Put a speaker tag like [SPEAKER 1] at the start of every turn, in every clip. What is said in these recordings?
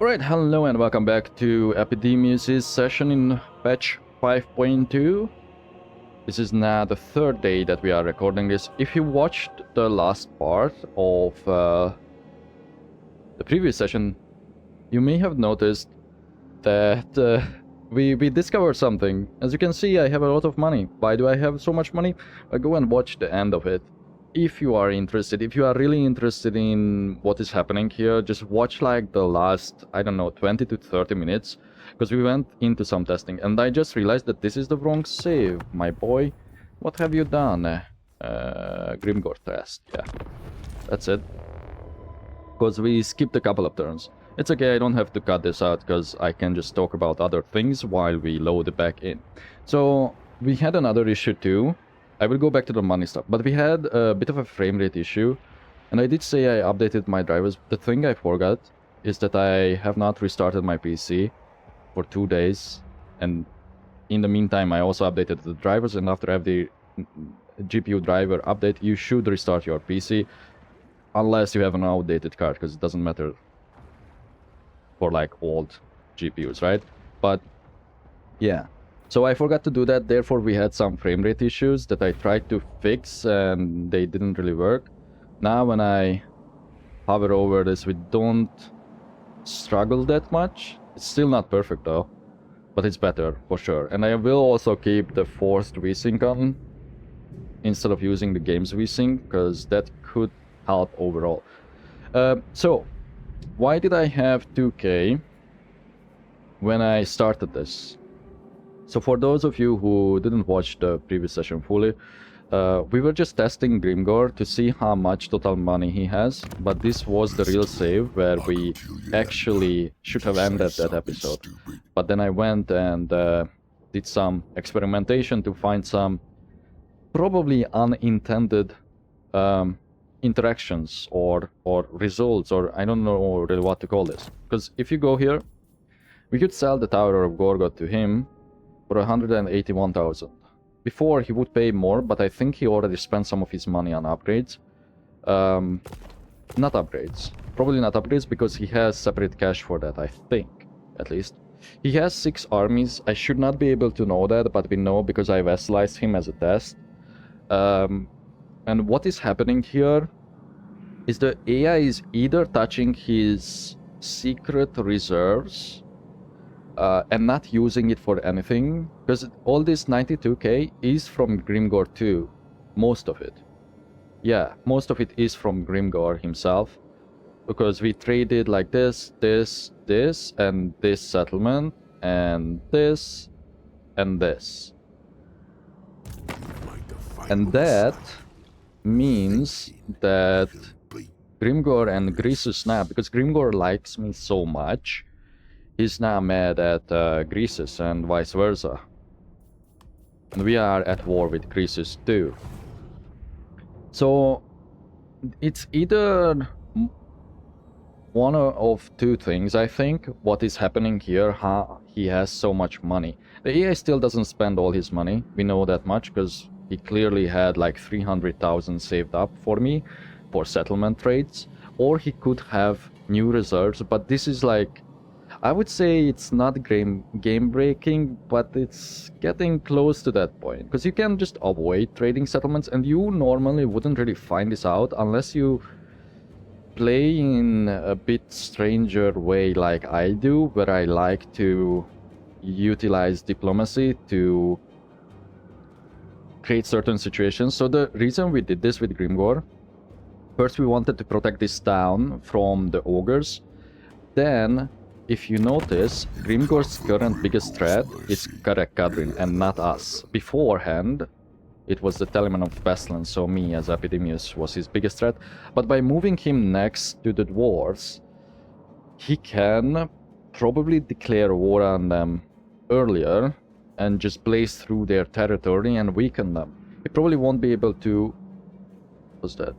[SPEAKER 1] Alright, hello and welcome back to Epidemius' session in patch 5.2. This is now the third day that we are recording this. If you watched the last part of the previous session, you may have noticed that we discovered something. As you can see, I have a lot of money. Why do I have so much money? Go and watch the end of it. If you are interested, if you are really interested in what is happening here, just watch like the last, I don't know, 20 to 30 minutes, because we went into some testing, and I just realized that this is the wrong save, my boy. What have you done? Grimgore test, yeah, that's it. Because we skipped a couple of turns. It's okay, I don't have to cut this out, because I can just talk about other things while we load it back in. So, we had another issue too. I will go back to the money stuff, but we had a bit of a frame rate issue, and I did say I updated my drivers. The thing I forgot is that I have not restarted my PC for 2 days, and in the meantime I also updated the drivers, and after every GPU driver update you should restart your PC, unless you have an outdated card, because it doesn't matter for like old GPUs, right? But yeah. So I forgot to do that, therefore we had some frame rate issues that I tried to fix and they didn't really work. Now when I hover over this, we don't struggle that much. It's still not perfect though, but it's better for sure. And I will also keep the forced VSync on instead of using the game's VSync, because that could help overall. So, why did I have 2K when I started this? So for those of you who didn't watch the previous session fully, we were just testing Grimgore to see how much total money he has, but this was the real save where we actually should have ended that episode. But then I went and did some experimentation to find some probably unintended interactions or results, or I don't know really what to call this. Because if you go here, we could sell the Tower of Gorgot to him for 181,000. Before he would pay more, but I think he already spent some of his money on upgrades. Not upgrades. Probably not upgrades, because he has separate cash for that, I think, at least. He has 6 armies. I should not be able to know that, but we know because I vassalized him as a test. And what is happening here is the AI is either touching his secret reserves and not using it for anything, because all this 92k is from Grimgore too, most of it. Yeah, most of it is from Grimgore himself, because we traded like this, and this settlement, and this, and this. And that means that Grimgore and Grisus now, because Grimgore likes me so much, he's now mad at Grisus and vice versa. And we are at war with Grisus too. So it's either one of two things, I think, what is happening here, how he has so much money. The AI still doesn't spend all his money, we know that much, because he clearly had like 300,000 saved up for me for settlement trades, or he could have new reserves, but this is like, I would say it's not game breaking, but it's getting close to that point, because you can just avoid trading settlements, and you normally wouldn't really find this out unless you play in a bit stranger way like I do, where I like to utilize diplomacy to create certain situations. So the reason we did this with Grimgore, first we wanted to protect this town from the ogres. Then, if you notice, Grimgore's current biggest threat is Karek Kadrin and not us. Beforehand, it was the Teleman of Pestilence, so me as Epidemius was his biggest threat. But by moving him next to the dwarves, he can probably declare war on them earlier and just blaze through their territory and weaken them. He probably won't be able to... What's that?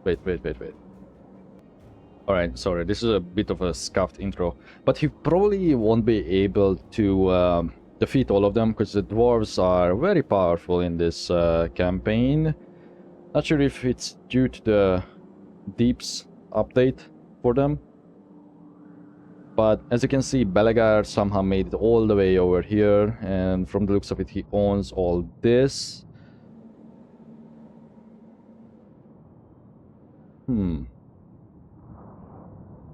[SPEAKER 1] Wait. Alright, sorry, this is a bit of a scuffed intro. But he probably won't be able to defeat all of them, because the dwarves are very powerful in this campaign. Not sure if it's due to the Deeps update for them. But as you can see, Belegar somehow made it all the way over here, and from the looks of it, he owns all this.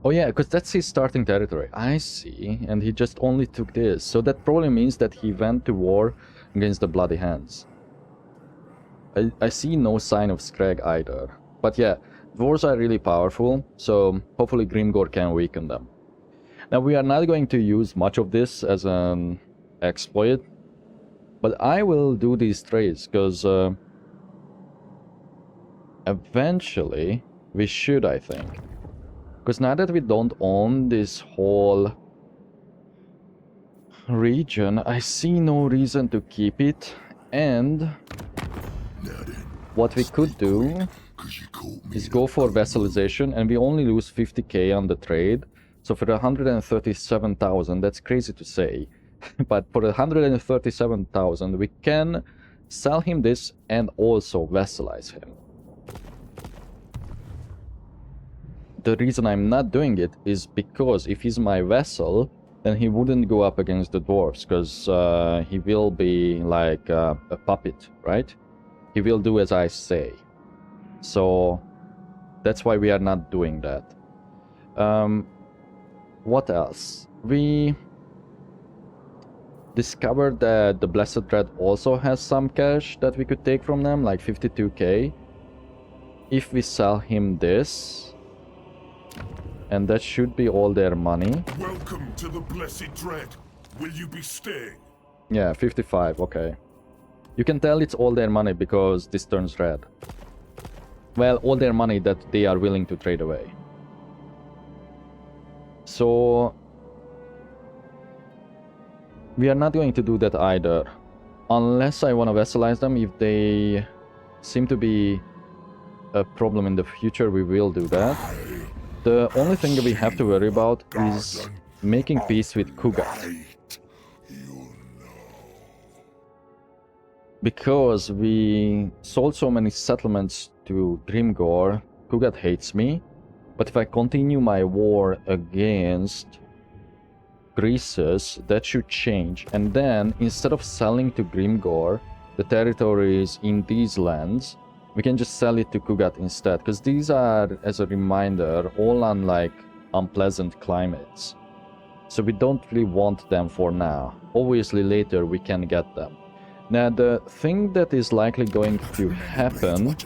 [SPEAKER 1] Oh yeah, because that's his starting territory. I see, and he just only took this. So that probably means that he went to war against the Bloody Hands. I see no sign of Scrag either. But yeah, dwarves are really powerful, so hopefully Grimgor can weaken them. Now we are not going to use much of this as an exploit, but I will do these trades, because eventually we should, I think. Because now that we don't own this whole region, I see no reason to keep it, and what we could do is go for vassalization, and we only lose 50k on the trade. So for 137,000, that's crazy to say, but for 137,000 we can sell him this and also vassalize him. The reason I'm not doing it is because if he's my vassal, then he wouldn't go up against the dwarves, because he will be like a puppet, right? He will do as I say. So that's why we are not doing that. What else? We discovered that the Blessed Dread also has some cash that we could take from them, like 52k. If we sell him this, and that should be all their money.
[SPEAKER 2] Welcome to the Blessed Dread. Will you be staying?
[SPEAKER 1] Yeah, 55, okay. You can tell it's all their money because this turns red. Well, all their money that they are willing to trade away. So we are not going to do that either. Unless I want to vassalize them. If they seem to be a problem in the future, we will do that. The only thing that we have to worry about is making peace with Kugat. Because we sold so many settlements to Grimgor, Kugat hates me. But if I continue my war against Greases, that should change. And then, instead of selling to Grimgor the territories in these lands, we can just sell it to Kugat instead. Because these are, as a reminder, all on like unpleasant climates. So we don't really want them for now. Obviously later we can get them. Now the thing that is likely going to happen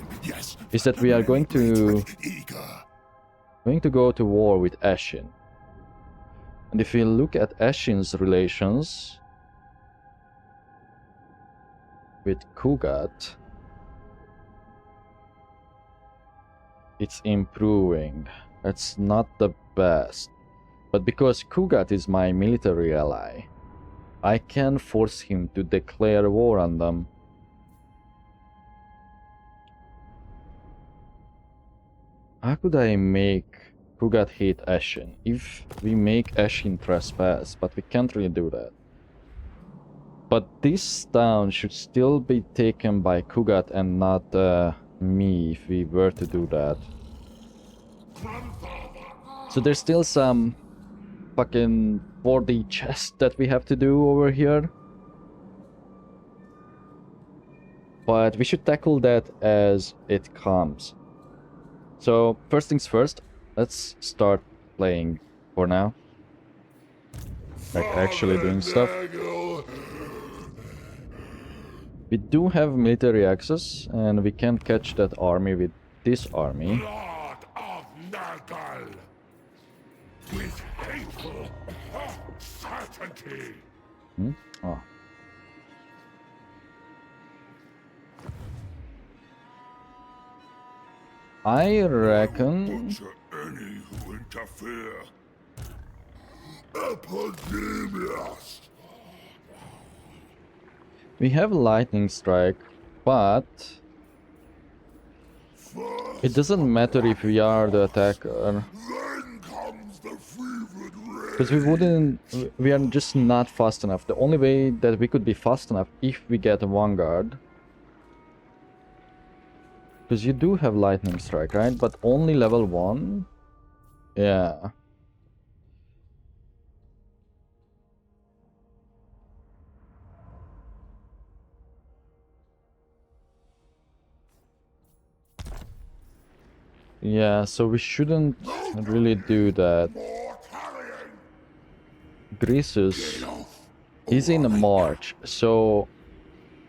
[SPEAKER 1] is that we are going to go to war with Ashin. And if we look at Ashin's relations with Kugat, it's improving. That's not the best. But because Kugat is my military ally, I can force him to declare war on them. How could I make Kugat hate Ashin? If we make Ashin trespass, but we can't really do that. But this town should still be taken by Kugat and not me if we were to do that. So there's still some fucking 4D chest that we have to do over here. But we should tackle that as it comes. So first things first, let's start playing for now. Like actually doing stuff. We do have military access and we can catch that army with this army.
[SPEAKER 2] Blood of nurgle. With hateful certainty.
[SPEAKER 1] Oh. I reckon
[SPEAKER 2] Butcher any who interfere. Epidemius.
[SPEAKER 1] we have lightning strike, but it doesn't matter if we are the attacker.
[SPEAKER 2] Then comes the fevered rain.
[SPEAKER 1] Because we are just not fast enough. The only way that we could be fast enough if we get a vanguard. Because you do have lightning strike, right? But only level 1? Yeah. Yeah, so we shouldn't really do that. Grisus is in a march, so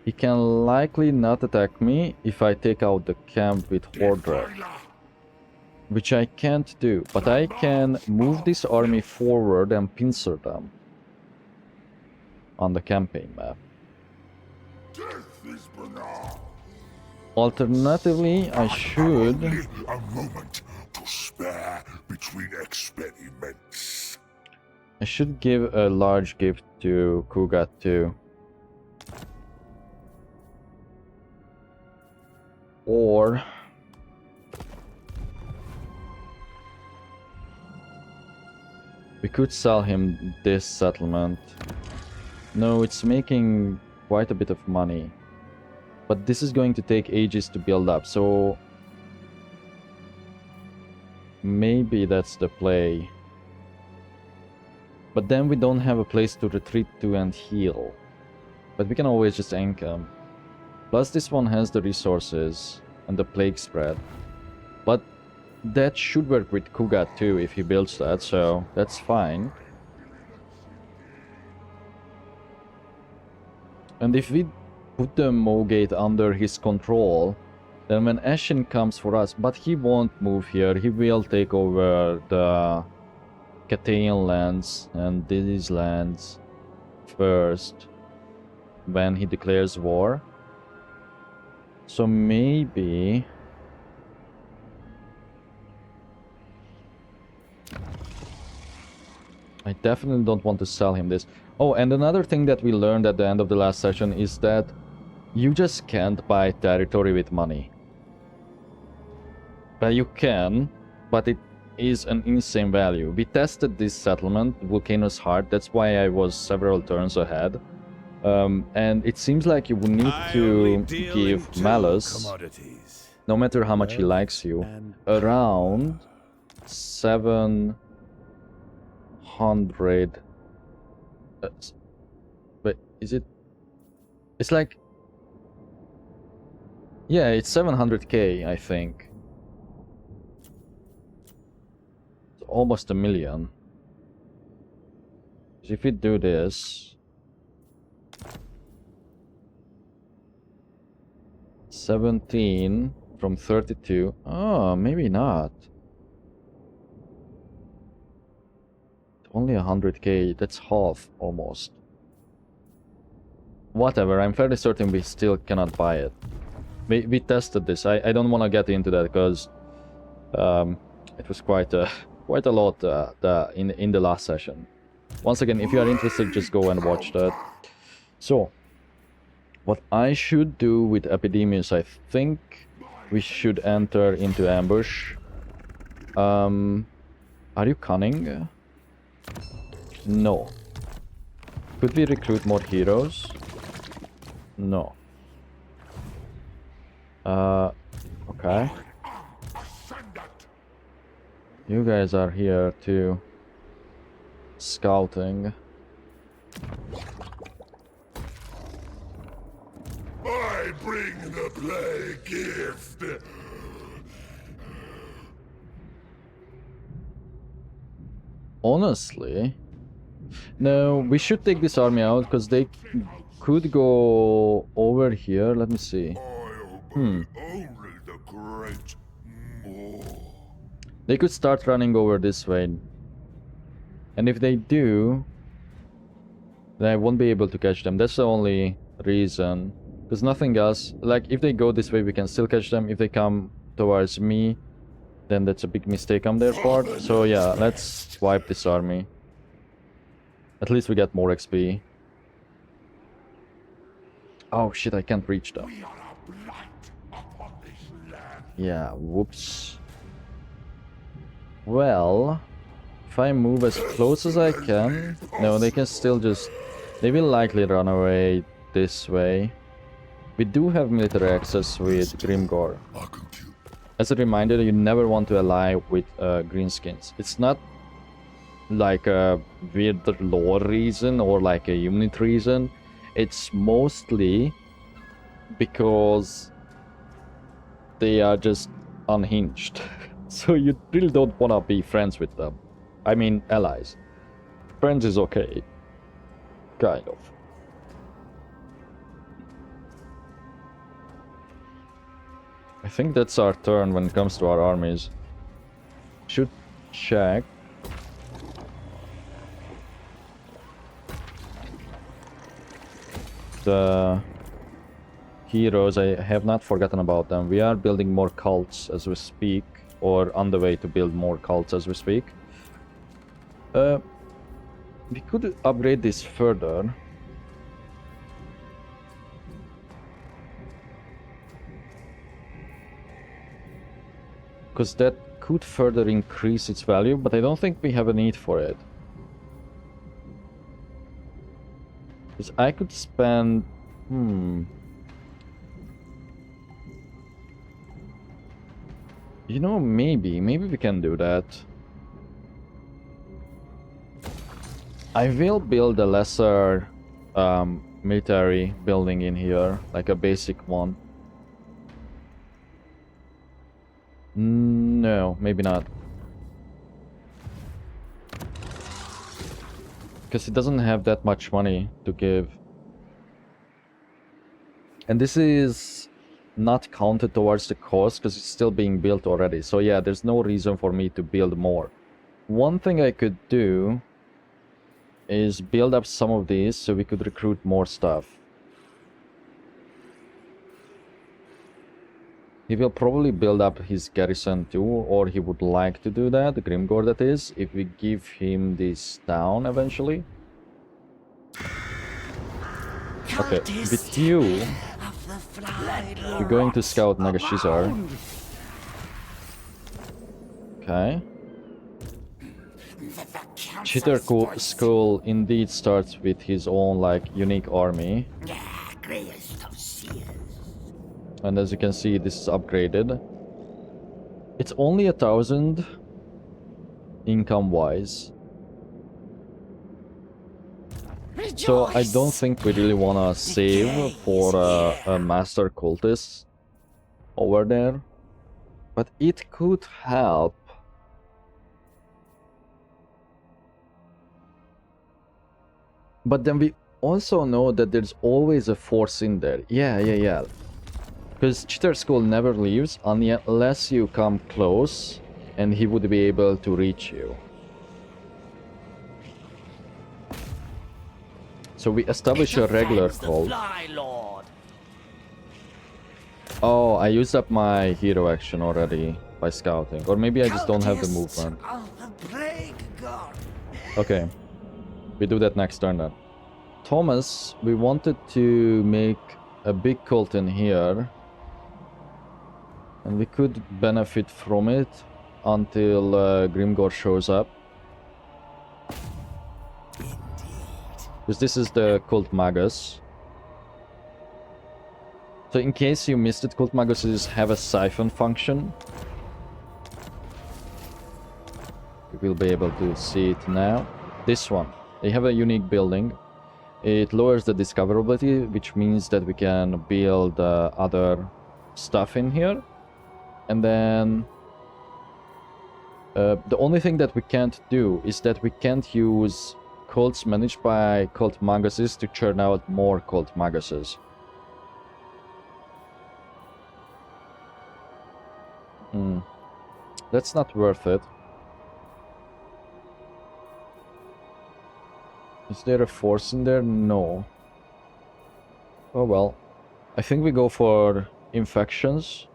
[SPEAKER 1] he can likely not attack me if I take out the camp with Hordred, which I can't do, but I can move this army forward and pincer them on the campaign map. Alternatively, I should...
[SPEAKER 2] Only a moment to spare between experiments.
[SPEAKER 1] I should give a large gift to Kugat too. Or... we could sell him this settlement. No, it's making quite a bit of money. But this is going to take ages to build up, so... maybe that's the play. But then we don't have a place to retreat to and heal. But we can always just ank him. Plus this one has the resources and the plague spread. But that should work with Kugat too if he builds that, so that's fine. And if we put the Mogate under his control, then when Ashen comes for us, but he won't move here, he will take over the Cathayan lands and these lands first when he declares war. So maybe... I definitely don't want to sell him this. Oh, and another thing that we learned at the end of the last session is that you just can't buy territory with money. But you can, but it is an insane value. We tested this settlement, Volcano's Heart, that's why I was several turns ahead. And it seems like you would need to give Malus, no matter how much he likes you, around 700... wait, is it? It's like... yeah, it's 700k, I think. It's almost a million. So if we do this... 17 from 32... oh, maybe not. Only 100k, that's half, almost. Whatever, I'm fairly certain we still cannot buy it. We tested this, I don't want to get into that, because it was quite a lot in the last session. Once again, if you are interested, just go and watch that. So, what I should do with Epidemius, I think we should enter into ambush. Are you cunning? No. Could we recruit more heroes? No. Okay. You guys are here too. Scouting.
[SPEAKER 2] I bring the plague gift.
[SPEAKER 1] Honestly, no, we should take this army out because they could go over here. Let me see.
[SPEAKER 2] Only the great more.
[SPEAKER 1] They could start running over this way. And if they do, then I won't be able to catch them. That's the only reason. There's nothing else. Like, if they go this way, we can still catch them. If they come towards me, then that's a big mistake on their part. So yeah, let's wipe this army. At least we get more XP. Oh shit, I can't reach them. Yeah, whoops. Well, if I move as close as I can... no, they can still just... they will likely run away this way. We do have military access with Grimgor. As a reminder, you never want to ally with greenskins. It's not like a weird lore reason or like a unit reason. It's mostly because they are just unhinged. So you really don't want to be friends with them. I mean, allies. Friends is okay. Kind of. I think that's our turn when it comes to our armies. Should check. The heroes, I have not forgotten about them. We are building more cults as we speak, or on the way to build more cults as we speak. We could upgrade this further. Because that could further increase its value, but I don't think we have a need for it. Because I could spend... You know, maybe we can do that. I will build a lesser military building in here, like a basic one. No, maybe not. Because it doesn't have that much money to give. And this is not counted towards the cost because it's still being built already. So yeah, there's no reason for me to build more. One thing I could do is build up some of these so we could recruit more stuff. He will probably build up his garrison too, or he would like to do that, the Grimgore that is, if we give him this town eventually. Okay, with you, we're going to scout Nagashizar. Okay. Chitter Skull indeed starts with his own, like, unique army. And as you can see, this is upgraded. It's only 1,000 income-wise. So I don't think we really want to save for a master cultist over there. But it could help. But then we also know that there's always a force in there. Yeah. Because Chitter Skull never leaves unless you come close and he would be able to reach you. So we establish a regular cult. Oh, I used up my hero action already by scouting. Or maybe I just don't have the movement. Okay. We do that next turn then. Thomas, we wanted to make a big cult in here. And we could benefit from it until Grimgore shows up. Because this is the Cult Magus. So in case you missed it, Cult Maguses have a siphon function. You will be able to see it now. This one. They have a unique building. It lowers the discoverability, which means that we can build other stuff in here. And then the only thing that we can't do is that we can't use cults managed by Cult Maguses to churn out more Cult Maguses. That's not worth it. Is there a force in there? No. Oh well. I think we go for infections.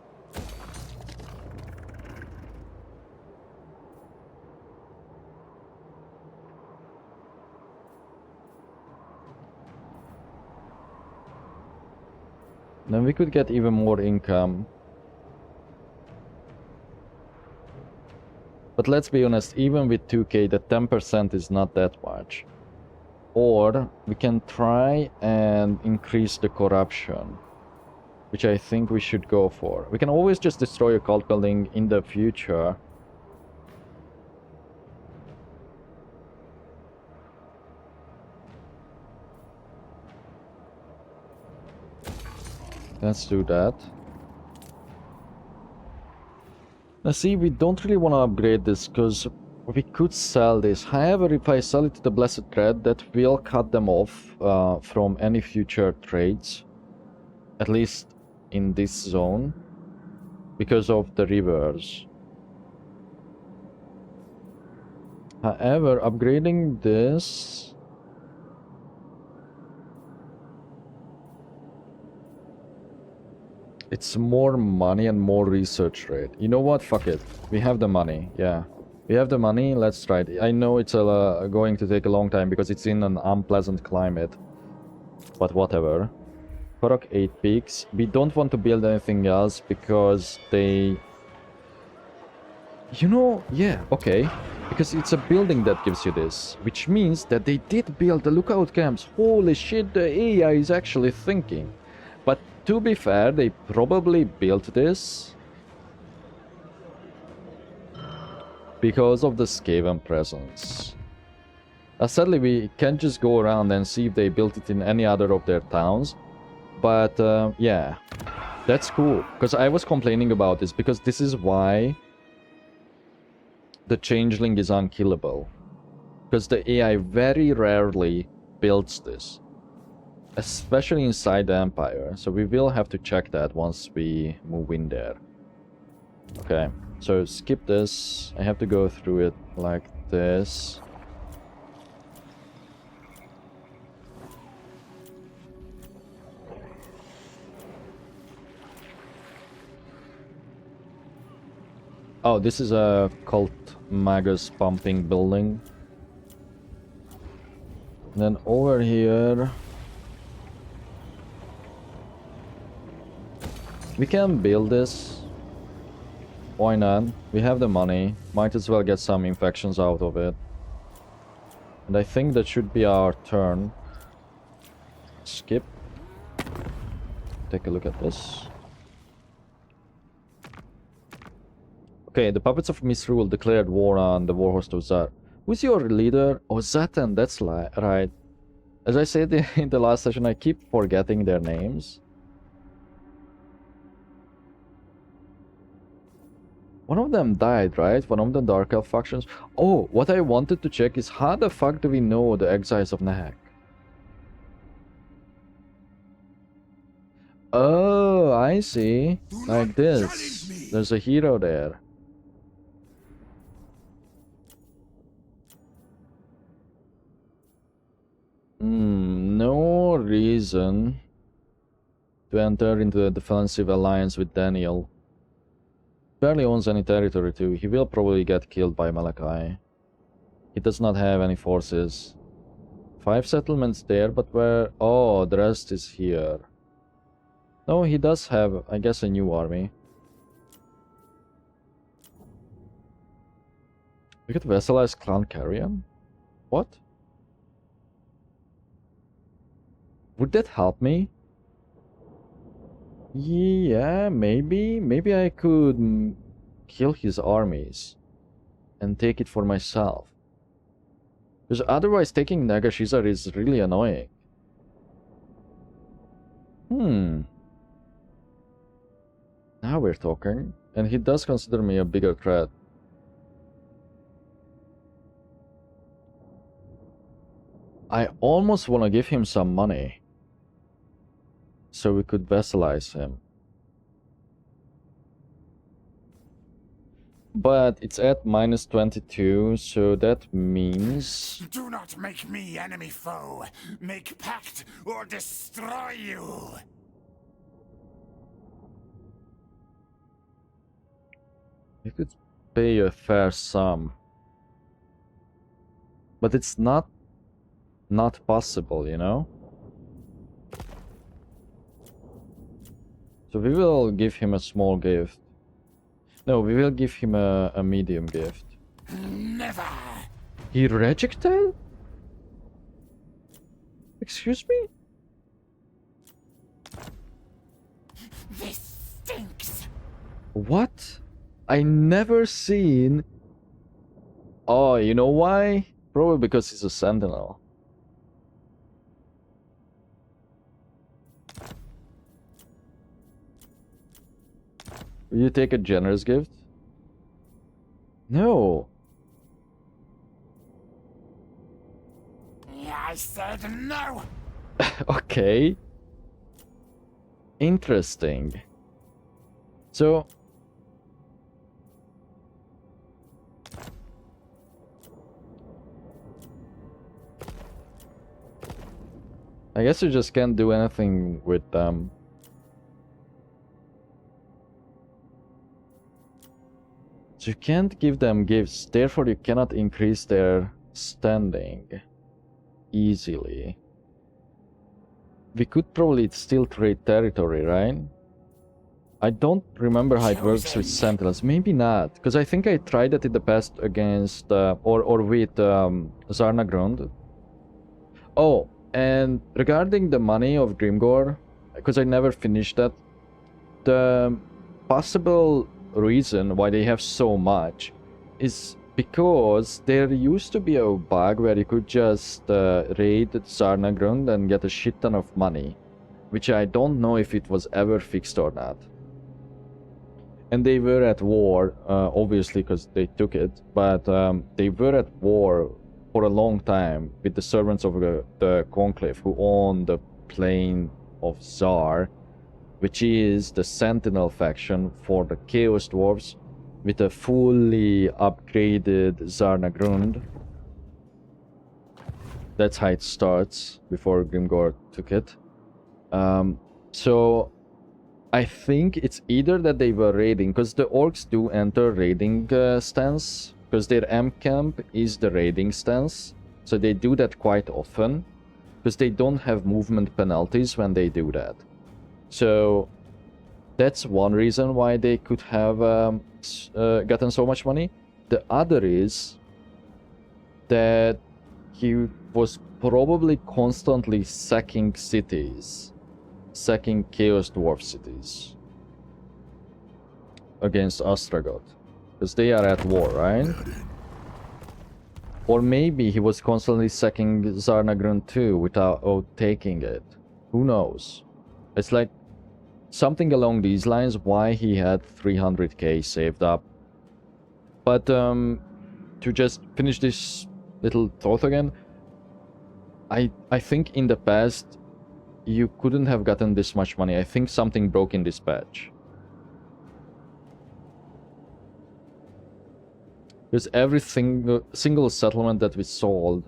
[SPEAKER 1] Then we could get even more income. But let's be honest, even with 2k, the 10% is not that much. Or we can try and increase the corruption, which I think we should go for. We can always just destroy a cult building in the future. Let's do that. Now see, we don't really want to upgrade this because we could sell this. However, if I sell it to the Blessed Thread, that will cut them off from any future trades. At least in this zone. Because of the rivers. However, upgrading this... It's more money and more research rate. You know what? Fuck it. We have the money. Yeah. We have the money. Let's try it. I know it's going to take a long time because it's in an unpleasant climate. But whatever. Korok 8 peaks. We don't want to build anything else because they... You know, yeah, okay. Because it's a building that gives you this. Which means that they did build the lookout camps. Holy shit, the AI is actually thinking. But to be fair, they probably built this because of the Skaven presence. Sadly, we can't just go around and see if they built it in any other of their towns. But yeah, that's cool. Because I was complaining about this, because this is why the changeling is unkillable. Because the AI very rarely builds this. Especially inside the Empire. So we will have to check that once we move in there. Okay, so skip this. I have to go through it like this. Oh, this is a cult magus pumping building. And then over here... We can build this. Why not? We have the money. Might as well get some infections out of it. And I think that should be our turn. Skip. Take a look at this. Okay, the puppets of Misrule declared war on the warhost of Zar. Who's your leader? Oh, Zatan, that's right. As I said in the last session, I keep forgetting their names. One of them died, right? One of the Dark Elf factions. Oh, what I wanted to check is how the fuck do we know the exiles of Nahak? Oh, I see. Like this. There's a hero there. No reason to enter into a defensive alliance with Daniel. Barely owns any territory too. He will probably get killed by Malachi. He does not have any forces. 5 settlements there, but where... Oh, the rest is here. No, he does have, I guess, a new army. We could vassalize Clan Carrion? What? Would that help me? Yeah, maybe. Maybe I could kill his armies and take it for myself. Because otherwise taking Nagashizar is really annoying. Now we're talking. And he does consider me a bigger threat. I almost want to give him some money. So we could vassalize him. But it's at -22, so that means...
[SPEAKER 2] Do not make me enemy foe. Make pact or destroy you.
[SPEAKER 1] You could pay a fair sum. But it's not possible, you know? So we will give him a small gift. No, we will give him a medium gift.
[SPEAKER 2] Never.
[SPEAKER 1] He rejected? Excuse me?
[SPEAKER 2] This stinks.
[SPEAKER 1] What? I never seen... Oh, you know why? Probably because he's a sentinel. Will you take a generous gift? No.
[SPEAKER 2] I said no!
[SPEAKER 1] Okay. Interesting. So... I guess you just can't do anything with them. So you can't give them gifts, therefore you cannot increase their standing easily. We could probably still trade territory, right? I don't remember how it works with Sentinels. Maybe not, because I think I tried it in the past against, or with Zarnagrund. Oh, and regarding the money of Grimgore, because I never finished that, the possible reason why they have so much is because there used to be a bug where you could just raid Zarnagrund and get a shit ton of money, which I don't know if it was ever fixed or not. And they were at war, obviously, because they took it, but they were at war for a long time with the servants of the Conclave, who own the plane of Zar, which is the Sentinel faction for the Chaos Dwarves, with a fully upgraded Zarnagrund. That's how it starts, before Grimgore took it. So I think it's either that they were raiding, because the orcs do enter raiding stance, because their M camp is the raiding stance, so they do that quite often, because they don't have movement penalties when they do that. So that's one reason why they could have gotten so much money. The other is that he was probably constantly sacking cities, sacking Chaos Dwarf cities against Astragoth, because they are at war, right? Or maybe he was constantly sacking Zarnagrund too without taking it. Who knows? It's like something along these lines, why he had 300k saved up. But to just finish this little thought again, I think in the past you couldn't have gotten this much money. I think something broke in this patch. Because every single settlement that we sold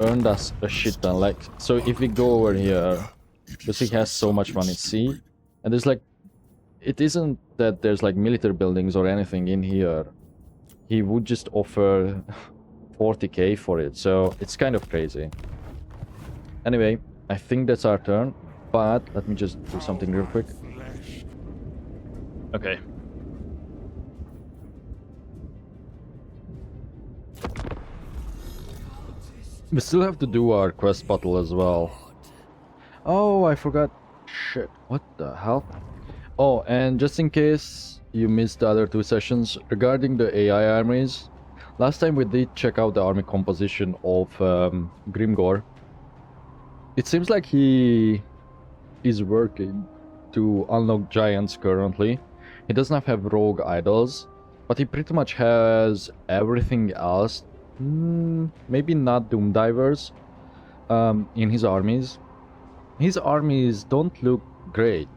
[SPEAKER 1] earned us a shit ton. Like, so if we go over here, because he has so much money, see? And there's like, it isn't that there's like military buildings or anything in here. He would just offer 40k for it, so it's kind of crazy. Anyway, I think that's our turn, but let me just do something real quick. Okay. We still have to do our quest battle as well. Oh, I forgot. Shit, what the hell? Oh, and just in case you missed the other two sessions, regarding the AI armies, last time we did check out the army composition of Grimgore. It seems like he is working to unlock giants currently. He doesn't have rogue idols, but he pretty much has everything else. Maybe not Doom Divers in his armies. His armies don't look great.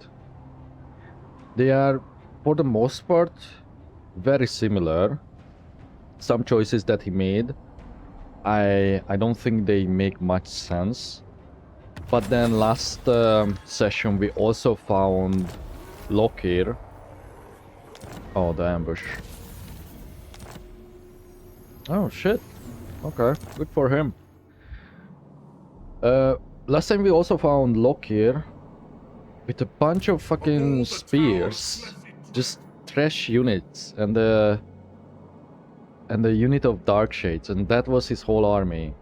[SPEAKER 1] They are, for the most part, very similar. Some choices that he made, I don't think they make much sense. But then last session we also found Lokir. Oh, the ambush. Oh shit. Okay, good for him. Last time we also found Lokir with a bunch of fucking spears, just trash units, and the unit of dark shades, and that was his whole army.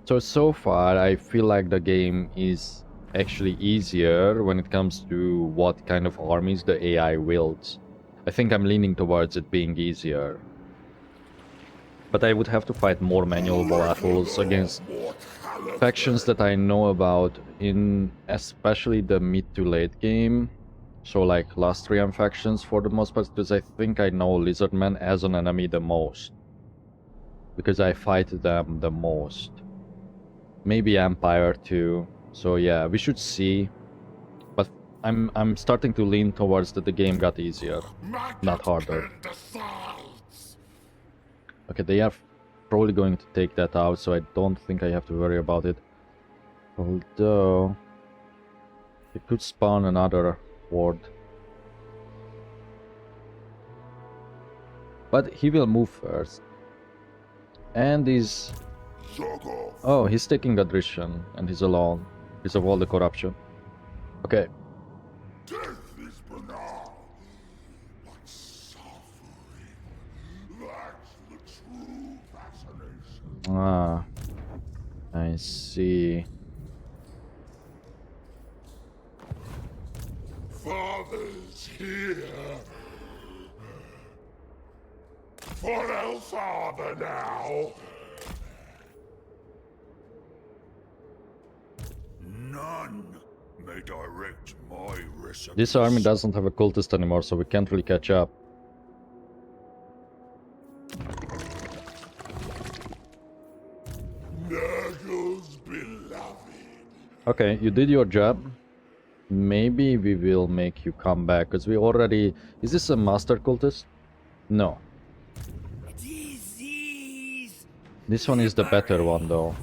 [SPEAKER 1] So far I feel like the game is actually easier when it comes to what kind of armies the AI wields. I think I'm leaning towards it being easier. But I would have to fight more manual battles against factions that I know about, in especially the mid to late game. So like last 3 factions for the most part, because I think I know Lizardmen as an enemy the most. Because I fight them the most. Maybe Empire too. So yeah, we should see. But I'm starting to lean towards that the game got easier, not harder. Okay, they are probably going to take that out, so I don't think I have to worry about it. Although it could spawn another ward. But he will move first. And he's... Oh, he's taking attrition, and he's alone. Because of all the corruption. Okay.
[SPEAKER 2] Death is banal, but suffering, that's the true fascination.
[SPEAKER 1] Ah, I see.
[SPEAKER 2] Father's here. For El Father now. None may direct my recipes.
[SPEAKER 1] This army doesn't have a cultist anymore, so we can't really catch up.
[SPEAKER 2] Nurgle's beloved.
[SPEAKER 1] Okay, you did your job. Maybe we will make you come back, because we already... Is this a master cultist? No.
[SPEAKER 2] Disease.
[SPEAKER 1] This one is the better one, though.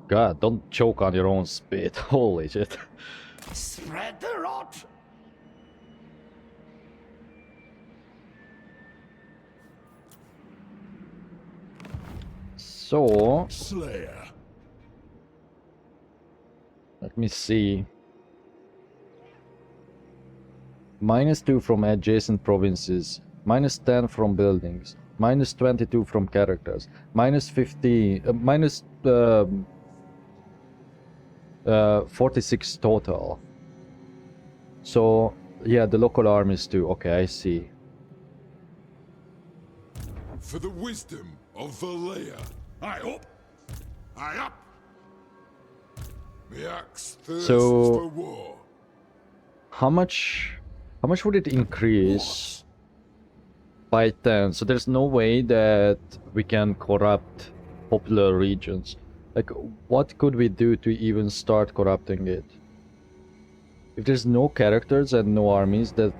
[SPEAKER 1] God, don't choke on your own spit. Holy shit.
[SPEAKER 2] Spread the rot.
[SPEAKER 1] So...
[SPEAKER 2] Slayer.
[SPEAKER 1] Let me see. -2 from adjacent provinces. -10 from buildings. -22 from characters. -15... minus... 46 total. So, yeah, the local armies too. Okay, I see.
[SPEAKER 2] For the wisdom of Valea. Aye up. Aye up. The axe thirsts for war.
[SPEAKER 1] How much would it increase? By 10. So there's no way that we can corrupt popular regions. Like, what could we do to even start corrupting it? If there's no characters and no armies, that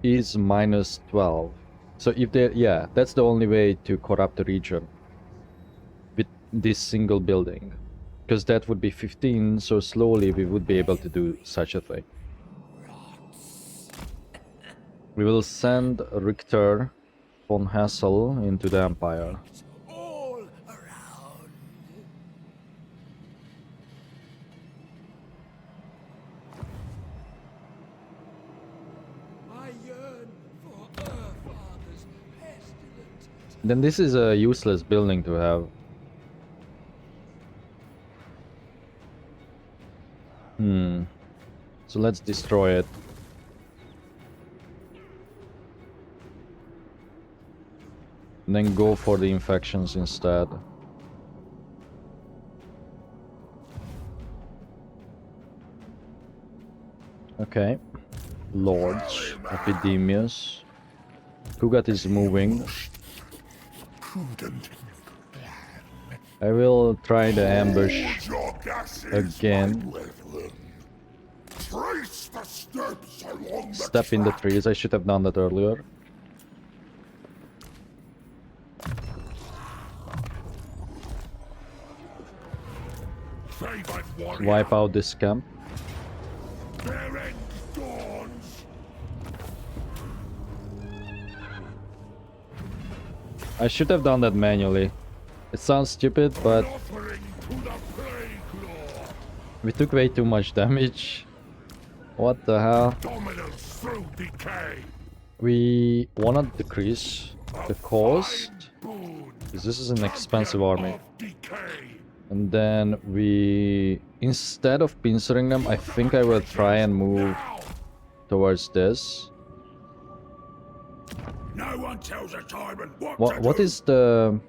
[SPEAKER 1] is -12. So if they... Yeah, that's the only way to corrupt the region. With this single building. Because that would be 15, so slowly we would be able to do such a thing. We will send Richter von Hassel into the Empire.
[SPEAKER 2] All around. I yearn for Father's pestilent.
[SPEAKER 1] Then this is a useless building to have. So let's destroy it. And then go for the infections instead. Okay. Lords. Epidemius. Kugat is moving. I will try the ambush again. Step in the trees. I should have done that earlier. Wipe out this camp. I should have done that manually. It sounds stupid, but we took way too much damage. What the hell? We wanna decrease the cost, because this is an expensive army. And then we, instead of pincering them, I think I will try and move towards this.
[SPEAKER 2] No one tells a tyrant
[SPEAKER 1] What is the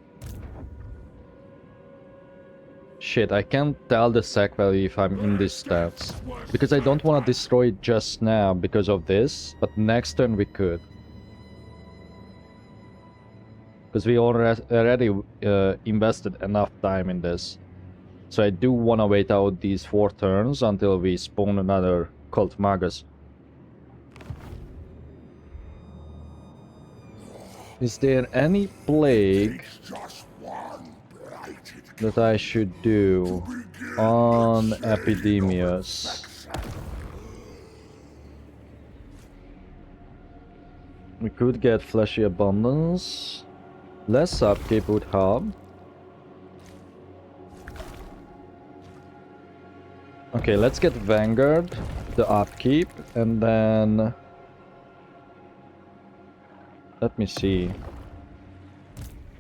[SPEAKER 1] Shit, I can't tell the sec value if I'm in these stats. Because I don't want to destroy it just now because of this, but next turn we could. Because we already invested enough time in this. So I do want to wait out these 4 turns until we spawn another Cult Magus. Is there any plague that I should do on Epidemius? We could get Fleshy Abundance. Less upkeep would help. Okay, let's get Vanguard, the upkeep, and then... Let me see.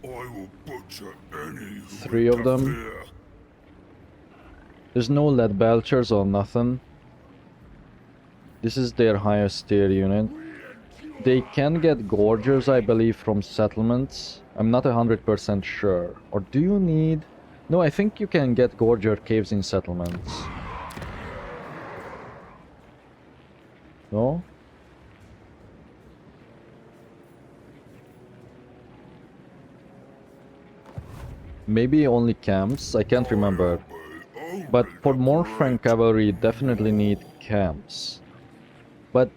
[SPEAKER 2] I will butcher any
[SPEAKER 1] 3 of them. There's no lead belchers or nothing. This is their highest tier unit. They can get gorgers, I believe, from settlements. I'm not 100% sure. Or do you need... No, I think you can get gorger caves in settlements. No? Maybe only camps, I can't remember. But for more Frank cavalry, you definitely need camps. But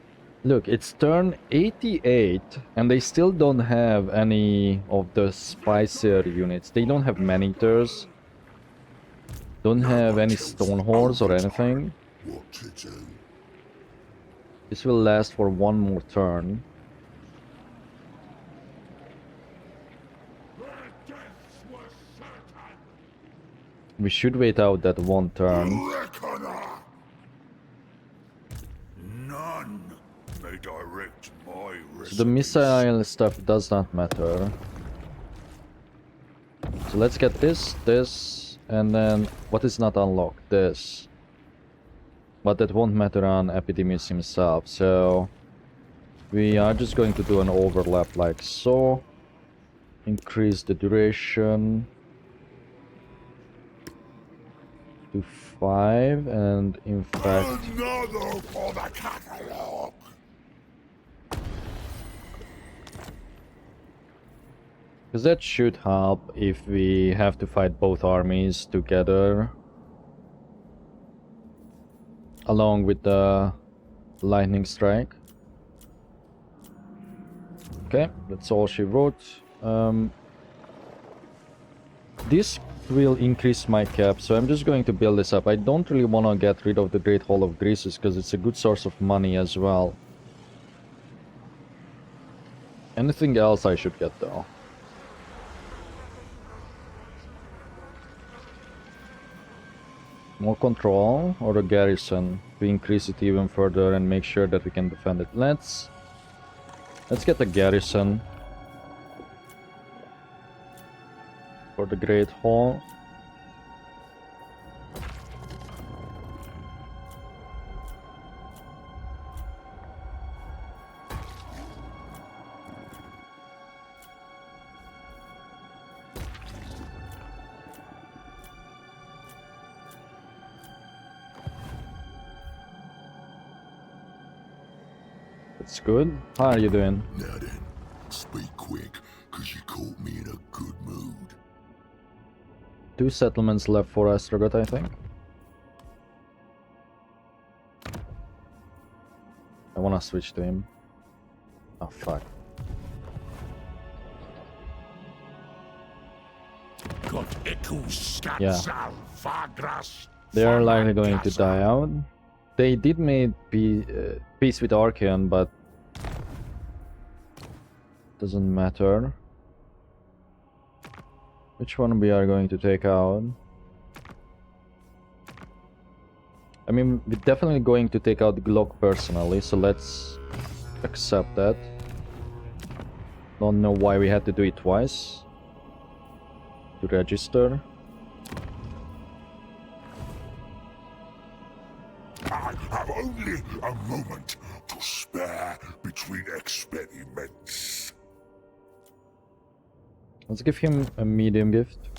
[SPEAKER 1] look, it's turn 88 and they still don't have any of the spicier units. They don't have man-eaters. Don't have any stone hordes or anything. This will last for 1 more turn. We should wait out that 1 turn.
[SPEAKER 2] None may direct my
[SPEAKER 1] So the missile stuff does not matter. So let's get this, and then what is not unlocked? This. But that won't matter on Epidemius himself, so we are just going to do an overlap like so. Increase the duration to 5, and in fact...
[SPEAKER 2] Another for the catalog.
[SPEAKER 1] Because that should help if we have to fight both armies together. Along with the lightning strike. Okay, that's all she wrote. This will increase my cap, so I'm just going to build this up. I don't really want to get rid of the Great Hall of Greases because it's a good source of money as well. Anything else I should get though? More control or a garrison to increase it even further and make sure that we can defend it. Let's get a garrison for the Great Hall. That's good. How are you doing?
[SPEAKER 2] Now then, speak quick, cause you caught me in a good mood.
[SPEAKER 1] 2 settlements left for Astrogot, I think. I wanna switch to him. Oh fuck. Yeah. They are likely going to die out. They did make peace with Archeon, but doesn't matter. Which one we are going to take out? I mean, we're definitely going to take out Glock personally, so let's accept that. Don't know why we had to do it twice. To register.
[SPEAKER 2] I have only a moment to spare between experiments.
[SPEAKER 1] Let's give him a medium gift.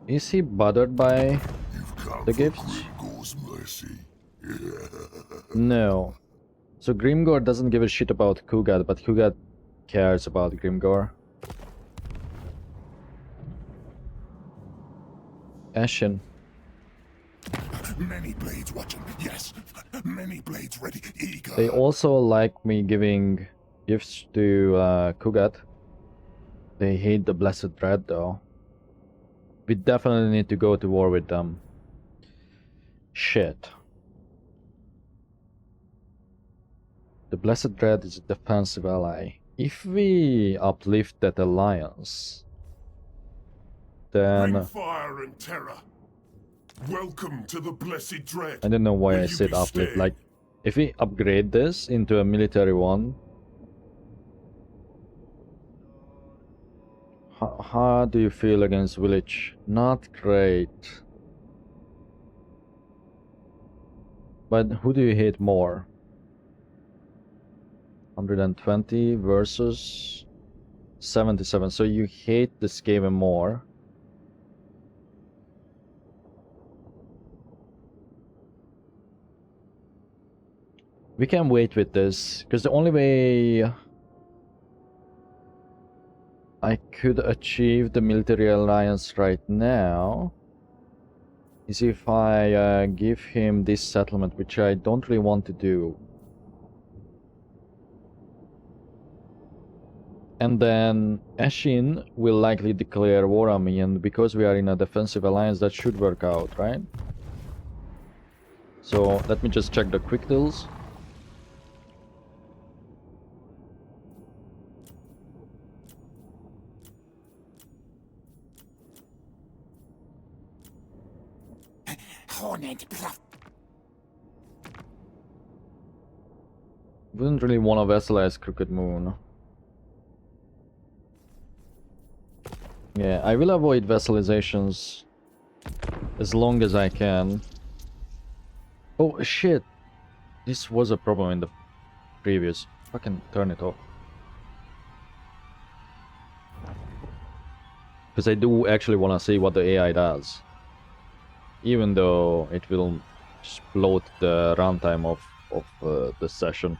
[SPEAKER 1] Is he bothered by the gifts? No. So Grimgor doesn't give a shit about Kugat, but Kugat cares about Grimgor. Ashen.
[SPEAKER 2] Many blades watching. Yes, many blades ready, eager.
[SPEAKER 1] They also like me giving gifts to Kugat. They hate the Blessed Dread though. We definitely need to go to war with them. Shit. The Blessed Dread is a defensive ally. If we uplift that alliance, then...
[SPEAKER 2] Bring fire and terror. Welcome to the Blessed Dread.
[SPEAKER 1] I don't know why
[SPEAKER 2] Will
[SPEAKER 1] I
[SPEAKER 2] you
[SPEAKER 1] said
[SPEAKER 2] be
[SPEAKER 1] uplift.
[SPEAKER 2] staying?
[SPEAKER 1] Like, if we upgrade this into a military one, how do you feel against village? Not great. But who do you hate more? 120 versus 77. So you hate the Skaven more. We can wait with this, because the only way I could achieve the military alliance right now is if I give him this settlement, which I don't really want to do. And then Ashin will likely declare war on me, and because we are in a defensive alliance, that should work out, right? So let me just check the quick deals. Wouldn't really want to vassalize Crooked Moon. Yeah, I will avoid vassalizations as long as I can. Oh shit! This was a problem in the previous. Fucking turn it off. Because I do actually want to see what the AI does. Even though it will just bloat the runtime of the session.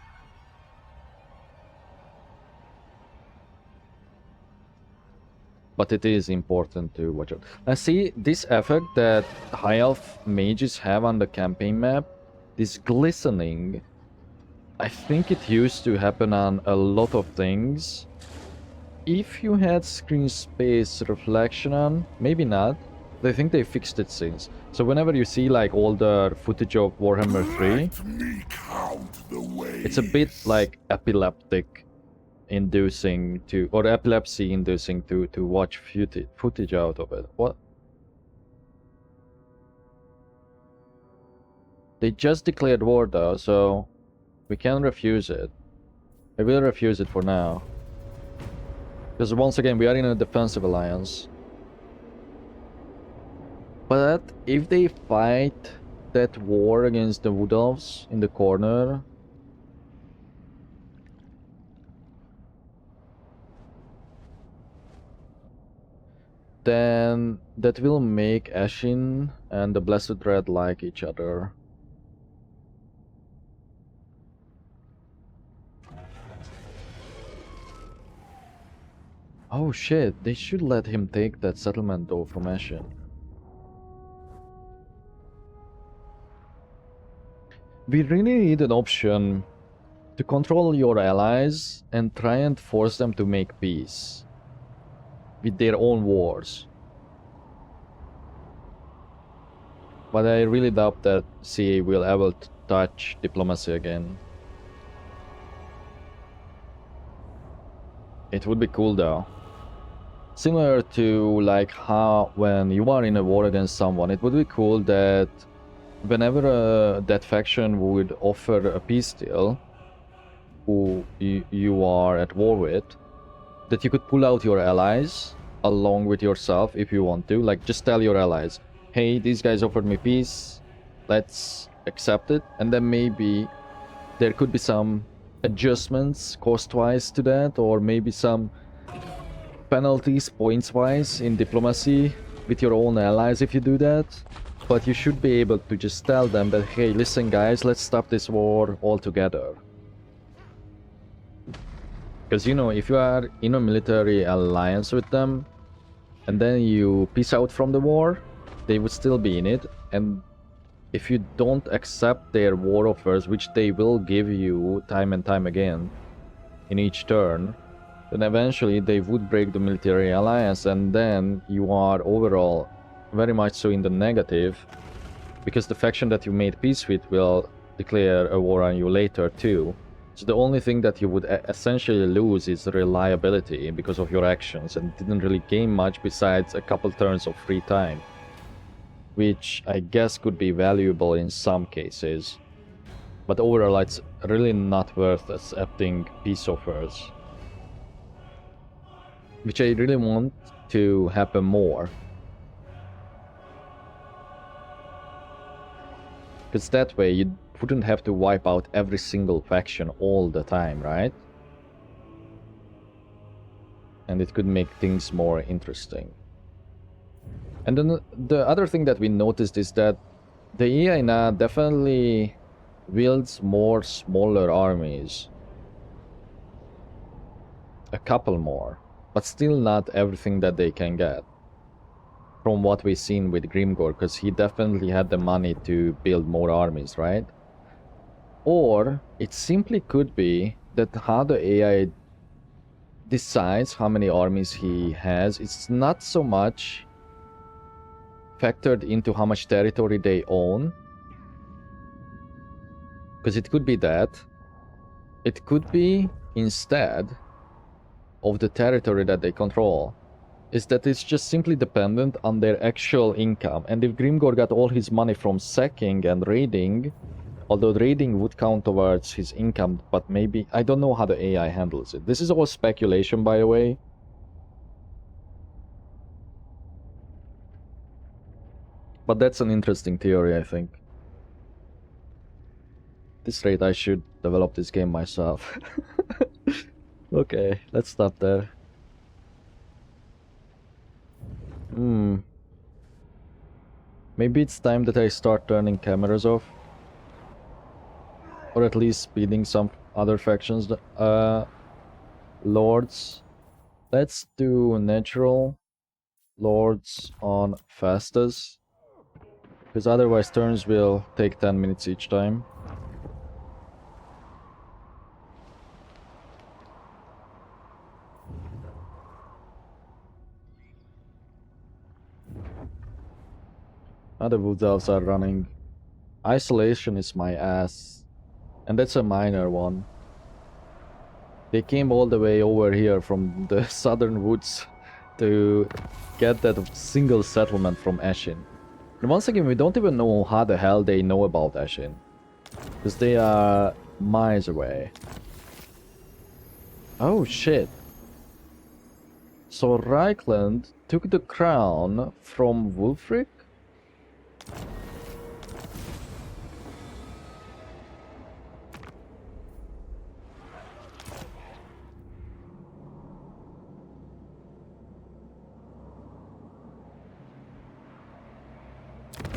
[SPEAKER 1] But it is important to watch out. I see this effect that high elf mages have on the campaign map, this glistening. I think it used to happen on a lot of things. If you had screen space reflection on, maybe not. I think they fixed it since. So whenever you see like older footage of Warhammer 3, it's a bit like epileptic inducing to, or epilepsy inducing to watch footage out of it. What? They just declared war though, so we can refuse it. I will refuse it for now. Because once again, we are in a defensive alliance. But if they fight that war against the Wood Elves in the corner, then that will make Ashin and the Blessed Dread like each other. Oh shit, they should let him take that settlement though from Ashin. We really need an option to control your allies and try and force them to make peace with their own wars. But I really doubt that CA will ever touch diplomacy again. It would be cool though. Similar to like how when you are in a war against someone, it would be cool that whenever that faction would offer a peace deal who you are at war with, that you could pull out your allies along with yourself if you want to. Like just tell your allies, hey, these guys offered me peace, let's accept it. And then maybe there could be some adjustments cost-wise to that, or maybe some penalties points-wise in diplomacy with your own allies if you do that, but you should be able to just tell them that, hey, listen guys, let's stop this war altogether. Because, you know, if you are in a military alliance with them, and then you peace out from the war, they would still be in it, and if you don't accept their war offers, which they will give you time and time again in each turn, then eventually they would break the military alliance, and then you are overall very much so in the negative, because the faction that you made peace with will declare a war on you later too. So the only thing that you would essentially lose is reliability because of your actions, and didn't really gain much besides a couple turns of free time, which I guess could be valuable in some cases. But overall it's really not worth accepting peace offers, which I really want to happen more. Because that way you wouldn't have to wipe out every single faction all the time, right? And it could make things more interesting. And then the other thing that we noticed is that the AI now definitely wields more smaller armies. A couple more, but still not everything that they can get. From what we've seen with Grimgor, because he definitely had the money to build more armies, right? Or it simply could be that how the AI decides how many armies he has, it's not so much factored into how much territory they own. Because it could be that. It could be instead of the territory that they control, is that it's just simply dependent on their actual income. And if Grimgor got all his money from sacking and raiding, although raiding would count towards his income, but maybe, I don't know how the AI handles it. This is all speculation, by the way. But that's an interesting theory, I think. At this rate, I should develop this game myself. Okay, let's stop there. Maybe it's time that I start turning cameras off. Or at least speeding some other factions. Lords. Let's do natural. Lords on fastest. Because otherwise turns will take 10 minutes each time. Other wood elves are running. Isolation is my ass. And that's a minor one. They came all the way over here from the southern woods to get that single settlement from Ashin. And once again, we don't even know how the hell they know about Ashin. Because they are miles away. Oh shit. So Reichland took the crown from Wulfric?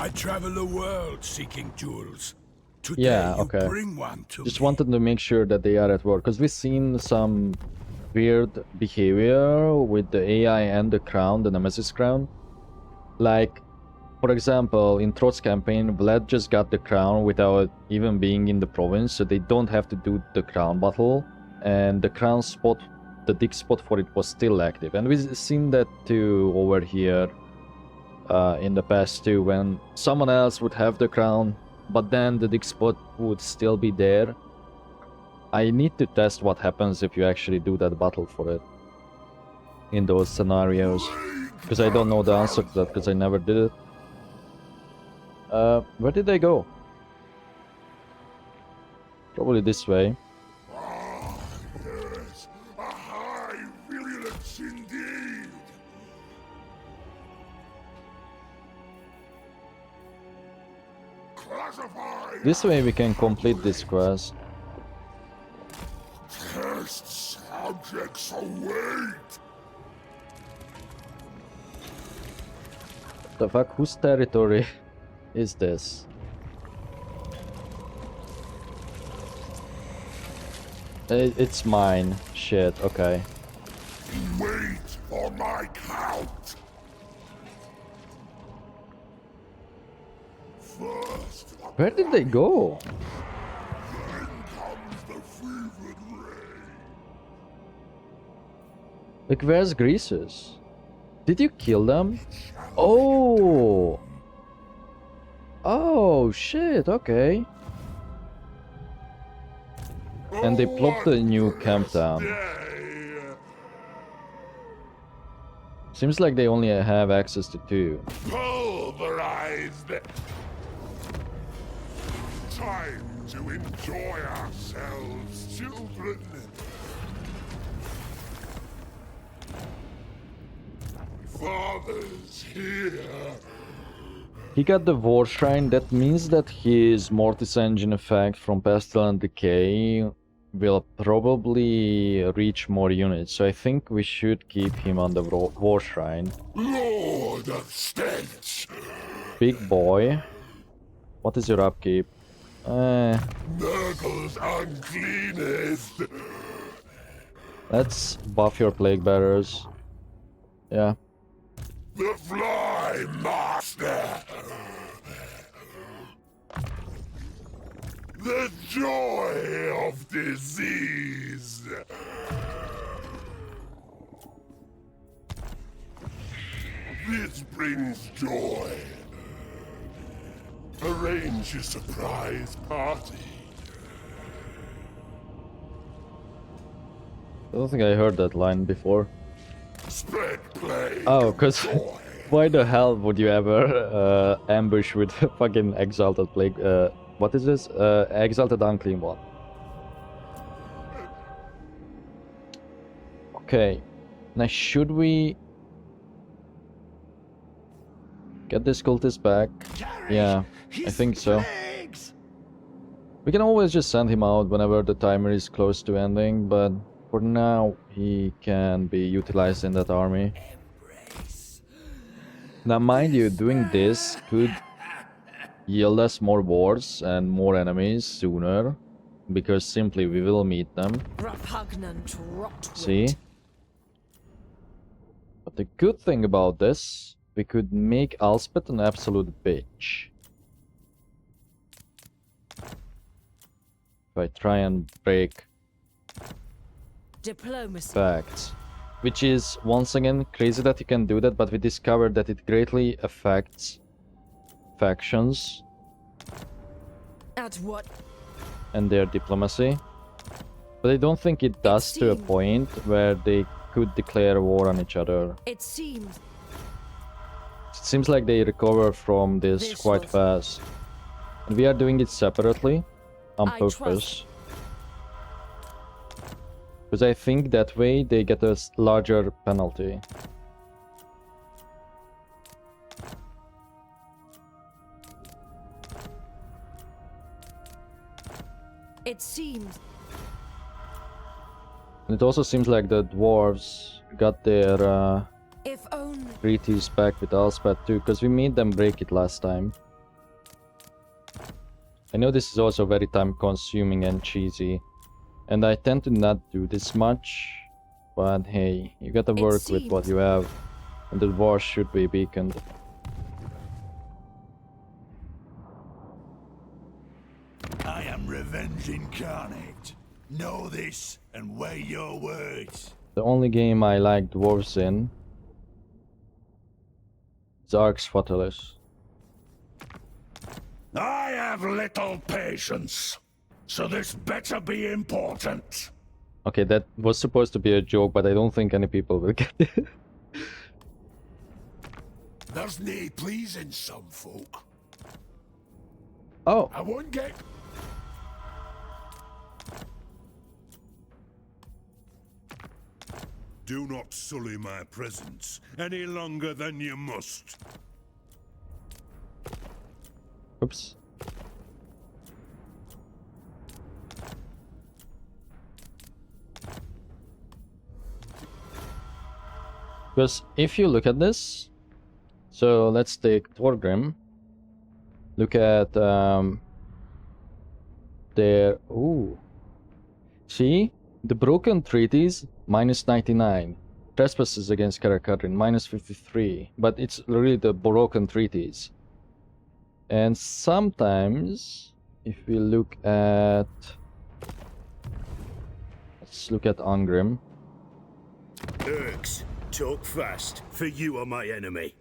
[SPEAKER 2] I travel the world seeking jewels. Today
[SPEAKER 1] Yeah,
[SPEAKER 2] you
[SPEAKER 1] okay.
[SPEAKER 2] bring one to
[SPEAKER 1] Just
[SPEAKER 2] me.
[SPEAKER 1] wanted to make sure that they are at work, because we've seen some weird behavior with the AI and the crown, the Nemesis crown. Like, for example, in Trott's campaign, Vlad just got the crown without even being in the province, so they don't have to do the crown battle, and the crown spot, the dig spot for it was still active. And we've seen that too over here in the past too, when someone else would have the crown, but then the dig spot would still be there. I need to test what happens if you actually do that battle for it in those scenarios, because I don't know the answer to that, because I never did it. Where did they go? Probably this way.
[SPEAKER 2] Ah, yes. A high virulence indeed. Classify.
[SPEAKER 1] This way we can complete this quest.
[SPEAKER 2] Test subjects await.
[SPEAKER 1] The fuck? Whose territory is this? It's mine. Shit, okay.
[SPEAKER 2] Wait for my count. First,
[SPEAKER 1] Where did they go?
[SPEAKER 2] then comes the fevered ray.
[SPEAKER 1] Like, where's Greasus? Did you kill them? Oh! Oh, shit, okay. And they plopped a new camp down. Seems like they only have access to 2.
[SPEAKER 2] Pulverized. Time to enjoy ourselves, children. Father's here.
[SPEAKER 1] He got the War Shrine. That means that his Mortis Engine effect from Pestilent Decay will probably reach more units. So I think we should keep him on the War Shrine.
[SPEAKER 2] Lord of Stench.
[SPEAKER 1] Big boy. What is your upkeep?
[SPEAKER 2] Nurgle's uncleanest.
[SPEAKER 1] Let's buff your Plague Bearers. Yeah.
[SPEAKER 2] The Fly Master. The joy of disease. This brings joy. Arrange a surprise party.
[SPEAKER 1] I don't think I heard that line before.
[SPEAKER 2] Spread plague.
[SPEAKER 1] Oh, cause
[SPEAKER 2] joy.
[SPEAKER 1] why the hell would you ever ambush with fucking Exalted Plague? What is this? Exalted Unclean One. Okay. Now should we get this cultist back? Yeah, I think so. We can always just send him out whenever the timer is close to ending, but for now he can be utilized in that army. Now mind you, doing this could yield us more wars and more enemies sooner, because simply we will meet them. See? But the good thing about this, we could make Elspeth an absolute bitch. If I try and break
[SPEAKER 3] diplomacy
[SPEAKER 1] facts. Which is, once again, crazy that you can do that, but we discovered that it greatly affects factions
[SPEAKER 3] at what
[SPEAKER 1] and their diplomacy. But I don't think it does to a point where they could declare war on each other.
[SPEAKER 3] it seems.
[SPEAKER 1] It seems like they recover from this quite fast. And we are doing it separately, on
[SPEAKER 3] I
[SPEAKER 1] purpose.
[SPEAKER 3] trust.
[SPEAKER 1] Because I think that way they get a larger penalty.
[SPEAKER 3] It seems.
[SPEAKER 1] And it also seems like the dwarves got their
[SPEAKER 3] If only.
[SPEAKER 1] treaties back with Elspeth too, because we made them break it last time. I know this is also very time consuming and cheesy, and I tend to not do this much, but hey, you gotta work with what you have, and the dwarves should be beaconed.
[SPEAKER 4] I am revenge incarnate. Know this and weigh your words.
[SPEAKER 1] The only game I like dwarves in is Arx Fatalis.
[SPEAKER 4] I have little patience, so this better be important.
[SPEAKER 1] Okay, that was supposed to be a joke, but I don't think any people will get it.
[SPEAKER 2] There's nae pleasing some folk.
[SPEAKER 1] Oh,
[SPEAKER 2] I won't get. Do not sully my presence any longer than you must.
[SPEAKER 1] oops. Because if you look at this, So let's take Torgrim. Look at their... Ooh. See? The Broken Treaties, minus 99. Trespasses against Karakatrin, minus 53. But it's really the Broken Treaties. And sometimes, if we look at... Let's look at Angrim.
[SPEAKER 5] Urks, talk fast, for you are my enemy.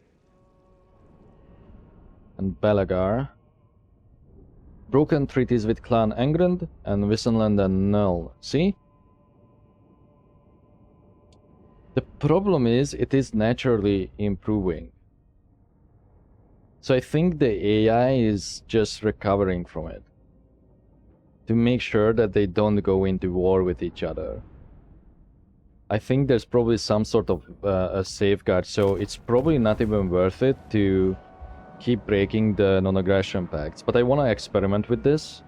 [SPEAKER 1] And Belagar. Broken treaties with Clan Engrand and Wissenland and Null. See? The problem is, it is naturally improving. So I think the AI is just recovering from it. To make sure that they don't go into war with each other. I think there's probably some sort of a safeguard, so it's probably not even worth it to keep breaking the non-aggression pacts. But I want to experiment with this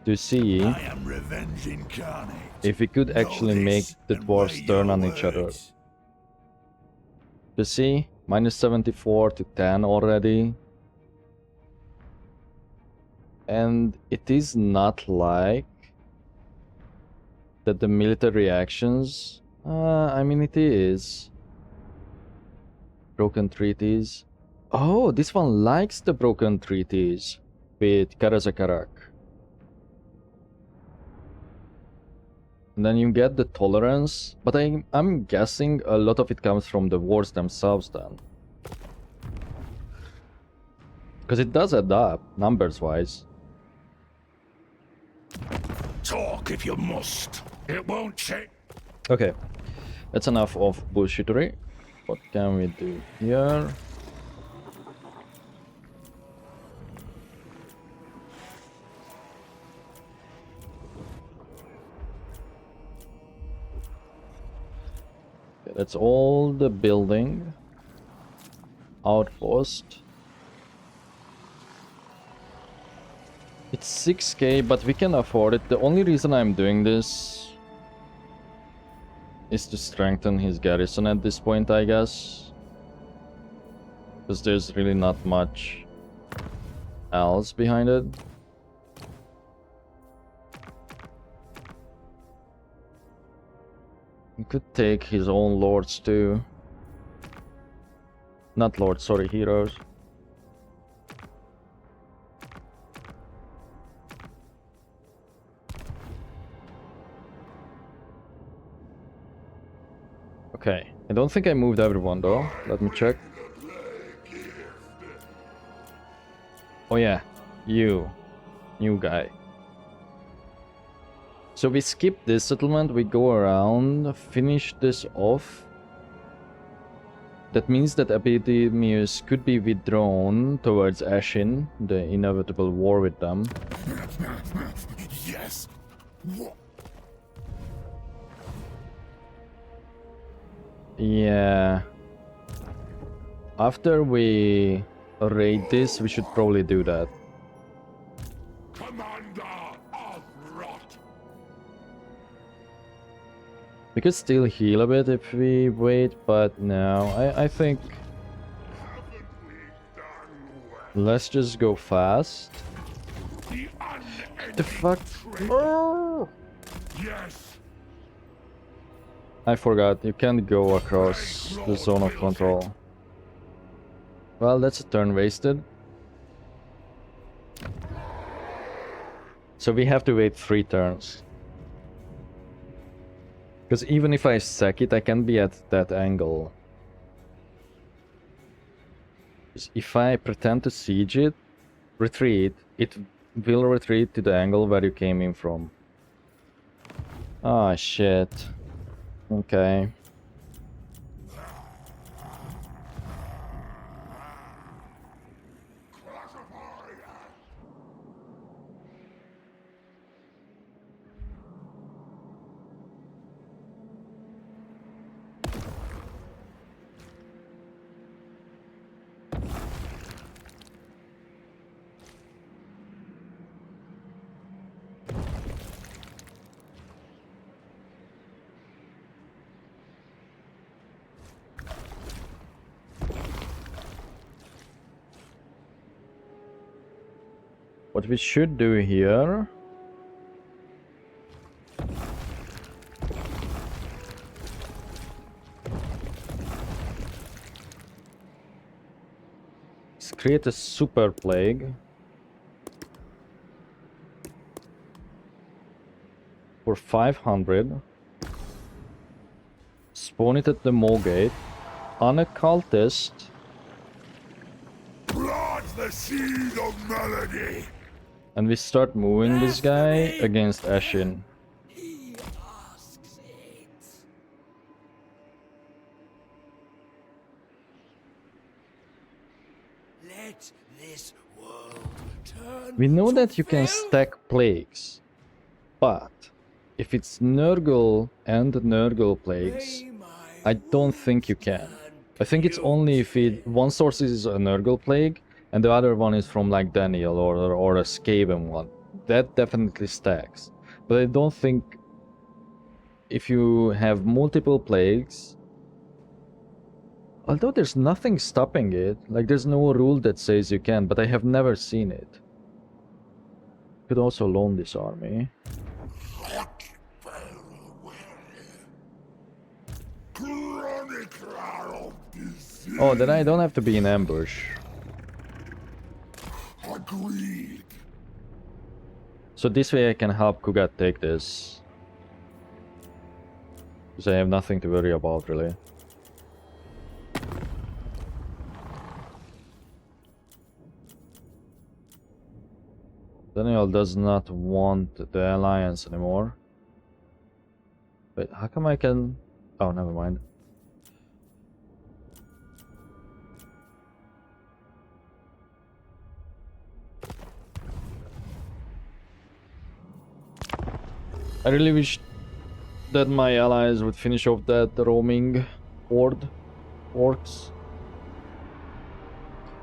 [SPEAKER 1] to see
[SPEAKER 4] I am revenge incarnate.
[SPEAKER 1] if we could actually make the dwarves turn on each other. You see, minus 74 to 10 already. And it is not like that the military actions... I mean, it is. Broken treaties. Oh, this one likes the broken treaties with Karazakarak. And then you get the tolerance, but I'm guessing a lot of it comes from the wars themselves then. Because it does add up, numbers-wise.
[SPEAKER 4] Talk if you must. It won't change.
[SPEAKER 1] Okay, that's enough of bullshittery. What can we do here? Okay, that's all the building. Outpost. It's 6k, but we can afford it. The only reason I'm doing this is to strengthen his garrison at this point, I guess. Because there's really not much else behind it. He could take his own lords too. Not lords, sorry, heroes. Okay, I don't think I moved everyone though. Let me check. Oh yeah, you. New guy. So we skip this settlement, we go around, finish this off. That means that Epidemius could be withdrawn towards Ashin, the inevitable war with them.
[SPEAKER 4] Yes.
[SPEAKER 1] Yeah. After we raid this, we should probably do that.
[SPEAKER 2] Commander of Rot.
[SPEAKER 1] We could still heal a bit if we wait, but no, I think
[SPEAKER 2] Haven't we done well?
[SPEAKER 1] let's just go fast.
[SPEAKER 2] The
[SPEAKER 1] The fuck? Oh!
[SPEAKER 2] Yes.
[SPEAKER 1] I forgot, you can't go across the zone of control. Well, that's a turn wasted. So we have to wait 3 turns. Because even if I sack it, I can be at that angle. 'Cause if I pretend to siege it, retreat, it will retreat to the angle where you came in from. Ah, shit. Okay. What we should do here is create a super plague for 500. Spawn it at the mole gate on a cultist.
[SPEAKER 4] Plant the seed of melody.
[SPEAKER 1] And we start moving this guy against Ashin.
[SPEAKER 4] He asks it. Let this world turn.
[SPEAKER 1] We know
[SPEAKER 4] to
[SPEAKER 1] that you can
[SPEAKER 4] filth.
[SPEAKER 1] stack plagues, but if it's nurgle and nurgle plagues,
[SPEAKER 4] May my
[SPEAKER 1] I don't think you can. I think it's only if one source is a nurgle plague and the other one is from like Daniel or a Skaven one. That definitely stacks. But I don't think if you have multiple plagues, although there's nothing stopping it, like there's no rule that says you can, but I have never seen it. You could also loan this army. Oh, then I don't have to be in ambush.
[SPEAKER 2] Agreed.
[SPEAKER 1] So this way I can help Kugat take this. Because I have nothing to worry about, really. Daniel does not want the alliance anymore. Wait, how come I can... Oh, never mind. I really wish that my allies would finish off that roaming horde orcs.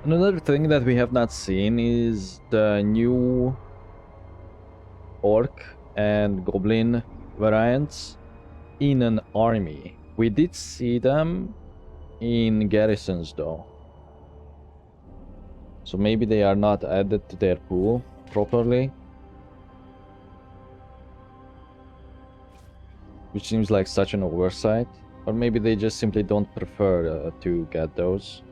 [SPEAKER 1] Another thing that we have not seen is the new orc and goblin variants in an army. We did see them in garrisons though. So maybe they are not added to their pool properly. Which seems like such an oversight. Or maybe they just simply don't prefer to get those.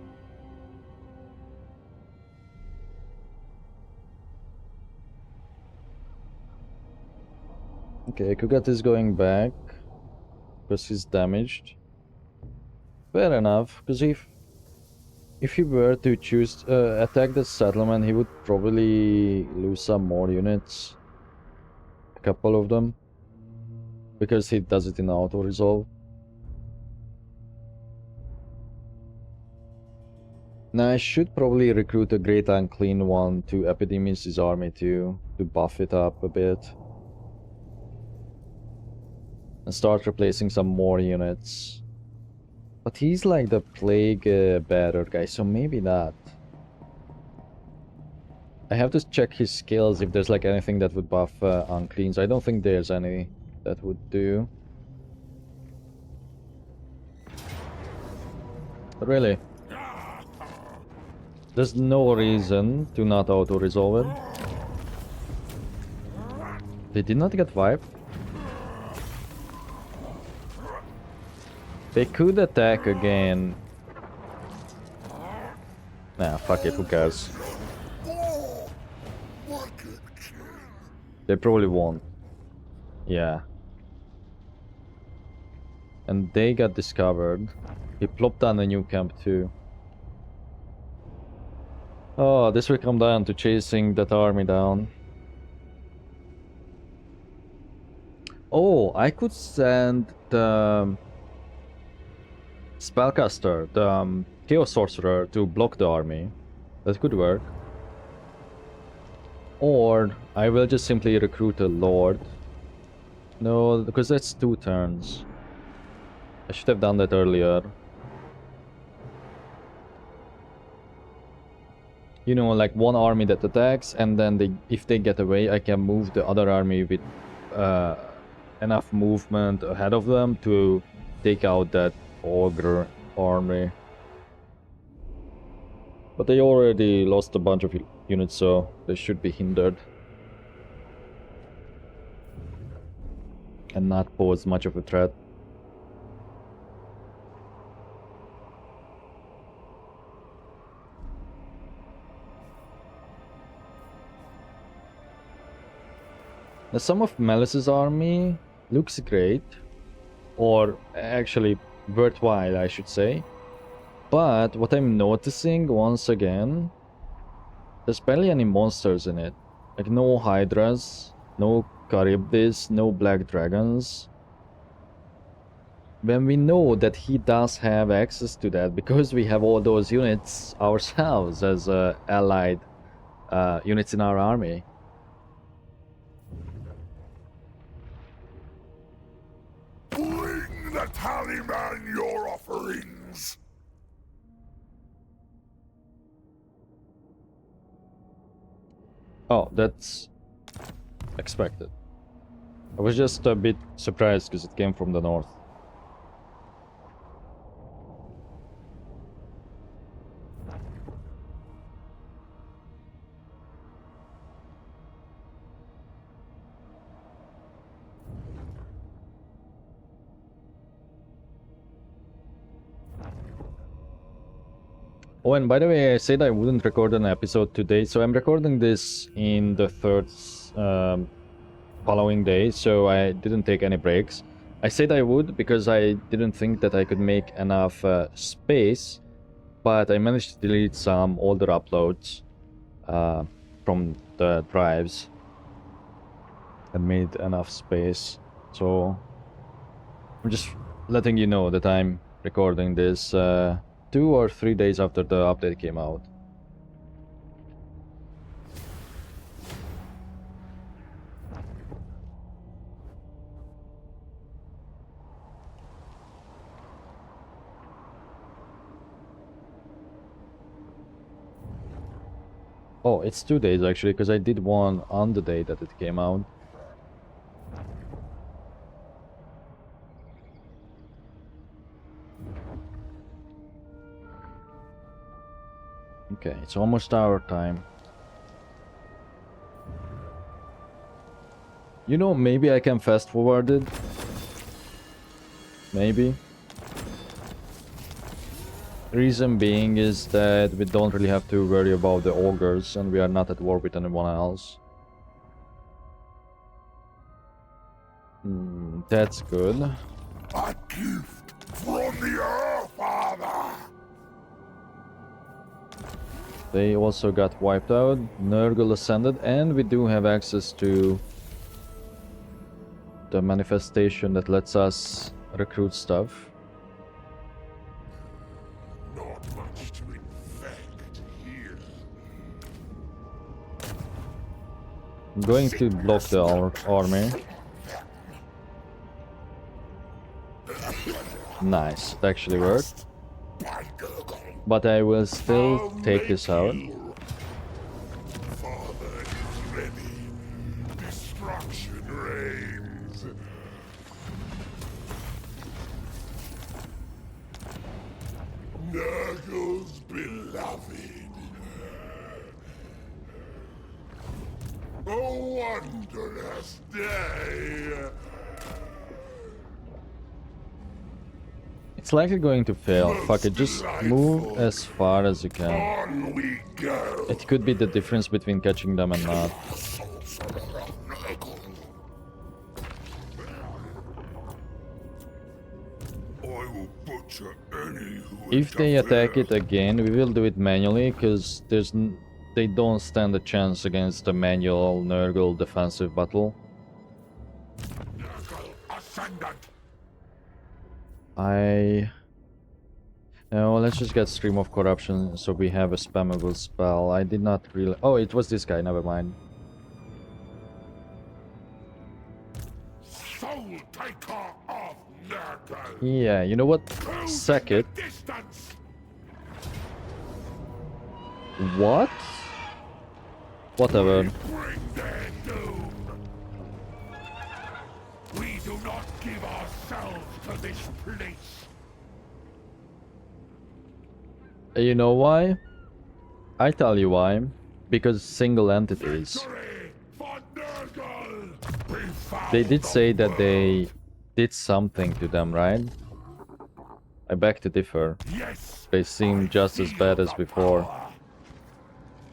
[SPEAKER 1] Okay, Kugat is going back because he's damaged. Fair enough, because if he were to choose attack the settlement, he would probably lose some more units. A couple of them. Because he does it in auto-resolve. Now I should probably recruit a Great Unclean one to Epidemius' army too, to buff it up a bit. And start replacing some more units. But he's like the plague bearer guy, so maybe not. I have to check his skills if there's like anything that would buff Uncleans. I don't think there's any that would do. Really? There's no reason to not auto-resolve it. They did not get wiped. They could attack again. Nah, fuck it, who cares? They probably won't. Yeah. And they got discovered. He plopped down a new camp too. Oh, this will come down to chasing that army down. Oh, I could send the spellcaster, the chaos sorcerer, to block the army. That could work. Or I will just simply recruit a lord. No, because that's 2 turns. I should have done that earlier. You know, like one army that attacks, and then if they get away, I can move the other army with enough movement ahead of them to take out that ogre army. But they already lost a bunch of units, so they should be hindered and not pose much of a threat. Now, some of Melis's army looks great, or actually worthwhile, I should say. But what I'm noticing once again, there's barely any monsters in it. Like no hydras, no Charybdis, no black dragons. When we know that he does have access to that because we have all those units ourselves as allied units in our army.
[SPEAKER 4] Bring the tallyman your offerings.
[SPEAKER 1] Oh, that's expected. I was just a bit surprised because it came from the north. Oh, and by the way, I said I wouldn't record an episode today, so I'm recording this in the third following day, so I didn't take any breaks. I said I would because I didn't think that I could make enough space, but I managed to delete some older uploads from the drives and made enough space. So I'm just letting you know that I'm recording this 2 or 3 days after the update came out. Oh, it's 2 days actually, because I did one on the day that it came out. Okay, it's almost our time. You know, maybe I can fast forward it. Maybe. Reason being is that we don't really have to worry about the ogres and we are not at war with anyone else. That's good.
[SPEAKER 4] A gift from the Earth Father.
[SPEAKER 1] They also got wiped out. Nurgle ascended, and we do have access to the manifestation that lets us recruit stuff.
[SPEAKER 2] Not much to infect here.
[SPEAKER 1] I'm going to block the army. Nice, it actually worked. But I will still take this out.
[SPEAKER 2] Father is ready. Destruction reigns. Nurgle's beloved. A wondrous day.
[SPEAKER 1] It's likely going to fail. Fuck it, just move as far as you can.
[SPEAKER 2] On we go.
[SPEAKER 1] It could be the difference between catching them and not.
[SPEAKER 2] I will butcher any who
[SPEAKER 1] If they attack
[SPEAKER 2] interfere.
[SPEAKER 1] it again, we will do it manually, because they don't stand a chance against the manual Nurgle defensive battle.
[SPEAKER 2] Nurgle ascendant.
[SPEAKER 1] No, let's just get Stream of Corruption so we have a spammable spell. I did not really... Oh, it was this guy, never mind.
[SPEAKER 2] Soul taker of Nurgle.
[SPEAKER 1] Yeah, you know what? Sack it.
[SPEAKER 2] Distance.
[SPEAKER 1] What? Whatever.
[SPEAKER 2] Bring their doom. We do not give ourselves to this place.
[SPEAKER 1] You know why? I tell you why. because single entities.
[SPEAKER 2] Victory for Nurgle! Befoul
[SPEAKER 1] They did
[SPEAKER 2] the
[SPEAKER 1] say that they
[SPEAKER 2] world.
[SPEAKER 1] did something to them, right? I beg to differ.
[SPEAKER 2] Yes,
[SPEAKER 1] They seem just as bad as before.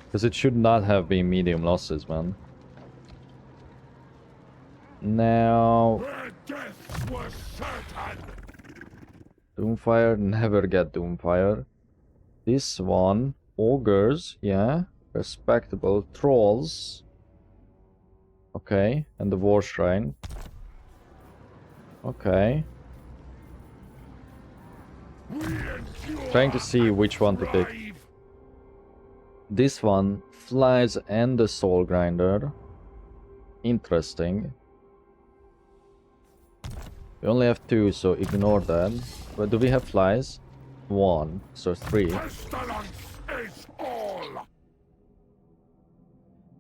[SPEAKER 1] Because it should not have been medium losses, man. Now,
[SPEAKER 2] their deaths were certain.
[SPEAKER 1] Doomfire, never get Doomfire. This one, Ogres, yeah, respectable. Trolls, okay, and the War Shrine, okay.
[SPEAKER 2] We endure
[SPEAKER 1] Trying to see which one to pick.
[SPEAKER 2] brave.
[SPEAKER 1] This one, Flies and the Soul Grinder. Interesting. We only have 2, so ignore that. But do we have flies? 1, so 3.
[SPEAKER 2] Pestilence is all.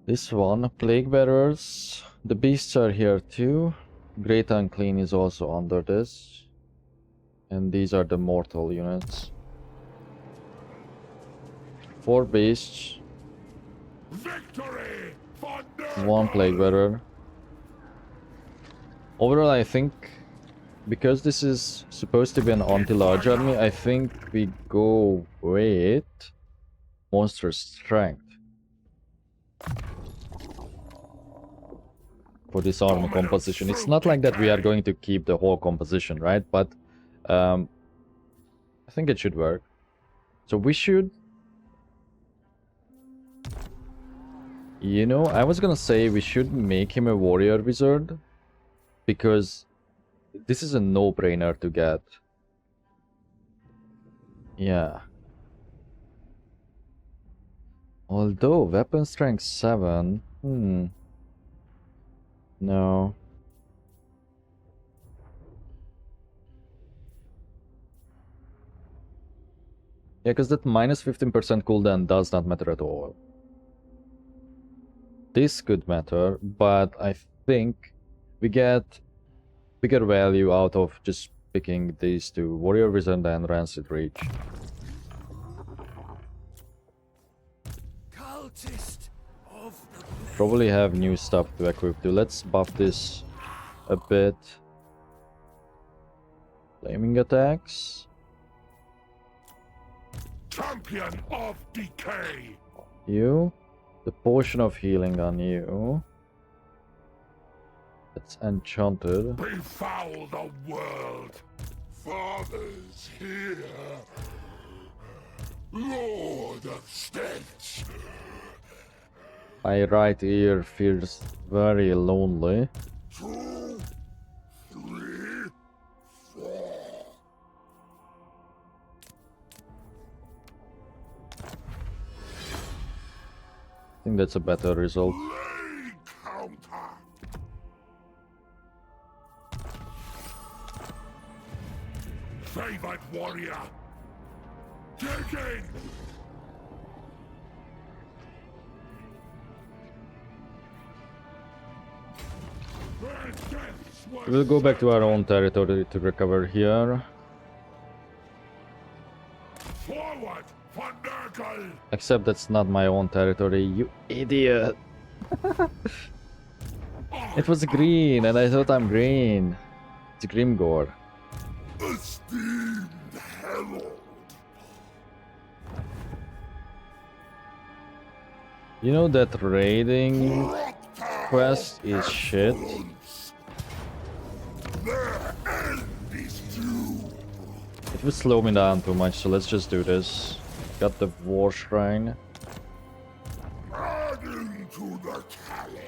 [SPEAKER 1] This one, Plague Bearers. The beasts are here too. Great Unclean is also under this. And these are the mortal units. 4 beasts.
[SPEAKER 2] Victory for Nurgle.
[SPEAKER 1] 1 Plague Bearer. Overall, I think, because this is supposed to be an anti-large army, I think we go with Monster Strength for this army composition. It's not like that we are going to keep the whole composition, right? But I think it should work. So we should... You know, I was gonna say we should make him a warrior wizard, because this is a no-brainer to get. Yeah. Although weapon strength 7, no. Yeah, because that minus 15% cooldown does not matter at all. This could matter, but I think we get bigger value out of just picking these two, Warrior Wizard and Rancid Reach.
[SPEAKER 4] Cultist of the
[SPEAKER 1] Probably have new stuff to equip too. Let's buff this a bit. Flaming attacks.
[SPEAKER 2] Champion of decay.
[SPEAKER 1] You. The potion of healing on you. That's enchanted.
[SPEAKER 2] Befoul the world. Fathers here. Lord of stench.
[SPEAKER 1] My right ear feels very lonely.
[SPEAKER 2] 2, 3, 4.
[SPEAKER 1] I think that's a better result.
[SPEAKER 2] Lay counter. Favored warrior. Digging. Their deaths were
[SPEAKER 1] We'll go back to our own territory to recover here.
[SPEAKER 2] forward for Nurgle.
[SPEAKER 1] Except that's not my own territory, you idiot! It was green, and I thought I'm green. It's Grimgore.
[SPEAKER 2] Esteemed herald.
[SPEAKER 1] You know that raiding quest is shit?
[SPEAKER 2] Their end is due.
[SPEAKER 1] It would slow me down too much, so let's just do this. Got the War Shrine.
[SPEAKER 2] Adding to the tally.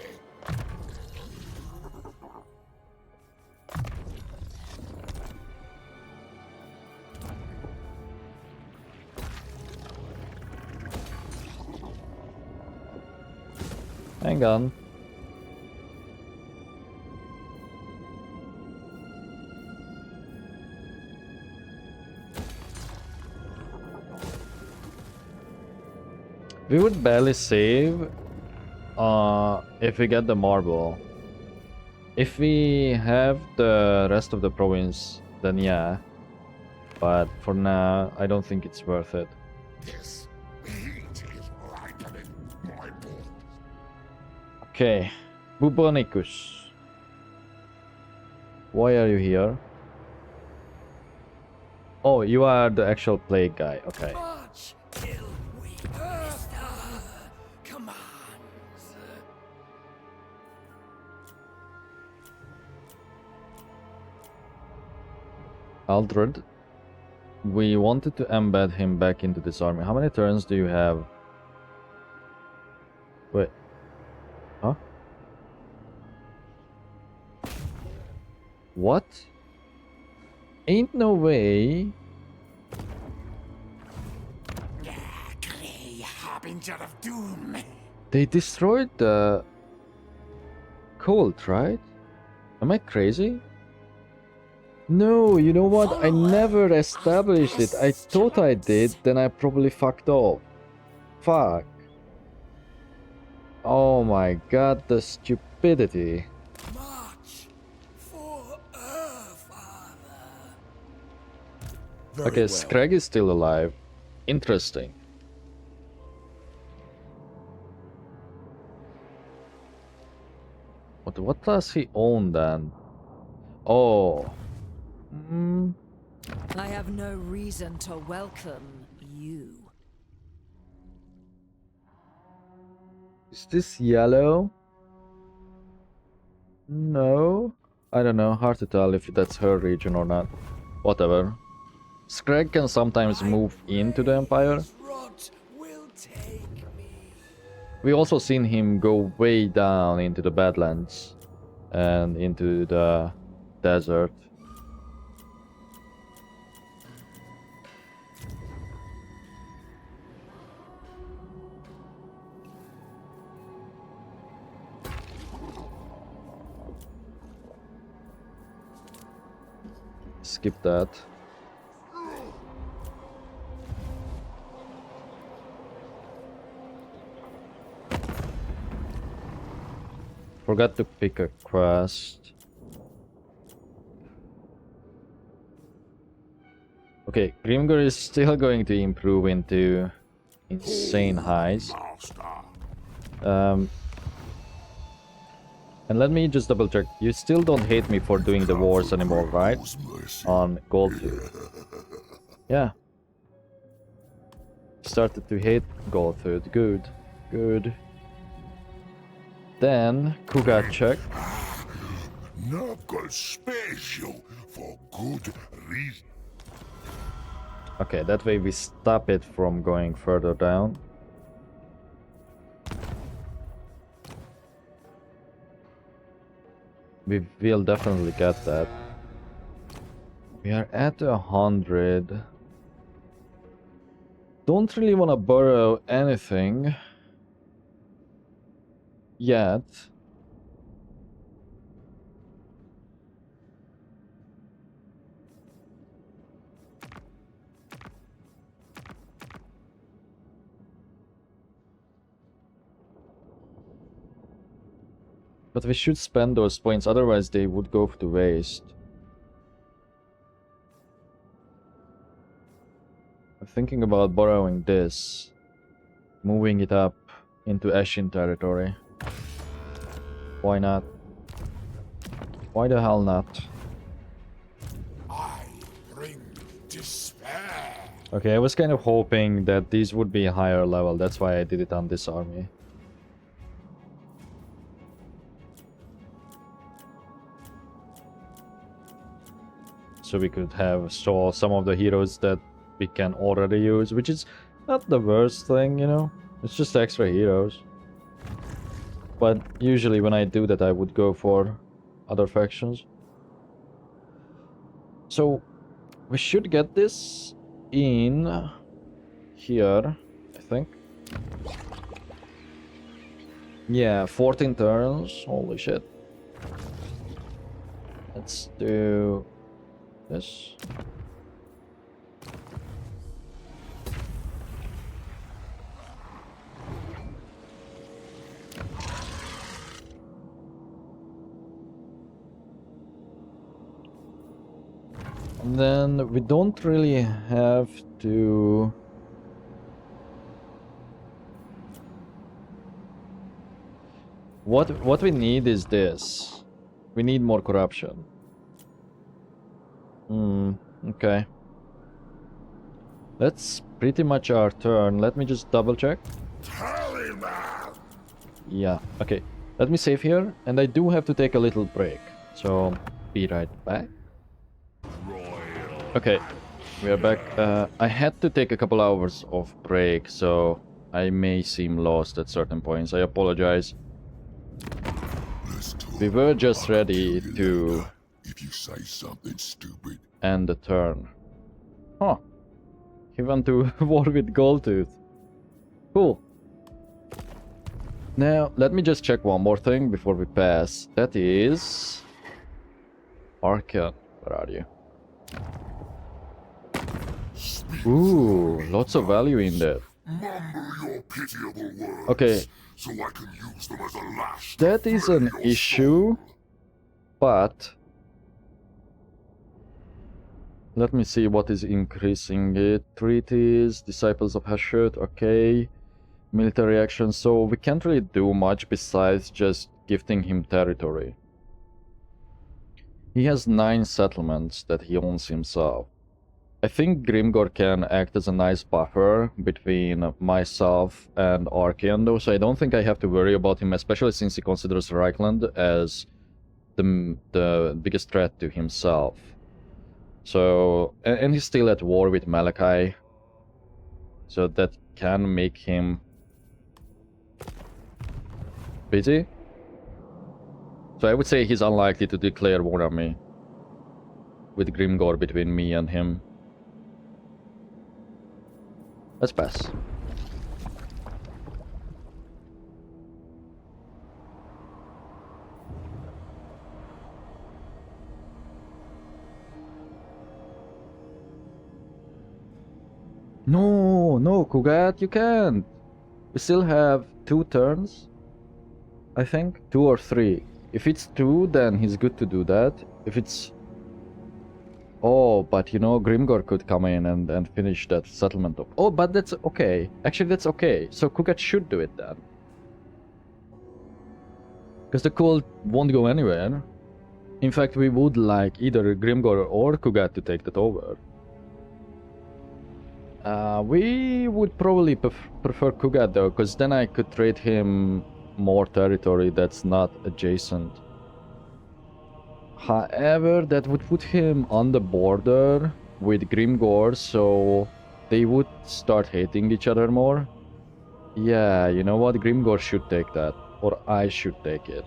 [SPEAKER 1] Hang on. We would barely save if we get the marble. If we have the rest of the province, then yeah. But for now, I don't think it's worth it.
[SPEAKER 2] This heat is ripening my
[SPEAKER 1] Okay, Bubonicus. Why are you here? Oh, you are the actual plague guy. Okay.
[SPEAKER 4] March till we commands.
[SPEAKER 1] Aldred. We wanted to embed him back into this army. How many turns do you have? Wait. Huh? What? Ain't no way.
[SPEAKER 4] Grey harbinger of doom.
[SPEAKER 1] They destroyed the cult, right? Am I crazy? No, you know what? I never established it. I thought I did, then I probably fucked off. Fuck. Oh my god, the stupidity.
[SPEAKER 4] March for Father.
[SPEAKER 1] Okay, Scrag is still alive. Interesting. What does he own then? Oh.
[SPEAKER 3] I have no reason to welcome you.
[SPEAKER 1] Is this yellow? No. I don't know. Hard to tell if that's her region or not. Whatever. Scrag can sometimes move into the Empire.
[SPEAKER 4] Rot will take me.
[SPEAKER 1] We also seen him go way down into the Badlands and into the desert. Skip that. Forgot to pick a quest. Okay, Grimgor is still going to improve into insane highs. And let me just double check. You still don't hate me for doing the wars anymore, right? On Goldtooth. Yeah. Started to hate Goldtooth. Good. Good. Then, Kuga check.
[SPEAKER 2] Nurgle special for good reason.
[SPEAKER 1] Okay, that way we stop it from going further down. We will definitely get that. We are at 100. Don't really want to borrow anything yet. But we should spend those points, otherwise they would go to waste. I'm thinking about borrowing this, moving it up into Ashin territory. Why not? Why the hell not?
[SPEAKER 2] I bring despair.
[SPEAKER 1] Okay, I was kind of hoping that these would be higher level, that's why I did it on this army. So we could have some of the heroes that we can already use, which is not the worst thing, you know? It's just extra heroes. But usually when I do that, I would go for other factions. So we should get this in here, I think. Yeah, 14 turns. Holy shit. Let's do this. And then we don't really have to What we need is this. We need more corruption. Okay. That's pretty much our turn. Let me just double check. Yeah, okay. Let me save here, and I do have to take a little break. So, be right back. Okay, we are back. I had to take a couple hours of break, so I may seem lost at certain points. I apologize. We were just ready to
[SPEAKER 2] If you say something stupid.
[SPEAKER 1] end the turn. Huh. He went to war with Goldtooth. Cool. Now, let me just check one more thing before we pass. That is... Arcan. Where are you? Ooh, lots of value in there.
[SPEAKER 2] Mumble your pitiable words.
[SPEAKER 1] Okay.
[SPEAKER 2] So I can use them as a lash.
[SPEAKER 1] That is an issue, but... Let me see what is increasing it. Treaties, Disciples of Hashut, okay. Military action, so we can't really do much besides just gifting him territory. He has 9 settlements that he owns himself. I think Grimgor can act as a nice buffer between myself and Archean though, so I don't think I have to worry about him, especially since he considers Reichland as the biggest threat to himself. So, and he's still at war with Malachi, so that can make him busy. So I would say he's unlikely to declare war on me, with Grimgor between me and him. Let's pass. No, Kugat, you can't. We still have 2 turns. I think 2 or 3. If it's 2, then he's good to do that. If it's... Oh, but you know, Grimgor could come in and finish that settlement up. Oh, but that's okay. Actually, that's okay. So Kugat should do it then. Because the cult won't go anywhere. In fact, we would like either Grimgor or Kugat to take that over. We would probably prefer Kugat though, because then I could trade him more territory that's not adjacent. However, that would put him on the border with Grimgor, so they would start hating each other more. Yeah, you know what? Grimgor should take that, or I should take it.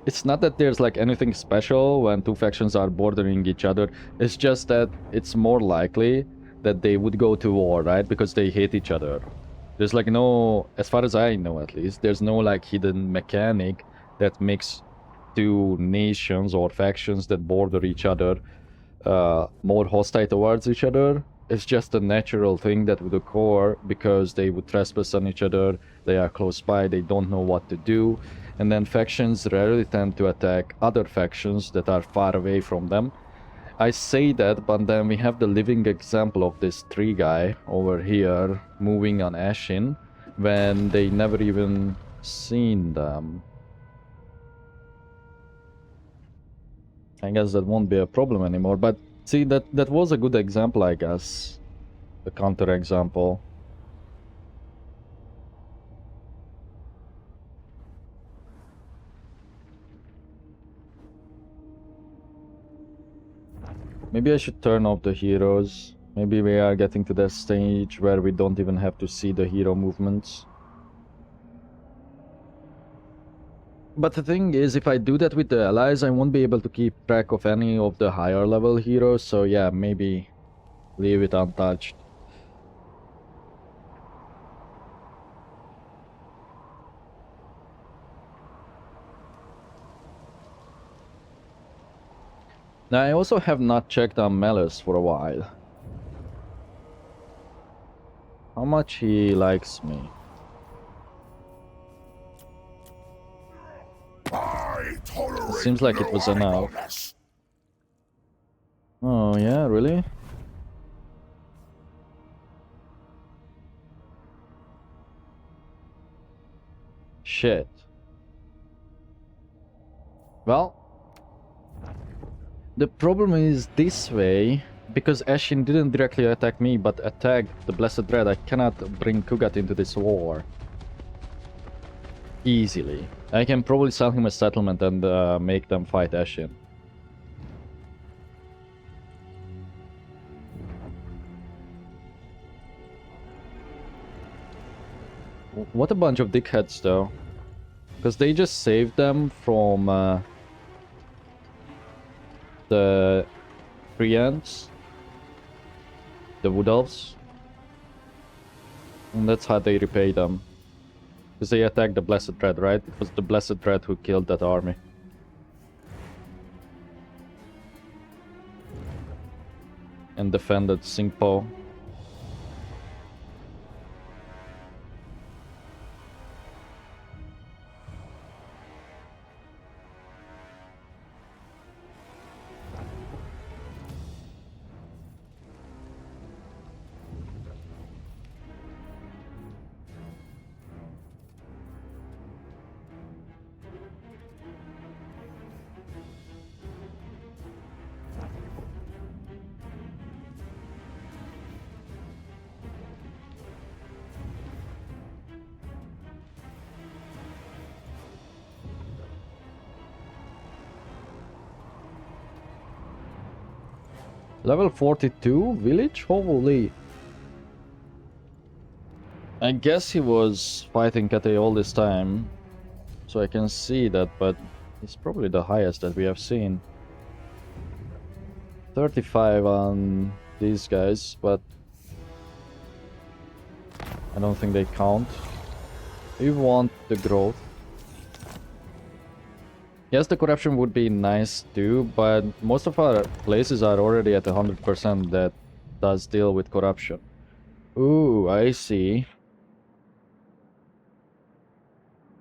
[SPEAKER 1] It's not that there's like anything special when 2 factions are bordering each other. It's just that it's more likely that they would go to war, right? Because they hate each other. There's like no, as far as I know at least, there's no like hidden mechanic that makes 2 nations or factions that border each other more hostile towards each other. It's just a natural thing that would occur because they would trespass on each other, they are close by, they don't know what to do. And then factions rarely tend to attack other factions that are far away from them. I say that, but then we have the living example of this tree guy over here moving on Ashin when they never even seen them. I guess that won't be a problem anymore, but see, that was a good example, I guess. The counter example. Maybe I should turn off the heroes. Maybe we are getting to that stage where we don't even have to see the hero movements. But the thing is, if I do that with the allies, I won't be able to keep track of any of the higher level heroes, so yeah, maybe leave it untouched. Now, I also have not checked on Melis for a while. How much he likes me. It seems like it was enough. Oh yeah, really? Shit. Well, the problem is this way, because Ashin didn't directly attack me, but attacked the Blessed Dread. I cannot bring Kugat into this war easily. I can probably sell him a settlement and make them fight Ashin. What a bunch of dickheads, though. Because they just saved them from the Treants, the Wood Elves. And that's how they repay them. Because they attacked the Blessed Dread, right? It was the Blessed Dread who killed that army. And defended Singpo. Level 42 village? Holy. I guess he was fighting Kate all this time. So I can see that, but he's probably the highest that we have seen. 35 on these guys, but I don't think they count. We want the growth. Yes, the corruption would be nice too, but most of our places are already at 100% that does deal with corruption. Ooh, I see.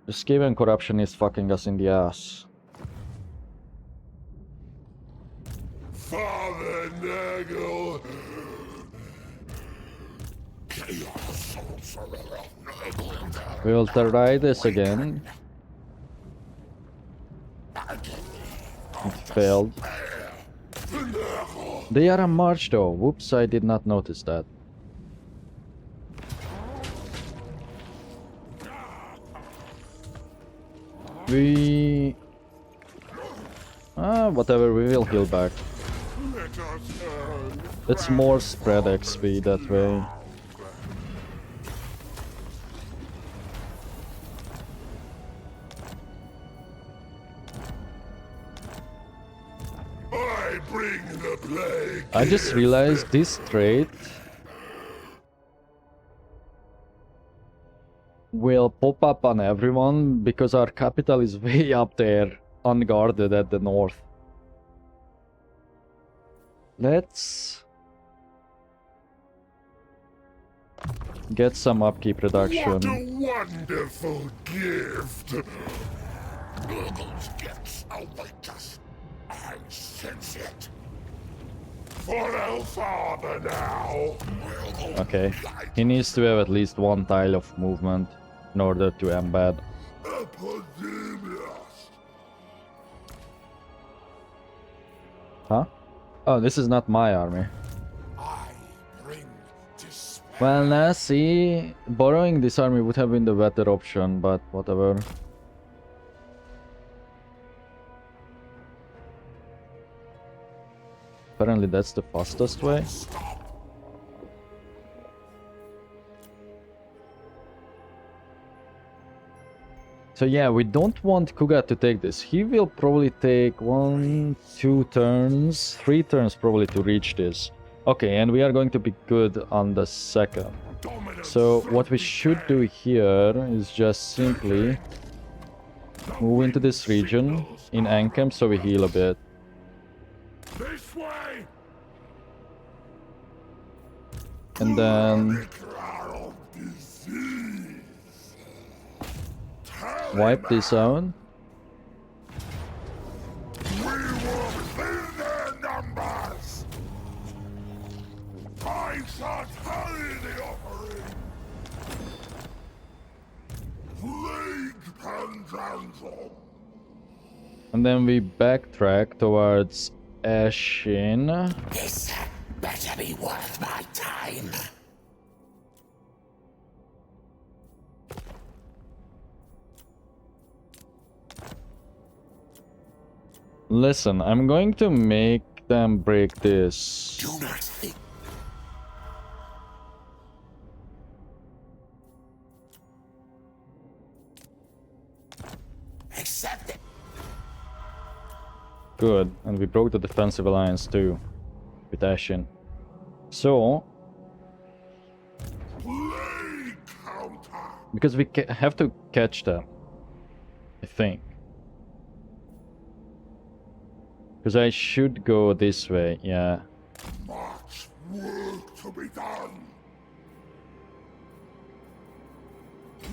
[SPEAKER 1] The Skaven corruption is fucking us in the ass.
[SPEAKER 2] Father Nurgle. Chaos Sorcerer of Nurgle.
[SPEAKER 1] We'll try this again. It failed. They are a march though. Whoops, I did not notice that. Whatever, we will heal back. It's more spread XP that way.
[SPEAKER 2] I bring the plague.
[SPEAKER 1] I just realized this trait will pop up on everyone because our capital is way up there, unguarded at the north. Let's get some upkeep reduction.
[SPEAKER 2] What a wonderful gift. Nurgle's gifts await us. I sense it. For our father now.
[SPEAKER 1] Okay, he needs to have at least one tile of movement in order to embed.
[SPEAKER 2] Epidemius.
[SPEAKER 1] Huh? Oh, this is not my army.
[SPEAKER 2] I bring despair.
[SPEAKER 1] Well, now see, borrowing this army would have been the better option, but whatever. Apparently that's the fastest way. So yeah, we don't want Kugat to take this. He will probably take 1, 2 turns, 3 turns probably to reach this. Okay, and we are going to be good on the second. So what we should do here is just simply move into this region in Encamp so we heal a bit.
[SPEAKER 2] This way.
[SPEAKER 1] And then wipe this out.
[SPEAKER 2] We will fill their numbers. I shall tally the offering. Plague scoundrel!
[SPEAKER 1] And then we backtrack towards Ashen.
[SPEAKER 4] This better be worth my time.
[SPEAKER 1] Listen, I'm going to make them break this.
[SPEAKER 4] Do not think. Accept it.
[SPEAKER 1] Good, and we broke the defensive alliance too, with Ashen. So,
[SPEAKER 2] Play counter!
[SPEAKER 1] because we have to catch them, I think. Because I should go this way, yeah.
[SPEAKER 2] Much work to be done!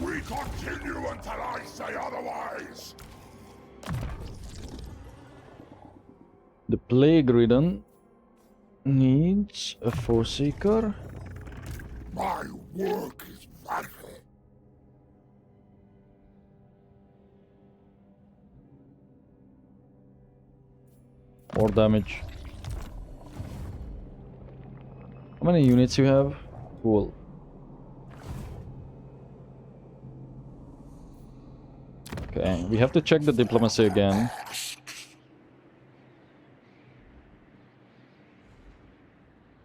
[SPEAKER 2] We continue until I say otherwise!
[SPEAKER 1] The Plague Ridden needs a Forseeker.
[SPEAKER 2] My work is vital.
[SPEAKER 1] More damage. How many units you have? Cool. Okay, we have to check the diplomacy again.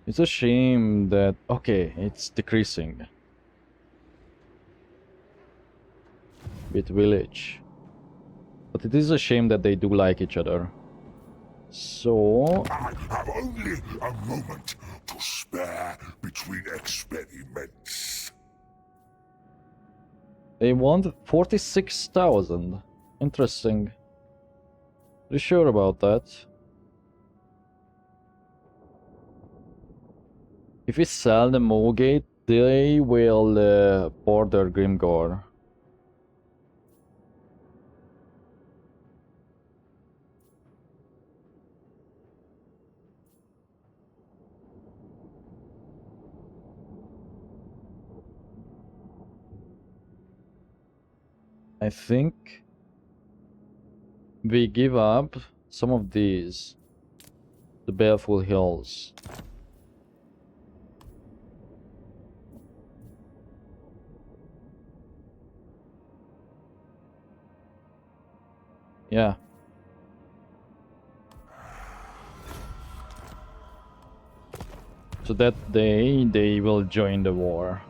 [SPEAKER 1] It's a shame that... Okay, it's decreasing. With village. But it is a shame that they do like each other. So...
[SPEAKER 2] I have only a moment to spare between experiments.
[SPEAKER 1] They want 46,000. Interesting. Are you sure about that? If we sell the Mogate, they will border Grimgore. I think we give up some of these. The Baleful Hills. Yeah. So that day they will join the war.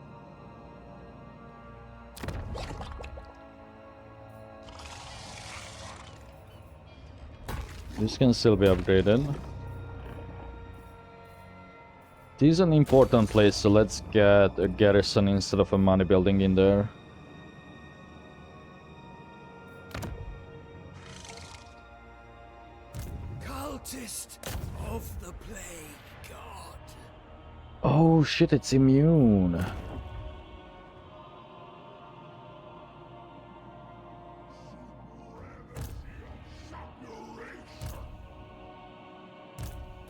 [SPEAKER 1] This can still be upgraded. This is an important place, so let's get a garrison instead of a money building in there.
[SPEAKER 4] Cultist of the Plague God.
[SPEAKER 1] Oh shit, it's immune.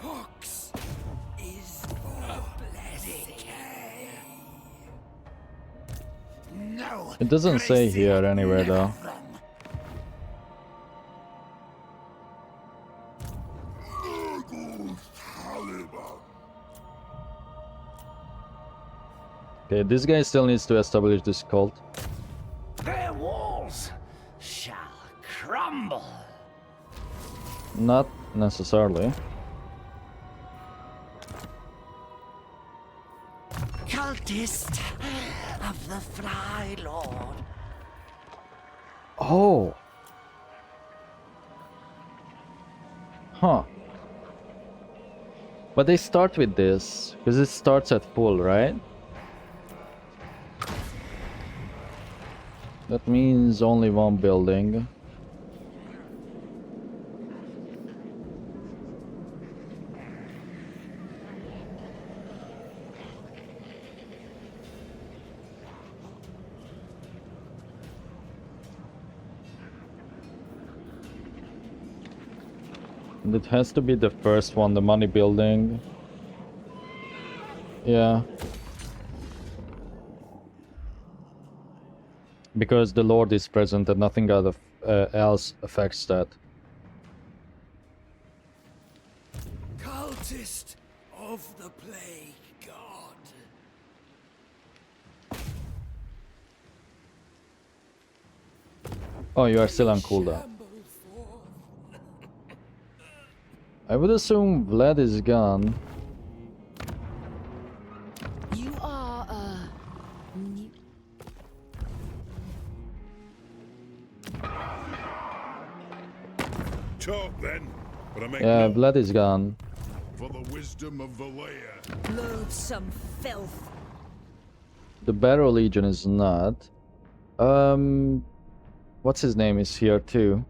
[SPEAKER 4] Pox is for decay. No.
[SPEAKER 1] It doesn't say here anywhere though.
[SPEAKER 2] Nurgle Taliban.
[SPEAKER 1] Okay, this guy still needs to establish this cult.
[SPEAKER 6] Their walls shall crumble.
[SPEAKER 1] Not necessarily.
[SPEAKER 6] Cultist of the Fly Lord.
[SPEAKER 1] Oh. Huh. But they start with this, because it starts at full, right? That means only one building. And it has to be the first one, the money building. Yeah. Because the Lord is present and nothing else affects that.
[SPEAKER 4] Cultist of the plague god.
[SPEAKER 1] Oh, you are still on cooldown. I would assume Vlad is gone.
[SPEAKER 3] You are a new.
[SPEAKER 2] Talk then, but I make
[SPEAKER 1] Yeah,
[SPEAKER 2] no
[SPEAKER 1] Vlad is gone.
[SPEAKER 2] for the wisdom of Valea.
[SPEAKER 3] Loathsome filth.
[SPEAKER 1] The Barrow Legion is not. What's his name is here too.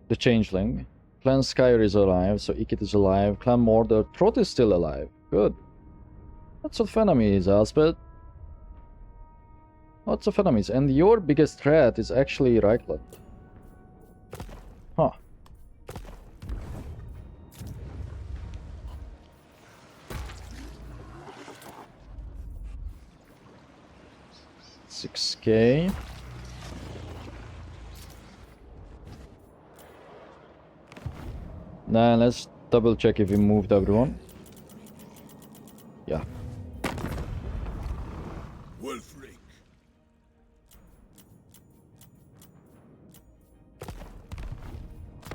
[SPEAKER 1] The Changeling. Clan Skyr is alive, so Ikit is alive. Clan Mordor. Trot is still alive. Good. Lots of enemies, Elspeth. Lots of enemies. And your biggest threat is actually Reichland. Huh. $6K. Nah, let's double check if we moved everyone. Yeah.
[SPEAKER 2] Wolfric.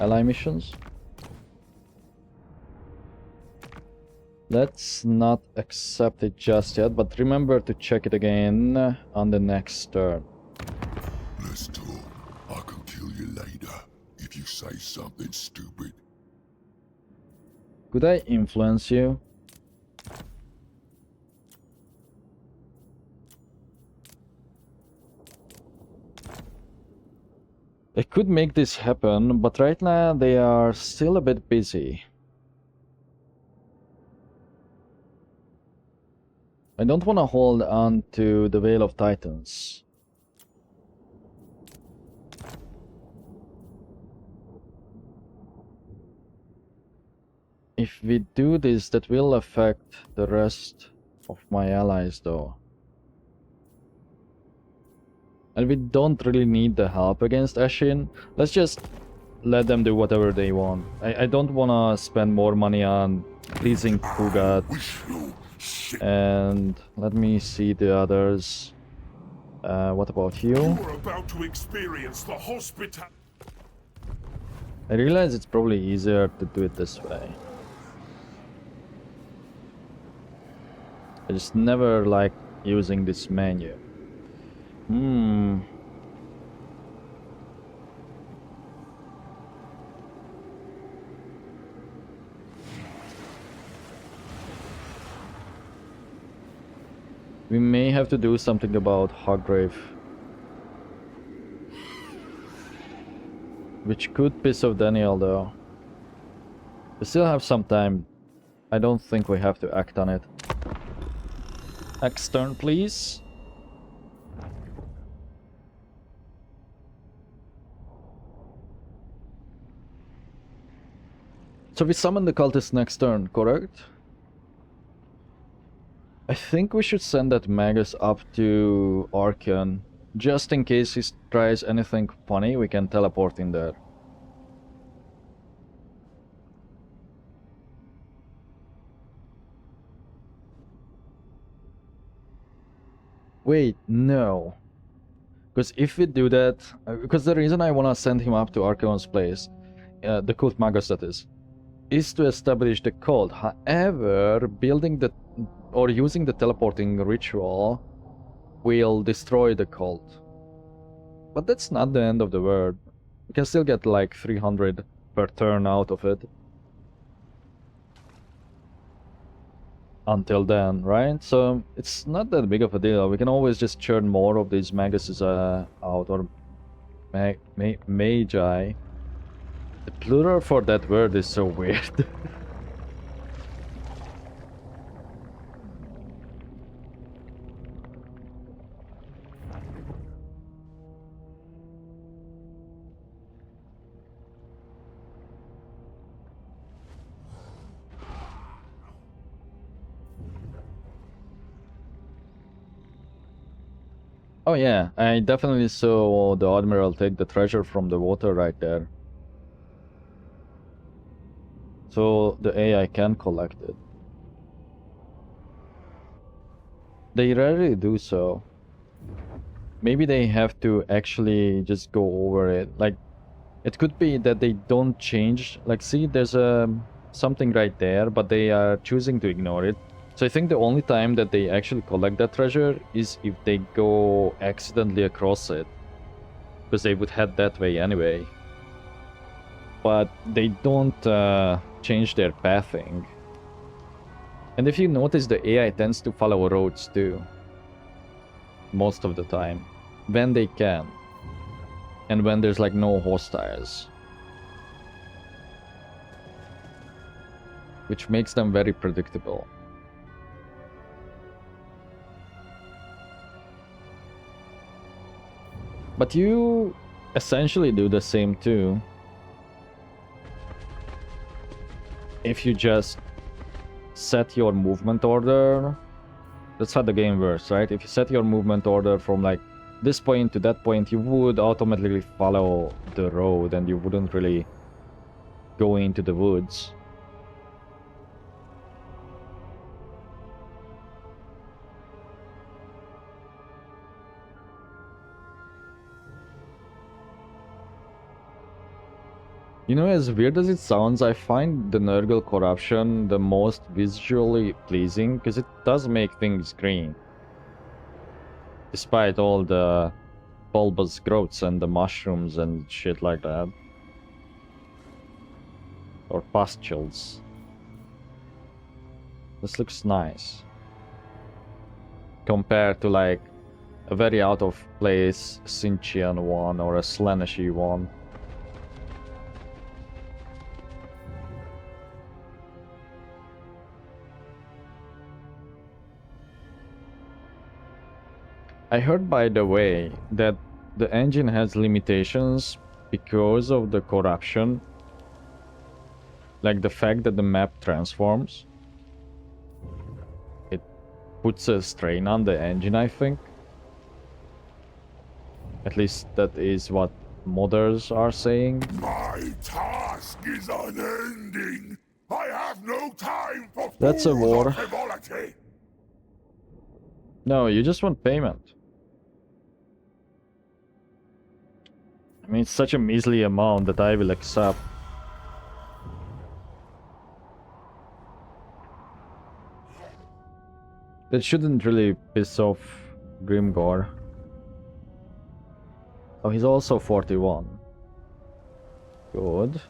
[SPEAKER 1] Ally missions. Let's not accept it just yet, but remember to check it again on the next turn.
[SPEAKER 2] Let's talk. I can kill you later if you say something stupid.
[SPEAKER 1] Could I influence you? I could make this happen, but right now they are still a bit busy. I don't want to hold on to the Veil of Titans. If we do this, that will affect the rest of my allies though. And we don't really need the help against Ashin. Let's just let them do whatever they want. I don't want to spend more money on pleasing Kugat. And let me see the others. What about you?
[SPEAKER 2] We're about to experience the hospital.
[SPEAKER 1] I realize it's probably easier to do it this way. I just never like using this menu. We may have to do something about Hoggrave. Which could piss off Daniel though. We still have some time. I don't think we have to act on it. Next turn, please. So we summon the cultist next turn, correct? I think we should send that Magus up to Archeon. Just in case he tries anything funny, we can teleport in there. Wait, no. Because if we do that... because the reason I want to send him up to Archeon's place, the cult Magus that is to establish the cult. However, building the... or using the teleporting ritual will destroy the cult. But that's not the end of the world. We can still get like 300 per turn out of it. Until then, right? So it's not that big of a deal. We can always just churn more of these Maguses out, or Magi. The plural for that word is so weird. Oh yeah, I definitely saw the Admiral take the treasure from the water right there. So the AI can collect it. They rarely do so. Maybe they have to actually just go over it. Like, it could be that they don't change. Like, see, there's something right there, but they are choosing to ignore it. So I think the only time that they actually collect that treasure is if they go accidentally across it. Because they would head that way anyway. But they don't change their pathing. And if you notice, the AI tends to follow roads too. Most of the time. When they can. And when there's like no hostiles. Which makes them very predictable. But you essentially do the same too. If you just set your movement order, that's how the game works, right? If you set your movement order from like this point to that point, you would automatically follow the road and you wouldn't really go into the woods. You know, as weird as it sounds, I find the nurgle corruption the most visually pleasing because it does make things green. Despite all the bulbous growths and the mushrooms and shit like that. Or pustules. This looks nice. Compared to like a very out of place Sinchian one or a Slaaneshi one. I heard, by the way, that the engine has limitations because of the corruption. Like the fact that the map transforms. It puts a strain on the engine, I think. At least that is what modders are saying.
[SPEAKER 2] My task is unending. I have no time for
[SPEAKER 1] That's a
[SPEAKER 2] fools
[SPEAKER 1] war.
[SPEAKER 2] of frivolity.
[SPEAKER 1] No, you just want payment. I mean, it's such a measly amount that I will accept. That shouldn't really piss off Grimgore. Oh, he's also 41. Good.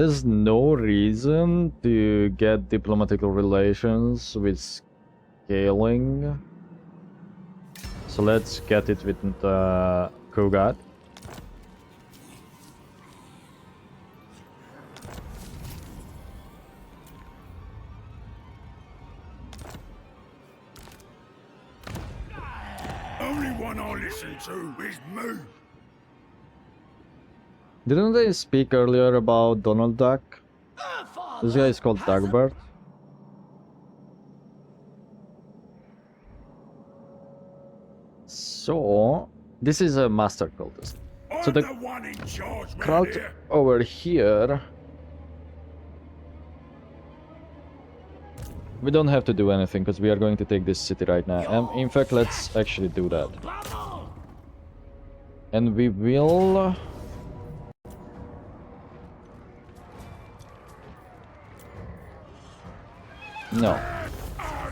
[SPEAKER 1] There's no reason to get diplomatic relations with scaling. So let's get it with Kogat.
[SPEAKER 2] Only one I listen to is me.
[SPEAKER 1] Didn't they speak earlier about Donald Duck? This guy is called Dugbert. So, this is a master cultist. So
[SPEAKER 2] I'm
[SPEAKER 1] the
[SPEAKER 2] the one in charge, man.
[SPEAKER 1] cult
[SPEAKER 2] Here.
[SPEAKER 1] over here... We don't have to do anything because we are going to take this city right now. And in fact, let's actually do that. And we will... No.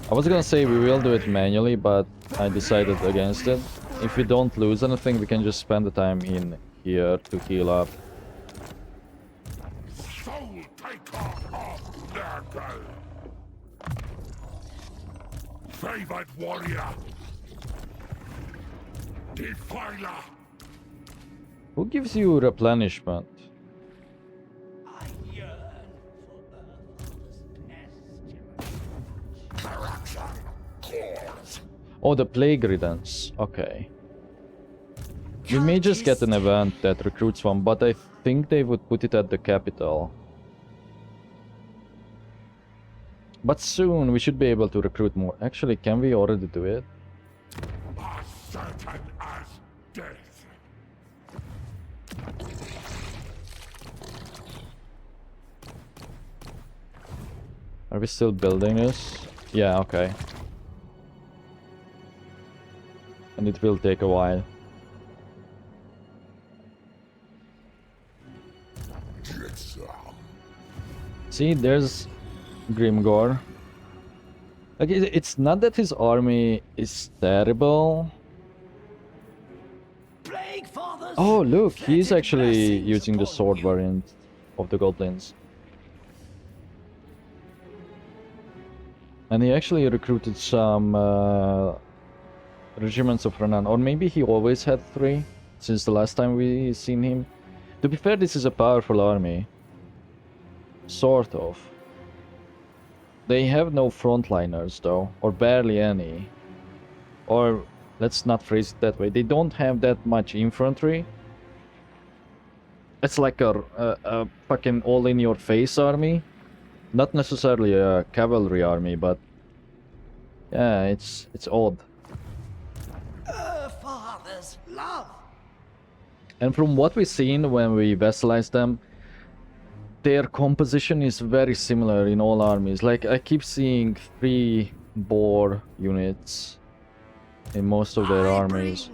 [SPEAKER 1] I was gonna say we will do it manually, but I decided against it. If we don't lose anything, we can just spend the time in here to heal up.
[SPEAKER 2] Soul taker of nurgle. Favored warrior. Defiler.
[SPEAKER 1] Who gives you replenishment?
[SPEAKER 6] I yearn for Earth's pestilence.
[SPEAKER 2] Corruption. Cause.
[SPEAKER 1] Oh, the plague riddance. Okay. We may just get an event that recruits one, but I think they would put it at the capital. But soon we should be able to recruit more. Actually, can we already do it?
[SPEAKER 2] As certain as death.
[SPEAKER 1] Are we still building this? Yeah, okay. And it will take a while.
[SPEAKER 2] Get some.
[SPEAKER 1] See, there's Grimgor. Like, it's not that his army is terrible.
[SPEAKER 6] Plague fathers.
[SPEAKER 1] Oh, look, he's
[SPEAKER 6] fetid
[SPEAKER 1] actually
[SPEAKER 6] blessings
[SPEAKER 1] using the
[SPEAKER 6] upon
[SPEAKER 1] sword
[SPEAKER 6] you.
[SPEAKER 1] variant of the goblins. And he actually recruited some regiments of Renan. Or maybe he always had 3 since the last time we seen him. To be fair, this is a powerful army. Sort of. They have no frontliners though, or barely any. Or, let's not phrase it that way, they don't have that much infantry. It's like a fucking all-in-your-face army. Not necessarily a cavalry army, but yeah, it's odd.
[SPEAKER 6] Fathers, love.
[SPEAKER 1] And from what we've seen when we vassalize them, their composition is very similar in all armies. Like, I keep seeing 3 boar units in most of their armies.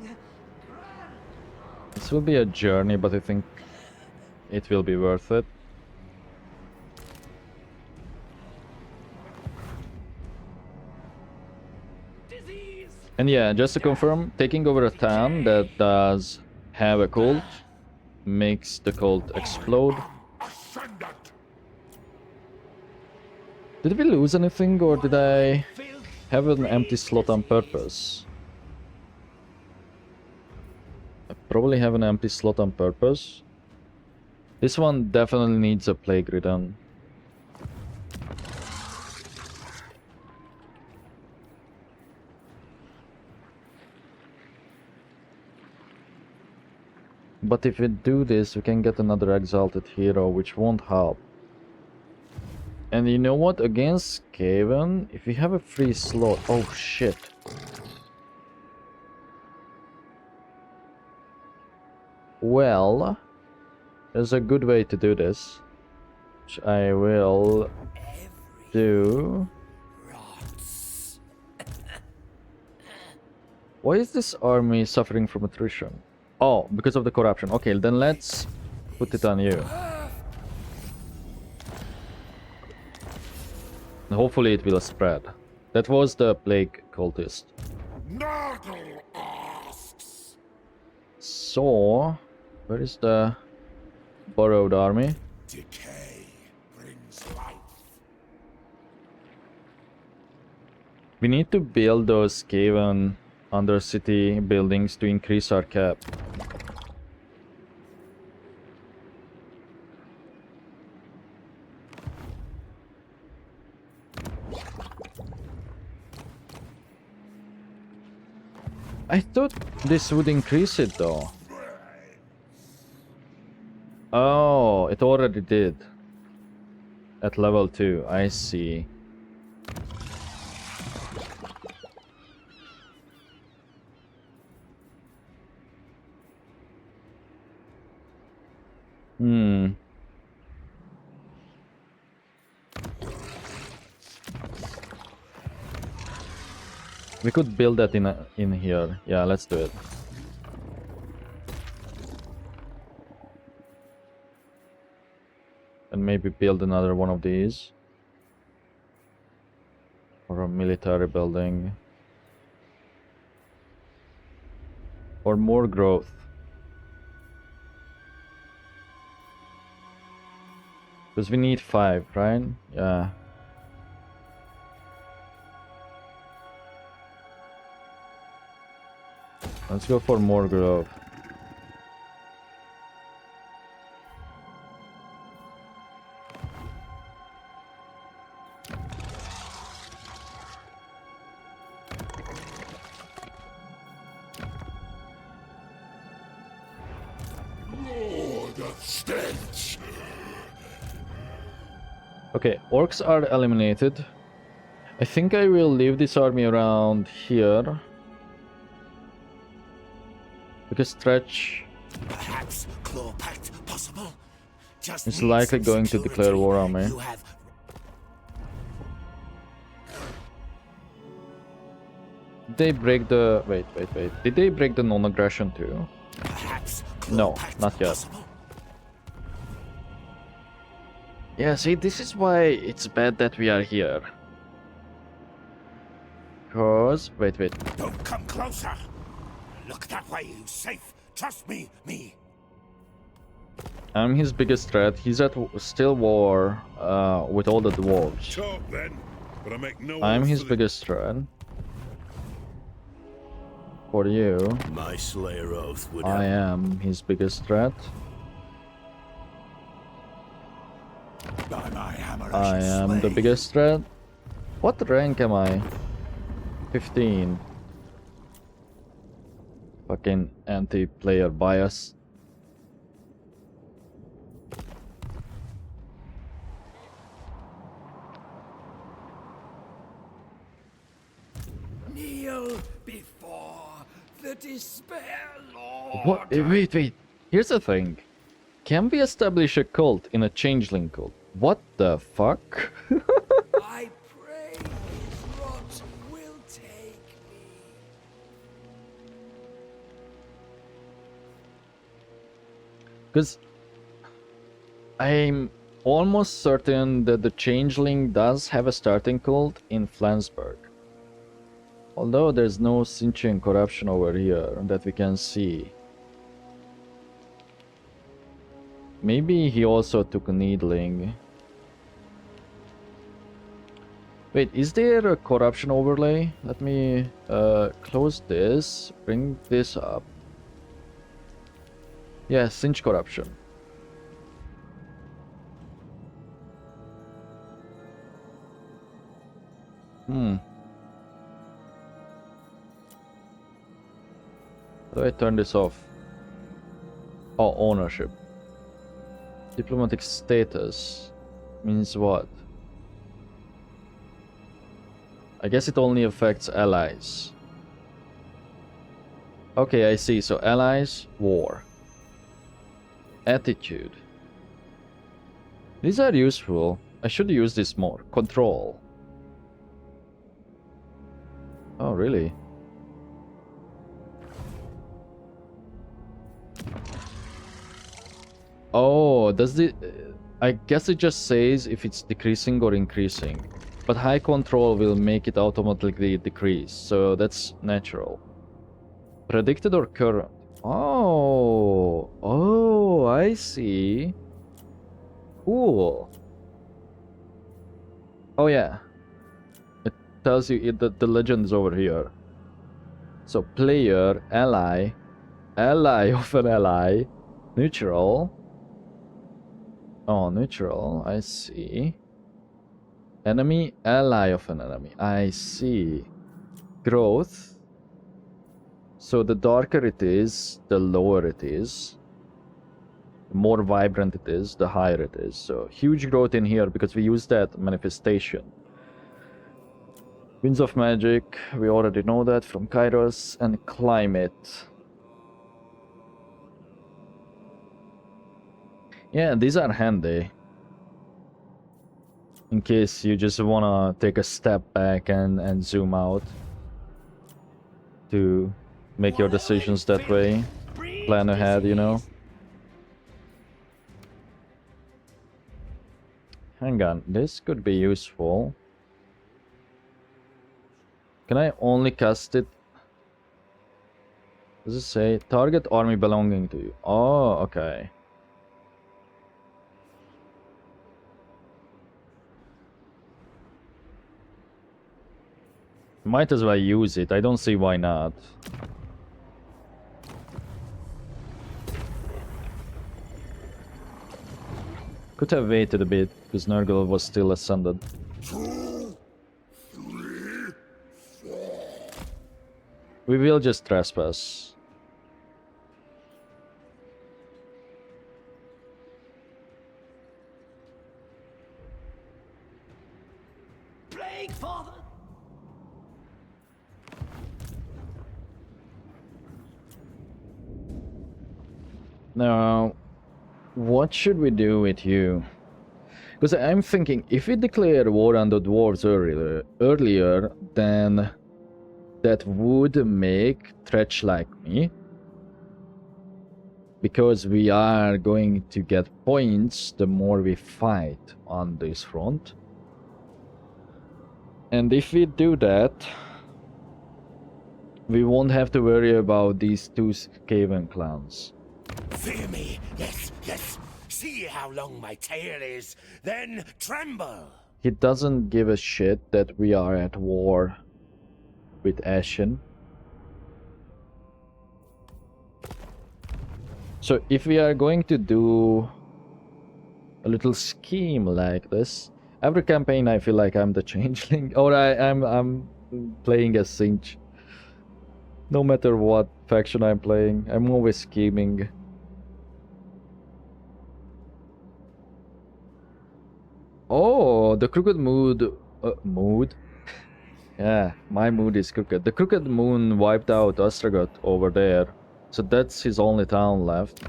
[SPEAKER 1] This will be a journey, but I think it will be worth it. And yeah, just to confirm, taking over a town that does have a cult makes the cult explode.
[SPEAKER 2] Ascendant.
[SPEAKER 1] Did we lose anything, or did I have an empty slot on purpose? I probably have an empty slot on purpose. This one definitely needs a plague ridden. But if we do this, we can get another exalted hero, which won't help. And you know what? Against Skaven, if we have a free slot... Oh shit. Well, there's a good way to do this, which I will do. Why is this army suffering from attrition? Oh, because of the corruption. Okay, then let's put it on you. And hopefully it will spread. That was the plague cultist.
[SPEAKER 2] Nurgle asks.
[SPEAKER 1] So, where is the borrowed army?
[SPEAKER 2] Decay brings life.
[SPEAKER 1] We need to build those Skaven undercity buildings to increase our cap. I thought this would increase it though. Oh, it already did. At level 2, I see. We could build that in here. Yeah, let's do it. And maybe build another one of these. Or a military building. Or more growth. Because we need 5, right? Yeah. Let's go for more growth.
[SPEAKER 2] Lord of stench.
[SPEAKER 1] Okay, orcs are eliminated. I think I will leave this army around here. Because Stretch
[SPEAKER 4] Perhaps claw pact possible? Just
[SPEAKER 1] is
[SPEAKER 4] need
[SPEAKER 1] likely
[SPEAKER 4] some
[SPEAKER 1] going to declare
[SPEAKER 4] security.
[SPEAKER 1] war on me.
[SPEAKER 4] You have
[SPEAKER 1] Did they break the... Wait. Did they break the non-aggression too?
[SPEAKER 4] perhaps claw
[SPEAKER 1] No,
[SPEAKER 4] pact
[SPEAKER 1] not yet.
[SPEAKER 4] possible?
[SPEAKER 1] Yeah, see, this is why it's bad that we are here. Because... Wait.
[SPEAKER 4] Don't come closer. Look that way, you safe. Trust me,
[SPEAKER 1] I'm his biggest threat. He's at still war with all the dwarves.
[SPEAKER 2] Talk then, but I make no
[SPEAKER 1] I'm
[SPEAKER 2] oath
[SPEAKER 1] his
[SPEAKER 2] to the-
[SPEAKER 1] biggest threat. For you,
[SPEAKER 5] My Slayer oath would
[SPEAKER 1] I am his biggest threat.
[SPEAKER 4] By my hammer,
[SPEAKER 1] I
[SPEAKER 4] shall
[SPEAKER 1] am the
[SPEAKER 4] slay
[SPEAKER 1] biggest threat. What rank am I? 15. Fucking anti-player bias.
[SPEAKER 6] Kneel before the despair, Lord.
[SPEAKER 1] What? Wait. Here's the thing. Can we establish a cult in a changeling cult? What the fuck?
[SPEAKER 6] I pray his rot will take me.
[SPEAKER 1] Because I'm almost certain that the changeling does have a starting cult in Flensburg. Although there's no Sinchian corruption over here that we can see. Maybe he also took a needling. Wait, is there a corruption overlay? Let me close this, bring this up. Yeah, Sinch corruption. How do I turn this off? Oh, ownership. Diplomatic status means what? I guess it only affects allies. Okay, I see. So allies, war. Attitude. These are useful. I should use this more. Control. Oh, really? Oh, does the... I guess it just says if it's decreasing or increasing. But high control will make it automatically decrease, so that's natural. Predicted or current? Oh, I see. Cool. Oh yeah. It tells you that the legend is over here. So player, ally of an ally, neutral. Oh, neutral, I see. Enemy, ally of an enemy, I see. Growth. So the darker it is, the lower it is. The more vibrant it is, the higher it is. So huge growth in here because we use that manifestation. Winds of Magic, we already know that from Kairos. And climate. Yeah, these are handy. In case you just wanna take a step back and zoom out. To make your decisions that way. Plan ahead, you know. Hang on, this could be useful. Can I only cast it? Does it say target army belonging to you? Oh, okay. Might as well use it. I don't see why not. Could have waited a bit, because Nurgle was still ascended.
[SPEAKER 2] 2, 3, 4.
[SPEAKER 1] We will just trespass.
[SPEAKER 6] Plague Father!
[SPEAKER 1] Now, what should we do with you? Because I'm thinking, if we declare war on the dwarves earlier, then that would make Tretch like me. Because we are going to get points the more we fight on this front. And if we do that, we won't have to worry about these two Skaven clans.
[SPEAKER 5] Fear me, yes, yes. See how long my tail is, then tremble.
[SPEAKER 1] He doesn't give a shit that we are at war with Ashen. So if we are going to do a little scheme like this, every campaign I feel like I'm the changeling, or I'm playing as Sinch. No matter what faction I'm playing, I'm always scheming. Oh, the crooked mood? Yeah, my mood is crooked. The crooked moon wiped out Astragot over there. So that's his only town left.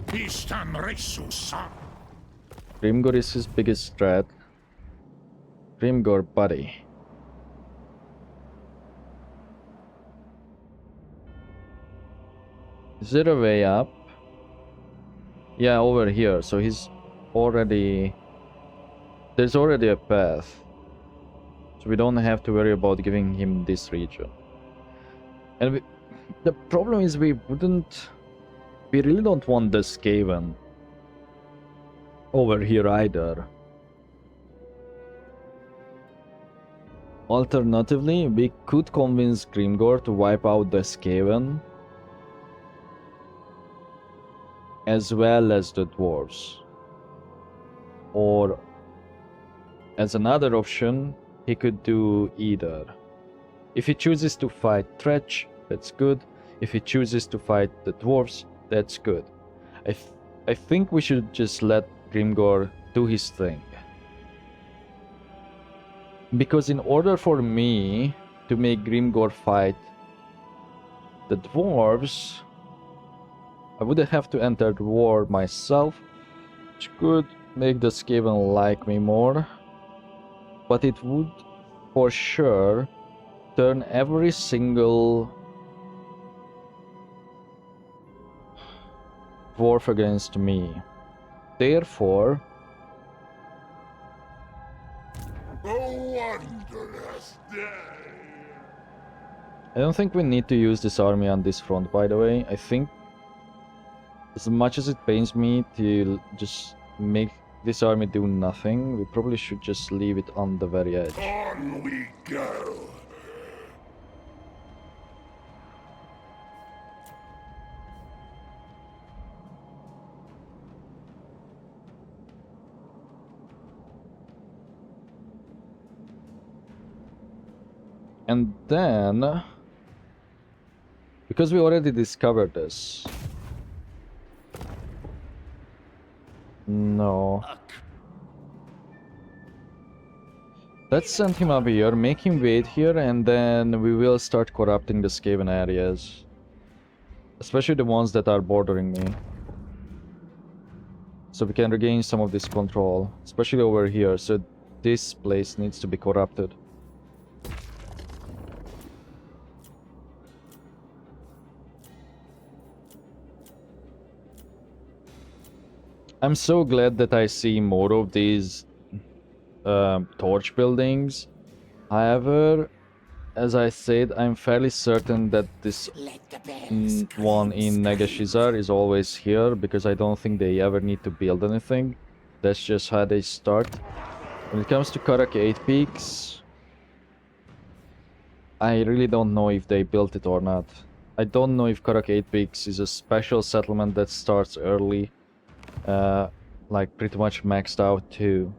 [SPEAKER 1] Grimgor is his biggest threat. Grimgor, buddy. Is there a way up? Yeah, over here. So he's already... There's already a path. So we don't have to worry about giving him this region. And the problem is we really don't want the Skaven over here either. Alternatively, we could convince Grimgor to wipe out the Skaven as well as the dwarves. Or as another option, he could do either. If he chooses to fight Tretch, that's good. If he chooses to fight the dwarves, that's good. I think we should just let Grimgor do his thing. Because in order for me to make Grimgor fight the dwarves, I would have to enter the war myself, which could make the Skaven like me more. But it would for sure turn every single dwarf against me. Therefore,
[SPEAKER 2] A wondrous day.
[SPEAKER 1] I don't think we need to use this army on this front, by the way. I think as much as it pains me to just make this army do nothing, we probably should just leave it on the very edge.
[SPEAKER 2] On we go.
[SPEAKER 1] And then, because we already discovered this. No. Let's send him up here, make him wait here, and then we will start corrupting the Skaven areas. Especially the ones that are bordering me. So we can regain some of this control. Especially over here, so this place needs to be corrupted. I'm so glad that I see more of these torch buildings. However, as I said, I'm fairly certain that this one in Negashizar is always here, because I don't think they ever need to build anything. That's just how they start. When it comes to Karak 8 Peaks, I really don't know if they built it or not. I don't know if Karak 8 Peaks is a special settlement that starts early. like pretty much maxed out too.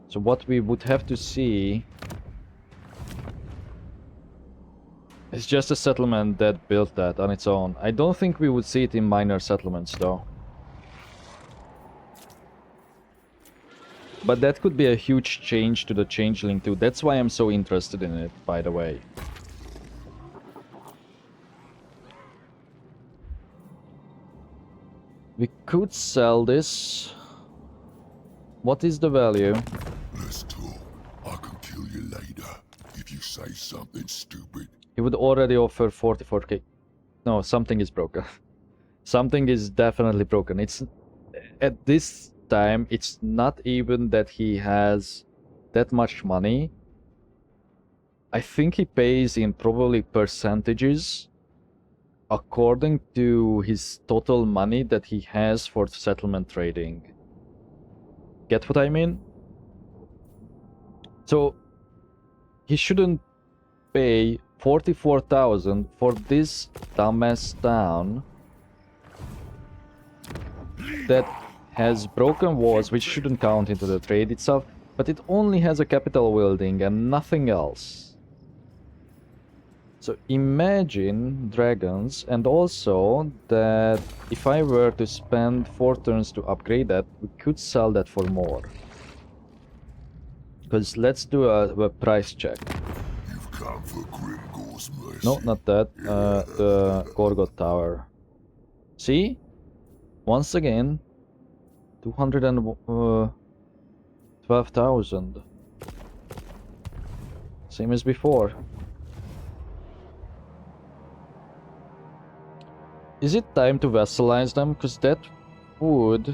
[SPEAKER 1] So what we would have to see is just a settlement that built that on its own. I don't think we would see it in minor settlements though. But that could be a huge change to the changeling too. That's why I'm so interested in it, by the way. We could sell this. What is the value?
[SPEAKER 2] Let's talk. I can kill you later if you say something stupid.
[SPEAKER 1] He would already offer 44k. No, something is broken. Something is definitely broken. It's at this time, it's not even that he has that much money. I think he pays in probably percentages according to his total money that he has for settlement trading. Get what I mean? So he shouldn't pay 44,000 for this dumbass town that has broken walls, which shouldn't count into the trade itself, but it only has a capital building and nothing else. So imagine dragons, and also that if I were to spend 4 turns to upgrade that, we could sell that for more. Because let's do a price check.
[SPEAKER 2] You've come for Grimgor's mercy.
[SPEAKER 1] No, not that. The Gorgot Tower. See? Once again, 212,000. Same as before. Is it time to vassalize them? Because that would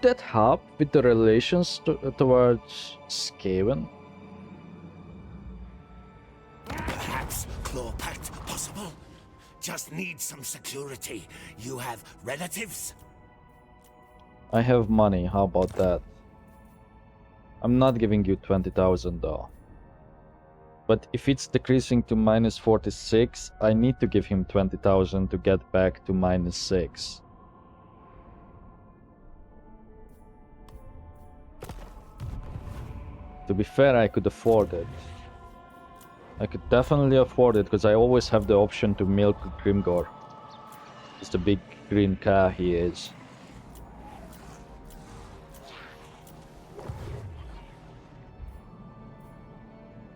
[SPEAKER 1] that help with the relations towards Skaven?
[SPEAKER 5] Perhaps claw pact possible? Just need some security. You have relatives?
[SPEAKER 1] I have money, how about that? I'm not giving you 20,000 though. But if it's decreasing to minus 46, I need to give him 20,000 to get back to minus 6. To be fair, I could afford it. I could definitely afford it, because I always have the option to milk Grimgor. It's the big green car he is.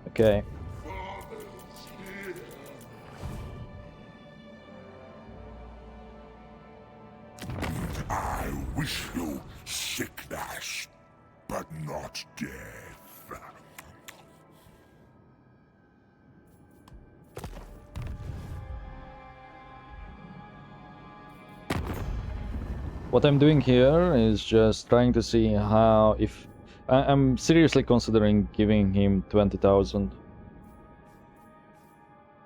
[SPEAKER 1] Okay.
[SPEAKER 2] I wish you sickness, but not death.
[SPEAKER 1] What I'm doing here is just trying to see how, if I'm seriously considering giving him 20,000.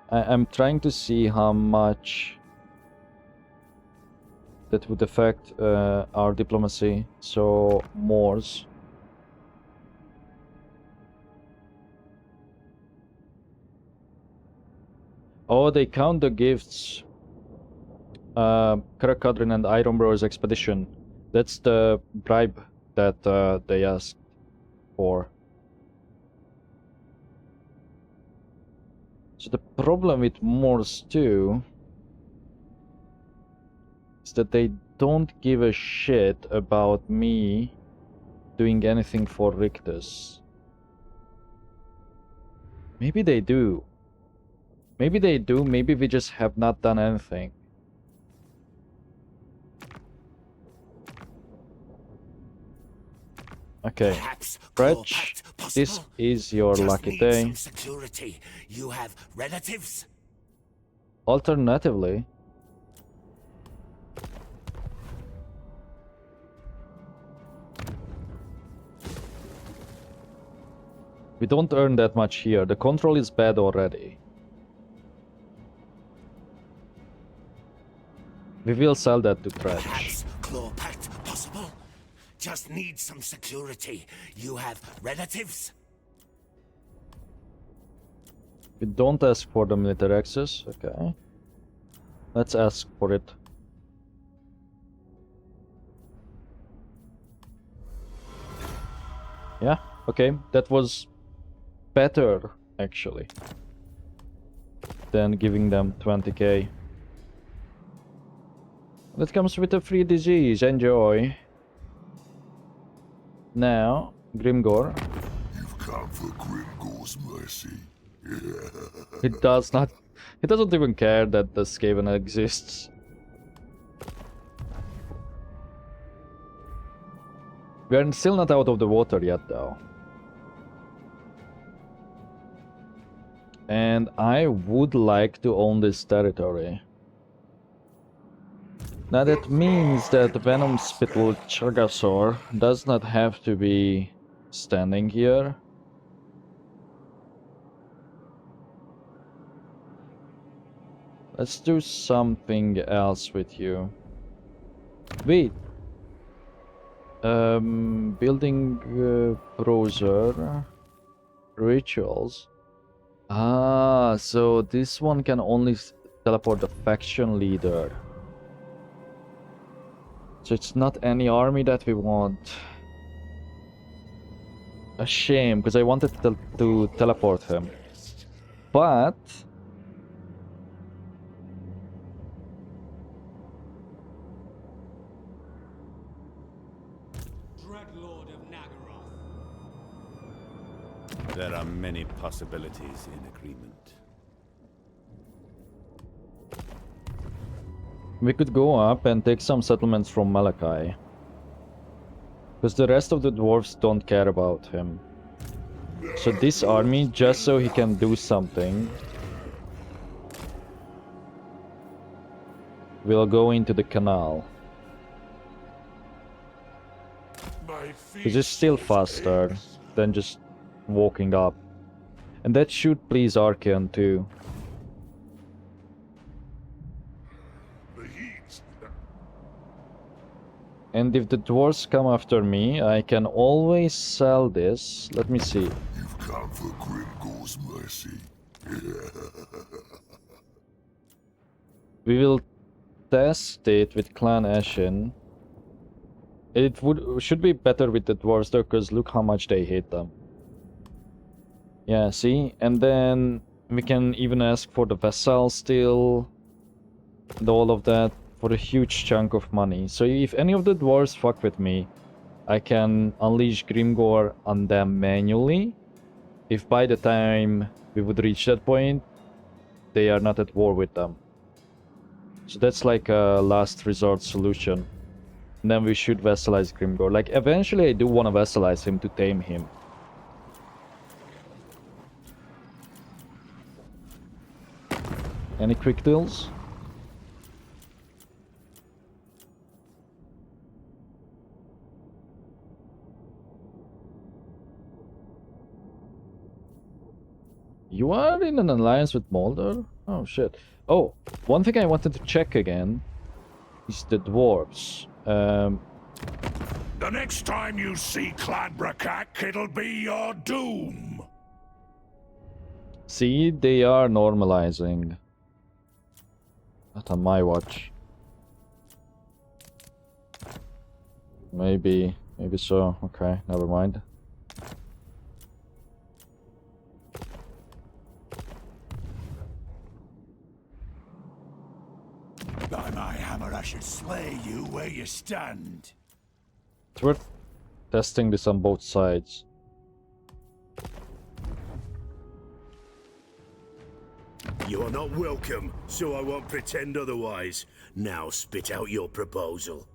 [SPEAKER 1] I'm trying to see how much that would affect our diplomacy. So Moors. Oh, they count the gifts. Karakadrin and Ironbrow's expedition. That's the bribe that they asked for. So the problem with Moors too is that they don't give a shit about me doing anything for Rictus. Maybe they do. Maybe they do, maybe we just have not done anything. Okay, Stretch, this is your lucky day.
[SPEAKER 5] Security. You have relatives?
[SPEAKER 1] Alternatively, we don't earn that much here. The control is bad already. We will sell that to Stretch.
[SPEAKER 5] Perhaps claw pact possible? Just need some security. You have relatives?
[SPEAKER 1] We don't ask for the military access, okay. Let's ask for it. Yeah, okay, that was better, actually, than giving them 20k. That comes with a free disease, enjoy. Now, Grimgor.
[SPEAKER 4] You've come for Grimgor's mercy.
[SPEAKER 1] He doesn't even care that the Skaven exists. We are still not out of the water yet, though. And I would like to own this territory. Now that means that Venom Spittle Chagasaur does not have to be standing here. Let's do something else with you. Wait. Building browser rituals. Ah, so this one can only teleport the faction leader. So it's not any army that we want. A shame, because I wanted to teleport him. But
[SPEAKER 6] Dreadlord of Nagaroth.
[SPEAKER 7] There are many possibilities in agreement.
[SPEAKER 1] we could go up and take some settlements from Malachi. Because the rest of the dwarves don't care about him. So this army, just so he can do something, will go into the canal. Because it's still faster than just walking up. And that should please Archeon too. And if the dwarves come after me, I can always sell this. Let me see.
[SPEAKER 4] You've come for Grimgor's mercy.
[SPEAKER 1] We will test it with Clan Ashen. It should be better with the dwarves though, because look how much they hate them. Yeah, see? And then we can even ask for the vessel still. And all of that for a huge chunk of money. So if any of the dwarves fuck with me, I can unleash Grimgor on them manually. If by the time we would reach that point, they are not at war with them. So that's like a last resort solution. And then we should vassalize Grimgor. Like, eventually I do want to vassalize him to tame him. Any quick deals? You are in an alliance with Moldor? Oh shit. Oh, one thing I wanted to check again is the dwarves.
[SPEAKER 4] The next time you see Clanbrakak, it'll be your doom.
[SPEAKER 1] See, they are normalizing. Not on my watch. Maybe so. Okay, never mind.
[SPEAKER 4] By my hammer, I should slay you where you stand.
[SPEAKER 1] It's worth testing this on both sides.
[SPEAKER 5] You are not welcome, so I won't pretend otherwise. Now spit out your proposal.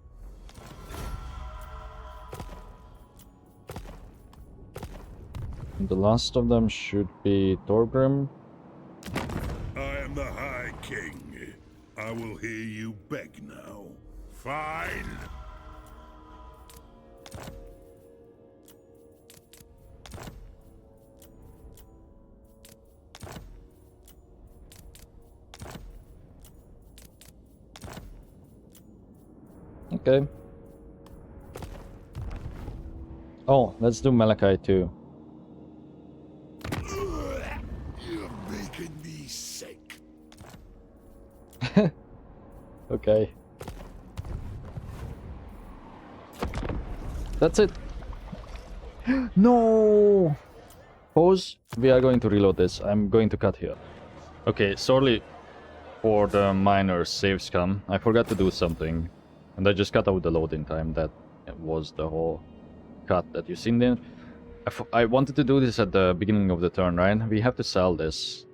[SPEAKER 1] And the last of them should be Thorgrim.
[SPEAKER 4] I am the High King. I will hear you beg now. Fine.
[SPEAKER 1] Okay. Oh, let's do Malachi too.
[SPEAKER 4] You're making me sick.
[SPEAKER 1] Okay. That's it. No! Pause. We are going to reload this. I'm going to cut here. Okay, sorry for the minor save scam. I forgot to do something. And I just cut out the loading time. That was the whole cut that you seen there. I wanted to do this at the beginning of the turn, right? We have to sell this.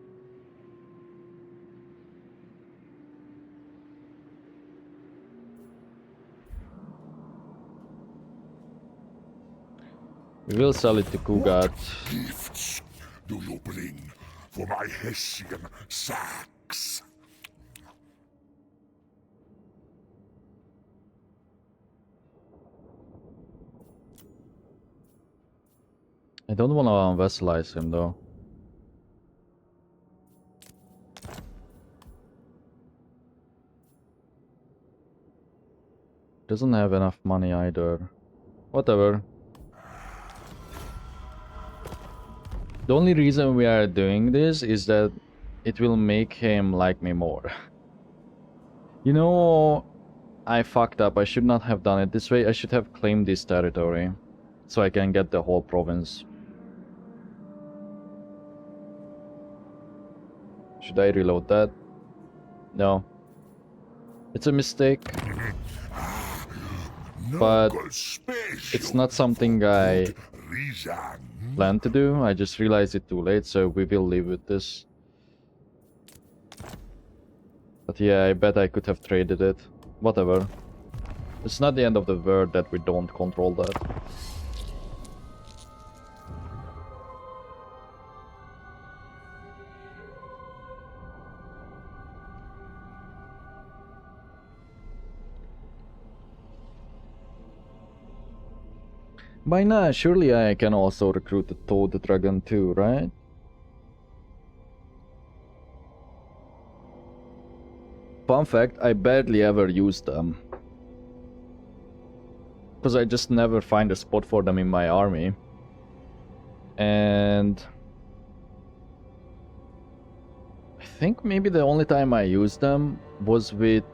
[SPEAKER 1] We will sell it to Kugat.
[SPEAKER 2] Gifts do you bring for my Hessian sacks?
[SPEAKER 1] I don't want to vassalize him though. Doesn't have enough money either. Whatever. The only reason we are doing this is that it will make him like me more. You know, I fucked up. I should not have done it this way. I should have claimed this territory so I can get the whole province. Should I reload that? No. It's a mistake. But it's not something I planned to do. I just realized it too late, so we will leave with this. But yeah, I bet I could have traded it. Whatever. It's not the end of the world that we don't control that. By now, surely I can also recruit the Toad Dragon too, right? Fun fact, I barely ever use them. Because I just never find a spot for them in my army. And I think maybe the only time I used them was with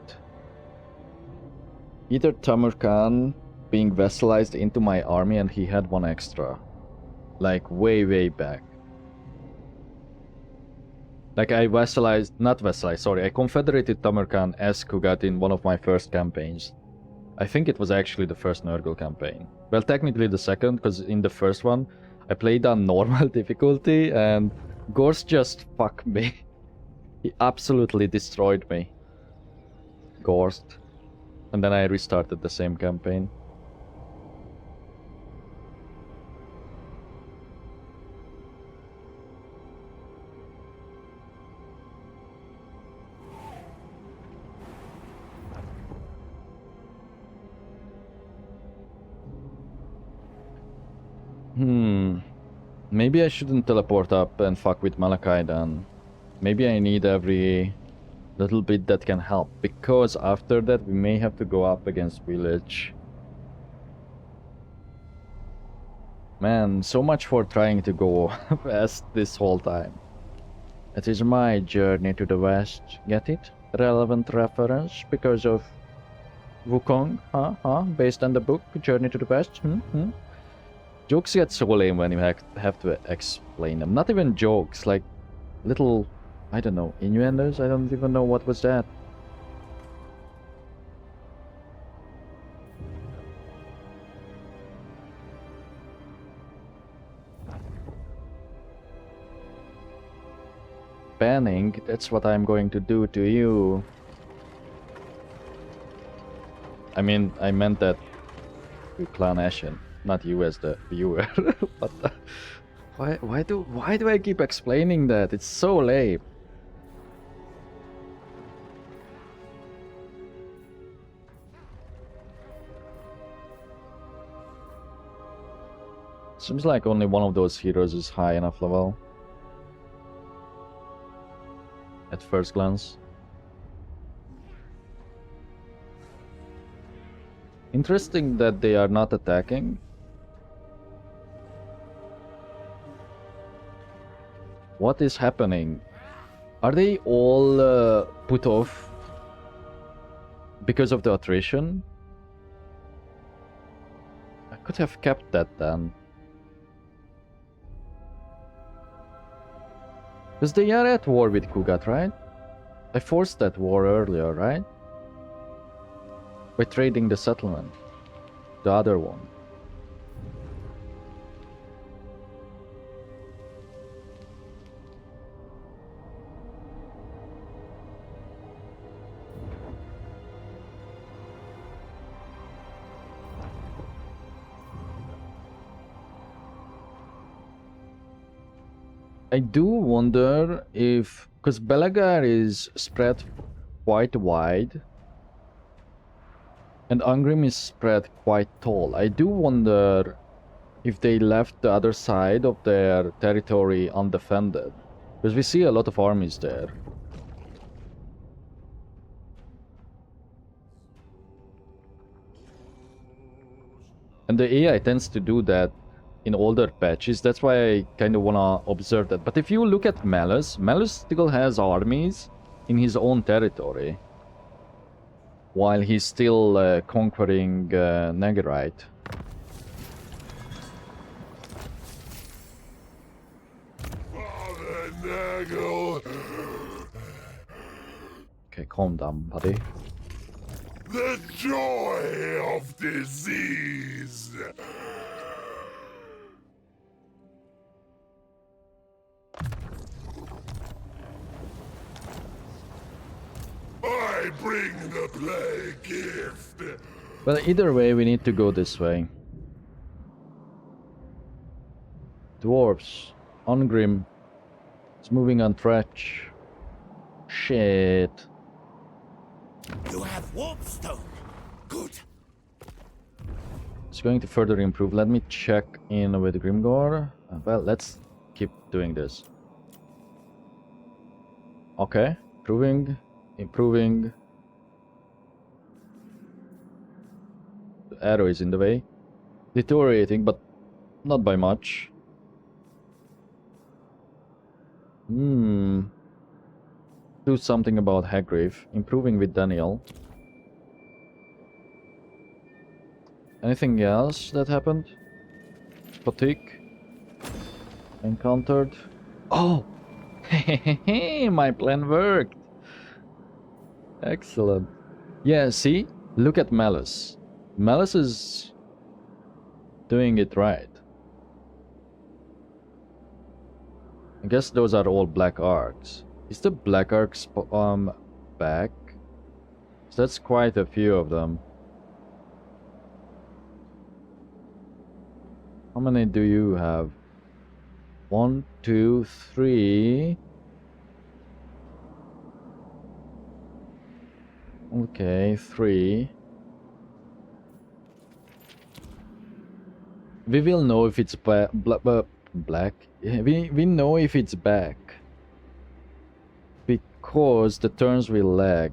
[SPEAKER 1] either Tamur Khan being vassalized into my army and he had one extra. Like way back. Like I I confederated Tamur Khan as Kugat in one of my first campaigns. I think it was actually the first Nurgle campaign. Well, technically the second, because in the first one I played on normal difficulty and Gorst just fucked me. He absolutely destroyed me. Gorst. And then I restarted the same campaign. Maybe I shouldn't teleport up and fuck with Malachi then. Maybe I need every little bit that can help, because after that we may have to go up against Village. Man, so much for trying to go west this whole time. It is my journey to the west, get it? Relevant reference because of Wukong, based on the book Journey to the West, Jokes get so lame when you have to explain them. Not even jokes, like little, I don't know, innuendos? I don't even know what was that. Banning, that's what I'm going to do to you. I mean, I meant that to Clan Ashen. Not you as the viewer. What the? Why do I keep explaining that? It's so lame. Seems like only one of those heroes is high enough level. At first glance. Interesting that they are not attacking. What is happening? Are they all put off because of the attrition? I could have kept that then. Because they are at war with Kugat, right? I forced that war earlier, right? By trading the settlement. The other one. I do wonder if, because Belagar is spread quite wide and Angrim is spread quite tall. I do wonder if they left the other side of their territory undefended, because we see a lot of armies there. And the AI tends to do that in older patches. That's why I kind of want to observe that. But if you look at Malus, Malus still has armies in his own territory, while he's still conquering Nagarite.
[SPEAKER 2] Father Nurgle,
[SPEAKER 1] Okay, calm down, buddy.
[SPEAKER 2] the joy of disease. I bring the plague gift.
[SPEAKER 1] Well, either way, we need to go this way. Dwarves. Ungrim. It's moving on Tretch. Shit.
[SPEAKER 5] You have warpstone. Good.
[SPEAKER 1] It's going to further improve. Let me check in with Grimgor. Well, let's keep doing this. Okay. Improving. The arrow is in the way. Deteriorating, but not by much. Do something about Haggrave. Improving with Daniel. Anything else that happened? Fatigue. Encountered. Oh! My plan worked! Excellent. Yeah, see? Look at Malus. Malus is doing it right. I guess those are all black arcs. Is the black arcs back? So that's quite a few of them. How many do you have? 1, 2, 3. Okay, 3. We will know if it's black. We know if it's back because the turns will lag.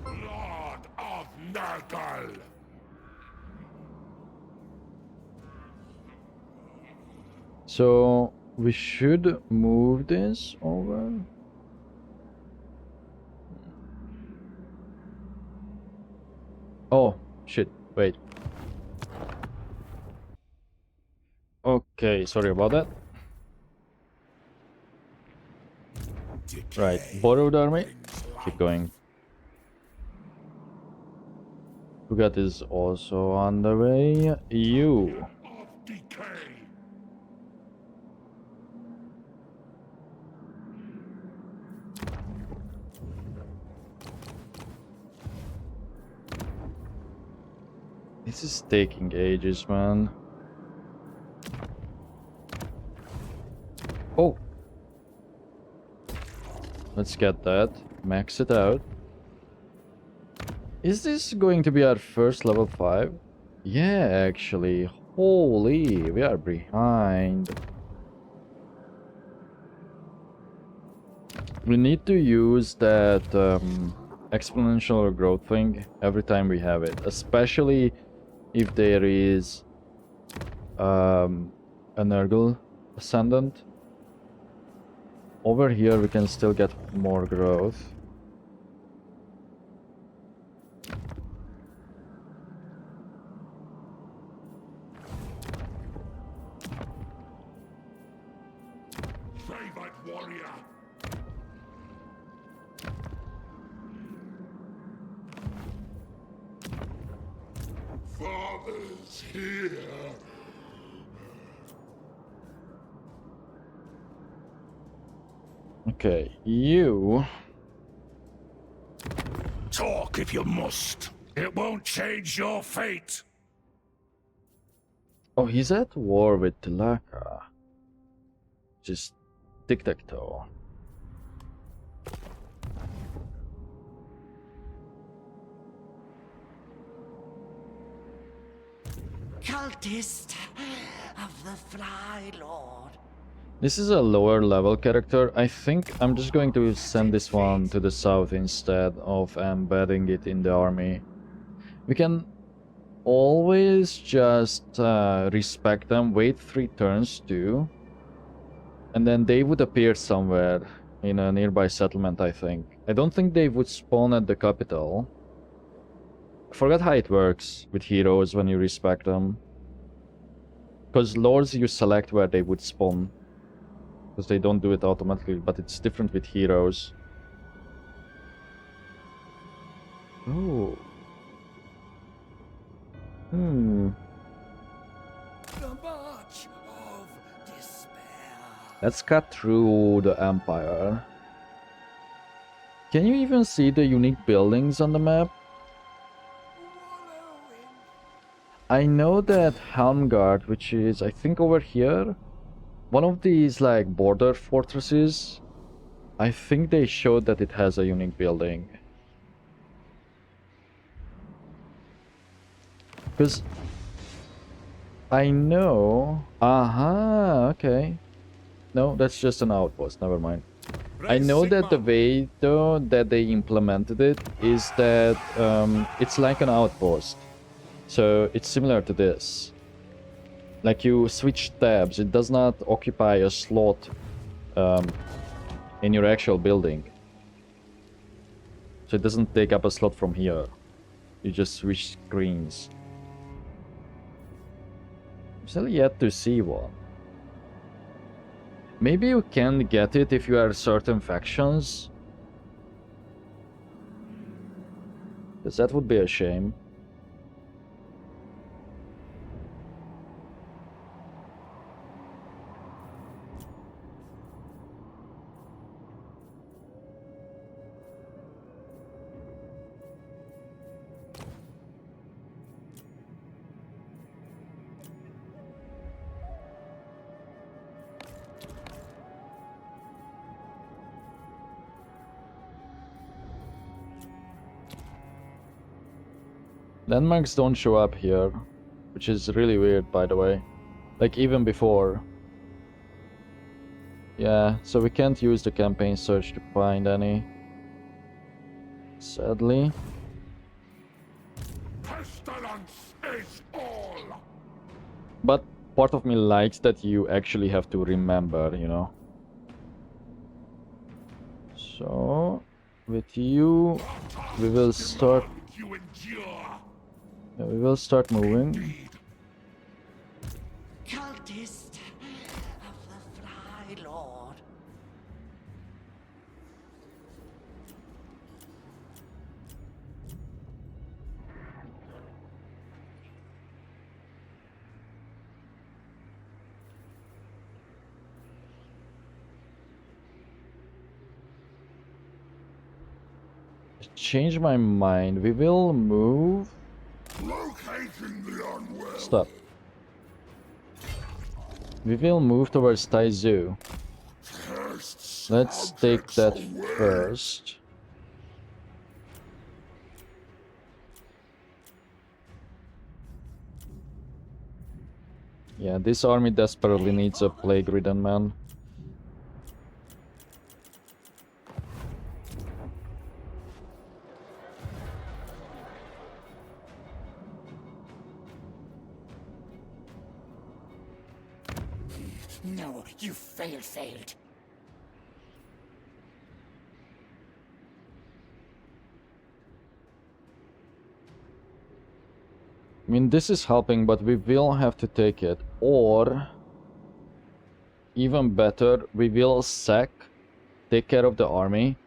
[SPEAKER 2] Lord of Nurgle.
[SPEAKER 1] So we should move this over. Oh shit, wait. Okay, sorry about that. Right, borrowed army. Keep going. Kugat is also on the way. You.
[SPEAKER 2] Of decay.
[SPEAKER 1] This is taking ages, man. Oh! Let's get that. Max it out. Is this going to be our first level 5? Yeah, actually. Holy, we are behind. We need to use that exponential growth thing every time we have it. Especially if there is a nurgle ascendant. Over here we can still get more growth.
[SPEAKER 2] Father's here.
[SPEAKER 1] Okay, you.
[SPEAKER 4] Talk if you must. It won't change your fate.
[SPEAKER 1] Oh, he's at war with Tilaka. Just tic-tac-toe.
[SPEAKER 5] Cultist of the Fly Lord.
[SPEAKER 1] This is a lower level character. I think I'm just going to send this one to the south instead of embedding it in the army. We can always just respect them, wait 3 turns too, and then they would appear somewhere in a nearby settlement, I think. I don't think they would spawn at the capital. I forgot how it works with heroes when you respect them. Because lords you select where they would spawn. Because they don't do it automatically, but it's different with heroes. Oh.
[SPEAKER 4] The march of despair.
[SPEAKER 1] Let's cut through the Empire. Can you even see the unique buildings on the map? I know that Helmgard, which is, I think, over here, one of these, like, border fortresses, I think they showed that it has a unique building. Because I know... Aha, okay. No, that's just an outpost, never mind. I know that the way, though, that they implemented it is that it's like an outpost. So it's similar to this. Like you switch tabs, it does not occupy a slot in your actual building. So it doesn't take up a slot from here. You just switch screens. I'm still yet to see one. Maybe you can get it if you are certain factions. Because that would be a shame. Landmarks don't show up here, which is really weird, by the way. Like, even before. Yeah, so we can't use the campaign search to find any. Sadly.
[SPEAKER 2] Pestilence is all.
[SPEAKER 1] But part of me likes that you actually have to remember, you know. So, with you, we will start...
[SPEAKER 2] You endure.
[SPEAKER 1] Yeah, we will start moving.
[SPEAKER 5] Cultist of the Fly Lord.
[SPEAKER 1] Change my mind. We will move...
[SPEAKER 2] Locating the unwell.
[SPEAKER 1] Stop. We will move towards Taizu. Let's take that first. Yeah, this army desperately needs a plague-ridden man.
[SPEAKER 5] No, you failed.
[SPEAKER 1] I mean, this is helping, but we will have to take it. Or, even better, we will take care of the army.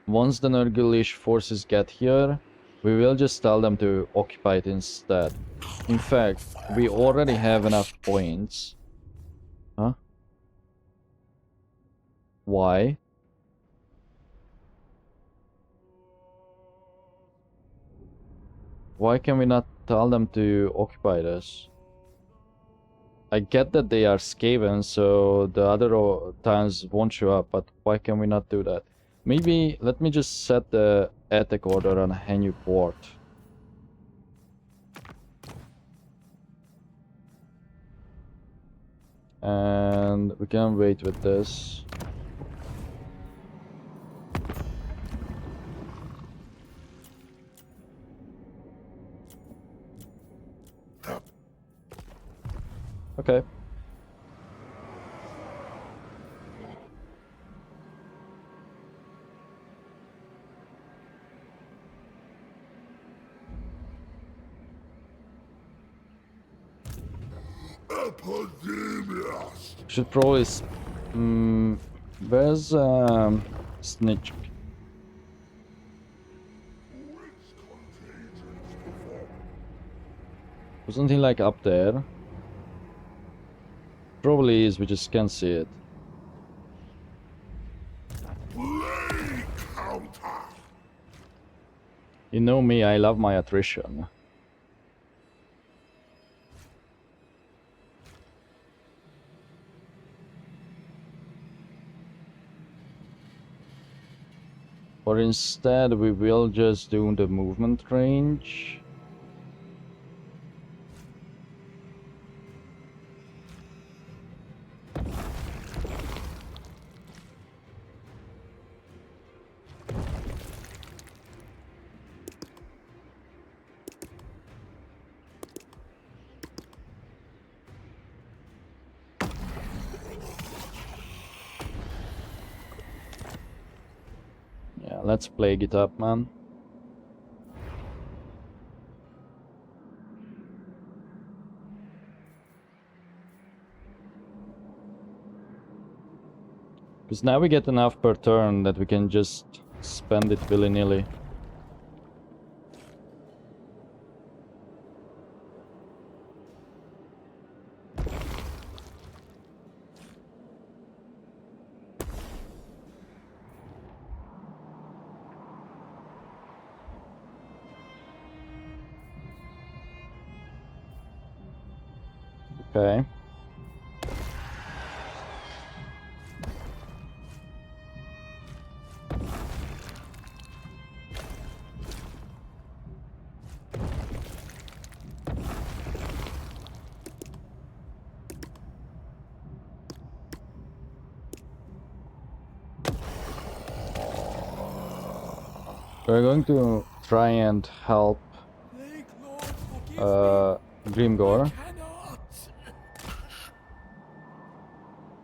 [SPEAKER 1] Once the Nurgle forces get here, We will just tell them to occupy it instead. In fact, we already have enough points. Huh? Why? Why can we not tell them to occupy this? I get that they are Skaven, so the other times won't show up, but why can we not do that? Maybe let me just set the attack order on Hanyu Port. And we can wait with this. Okay.
[SPEAKER 2] Epidemius!
[SPEAKER 1] Should probably... where's Snitch? Wasn't he like up there? Probably is, we just can't see it.
[SPEAKER 2] Play counter!
[SPEAKER 1] You know me, I love my attrition. Or instead, we will just do the movement range. Yeah, let's plague it up, man. Because now we get enough per turn that we can just spend it willy-nilly. Okay. We're going to try and help Grimgor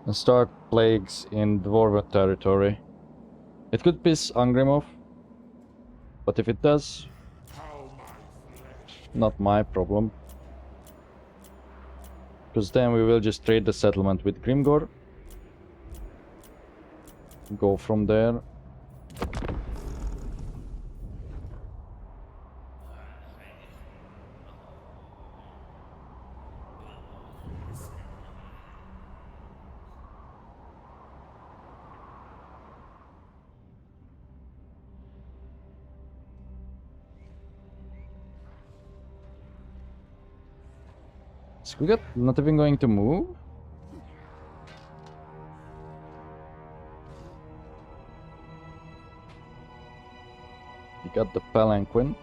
[SPEAKER 1] and start plagues in Dwarven territory. It could piss Angrim off, but if it does, not my problem. Because then we will just trade the settlement with Grimgor. Go from there. Is we got not even going to move? You got the palanquin.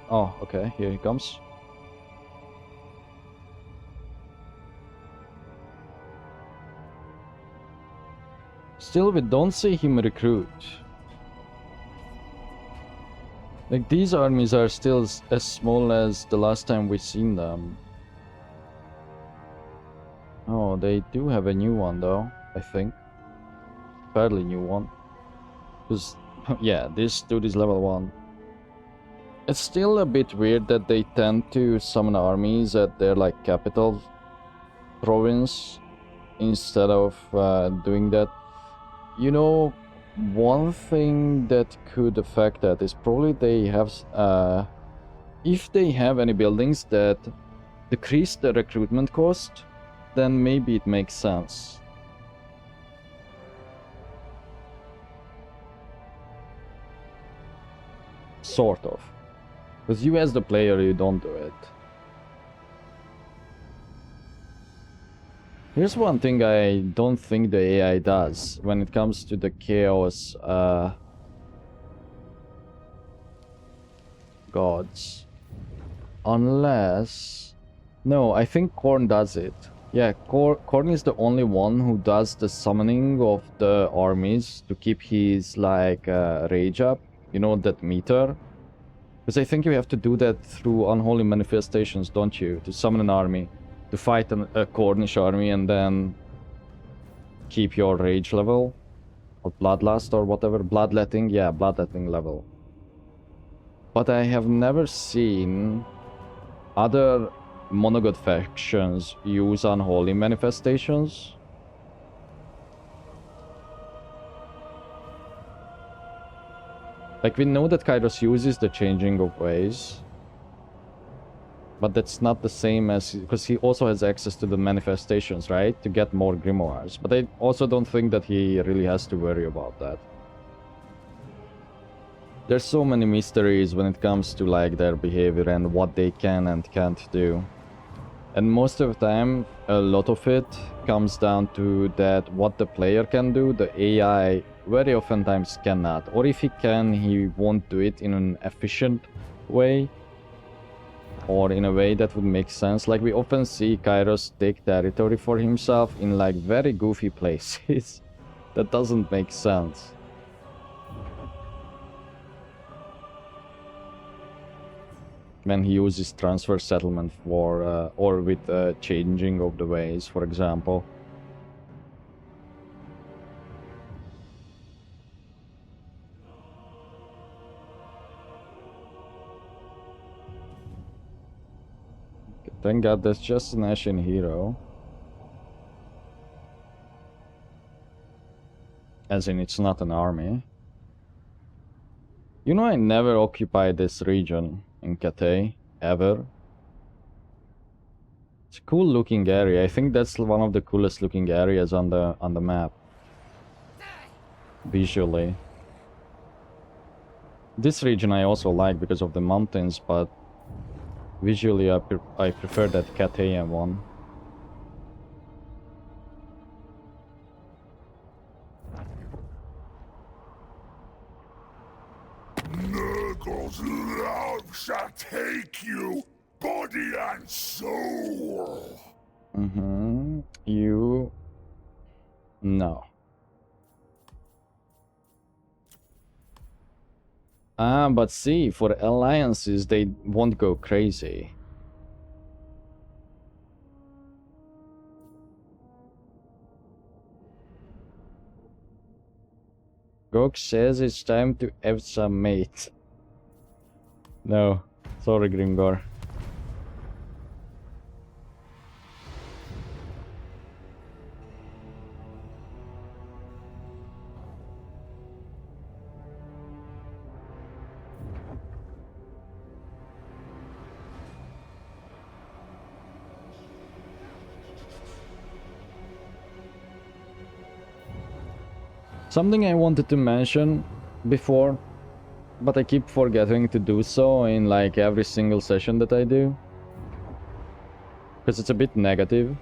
[SPEAKER 1] Oh, okay, here he comes. Still, we don't see him recruit. Like, these armies are still as small as the last time we seen them. Oh, they do have a new one though, I think. Fairly new one. Because, yeah, this dude is level 1. It's still a bit weird that they tend to summon armies at their, like, capital province instead of doing that. You know, one thing that could affect that is probably they have if they have any buildings that decrease the recruitment cost, then maybe it makes sense. Sort of. Because you as the player, you don't do it. Here's one thing I don't think the AI does when it comes to the chaos gods. Unless... No, I think Korn does it. Yeah, Korn is the only one who does the summoning of the armies to keep his, like, rage up. You know, that meter? Because I think you have to do that through unholy manifestations, don't you? To summon an army, to fight a Cornish army, and then keep your rage level. Or bloodlust or whatever. Bloodletting, yeah, bloodletting level. But I have never seen other monogod factions use unholy manifestations. Like, we know that Kairos uses the changing of ways, but that's not the same as... because he also has access to the manifestations, right? To get more grimoires. But I also don't think that he really has to worry about that. There's so many mysteries when it comes to, like, their behavior and what they can and can't do. And most of the time, a lot of it comes down to that what the player can do, the AI very oftentimes cannot. Or if he can, he won't do it in an efficient way. Or in a way that would make sense. Like, we often see Kairos take territory for himself in, like, very goofy places. That doesn't make sense. When he uses transfer settlement for, or with changing of the ways, for example. Thank God that's just an Ashen hero. As in, it's not an army. You know, I never occupied this region in Cathay, ever. It's a cool looking area. I think that's one of the coolest looking areas on the map. Visually. This region I also like because of the mountains, but visually I prefer that Cathay one.
[SPEAKER 4] Nurgle's love shall take you, body and soul.
[SPEAKER 1] You... No. But see, for alliances, they won't go crazy. Gok says it's time to have some mates. No, sorry, Grimgor. Something I wanted to mention before, but I keep forgetting to do so in like every single session that I do. Because it's a bit negative.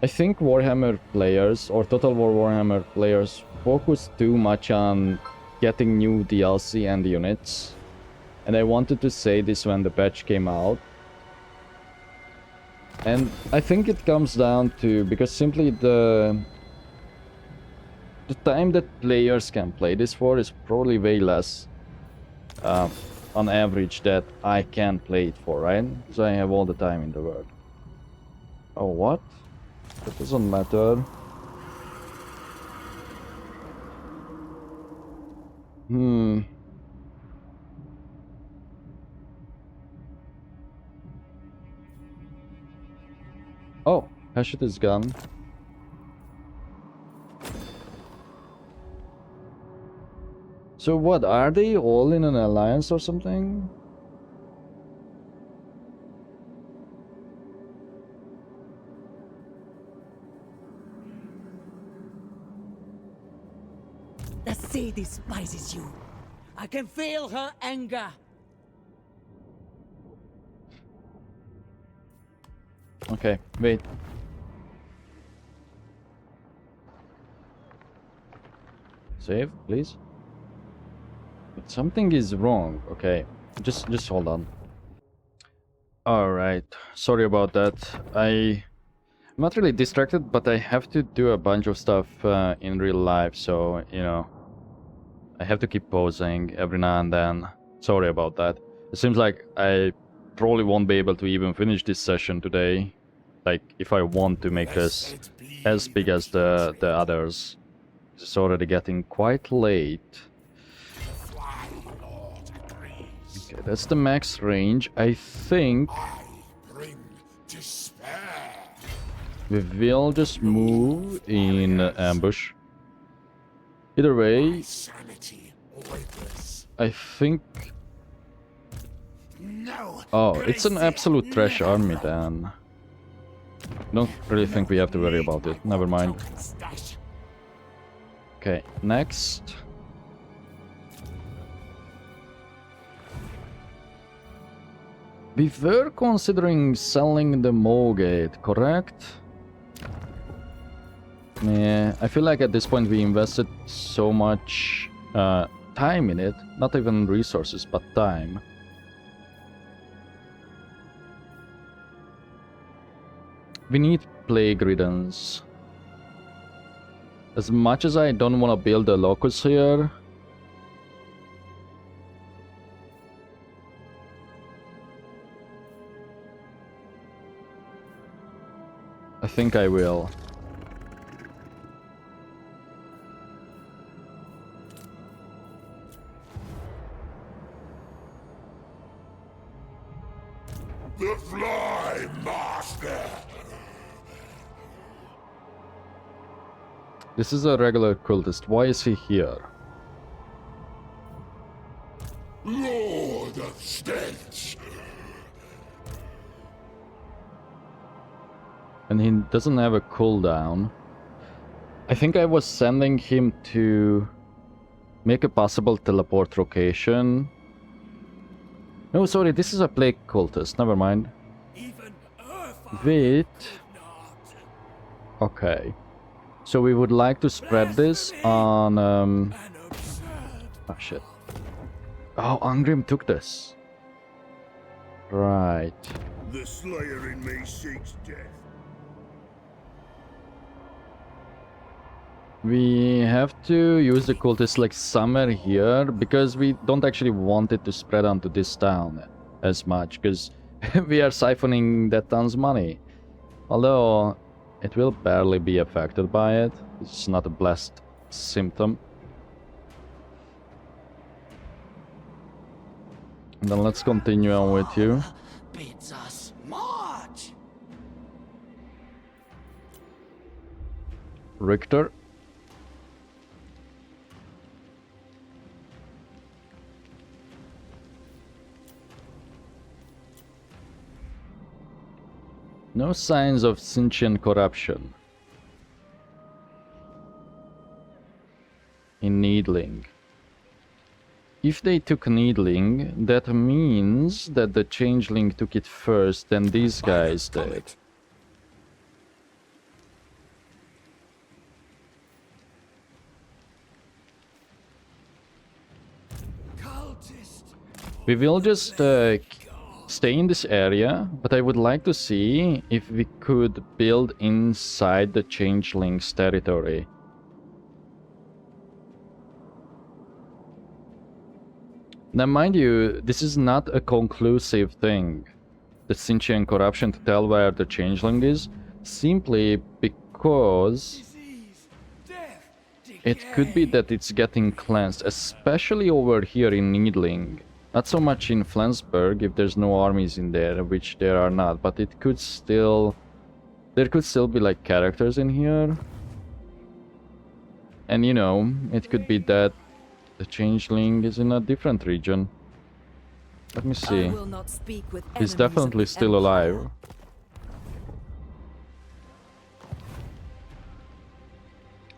[SPEAKER 1] I think Warhammer players, or Total War Warhammer players, focus too much on getting new DLC and units. And I wanted to say this when the patch came out. And I think it comes down to, because simply the time that players can play this for is probably way less on average that I can play it for, right? So I have all the time in the world. Oh, what? That doesn't matter. Oh, Hashit is gone. So what, are they all in an alliance or something?
[SPEAKER 6] She despises you. I can feel her anger.
[SPEAKER 1] Okay, wait. Save, please. Something is wrong. Okay, just hold on. All right, sorry about that. I'm not really distracted, but I have to do a bunch of stuff in real life, so you know, I have to keep pausing every now and then. Sorry about that. It seems like I probably won't be able to even finish this session today. Like, if I want to make this as big as the others. It's already getting quite late. Okay, that's the max range. I think we will just move in ambush. Either way, I think... Oh, it's an absolute trash army then. Don't really think we have to worry about it. Never mind. Okay, next. We were considering selling the Mogate, correct? Yeah, I feel like at this point we invested so much time in it. Not even resources, but time. We need plague riddance. As much as I don't want to build a locus here, I think I will.
[SPEAKER 2] The Fly Master!
[SPEAKER 1] This is a regular cultist. Why is he here?
[SPEAKER 2] Lord of Stench!
[SPEAKER 1] And he doesn't have a cooldown. I think I was sending him to make a possible teleport location. No, sorry, this is a plague cultist. Never mind. Wait. Okay. So we would like to spread this on... Oh, shit. Oh, Angrim took this. Right.
[SPEAKER 4] The Slayer in me seeks death.
[SPEAKER 1] We have to use the cultists like somewhere here, because we don't actually want it to spread onto this town as much, because we are siphoning that town's money. Although... it will barely be affected by it. It's not a blessed symptom. And then let's continue on with you.
[SPEAKER 5] Bids us march.
[SPEAKER 1] Richter. No signs of sentient corruption. In Needling. If they took Needling, that means that the Changeling took it first, then these guys did. We will just stay in this area, but I would like to see if we could build inside the Changeling's territory. Now mind you, this is not a conclusive thing, the sentient corruption, to tell where the Changeling is, simply because it could be that it's getting cleansed, especially over here in Needling. Not so much in Flensburg, if there's no armies in there, which there are not, but it could still... there could still be like characters in here. And you know, it could be that the Changeling is in a different region. Let me see. He's definitely still alive.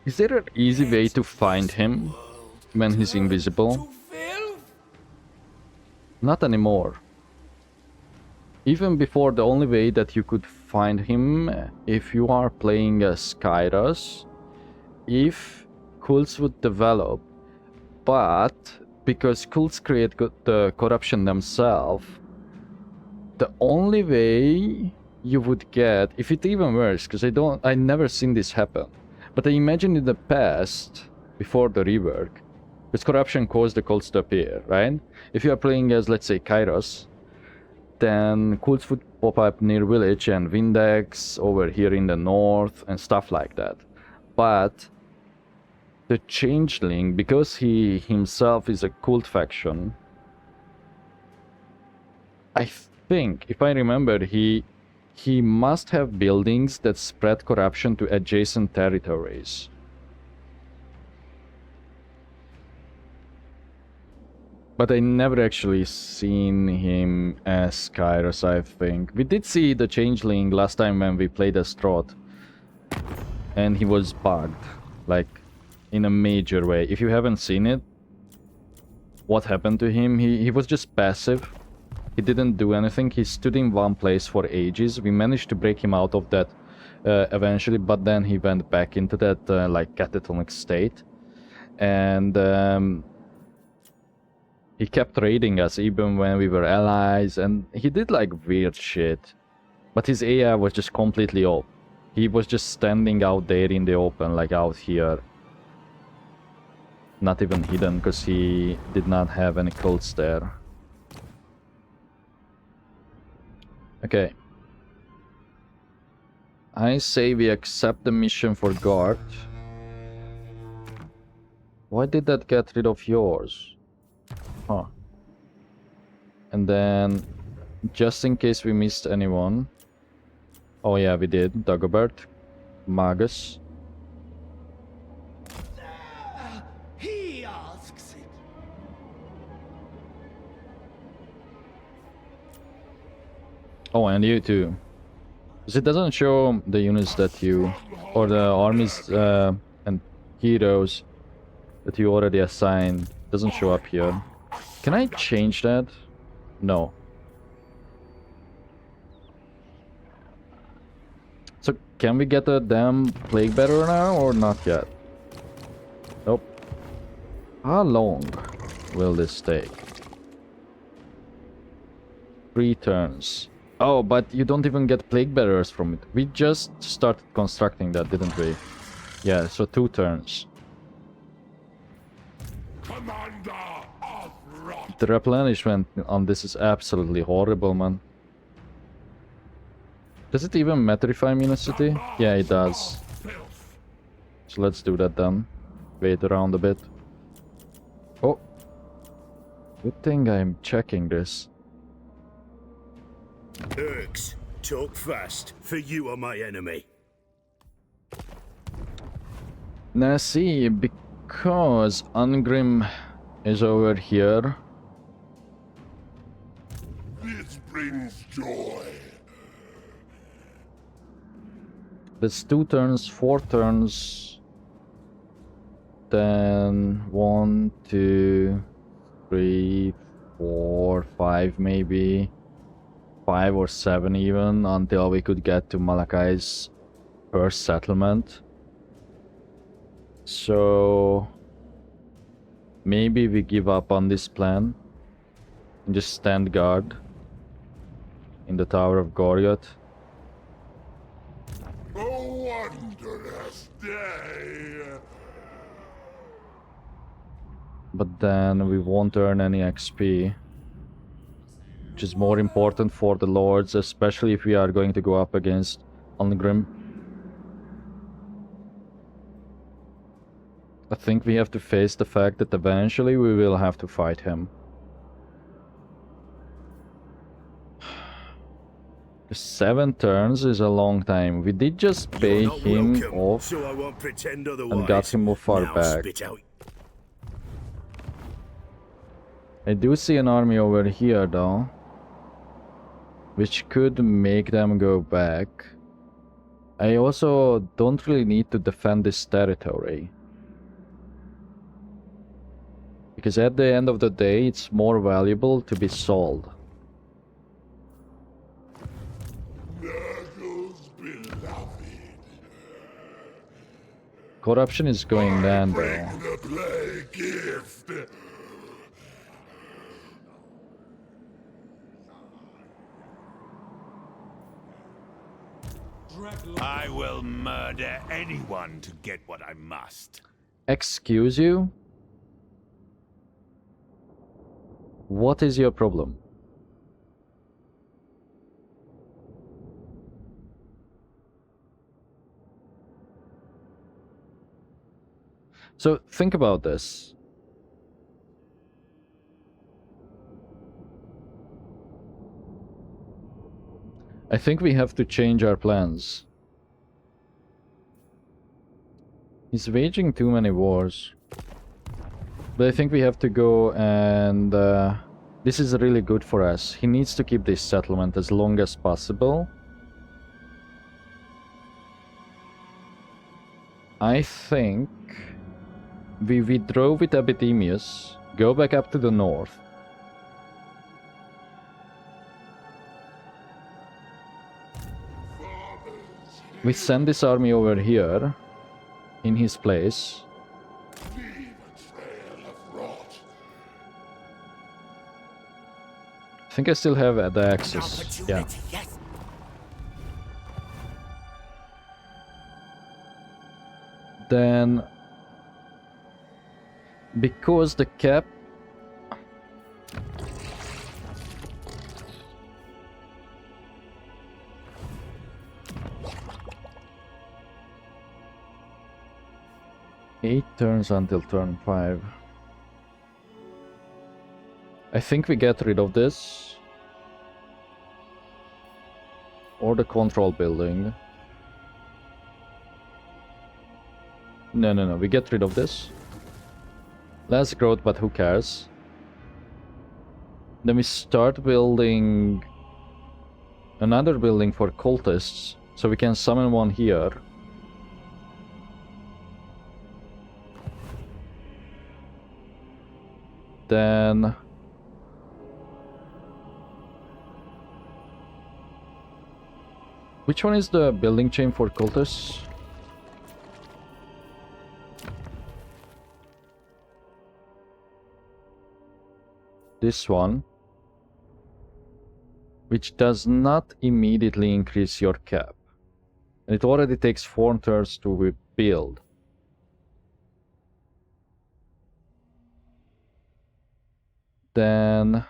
[SPEAKER 1] Is there an easy way to find him? when he's invisible.
[SPEAKER 6] To filth?
[SPEAKER 1] Not anymore. Even before, the only way that you could find him if you are playing as Kairos, if cults would develop, but because cults create the corruption themselves, the only way you would get, if it even works, because I never seen this happen, but I imagine in the past, before the rework, because corruption caused the cults to appear, right? If you are playing as, let's say, Kairos, then cults would pop up near village and Vindex over here in the north and stuff like that. But the Changeling, because he himself is a cult faction, I think, if I remember, he must have buildings that spread corruption to adjacent territories. But I never actually seen him as Kairos, I think. We did see the Changeling last time when we played as Strahd. And he was bugged, like, in a major way. If you haven't seen it, what happened to him? He was just passive. He didn't do anything. He stood in one place for ages. We managed to break him out of that eventually, but then he went back into that, like, catatonic state. And he kept raiding us even when we were allies, and he did like weird shit. But his AI was just completely off. He was just standing out there in the open, like out here. Not even hidden, because he did not have any cults there. Okay. I say we accept the mission for guard. Why did that get rid of yours? Huh. And then, just in case we missed anyone. Oh yeah, we did. Dagobert. Magus.
[SPEAKER 6] He asks it.
[SPEAKER 1] Oh, and you too. Because it doesn't show the units that you, or the armies and heroes that you already assigned. Doesn't show up here. Can I change that? No. So can we get a damn plague bearer now or not yet? Nope. How long will this take? 3 turns. Oh, but you don't even get plague bearers from it. We just started constructing that, didn't we? Yeah, so 2 turns.
[SPEAKER 2] Commander of Rot.
[SPEAKER 1] The replenishment on this is absolutely horrible, man. Does it even matter if I'm in a city? Yeah, it does. So let's do that then. Wait around a bit. Oh. Good thing I'm checking this.
[SPEAKER 4] Urks, talk fast, for you are my enemy.
[SPEAKER 1] Now see, because Ungrim is over here.
[SPEAKER 2] This brings joy.
[SPEAKER 1] That's 2 turns, 4 turns. Then 1, 2, 3, 4, 5 maybe. 5 or 7 even, until we could get to Malakai's first settlement. So maybe we give up on this plan and just stand guard in the Tower of Gorgot.
[SPEAKER 2] A wondrous day.
[SPEAKER 1] But then we won't earn any XP, which is more important for the lords, especially if we are going to go up against Ungrim. I think we have to face the fact that eventually we will have to fight him. 7 turns is a long time. We did just pay him off
[SPEAKER 4] so I won't pretend
[SPEAKER 1] and got him off our
[SPEAKER 4] now
[SPEAKER 1] back.
[SPEAKER 4] spit out.
[SPEAKER 1] I do see an army over here though, which could make them go back. I also don't really need to defend this territory. Because at the end of the day, it's more valuable to be sold.
[SPEAKER 2] Nurgle's beloved.
[SPEAKER 1] Corruption is going down
[SPEAKER 2] Bring
[SPEAKER 1] though.
[SPEAKER 2] the play gift.
[SPEAKER 4] I will murder anyone to get what I must.
[SPEAKER 1] Excuse you? What is your problem? So think about this. I think we have to change our plans. He's waging too many wars. But I think we have to go and... this is really good for us. He needs to keep this settlement as long as possible. I think we withdraw with Epidemius, go back up to the north. We send this army over here, in his place.
[SPEAKER 2] Leave a trail of rot.
[SPEAKER 1] I think I still have the
[SPEAKER 5] An
[SPEAKER 1] access. Yeah.
[SPEAKER 5] opportunity, yes?
[SPEAKER 1] Then, because the cap... Eight turns until turn 5. I think we get rid of this. Or the control building. No, we get rid of this. Less growth, but who cares? Then we start building another building for cultists, so we can summon one here. Then... which one is the building chain for cultists? This one, which does not immediately increase your cap. And it already takes 4 turns to build. Then...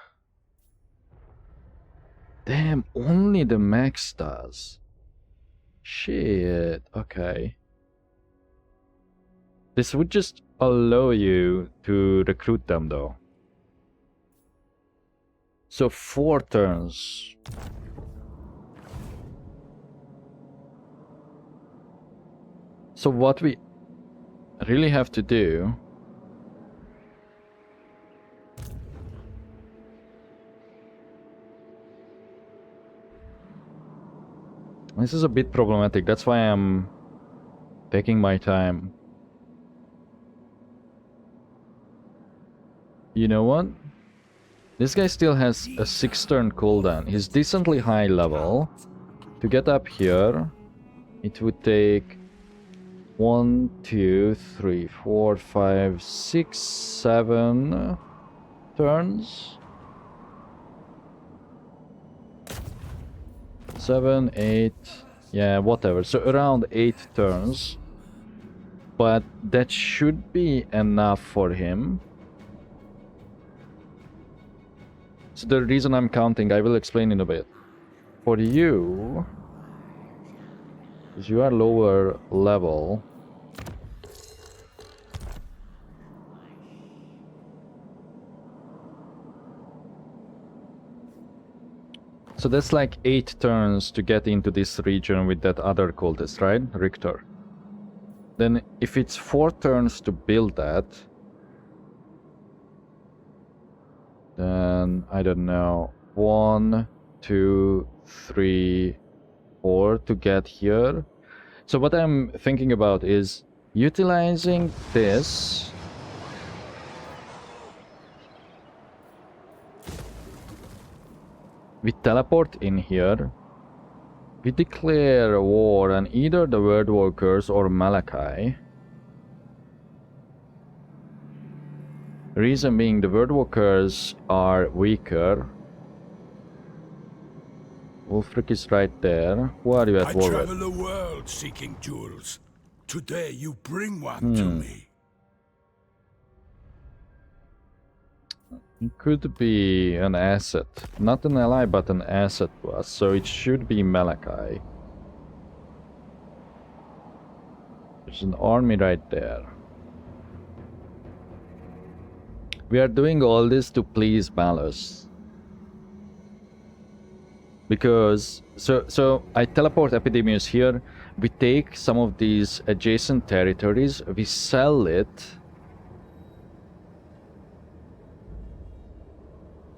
[SPEAKER 1] damn, only the max does. Shit, okay. This would just allow you to recruit them though. So 4 turns. So what we really have to do... this is a bit problematic, that's why I'm taking my time. You know what? This guy still has a 6-turn cooldown. He's decently high level. To get up here, it would take 1, 2, 3, 4, 5, 6, 7 turns. 7, 8, yeah, whatever. So around 8 turns. But that should be enough for him. So the reason I'm counting, I will explain in a bit. For you, because you are lower level, so that's like 8 turns to get into this region with that other cultist, right? Richter. Then if it's 4 turns to build that, then I don't know, 1, 2, 3, 4 to get here. So what I'm thinking about is utilizing this We teleport in here. We declare war on either the Wordwalkers or Malachi. Reason being the Wordwalkers are weaker. Wolfric is right there. Who are you at
[SPEAKER 4] I
[SPEAKER 1] war
[SPEAKER 4] travel
[SPEAKER 1] with?
[SPEAKER 4] the world seeking jewels. Today you bring one to me.
[SPEAKER 1] It could be an asset. Not an ally, but an asset to us. So it should be Malachi. There's an army right there. We are doing all this to please Malus. Because so I teleport Epidemius here. We take some of these adjacent territories, we sell it.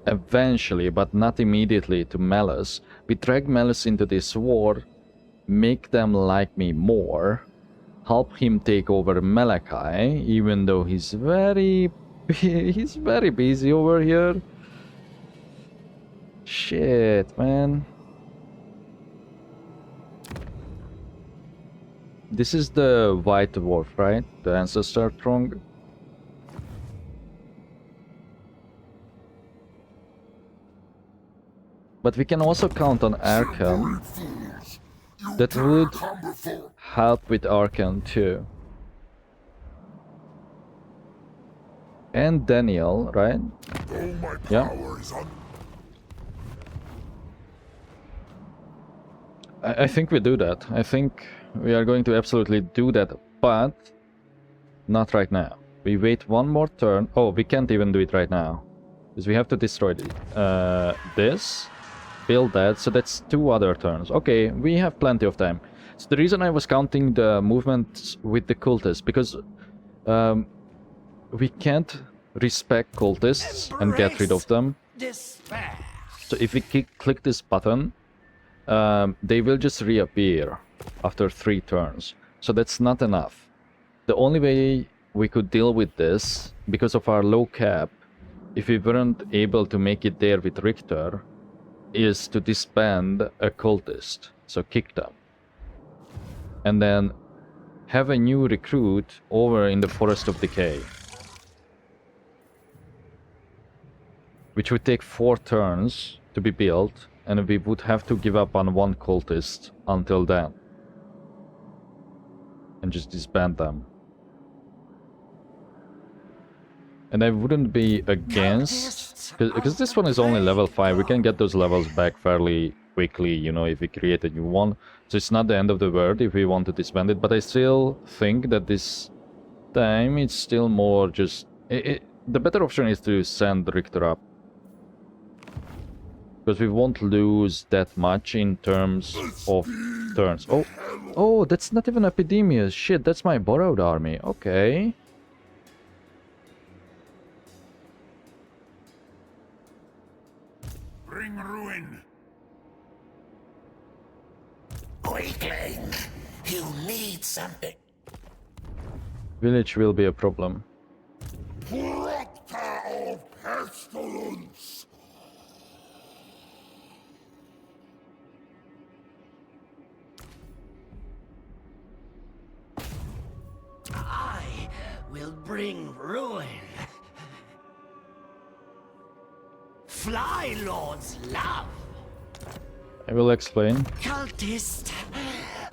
[SPEAKER 1] Eventually, but not immediately, to Malus. We drag Malus into this war, make them like me more, help him take over Malachi, even though he's very busy over here. Shit, man. This is the White Dwarf, right? The Ancestor Throng. But we can also count on Archon. That would help with Archon too. And Daniel, right? Yeah. I think we do that. I think we are going to absolutely do that, but not right now. We wait one more turn. Oh, we can't even do it right now. Because we have to destroy this. Build that, so that's 2 other turns. Okay, we have plenty of time. So the reason I was counting the movements with the cultists, because we can't respect cultists and get rid of them.
[SPEAKER 5] Despair.
[SPEAKER 1] So if we click this button, they will just reappear after 3 turns. So that's not enough. The only way we could deal with this, because of our low cap, if we weren't able to make it there with Richter, is to disband a cultist, so kick them. And then have a new recruit over in the Forest of Decay. Which would take 4 turns to be built, and we would have to give up on 1 cultist until then. And just disband them. And I wouldn't be against, because this one is only level 5, we can get those levels back fairly quickly, you know, if we create a new one. So it's not the end of the world if we want to disband it, but I still think that this time it's still more just... the better option is to send Richter up. Because we won't lose that much in terms of turns. Oh, that's not even Epidemius. Shit, that's my borrowed army. Okay.
[SPEAKER 4] Bring ruin.
[SPEAKER 5] Weakling, you need something.
[SPEAKER 1] Village will be a problem.
[SPEAKER 2] Proctor of Pestilence!
[SPEAKER 5] I will bring ruin. Fly Lord's love.
[SPEAKER 1] I will explain.
[SPEAKER 5] Cultist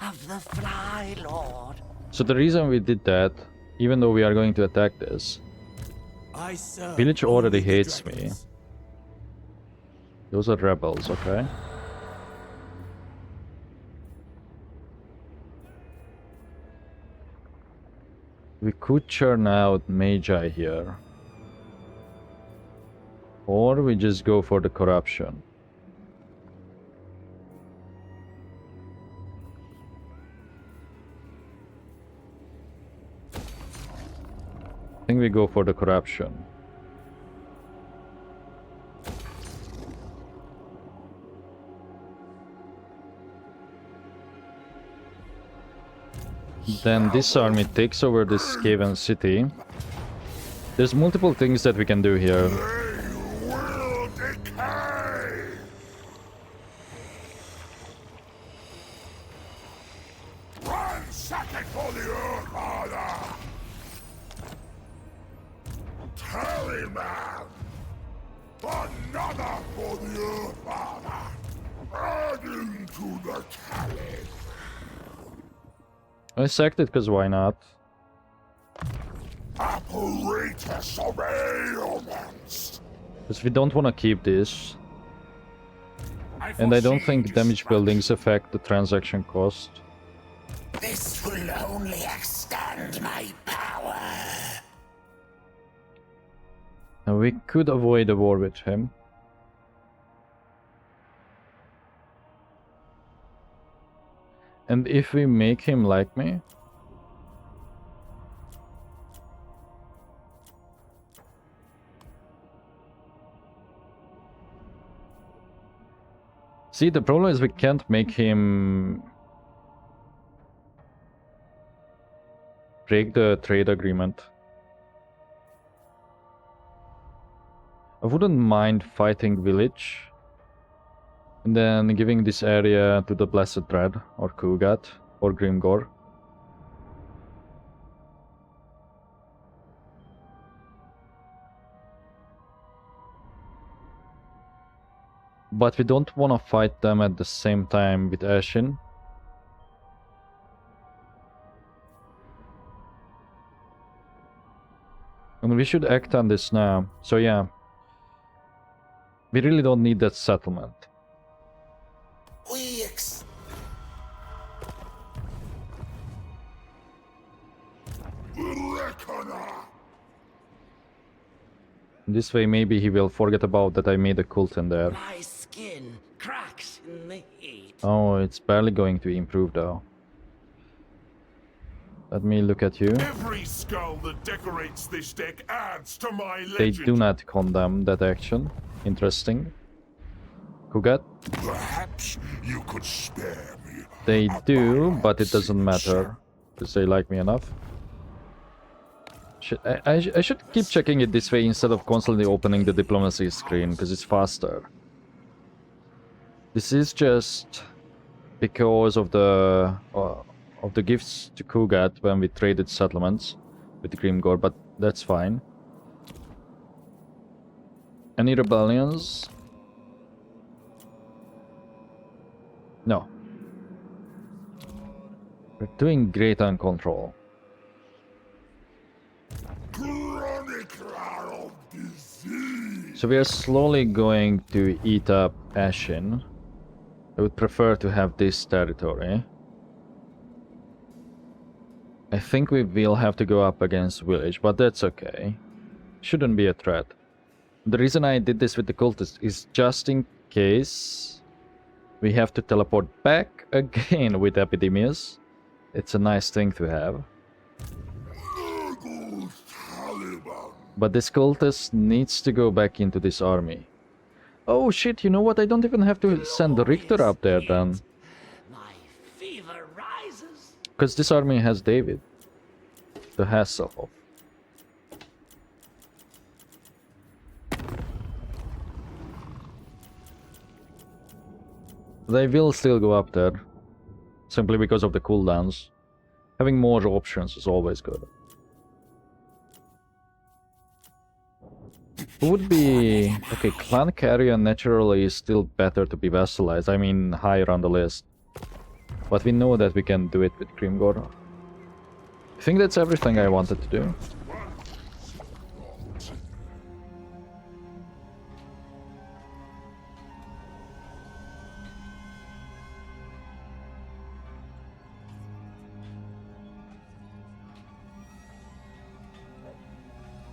[SPEAKER 5] of the Fly Lord.
[SPEAKER 1] So the reason we did that, even though we are going to attack this, Village already hates me. Those are rebels, okay? We could churn out Magi here. Or we just go for the corruption. I think we go for the corruption. Then this army takes over this Skaven city. There's multiple things that we can do here.
[SPEAKER 2] They will decay! to the Caliph.
[SPEAKER 1] I sacked it because why not?
[SPEAKER 2] Apparatus of ailments.
[SPEAKER 1] Because we don't want to keep this. And I don't think damage buildings affect the transaction cost.
[SPEAKER 5] This will only extend my power.
[SPEAKER 1] And we could avoid a war with him. And if we make him like me... See, the problem is we can't make him break the trade agreement. I wouldn't mind fighting village and then giving this area to the Blessed Dread or Kugat or Grimgor. But we don't want to fight them at the same time with Ashin. And we should act on this now. So yeah. We really don't need that settlement. This way maybe he will forget about that I made a cult in there.
[SPEAKER 6] My skin cracks in the heat.
[SPEAKER 1] Oh, it's barely going to improve though. Let me look at you.
[SPEAKER 2] Every skull that decorates this deck adds to my legend.
[SPEAKER 1] They do not condemn that action. Interesting. Kugat?
[SPEAKER 2] Perhaps you could spare me.
[SPEAKER 1] They do, but it doesn't matter. Because they like me enough. I should keep checking it this way instead of constantly opening the diplomacy screen, because it's faster. This is just because of the gifts to Kugat when we traded settlements with Grimgor, but that's fine. Any rebellions? No. We're doing great on control. So we are slowly going to eat up Ashin. I would prefer to have this territory. I think we will have to go up against village, but that's okay. Shouldn't be a threat. The reason I did this with the cultists is just in case we have to teleport back again with Epidemius. It's a nice thing to have. But this cultist needs to go back into this army. Oh shit, you know what? I don't even have to send the Richter up there then.
[SPEAKER 6] My fever rises.
[SPEAKER 1] Because this army has David. The Hasselhoff. They will still go up there. Simply because of the cooldowns. Having more options is always good. Who would be... Okay, Clan Carrier naturally is still better to be vassalized. I mean, higher on the list. But we know that we can do it with Grimgor. I think that's everything I wanted to do.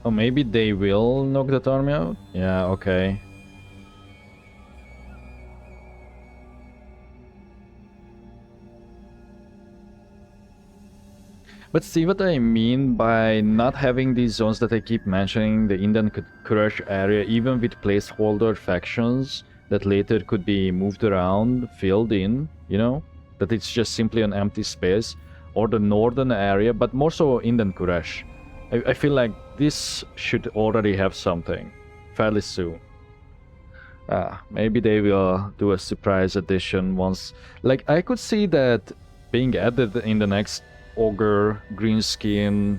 [SPEAKER 1] Oh, maybe they will knock that army out? Yeah, okay. But see what I mean by not having these zones that I keep mentioning, the Indian Crush area, even with placeholder factions that later could be moved around, filled in, you know? That it's just simply an empty space. Or the northern area, but more so Indian Crush. I feel like this should already have something fairly soon. Maybe they will do a surprise edition once. Like, I could see that being added in the next Ogre, Greenskin,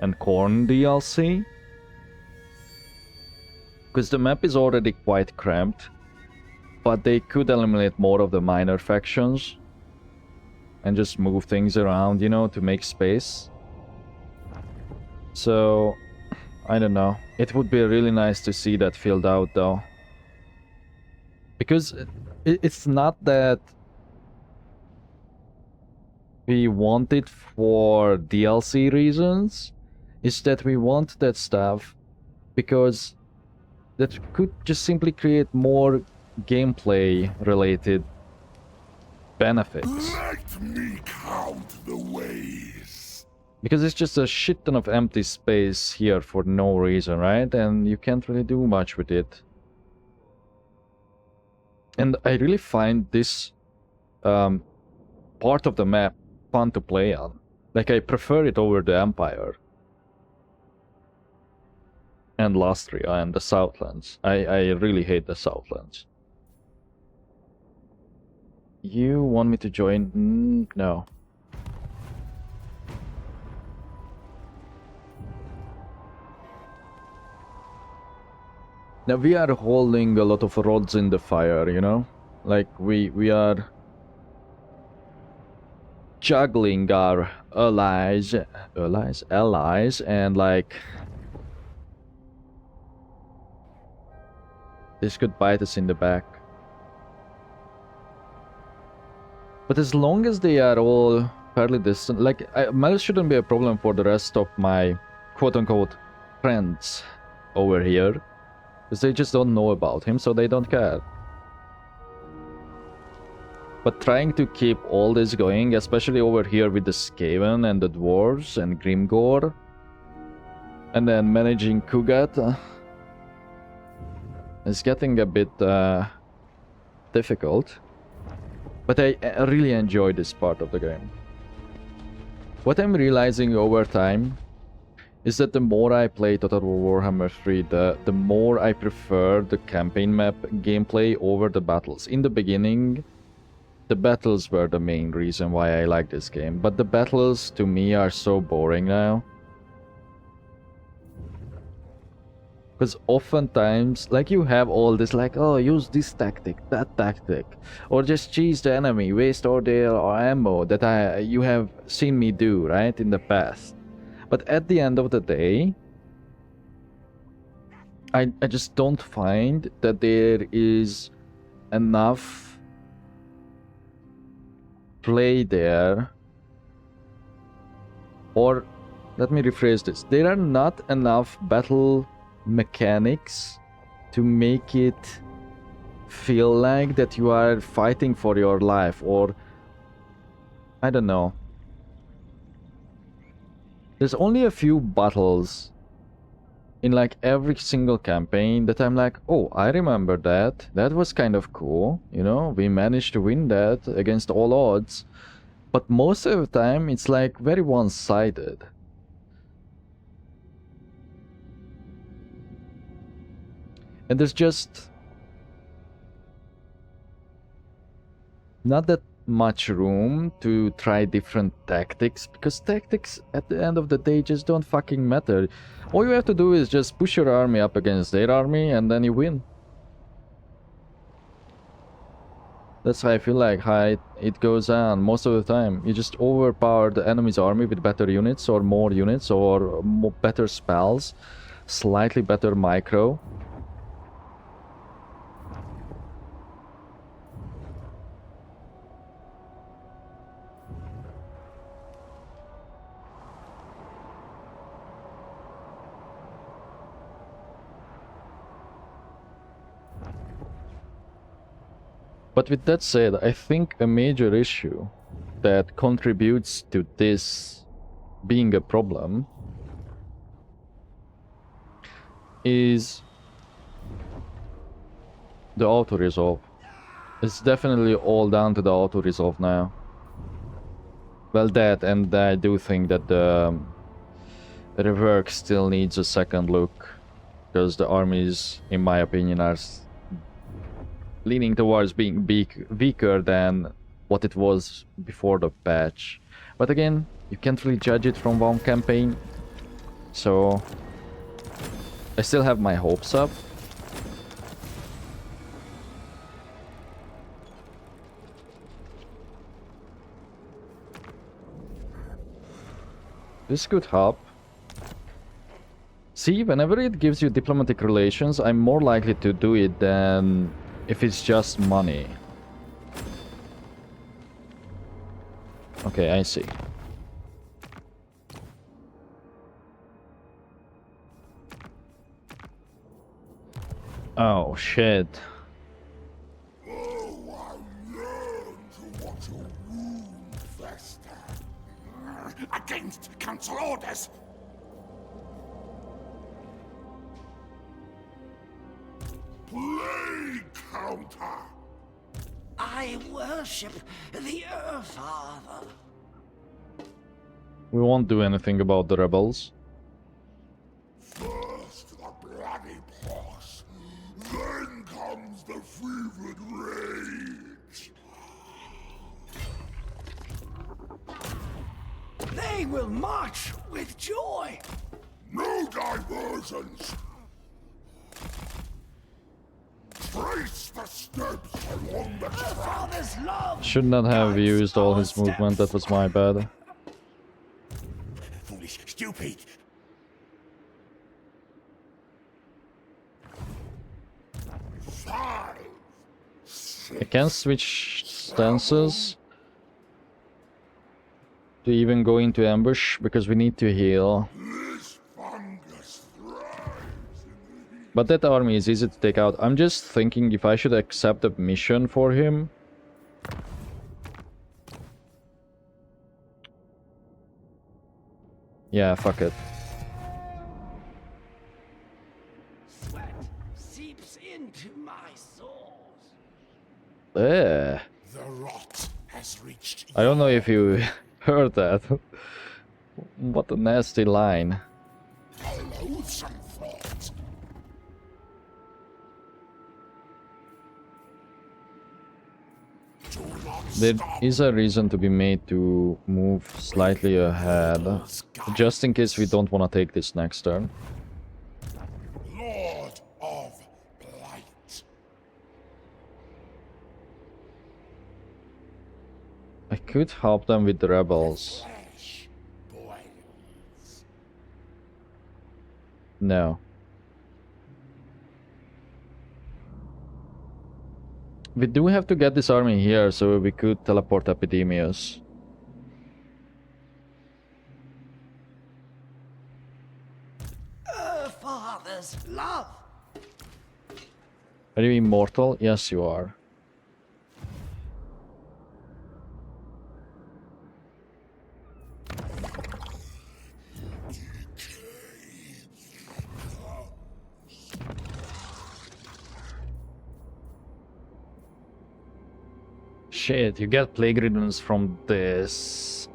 [SPEAKER 1] and Corn DLC. Because the map is already quite cramped. but they could eliminate more of the minor factions and just move things around, you know, to make space. So, I don't know. It would be really nice to see that filled out, though. Because it's not that we want it for DLC reasons. It's that we want that stuff because that could just simply create more gameplay-related benefits.
[SPEAKER 2] Let me count the ways.
[SPEAKER 1] Because it's just a shit ton of empty space here for no reason, right? And you can't really do much with it. And I really find this part of the map fun to play on. Like, I prefer it over the Empire. And Lastria and the Southlands. I really hate the Southlands. You want me to join? No. Now we are holding a lot of rods in the fire, you know? Like we are juggling our allies and like this could bite us in the back. But as long as they are all fairly distant, like Mel shouldn't be a problem for the rest of my quote-unquote friends over here. Because they just don't know about him, so they don't care. But trying to keep all this going, especially over here with the Skaven and the Dwarves and Grimgor, and then managing Kugat, is getting a bit difficult. But I really enjoy this part of the game. What I'm realizing over time is that the more I play Total War Warhammer 3, the more I prefer the campaign map gameplay over the battles. In the beginning, the battles were the main reason why I like this game, but the battles to me are so boring now. Because oftentimes, like, you have all this, like, oh, use this tactic, that tactic, or just cheese the enemy, waste all their ammo that you have seen me do, right, in the past. But at the end of the day, I just don't find that there is enough play there. Or, let me rephrase this. There are not enough battle mechanics to make it feel like that you are fighting for your life, or I don't know. There's only a few battles in like every single campaign that I'm like, oh, I remember that. That was kind of cool, you know? We managed to win that against all odds. But most of the time, it's like very one-sided. And there's just not that much room to try different tactics, because tactics at the end of the day just don't fucking matter. All you have to do is just push your army up against their army and then you win. That's how I feel like how it goes on most of the time. You just overpower the enemy's army with better units or more units or better spells, slightly better micro. But with that said, I think a major issue that contributes to this being a problem is the auto-resolve. It's definitely all down to the auto-resolve now. Well, that, and I do think that the rework still needs a second look, because the armies, in my opinion, are leaning towards being weaker than what it was before the patch. But again, you can't really judge it from one campaign, so I still have my hopes up. This could help. See, whenever it gives you diplomatic relations, I'm more likely to do it than if it's just money. Okay, I see. Oh, shit.
[SPEAKER 2] Oh, I yearn to watch a wound fester. Against council orders! Plague counter!
[SPEAKER 5] I worship the Father.
[SPEAKER 1] We won't do anything about the rebels.
[SPEAKER 2] First the bloody pox, then comes the fevered rage.
[SPEAKER 5] They will march with joy.
[SPEAKER 2] No diversions! Trace the steps along the track.
[SPEAKER 5] Father's love.
[SPEAKER 1] Should not have
[SPEAKER 5] guides
[SPEAKER 1] used all
[SPEAKER 5] our
[SPEAKER 1] his movement, that was
[SPEAKER 5] steps.
[SPEAKER 1] my bad.
[SPEAKER 5] Foolish, stupid.
[SPEAKER 2] Five,
[SPEAKER 1] I can switch stances to even go into ambush because we need to heal.
[SPEAKER 2] this fungus thrives in the heat.
[SPEAKER 1] But that army is easy to take out. I'm just thinking if I should accept a mission for him. Yeah, fuck it.
[SPEAKER 5] Sweat seeps into my sores.
[SPEAKER 1] Eh.
[SPEAKER 2] The rot has reached
[SPEAKER 1] I don't know if you heard that. What a nasty line.
[SPEAKER 2] a loathsome thought. Do not
[SPEAKER 1] There
[SPEAKER 2] stop.
[SPEAKER 1] is a reason to be made to move slightly ahead, just in case we don't want to take this next turn.
[SPEAKER 2] Lord of Blight.
[SPEAKER 1] I could help them with the rebels.
[SPEAKER 2] Flesh boils.
[SPEAKER 1] No. We do have to get this army here, so we could teleport Epidemius.
[SPEAKER 5] Father's love.
[SPEAKER 1] Are you immortal? Yes, you are. Shit, you get plague riddance from this.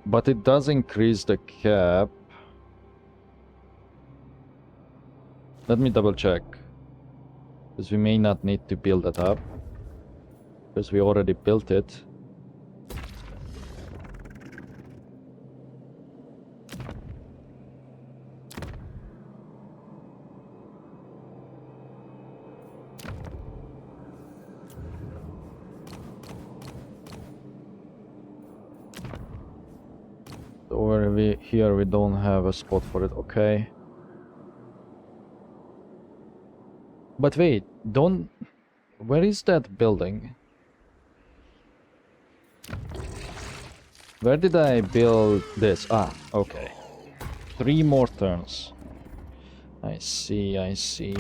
[SPEAKER 1] But it does increase the cap. Let me double check. Because we may not need to build that up. Because we already built it. Here we don't have a spot for it, okay. But wait, don't... Where is that building? Where did I build this? Ah, okay. 3 more turns. I see, I see.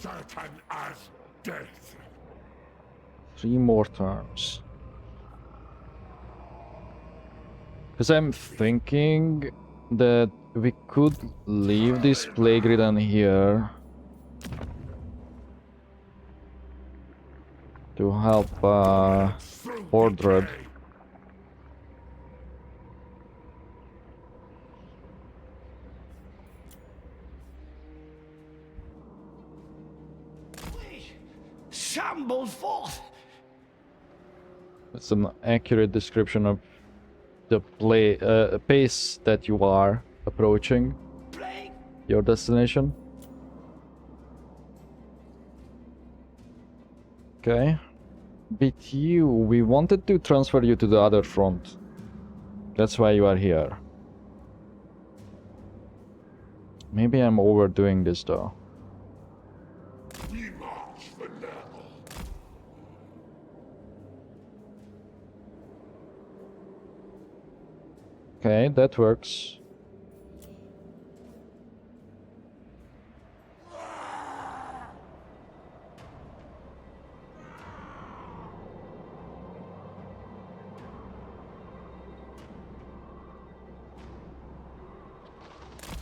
[SPEAKER 2] Certain as death.
[SPEAKER 1] 3 more turns. Because I'm thinking that we could leave this plague ridden here to help Hordred.
[SPEAKER 5] Shamble forth.
[SPEAKER 1] It's an accurate description of the pace that you are approaching
[SPEAKER 5] Plague.
[SPEAKER 1] your destination. Okay. But you, we wanted to transfer you to the other front. That's why you are here. Maybe I'm overdoing this though.
[SPEAKER 2] We march for nurgle.
[SPEAKER 1] Okay, that works.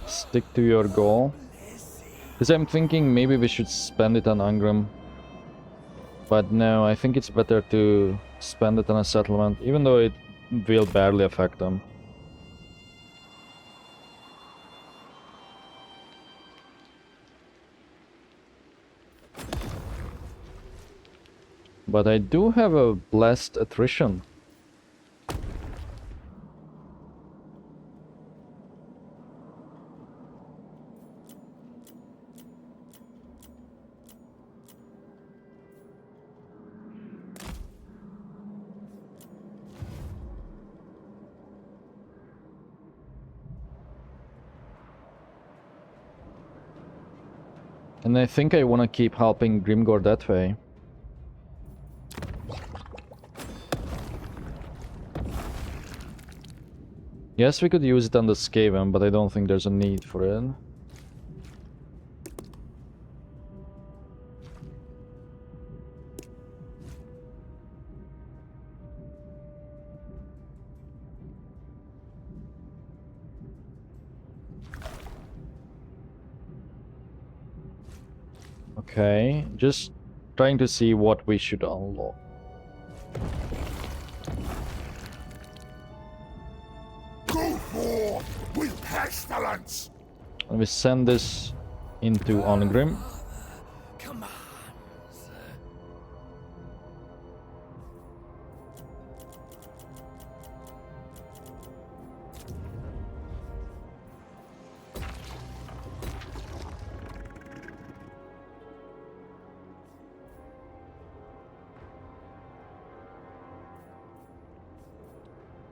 [SPEAKER 1] Stick to your goal. Because I'm thinking maybe we should spend it on Angram. But no, I think it's better to spend it on a settlement, even though it will barely affect them. But I do have a blessed attrition. And I think I want to keep helping Grimgor that way. Yes, we could use it on the Skaven, but I don't think there's a need for it. Okay, just trying to see what we should unlock.
[SPEAKER 2] Go forth with pestilence.
[SPEAKER 1] And we send this into Ongrim.
[SPEAKER 5] Come on.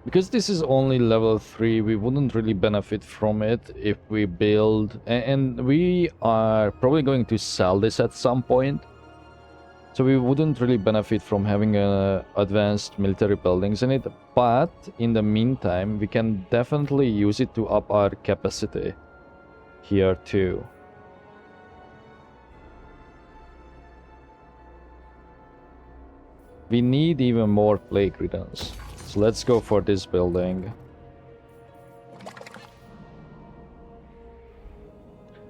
[SPEAKER 1] Because this is only level 3, we wouldn't really benefit from it if we build... And we are probably going to sell this at some point. So we wouldn't really benefit from having advanced military buildings in it. But in the meantime, we can definitely use it to up our capacity here too. We need even more plague riddance. So let's go for this building.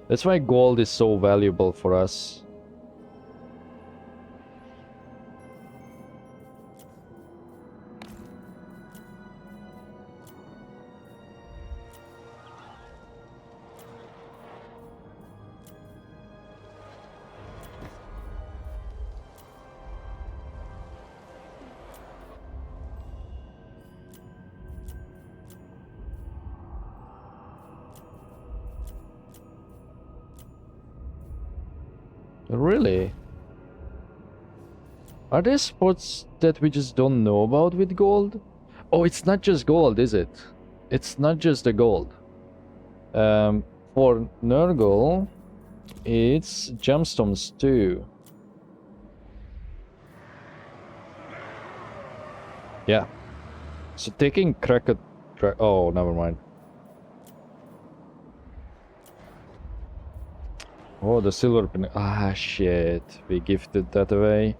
[SPEAKER 1] That's why gold is so valuable for us. Really? Are there spots that we just don't know about with gold? Oh, it's not just gold, is it? It's not just the gold. For nurgle, it's gemstones too. Yeah. So taking cracked... Oh, never mind. Oh, the silver pin. Ah, shit. We gifted that away.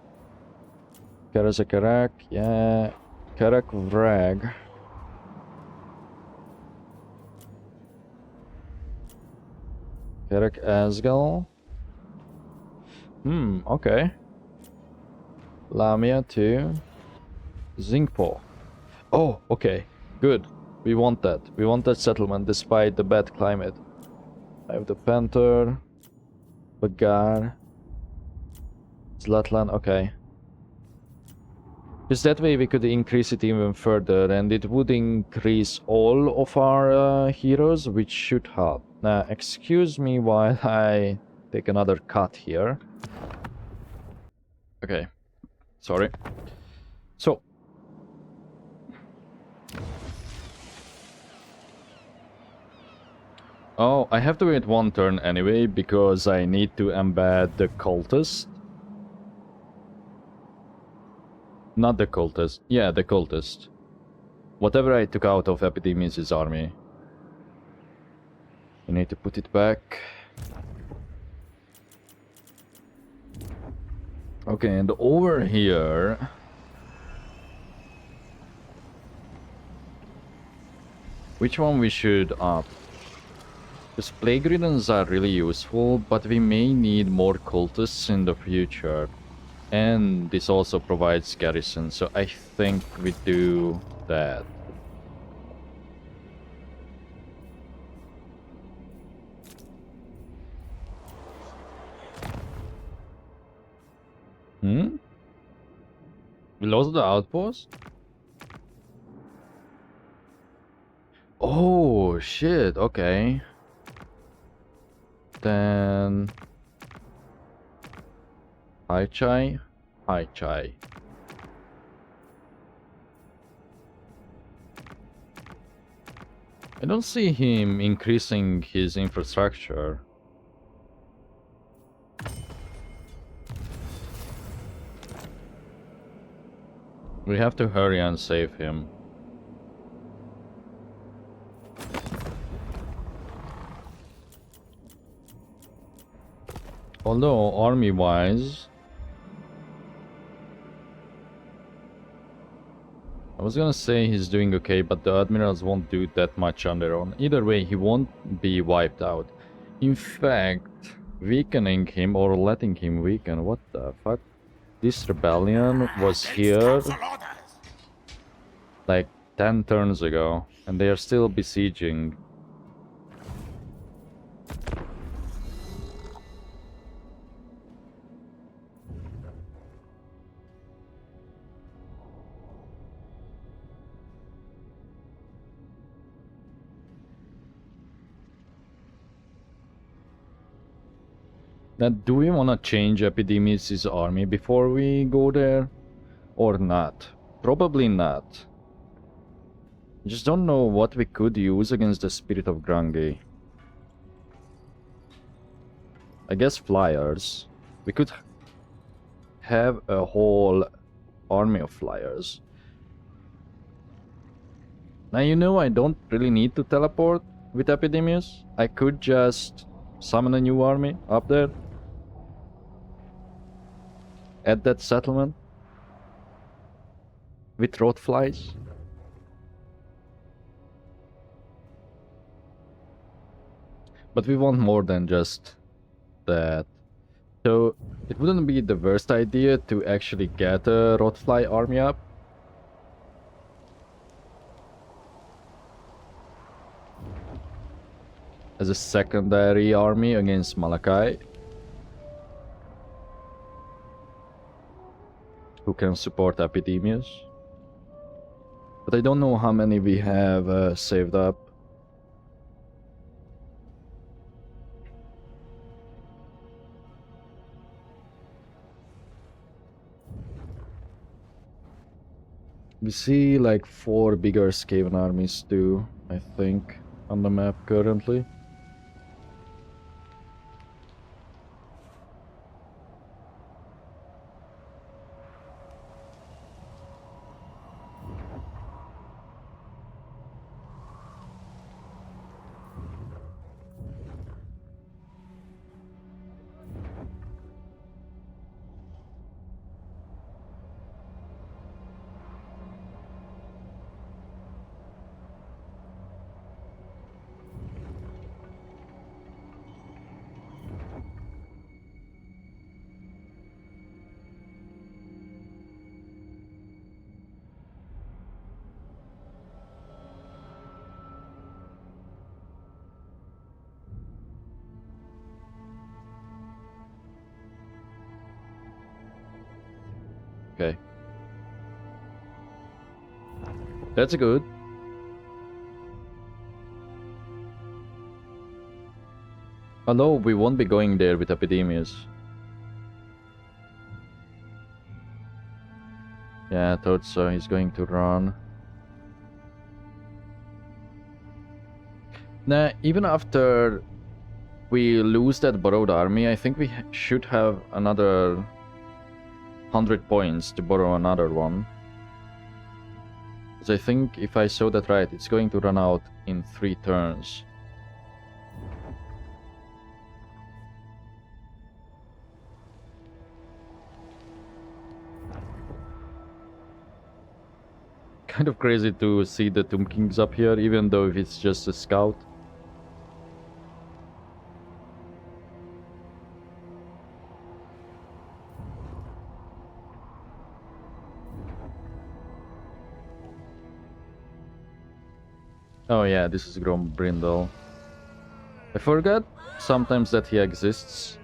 [SPEAKER 1] Karak, yeah. Karak Vrag. Karak Asgal. Okay. Lamia too. Zinkpo. Oh, okay. Good. We want that. We want that settlement despite the bad climate. I have the Panther. Bagar. Zlatlan, okay. Because that way we could increase it even further and it would increase all of our heroes, which should help. Now, excuse me while I take another cut here. Okay. Sorry. So. Oh, I have to wait one turn anyway, because I need to embed the cultist. Not the cultist. Yeah, the cultist. Whatever I took out of Epidemius' army. I need to put it back. Okay, and over here... Which one we should up? Because Plague Riddens are really useful, but we may need more cultists in the future. And this also provides garrison, so I think we do that. Hmm? We lost the outpost? Oh, shit, okay. Then... Hi Chai. Hi Chai. I don't see him increasing his infrastructure. We have to hurry and save him. Although, army-wise... I was gonna say he's doing okay, but the admirals won't do that much on their own. Either way, he won't be wiped out. In fact, weakening him or letting him weaken, what the fuck? This rebellion was here like 10 turns ago, and they are still besieging. Now, do we want to change Epidemius' army before we go there? Or not? Probably not. I just don't know what we could use against the Spirit of Grange. I guess flyers. We could have a whole army of flyers. Now, you know, I don't really need to teleport with Epidemius. I could just summon a new army up there. At that settlement. With road flies. But we want more than just that. So it wouldn't be the worst idea to actually get a Rotfly army up. As a secondary army against Malachi. Who can support Epidemius. But I don't know how many we have saved up. We see like 4 bigger Skaven armies too, I think, on the map currently. Okay. That's good. Although we won't be going there with Epidemius. Yeah, I thought so. He's going to run. Now, even after we lose that borrowed army, I think we should have another 100 points to borrow another one. Because I think, if I saw that right, it's going to run out in 3 turns. Kind of crazy to see the Tomb Kings up here, even though if it's just a scout. Oh yeah, this is Grom Brindle. I forget sometimes that he exists.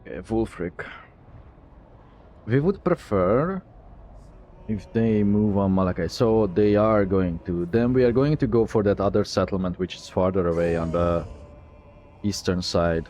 [SPEAKER 1] Okay, Wulfric. We would prefer if they move on Malachi. So they are going to. Then we are going to go for that other settlement which is farther away on the eastern side.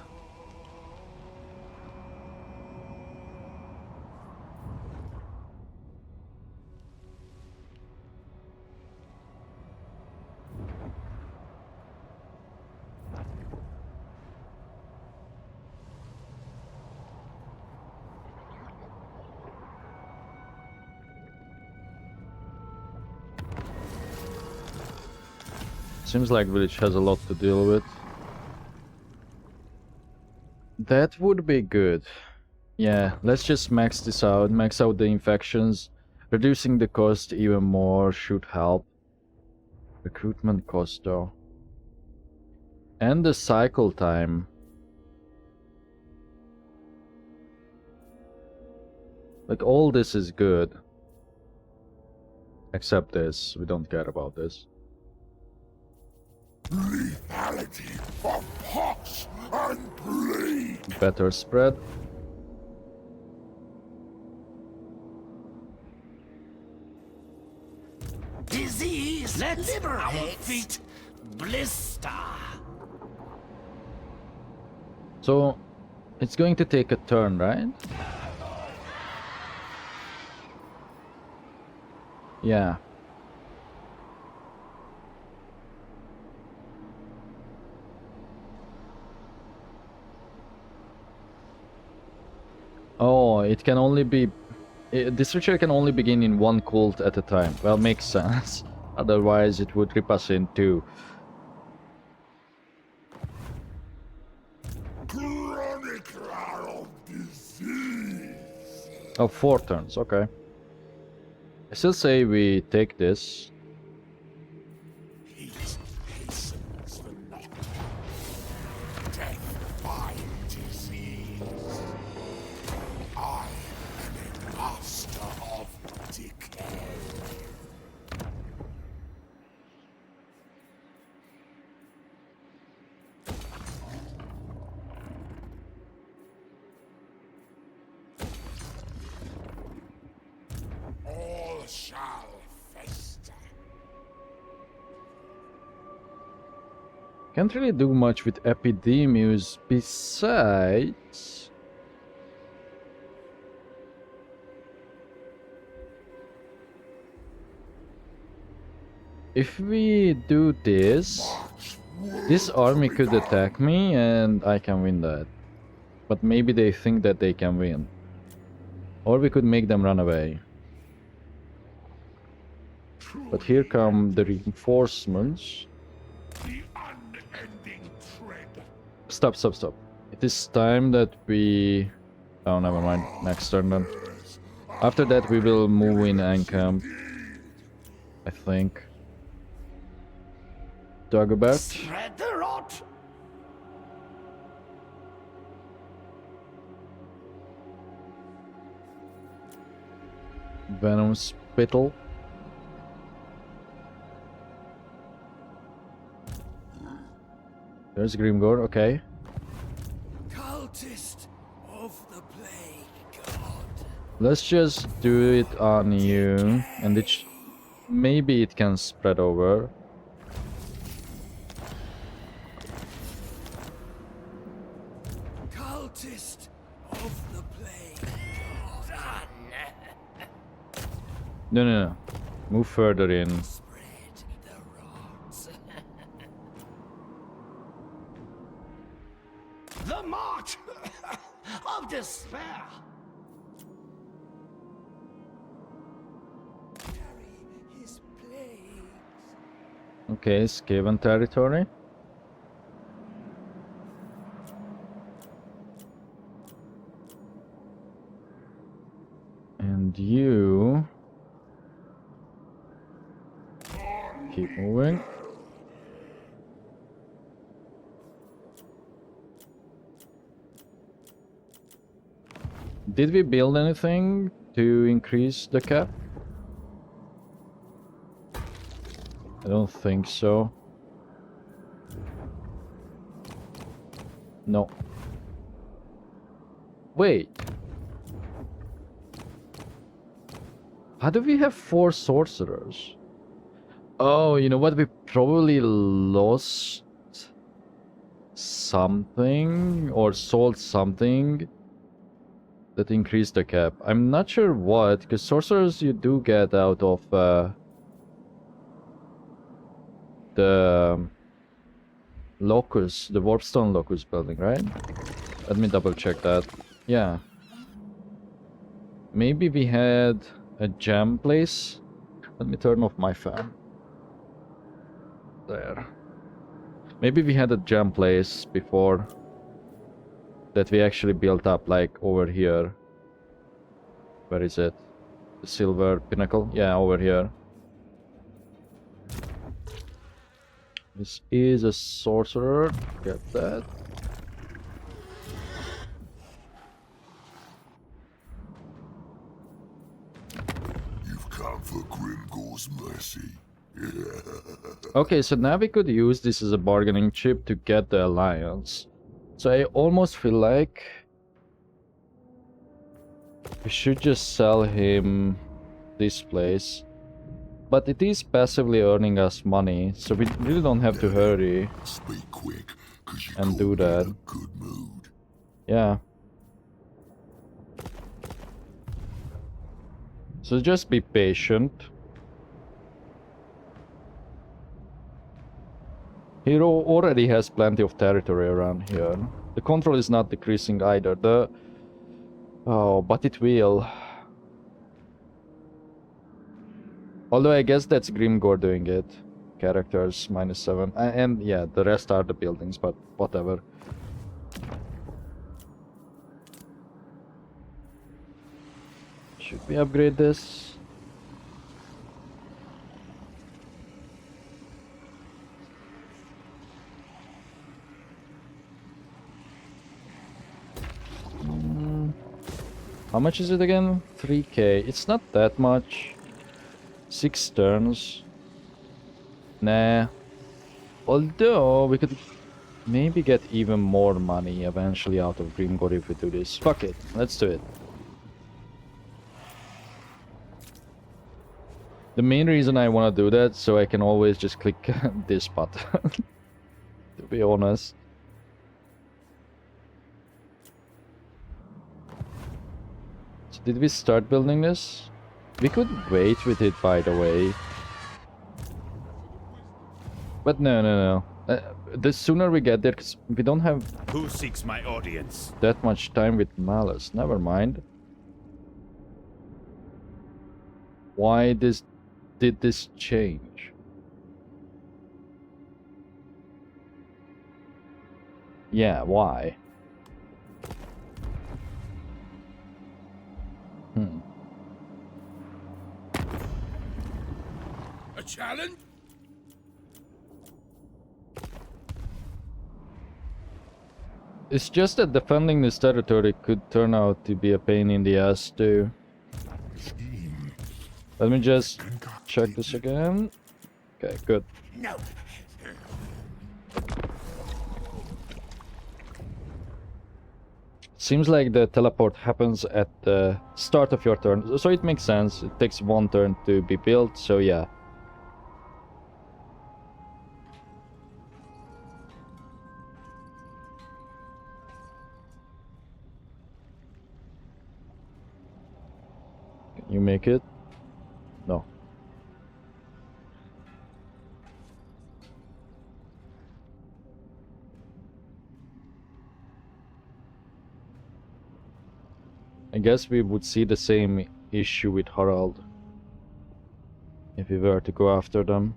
[SPEAKER 1] Seems like village has a lot to deal with. That would be good. Yeah, let's just max this out. Max out the infections. Reducing the cost even more should help. Recruitment cost though. And the cycle time. Like all this is good. Except this. We don't care about this.
[SPEAKER 2] Lethality for pox and bleed.
[SPEAKER 1] Better spread.
[SPEAKER 5] Disease, liberate, blister.
[SPEAKER 1] So, it's going to take a turn, right? Yeah. Oh, it can only be... This ritual can only begin in 1 cult at a time. Well, makes sense. Otherwise, it would rip us in 2.
[SPEAKER 2] Chronicler of disease.
[SPEAKER 1] Oh, 4 turns, okay. I still say we take this.
[SPEAKER 2] Heat hastens the knot. Death by disease. I am a master of decay. All shall fester.
[SPEAKER 1] Can't really do much with Epidemius besides... If we do this, this army could attack me and I can win that. But maybe they think that they can win. Or we could make them run away. But here come the reinforcements.
[SPEAKER 2] The unending tread.
[SPEAKER 1] Stop. It is time that we... Oh, never mind. Next turn then. After that we will move in encamp. I think. Dagobert.
[SPEAKER 5] Spread the rot.
[SPEAKER 1] Venom hospital. There's Grimgor, okay.
[SPEAKER 4] Cultist of the plague god.
[SPEAKER 1] Let's just do it on you, and maybe it can spread over.
[SPEAKER 4] Cultist of the plague god.
[SPEAKER 1] No. Move further in.
[SPEAKER 4] Spread the rods.
[SPEAKER 5] The march of despair.
[SPEAKER 4] Carry his plagues.
[SPEAKER 1] Okay, Skaven territory. And you... keep moving. Did we build anything to increase the cap? I don't think so. No. Wait. How do we have 4 sorcerers? Oh, you know what? We probably lost something or sold something that increased the cap. I'm not sure what, because sorcerers you do get out of the locus, the warpstone locus building, right? Let me double check that. Yeah. Maybe we had a gem place. Let me turn off my fan. There. Maybe we had a gem place before that we actually built up, like over here. Where is it? The silver pinnacle? Yeah, over here. This is a sorcerer. Get that.
[SPEAKER 2] You've come for Grimgor's mercy.
[SPEAKER 1] Okay, so now we could use this as a bargaining chip to get the alliance. So I almost feel like we should just sell him this place. But it is passively earning us money, so we really don't have to hurry
[SPEAKER 2] Speak quick, 'cause you
[SPEAKER 1] and
[SPEAKER 2] caught
[SPEAKER 1] do
[SPEAKER 2] me
[SPEAKER 1] that.
[SPEAKER 2] in a good mood.
[SPEAKER 1] Yeah. So just be patient. Hero already has plenty of territory around here. The control is not decreasing either. Oh, but it will. Although I guess that's Grimgor doing it. Characters -7. And yeah, the rest are the buildings, but whatever. Should we upgrade this? How much is it again? 3k. It's not that much. 6 turns. Nah. Although we could maybe get even more money eventually out of Grimgor if we do this. Fuck it. Let's do it. The main reason I want to do that so I can always just click this button. To be honest. So did we start building this? We could wait with it, by the way. But no. The sooner we get there, because we don't have
[SPEAKER 7] Who seeks my audience?
[SPEAKER 1] that much time with Malice. Never mind. Why did this change? Yeah, why?
[SPEAKER 2] A challenge?
[SPEAKER 1] It's just that defending this territory could turn out to be a pain in the ass too. Let me just check this again. Okay, good.
[SPEAKER 5] No.
[SPEAKER 1] Seems like the teleport happens at the start of your turn, so it makes sense. It takes 1 turn to be built, so yeah. Can you make it? No. I guess we would see the same issue with Harald if we were to go after them.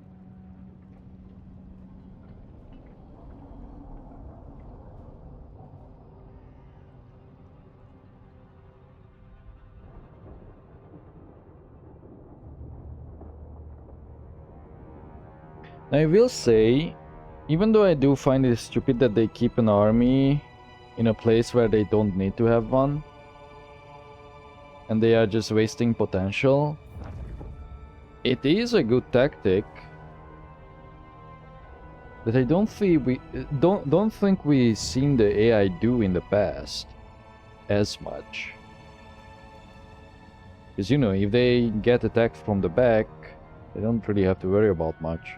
[SPEAKER 1] I will say, even though I do find it stupid that they keep an army in a place where they don't need to have one, and they are just wasting potential, it is a good tactic that I don't think we seen the AI do in the past as much. Because, you know, if they get attacked from the back, they don't really have to worry about much.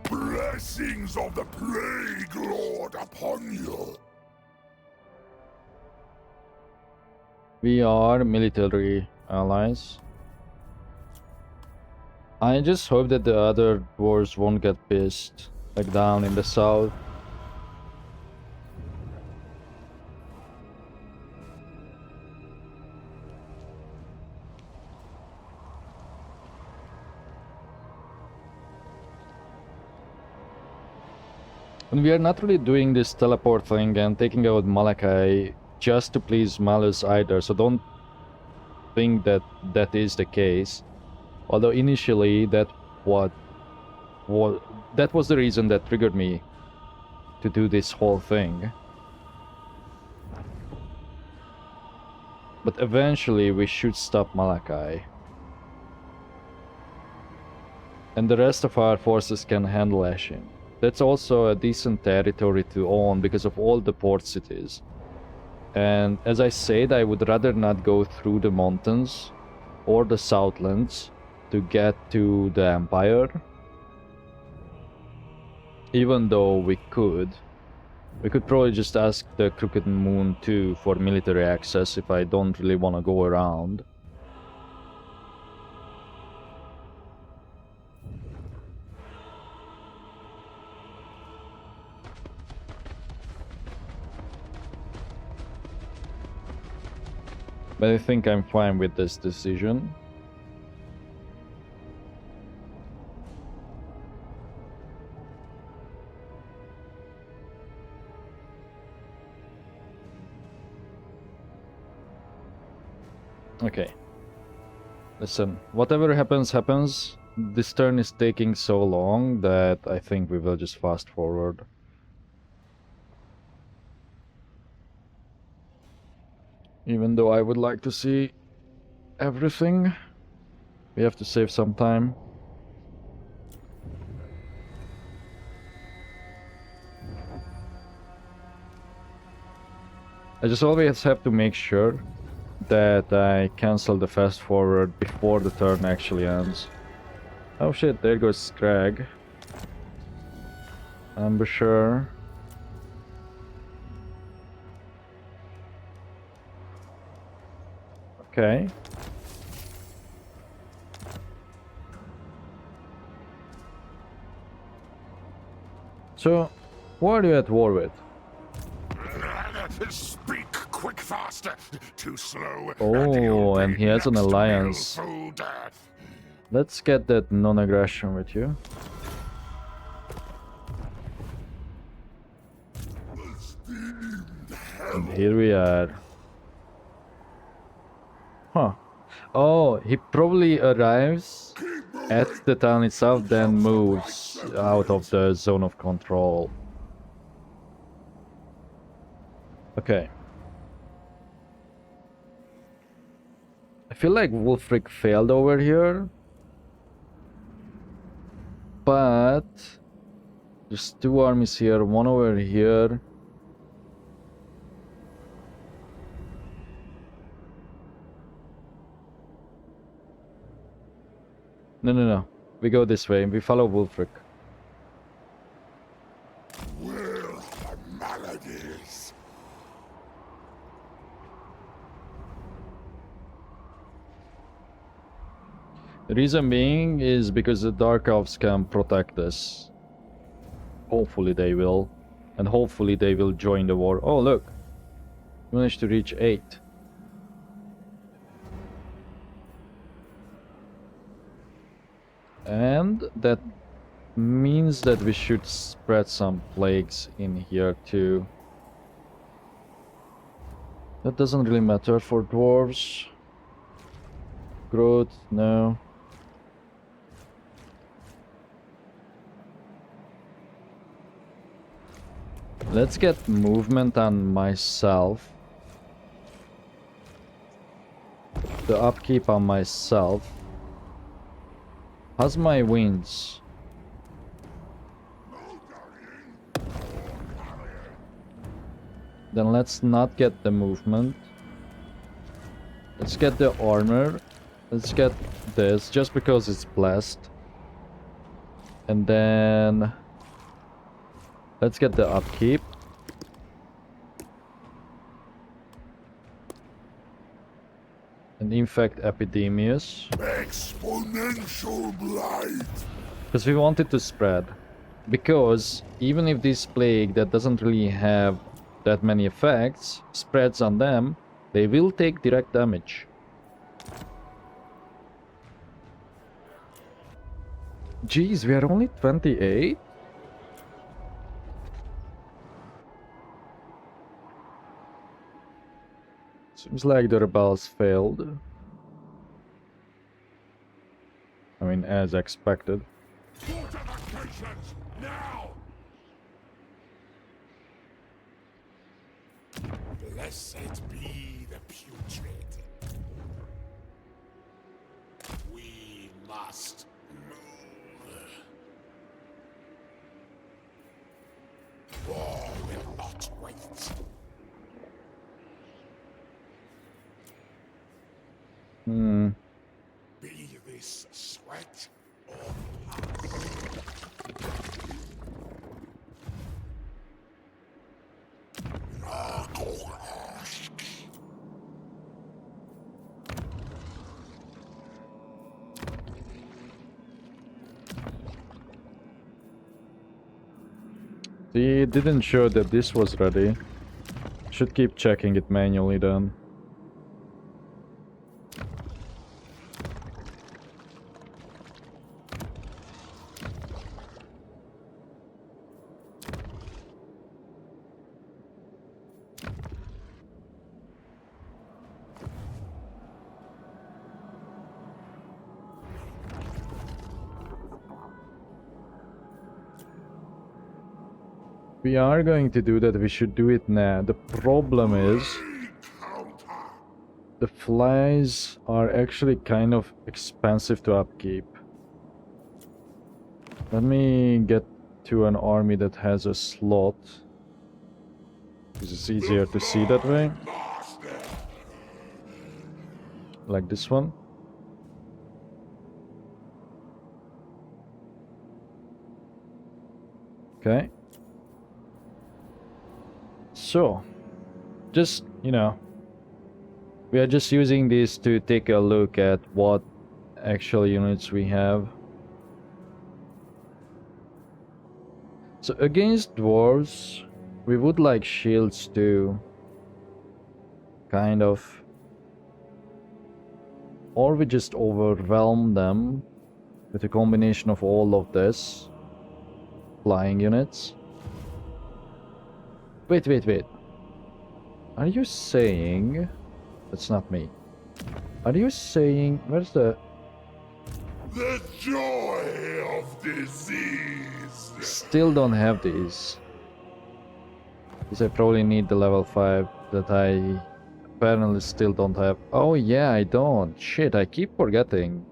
[SPEAKER 2] Blessings of the Plague Lord upon you.
[SPEAKER 1] We are military allies. I just hope that the other dwarves won't get pissed, like down in the south. And we are not really doing this teleport thing and taking out Malachi just to please Malus either, so don't think that that is the case. Although initially that was the reason that triggered me to do this whole thing. But eventually we should stop Malachi. And the rest of our forces can handle Ashin. That's also a decent territory to own because of all the port cities. And as I said, I would rather not go through the mountains or the Southlands to get to the Empire. Even though we could probably just ask the Crooked Moon too for military access if I don't really want to go around. But I think I'm fine with this decision. Okay. Listen, whatever happens, happens. This turn is taking so long that I think we will just fast forward. Even though I would like to see everything, we have to save some time. I just always have to make sure that I cancel the fast forward before the turn actually ends. Oh shit, there goes Scrag. Ambusher. Okay. So, who are you at war with?
[SPEAKER 2] Speak quick, faster. Too slow.
[SPEAKER 1] Oh, and he has an
[SPEAKER 2] Next
[SPEAKER 1] alliance.
[SPEAKER 2] food.
[SPEAKER 1] Let's get that non-aggression with you. And here we are. Huh. Oh, he probably arrives at the town itself, then moves out of the zone of control. Okay. I feel like Wulfric failed over here. But there's two armies here, one over here. No. We go this way. We follow Wulfric.
[SPEAKER 2] Where are the maladies?
[SPEAKER 1] The reason being is because the Dark Elves can protect us. Hopefully they will. And hopefully they will join the war. Oh, look. We managed to reach 8. And that means that we should spread some plagues in here too. That doesn't really matter for dwarves. Growth, no. Let's get movement on myself. The upkeep on myself. How's my winds? Then let's not get the movement. Let's get the armor. Let's get this just because it's blessed. And then let's get the upkeep. And infect Epidemius.
[SPEAKER 2] Exponential blight.
[SPEAKER 1] Because we wanted to spread. Because even if this plague that doesn't really have that many effects spreads on them, they will take direct damage. Jeez, we are only 28? Seems like the rebels failed. I mean, as expected.
[SPEAKER 2] Fortifications now. Blessed be the putrid. We must move. War will not wait. Be this sweat or
[SPEAKER 1] See, it didn't show that this was ready. Should keep checking it manually then. We are going to do that, we should do it now. The problem is the flies are actually kind of expensive to upkeep. Let me get to an army that has a slot. This is easier to see that way. Like this one. Okay. So, just, you know, we are just using this to take a look at what actual units we have. So against dwarves, we would like shields too. Kind of. Or we just overwhelm them with a combination of all of this. Flying units. Wait, wait, wait. Are you saying... That's not me. Are you saying... Where's the...
[SPEAKER 2] The joy of disease.
[SPEAKER 1] Still don't have these. Because I probably need the level 5 that I apparently still don't have. Oh yeah, I don't. Shit, I keep forgetting.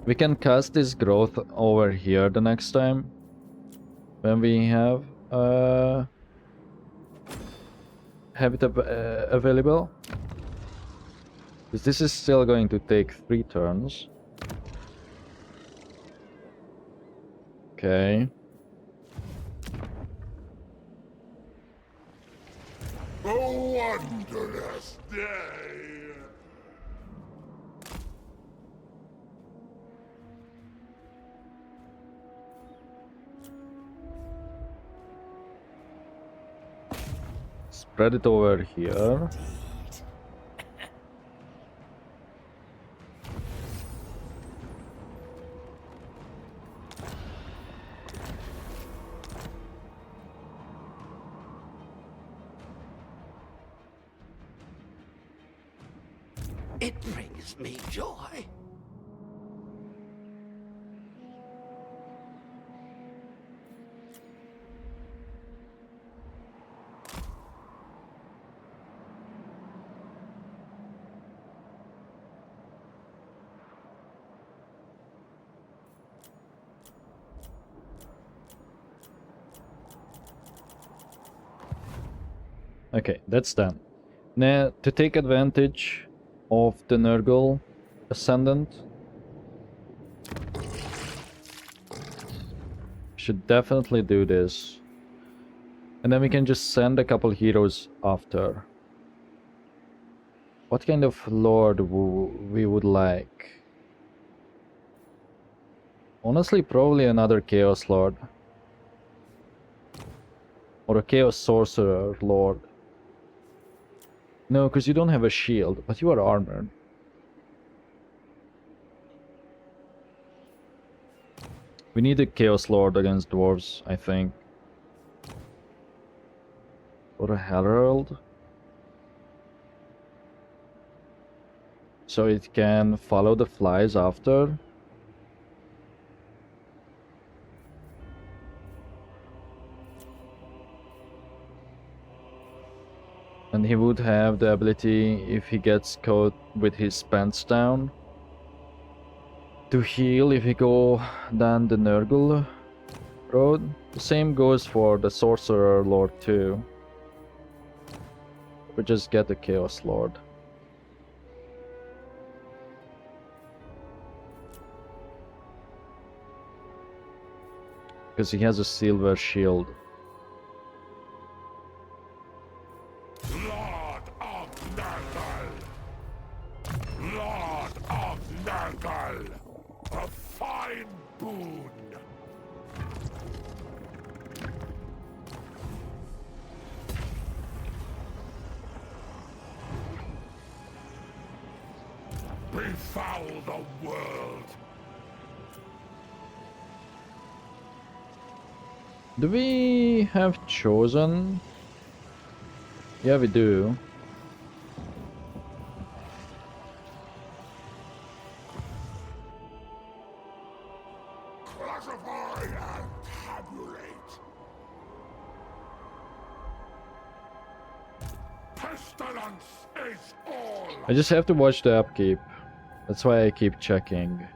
[SPEAKER 1] We can cast this growth over here the next time. When we have it available. Because this is still going to take 3 turns. Okay.
[SPEAKER 2] A wondrous day.
[SPEAKER 1] Spread it over here.
[SPEAKER 5] It brings me joy.
[SPEAKER 1] Okay, that's done. Now, to take advantage of the Nurgle Ascendant, should definitely do this. And then we can just send a couple heroes after. What kind of lord we would like? Honestly, probably another Chaos Lord. Or a Chaos Sorcerer Lord. No, because you don't have a shield, but you are armored. We need a Chaos Lord against dwarves, I think. Or a Herald. So it can follow the flies after. And he would have the ability, if he gets caught with his pants down, to heal if he go down the Nurgle road. The same goes for the Sorcerer Lord too. We just get the Chaos Lord. Because he has a silver shield.
[SPEAKER 2] Lord of Nurgle. Lord of Nurgle. A fine boon. Befoul the world.
[SPEAKER 1] Do we have chosen? Yeah, we do.
[SPEAKER 2] Classify and tabulate. Pestilence is all.
[SPEAKER 1] I just have to watch the upkeep. That's why I keep checking.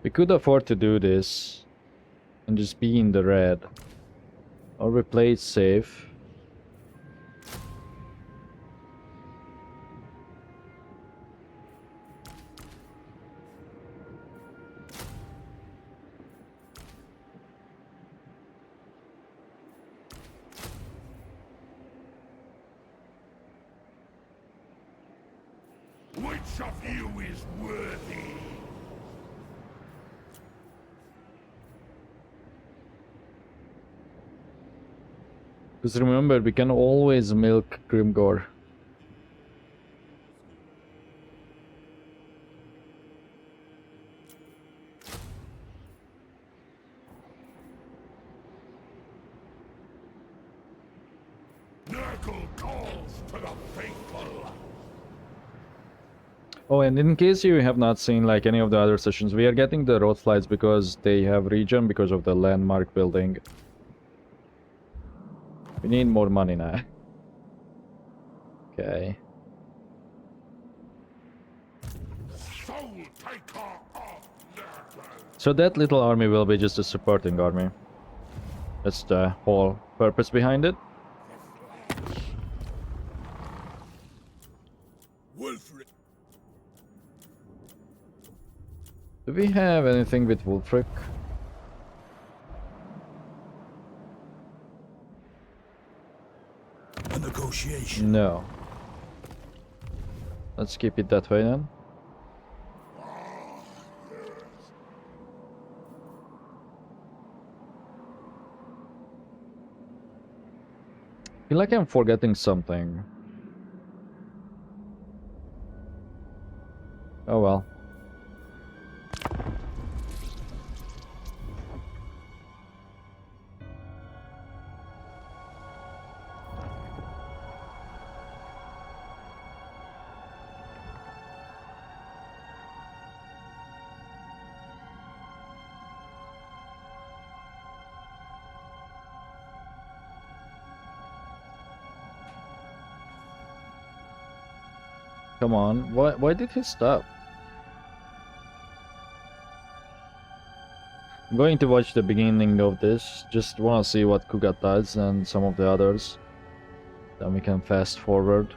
[SPEAKER 1] We could afford to do this and just be in the red. Or we play it safe.
[SPEAKER 4] Which of you is worthy?
[SPEAKER 1] Because remember, we can always milk Grimgore.
[SPEAKER 4] Nurgle calls to the faithful.
[SPEAKER 1] Oh, and in case you have not seen like any of the other sessions, we are getting the road flights because they have regen because of the landmark building. We need more money now. Okay.
[SPEAKER 4] Soul taker of Nurgle.
[SPEAKER 1] So that little army will be just a supporting army. That's the whole purpose behind it.
[SPEAKER 4] Wolfric.
[SPEAKER 1] Do we have anything with Wolfric?
[SPEAKER 4] A negotiation.
[SPEAKER 1] No. Let's keep it that way then. I feel like I'm forgetting something. Oh well. Come on, why did he stop? I'm going to watch the beginning of this, just wanna see what Kuga does and some of the others. Then we can fast forward.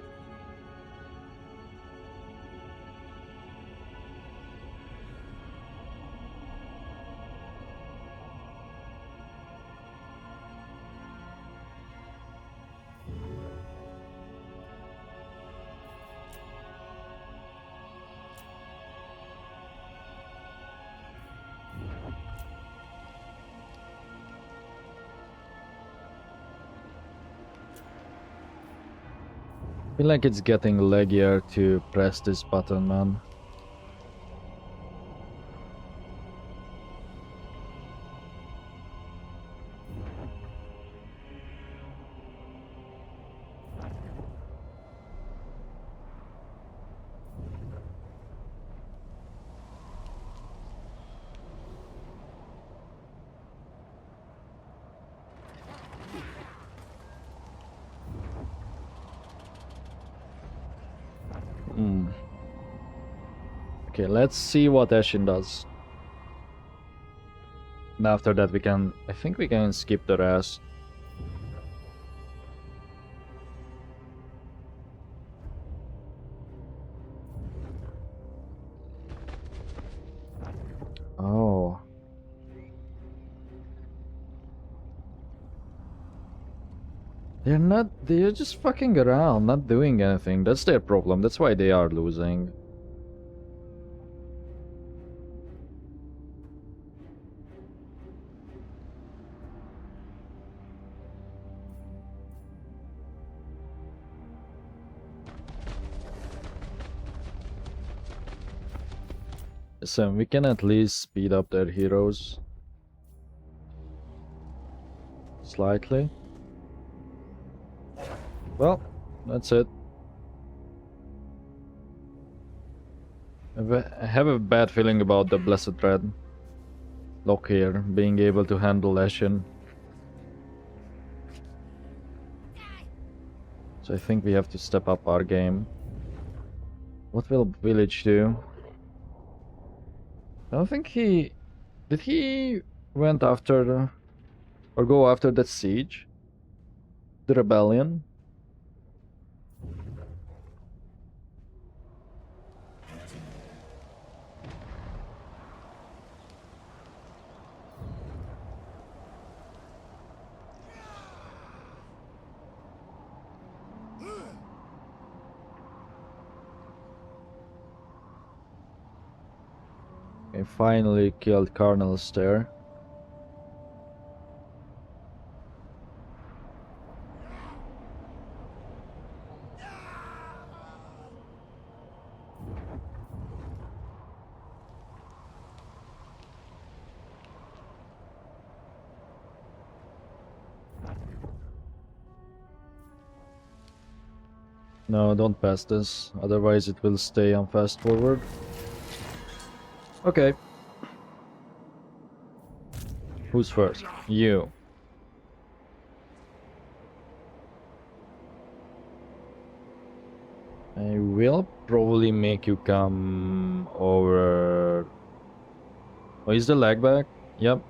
[SPEAKER 1] I feel like it's getting laggier to press this button, man. Okay, let's see what Ashin does. And after that we can... I think we can skip the rest. Oh. They're just fucking around, not doing anything. That's their problem. That's why they are losing. So we can at least speed up their heroes. Slightly. Well, that's it. I have a bad feeling about the Blessed Dread. Lock here, being able to handle Ashen. So I think we have to step up our game. What will Village do? I don't think he... Did he went after... or go after that siege? The rebellion? We finally killed Cardinals there. No, don't pass this, otherwise it will stay on fast forward. Okay. Who's first? You. I will probably make you come over... Oh, is the lag back? Yep.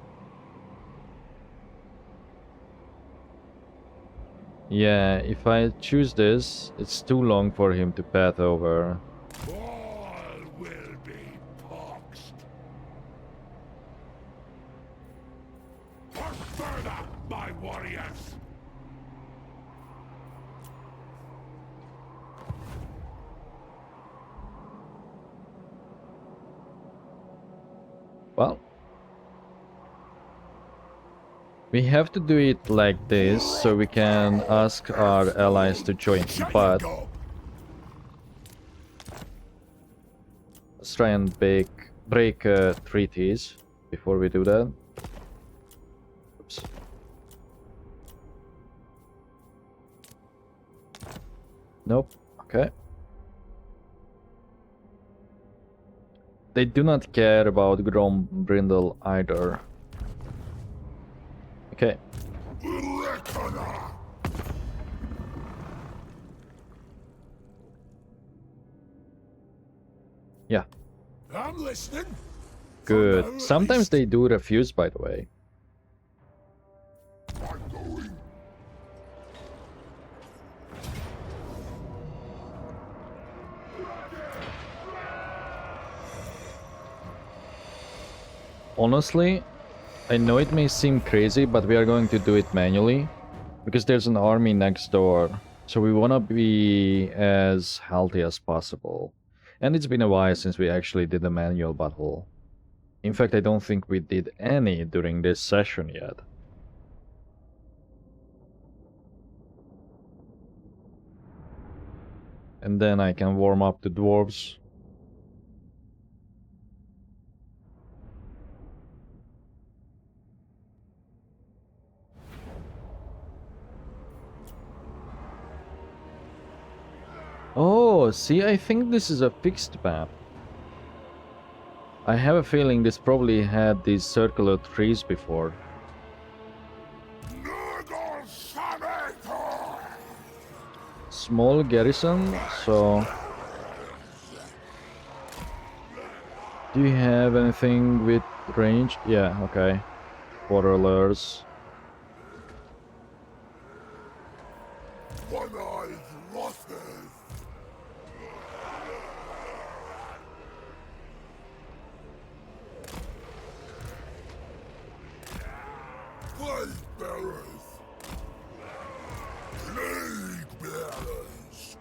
[SPEAKER 1] Yeah, if I choose this, it's too long for him to path over.
[SPEAKER 2] All will be poxed. Push further, my warriors.
[SPEAKER 1] Well, we have to do it like this so we can ask our allies to join, but let's try and break treaties before we do that. Oops. Nope. Okay. They do not care about Grombrindle either. Okay. Yeah.
[SPEAKER 2] I'm listening.
[SPEAKER 1] Good. Sometimes they do refuse, by the way.
[SPEAKER 2] I'm going.
[SPEAKER 1] Honestly, I know it may seem crazy, but we are going to do it manually because there's an army next door. So we want to be as healthy as possible. And it's been a while since we actually did a manual battle. In fact, I don't think we did any during this session yet. And then I can warm up the dwarves. Oh, see, I think this is a fixed map. I have a feeling this probably had these circular trees before.
[SPEAKER 2] Nurgle Sabator!
[SPEAKER 1] Small garrison, so... Do you have anything with range? Yeah, okay. Borderlers.
[SPEAKER 2] One-eyed losses! Plague bearers! Plague bearers!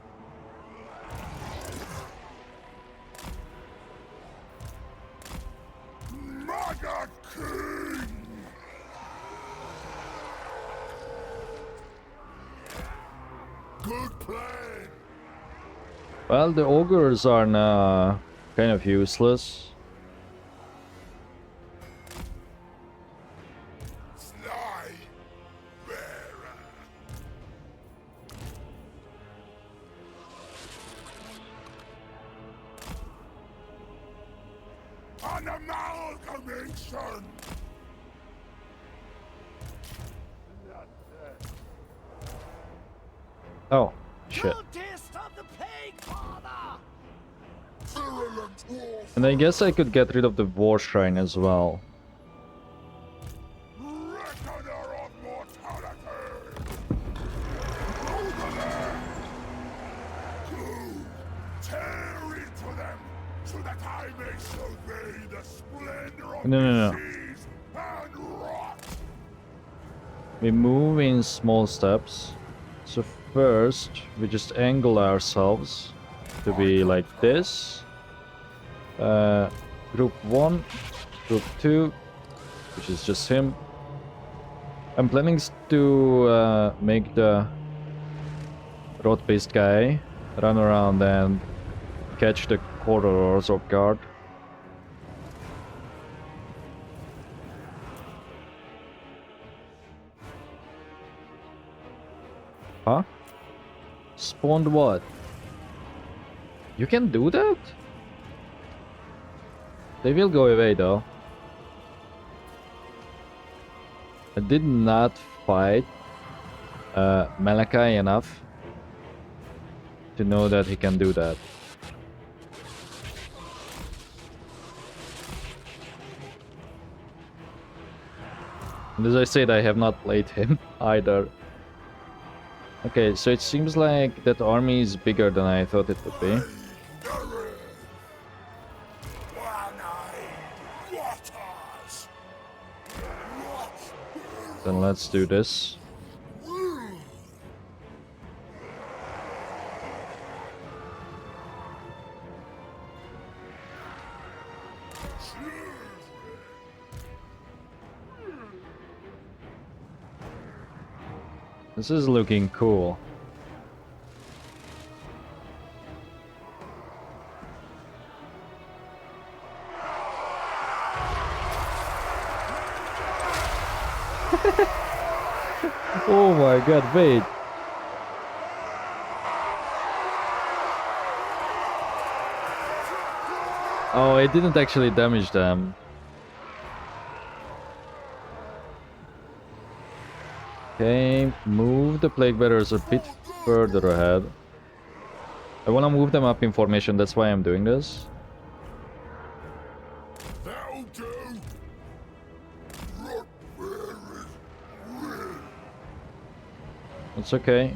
[SPEAKER 2] Maga King! Good plan!
[SPEAKER 1] Well, the ogres are now kind of useless.
[SPEAKER 2] Sly bearer! An amalgamation!
[SPEAKER 1] Oh, shit.
[SPEAKER 2] Virulent wolf!
[SPEAKER 1] And I guess I could get rid of the war shrine as well.
[SPEAKER 2] Reckoner of mortality! Go! Tear into them, so that I may survey the splendor of
[SPEAKER 1] No.
[SPEAKER 2] disease and rot!
[SPEAKER 1] We move in small steps. So first, we just angle ourselves to be like this. Group 1, Group 2, which is just him. I'm planning to make the road-based guy run around and catch the corridors off guard. Huh? Spawned what? You can do that? They will go away though. I did not fight Malachi enough to know that he can do that. And as I said, I have not played him either. Okay, so it seems like that army is bigger than I thought it would be. Then let's do this. This is looking cool. Oh my god, wait. Oh, it didn't actually damage them. Okay, move the plague bearers a bit further ahead. I want to move them up in formation, that's why I'm doing this.
[SPEAKER 2] That'll do.
[SPEAKER 1] It's okay.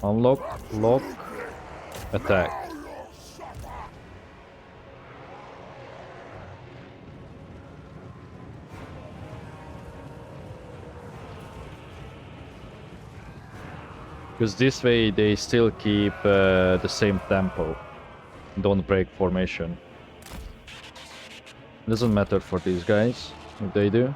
[SPEAKER 1] Unlock, lock, attack. Because this way they still keep the same tempo. Don't break formation. Doesn't matter for these guys if they do.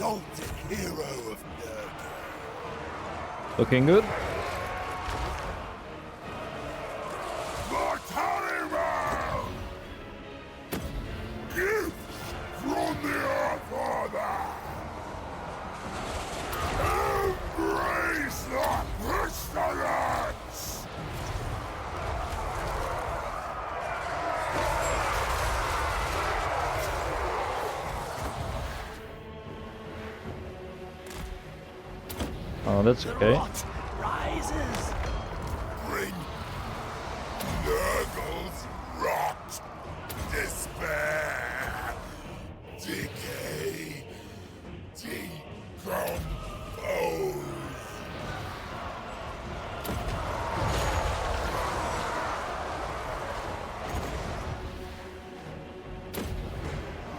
[SPEAKER 4] Exalted hero of nurgle.
[SPEAKER 1] Looking good.
[SPEAKER 2] Mortality! Gift from the Earthfather! Embrace the pestilence!
[SPEAKER 1] Oh, that's okay.
[SPEAKER 5] Rot rises.
[SPEAKER 2] Bring nurgles, rot, despair, decay, decompose.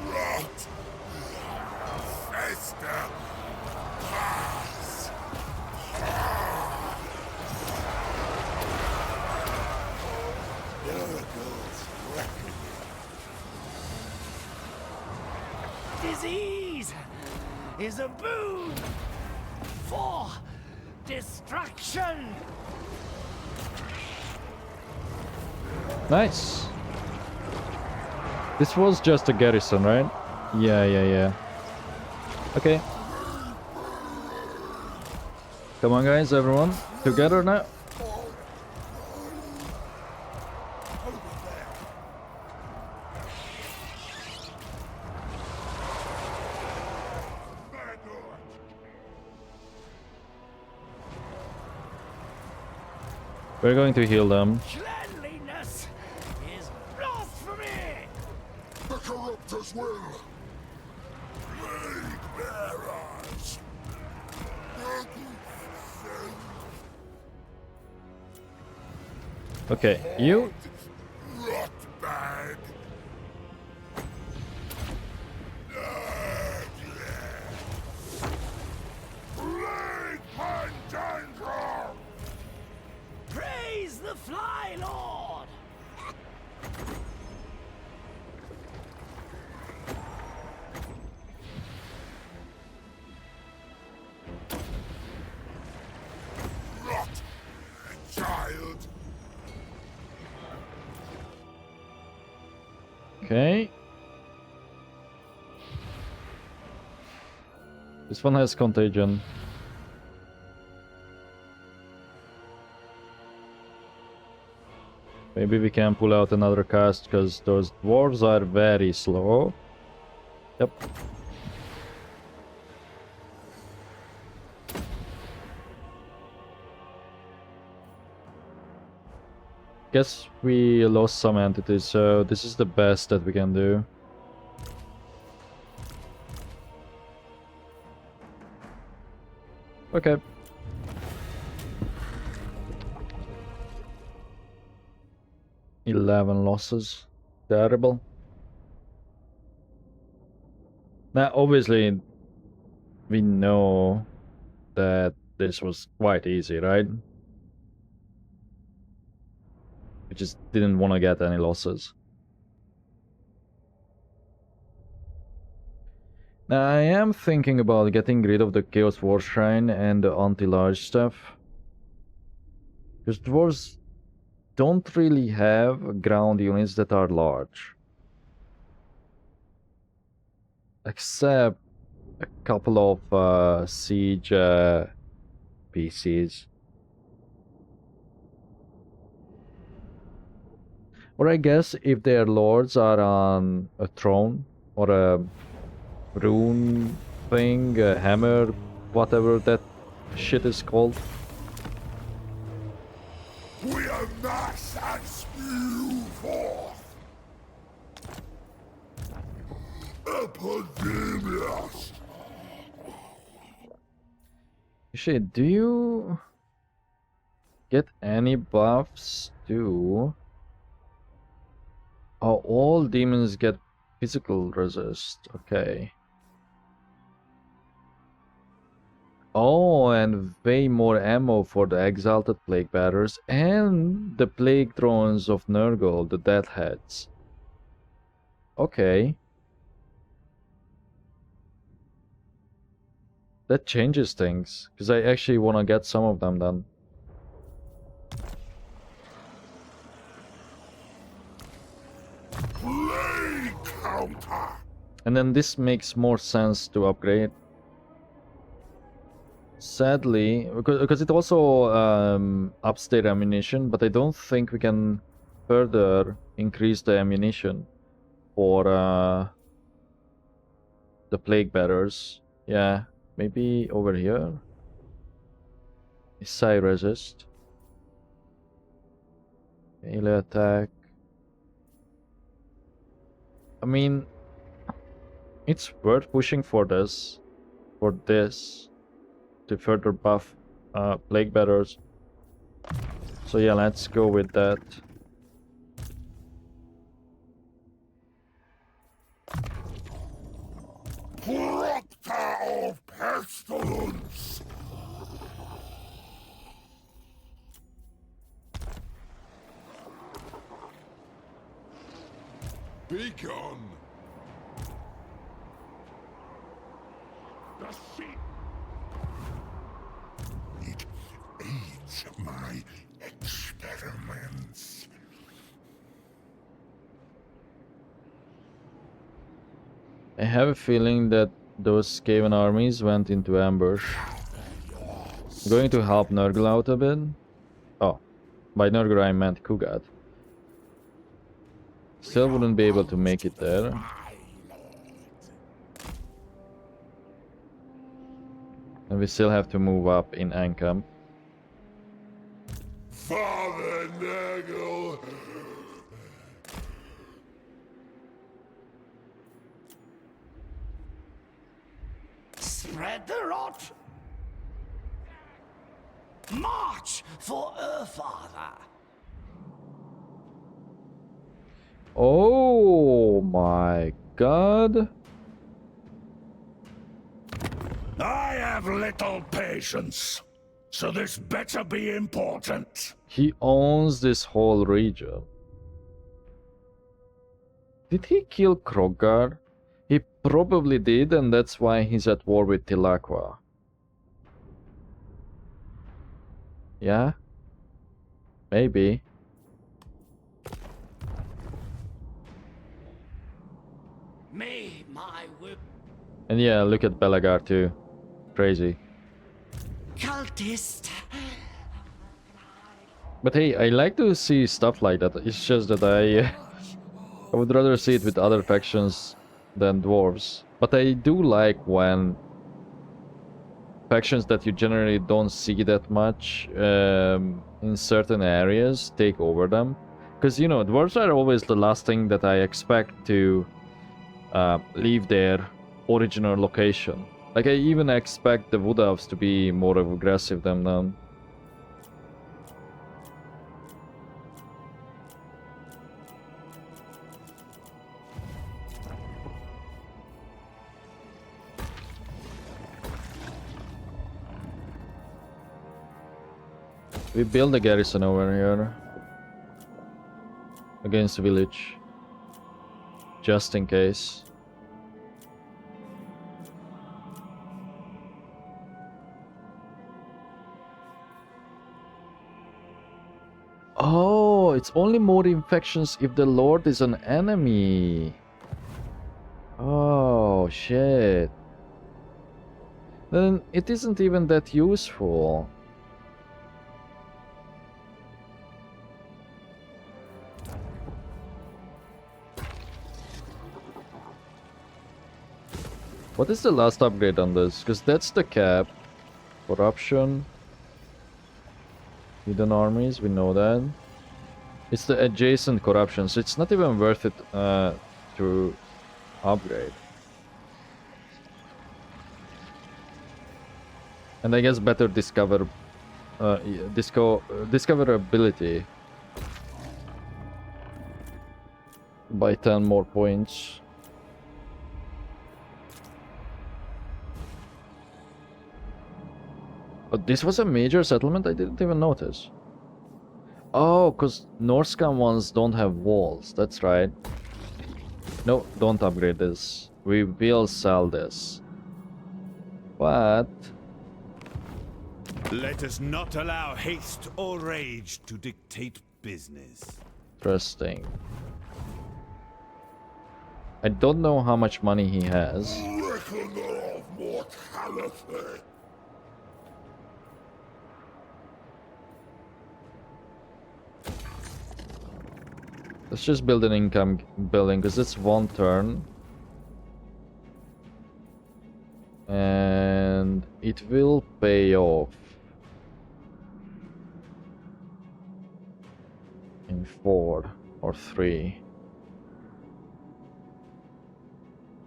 [SPEAKER 2] Rot, fester, pass.
[SPEAKER 4] Nurgle's reckoning.
[SPEAKER 5] Disease is a boon for destruction.
[SPEAKER 1] Nice. This was just a garrison, right? Yeah. Okay. Come on, guys, everyone. Together now. We're going to heal them.
[SPEAKER 4] Cleanliness is blasphemy!
[SPEAKER 2] The corruptors will. Plague bearers.
[SPEAKER 1] Okay, you.
[SPEAKER 2] Rot bag. Plague Fandango.
[SPEAKER 4] Praise the Fly Lord!
[SPEAKER 2] Rot, child.
[SPEAKER 1] Okay. This one has contagion. Maybe we can pull out another cast because those dwarves are very slow. Yep. Guess we lost some entities, so this is the best that we can do. Okay. $11 losses. Terrible. Now, obviously, we know that this was quite easy, right? We just didn't want to get any losses. Now, I am thinking about getting rid of the Chaos War Shrine and the anti-large stuff. Because dwarves don't really have ground units that are large. Except a couple of siege PCs. Or I guess if their lords are on a throne or a rune thing, a hammer, whatever that shit is called.
[SPEAKER 2] We amass and spew forth. Epidemius.
[SPEAKER 1] Shit, do you get any buffs too? Oh, all demons get physical resist. Okay. Oh, and way more ammo for the exalted plague bearers and the plague drones of Nurgle, the deathheads. Okay. That changes things, because I actually want to get some of them then.
[SPEAKER 2] Plague counter.
[SPEAKER 1] And then this makes more sense to upgrade. Sadly, because it also ups their ammunition, but I don't think we can further increase the ammunition for the plague bearers. Yeah, maybe over here. Psi resist. Melee attack. I mean, it's worth pushing for this. To further buff plague bearers. So yeah, let's go with that.
[SPEAKER 2] Corruptor of pestilence. Be gone. The sheep. It aids my experiments.
[SPEAKER 1] I have a feeling that those Skaven armies went into ambush. Going to help Nurgle out a bit. Oh, by Nurgle I meant Kugat. Still wouldn't be able to make it there. And we still have to move up in Ancamp.
[SPEAKER 2] Father Nurgle.
[SPEAKER 5] Spread the rot. March for Father.
[SPEAKER 1] Oh my god.
[SPEAKER 4] I have little patience, so this better be important.
[SPEAKER 1] He owns this whole region. Did he kill Krogar? He probably did, and that's why he's at war with Tilakwa. Yeah? Maybe.
[SPEAKER 5] Me, my whip.
[SPEAKER 1] And yeah, look at Belagar too. Crazy.
[SPEAKER 5] Cultist.
[SPEAKER 1] But hey, I like to see stuff like that. It's just that I would rather see it with other factions than dwarves. But I do like when factions that you generally don't see that much in certain areas take over them. Because, you know, dwarves are always the last thing that I expect to leave their original location. Like, I even expect the Wood Elves to be more aggressive than them. We build a garrison over here against the village, just in case. Oh, it's only more infections if the Lord is an enemy. Oh, shit. Then it isn't even that useful. What is the last upgrade on this? Because that's the cap. Corruption. Hidden armies, we know that. It's the adjacent corruption, so it's not even worth it to upgrade. And I guess better discoverability by 10 more points. But this was a major settlement? I didn't even notice. Oh, because Norscan ones don't have walls. That's right. No, don't upgrade this. We will sell this. But...
[SPEAKER 7] Let us not allow haste or rage to dictate business.
[SPEAKER 1] Interesting. I don't know how much money he has.
[SPEAKER 2] Reckoner of mortality.
[SPEAKER 1] Let's just build an income building, because it's one turn. And it will pay off. In 4 or 3.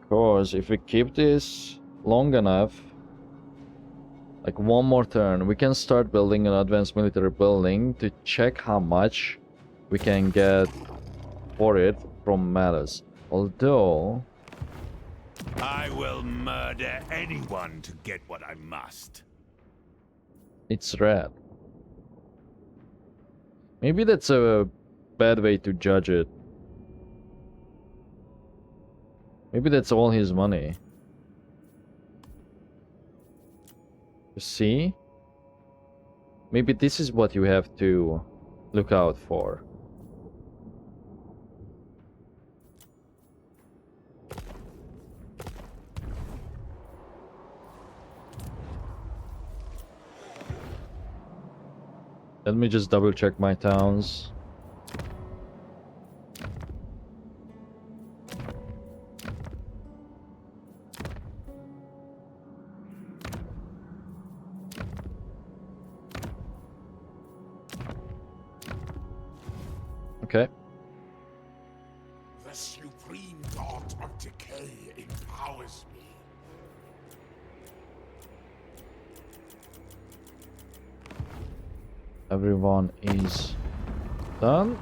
[SPEAKER 1] Because if we keep this long enough, like one more turn, we can start building an advanced military building to check how much we can get for it from Malus. Although...
[SPEAKER 7] I will murder anyone to get what I must.
[SPEAKER 1] it's red. Maybe that's a bad way to judge it. Maybe that's all his money. You see? Maybe this is what you have to look out for. Let me just double check my towns. Okay.
[SPEAKER 2] The supreme thought of decay empowers me.
[SPEAKER 1] Everyone is done.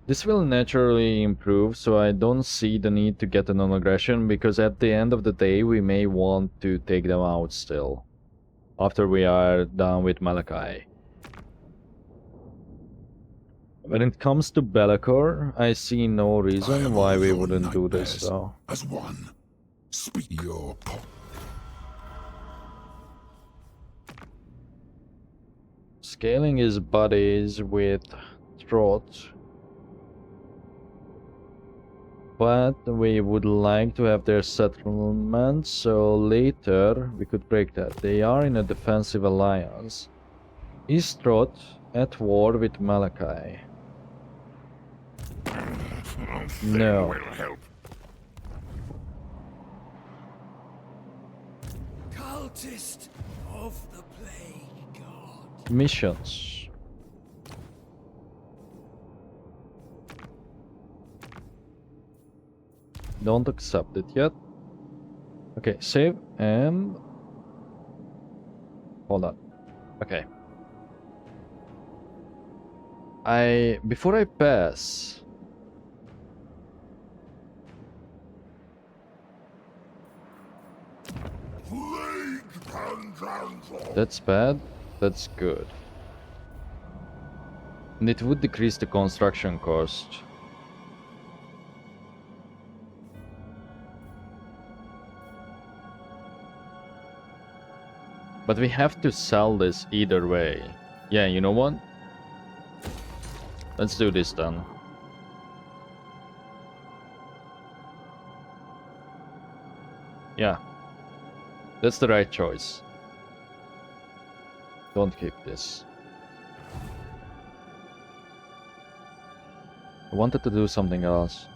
[SPEAKER 1] This will naturally improve, so I don't see the need to get a non-aggression, because at the end of the day we may want to take them out still, after we are done with Malachi. When it comes to Be'lakor, I see no reason why we wouldn't do this though.
[SPEAKER 2] As one, speak your
[SPEAKER 1] Scaling his buddies with Trot. But we would like to have their settlement, so later we could break that. They are in a defensive alliance. Is Trot at war with Malachi? No.
[SPEAKER 2] will help.
[SPEAKER 4] Cultist of the Plague God.
[SPEAKER 1] Missions. Don't accept it yet. Okay, save and hold on. Okay. Before I pass, that's bad. That's good. And it would decrease the construction cost. But we have to sell this either way. Yeah, you know what? Let's do this then. Yeah. That's the right choice. Don't keep this. I wanted to do something else.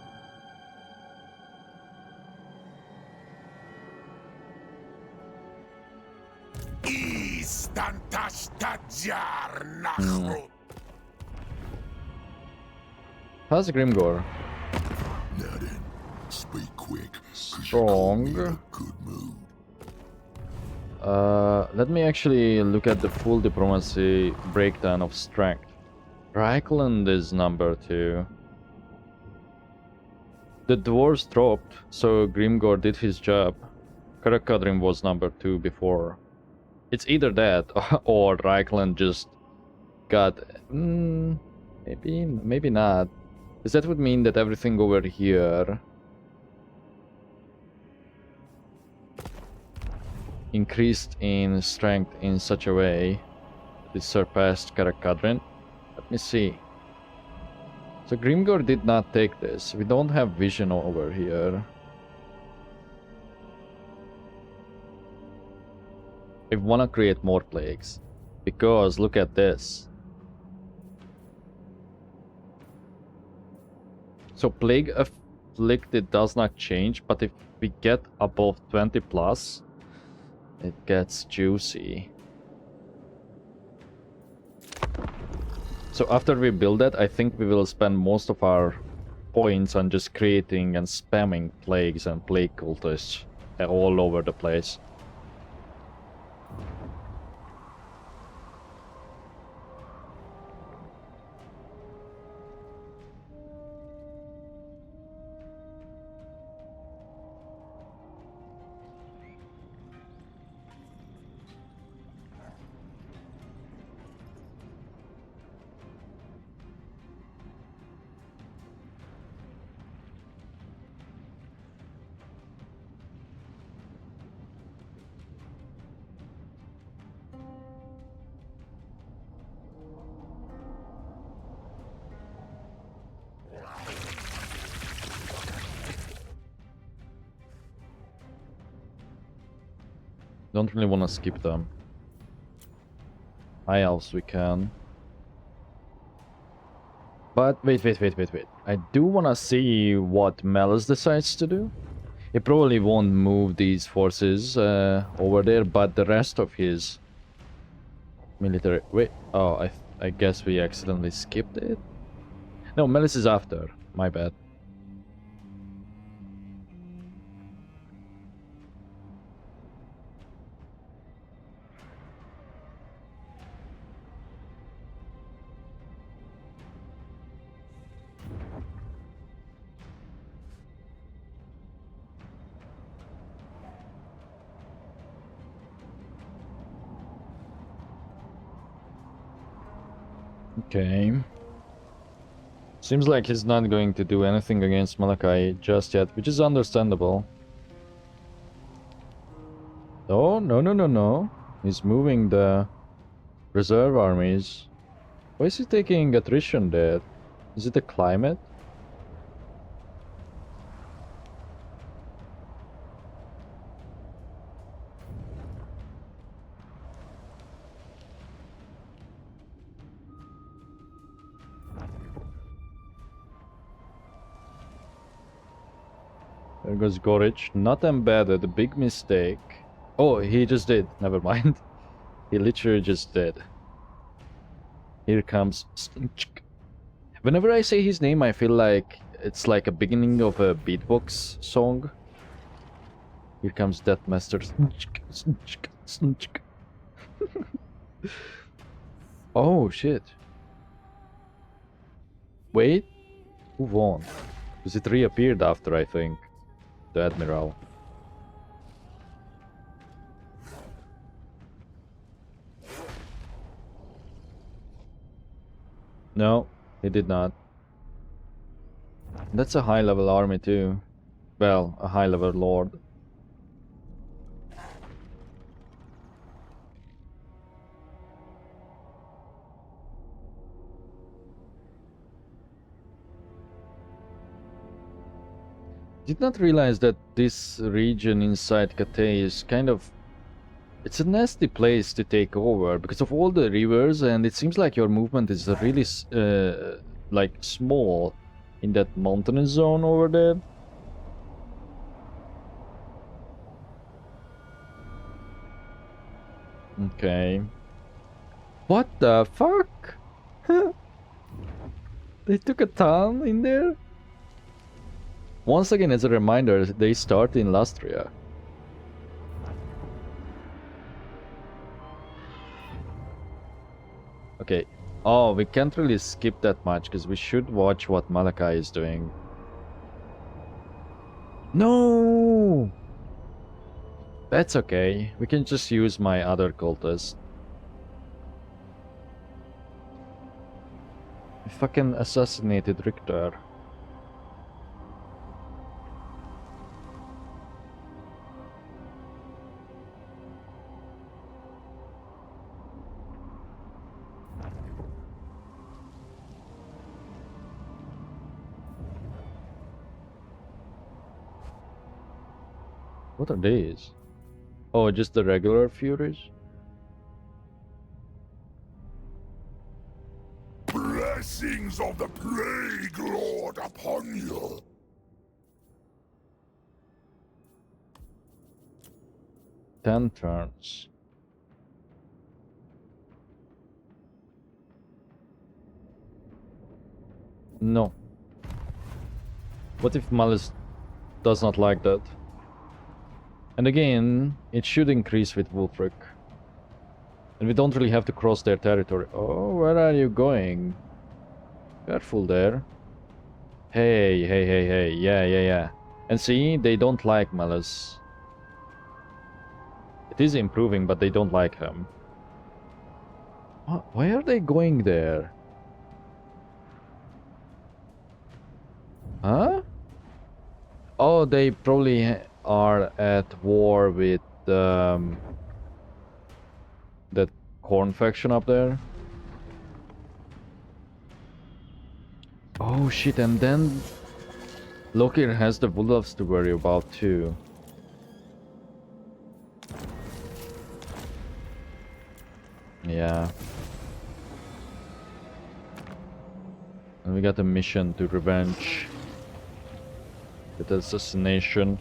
[SPEAKER 1] How's Grimgor?
[SPEAKER 2] Nothing. Speak quick.
[SPEAKER 1] Strong.
[SPEAKER 2] Good mood.
[SPEAKER 1] Let me actually look at the full diplomacy breakdown of strength. Reichland is number 2. The dwarves dropped, so Grimgor did his job. Karakadrim was number 2 before. It's either that or Reichland just got... maybe not. Because that would mean that everything over here increased in strength in such a way that it surpassed Karakadrin. Let me see. So Grimgor did not take this. We don't have vision over here. I want to create more plagues. Because look at this. So plague afflicted does not change, but if we get above 20 plus, it gets juicy. So after we build that, I think we will spend most of our points on just creating and spamming plagues and plague cultists all over the place. Don't really want to skip them. High elves we can. But wait. I do want to see what Malus decides to do. He probably won't move these forces over there, but the rest of his military... Wait, oh, I guess we accidentally skipped it? No, Malus is after. My bad. Okay. Seems like he's not going to do anything against Malachi just yet, which is understandable. Oh, no. He's moving the reserve armies. Why is he taking attrition there? Is it the climate? There goes Gorich. Not embedded. Big mistake. Oh, he just did. Never mind. He literally just did. Here comes... Whenever I say his name, I feel like it's like a beginning of a beatbox song. Here comes Deathmaster. Oh, shit. Wait. Who won? Because it reappeared after, I think. The Admiral. No, he did not. That's a high level army too. Well, a high level lord. Did not realize that this region inside Cathay is kind of... It's a nasty place to take over because of all the rivers, and it seems like your movement is really like small in that mountainous zone over there. Okay. What the fuck? They took a town in there? Once again, as a reminder, they start in Lastria. Okay. Oh, we can't really skip that much because we should watch what Malachi is doing. No! That's okay. We can just use my other cultist. I fucking assassinated Richter. What are these? Oh, just the regular Furies?
[SPEAKER 2] Blessings of the Plague Lord upon you.
[SPEAKER 1] Ten turns. No. What if Malus does not like that? And again, it should increase with Wulfric. And we don't really have to cross their territory. Oh, where are you going? Careful there. Hey. Yeah. And see, they don't like Malus. It is improving, but they don't like him. What? Why are they going there? Huh? Oh, they probably are at war with that Khorne faction up there. Oh shit, and then Loki has the Wolves to worry about too. Yeah. And we got a mission to revenge. With assassination.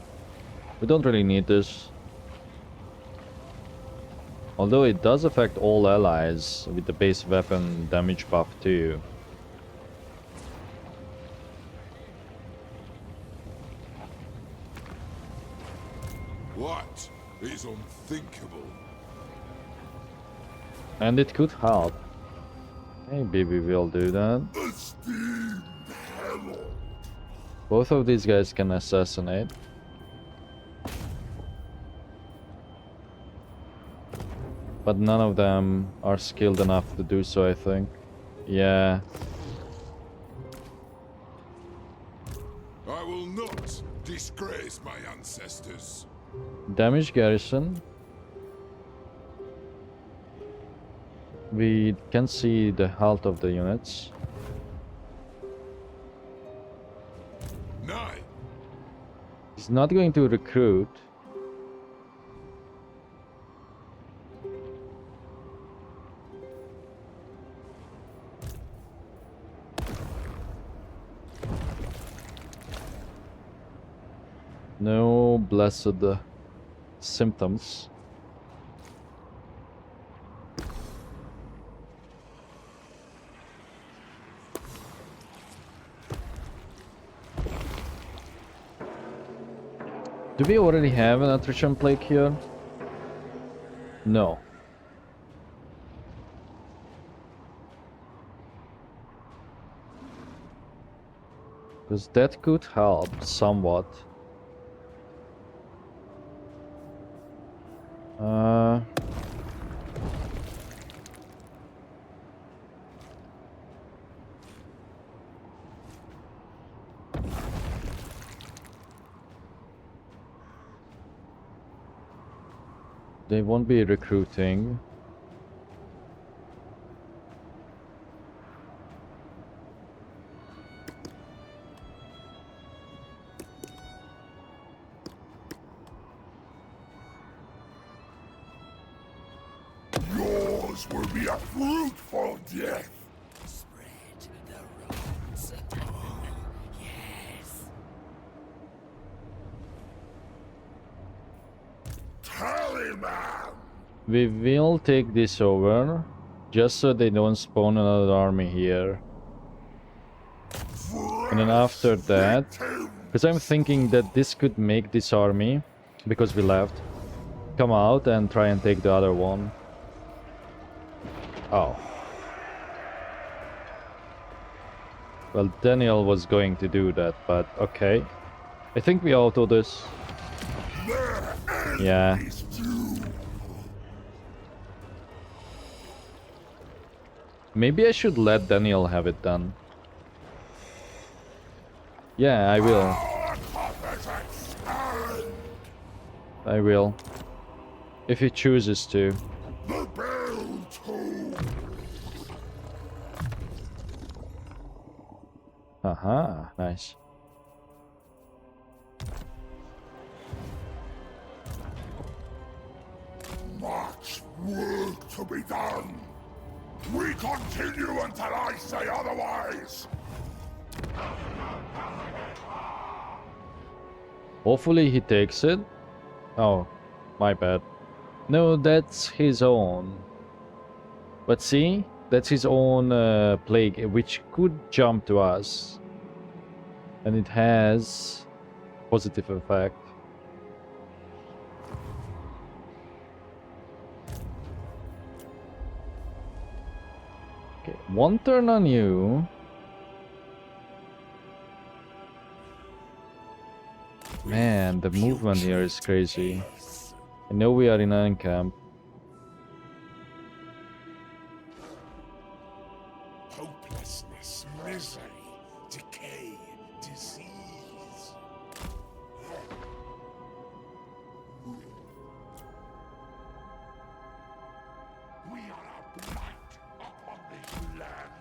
[SPEAKER 1] We don't really need this. Although it does affect all allies with the base weapon damage buff too.
[SPEAKER 2] What is unthinkable?
[SPEAKER 1] And it could help. Maybe we will do that.
[SPEAKER 2] The steam herald.
[SPEAKER 1] Both of these guys can assassinate. But none of them are skilled enough to do so, I think. Yeah.
[SPEAKER 2] I will not disgrace my ancestors.
[SPEAKER 1] Damage garrison. We can see the health of the units.
[SPEAKER 2] 9.
[SPEAKER 1] He's not going to recruit. No blessed symptoms. Do we already have an attrition plague here? No. Because that could help somewhat. They won't be recruiting.
[SPEAKER 2] Yours will be a fruitful death.
[SPEAKER 5] Spread the roads. Yes.
[SPEAKER 2] Tallyman!
[SPEAKER 1] We will take this over, just so they don't spawn another army here. And then after that, because I'm thinking that this could make this army, because we left, come out and try and take the other one. Oh. Well, Daniel was going to do that, but okay. I think we auto this. Yeah. Maybe I should let Daniel have it done. Yeah, I will. I will. If he chooses to.
[SPEAKER 2] The bell tolls.
[SPEAKER 1] Aha, nice.
[SPEAKER 2] Much work to be done. We continue until I say otherwise.
[SPEAKER 1] Hopefully he takes it. Oh, my bad. No, that's his own. But see, that's his own plague, which could jump to us. And it has positive effect. Okay, one turn on you. Man, the movement here is crazy. I know we are in an camp.
[SPEAKER 2] Hopelessness, misery, decay, disease. We are a blight upon this land.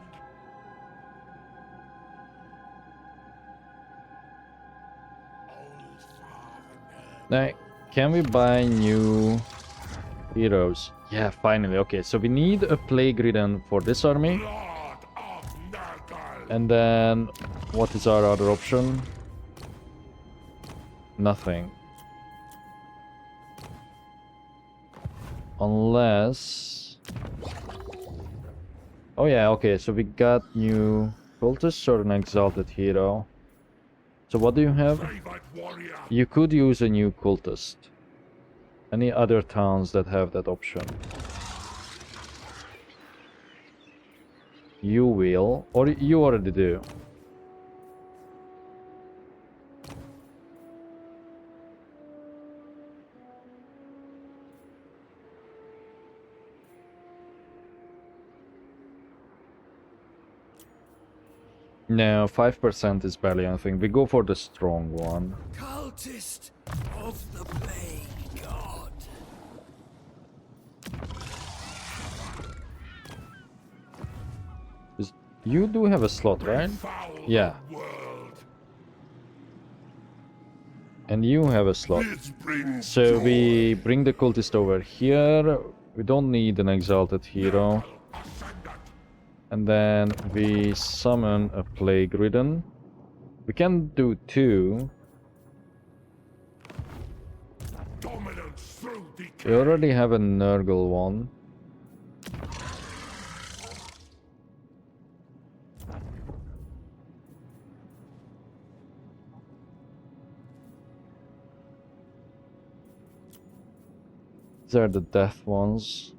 [SPEAKER 2] Old Father
[SPEAKER 1] Now, can we buy new heroes. Yeah, finally. Okay, so we need a plague ridden for this army.
[SPEAKER 2] Lord of nurgle.
[SPEAKER 1] And then, what is our other option? Nothing. Unless... Oh yeah, okay, so we got new cultists or an exalted hero. So what do you have?
[SPEAKER 2] Favored warrior.
[SPEAKER 1] You could use a new cultist. Any other towns that have that option? You will, or you already do. No, 5% is barely anything. We go for the strong one.
[SPEAKER 4] Cultist of the Plague God.
[SPEAKER 1] You do have a slot, right?
[SPEAKER 2] Foul
[SPEAKER 1] Yeah.
[SPEAKER 2] world.
[SPEAKER 1] And you have a slot.
[SPEAKER 2] This brings
[SPEAKER 1] So
[SPEAKER 2] joy.
[SPEAKER 1] we bring the cultist over here. We don't need an exalted hero.
[SPEAKER 2] Ascendant.
[SPEAKER 1] And then we summon a plague ridden. We can do 2.
[SPEAKER 2] Dominance through decay.
[SPEAKER 1] We already have a nurgle one. These are the death ones.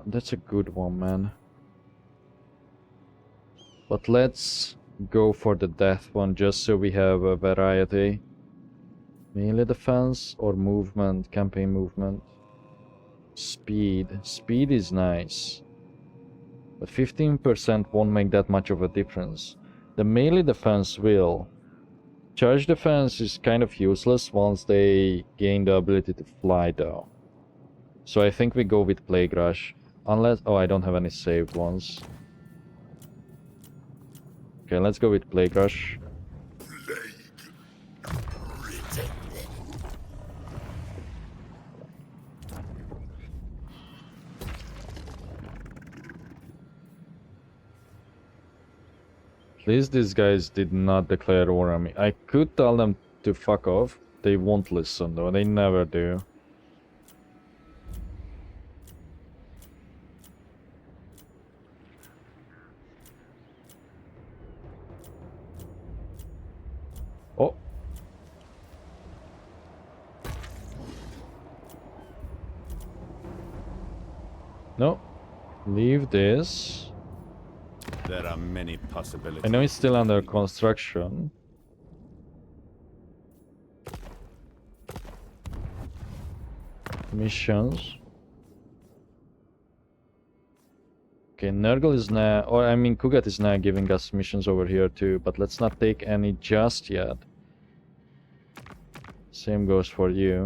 [SPEAKER 1] That's a good one, man. But let's go for the death one just so we have a variety. Melee defense or movement, campaign movement. Speed. Speed is nice. But 15% won't make that much of a difference. The melee defense will. Charge defense is kind of useless once they gain the ability to fly though. So I think we go with Plague Rush. Unless... oh, I don't have any saved ones. Okay, let's go with Plague Rush. At least these guys did not declare war on me. I could tell them to fuck off. They won't listen though, they never do. Oh. No. Leave this.
[SPEAKER 7] There are many possibilities.
[SPEAKER 1] I know it's still under construction. Missions. Okay, Nurgle is now, or I mean Kugat is now giving us missions over here too, but let's not take any just yet. Same goes for you.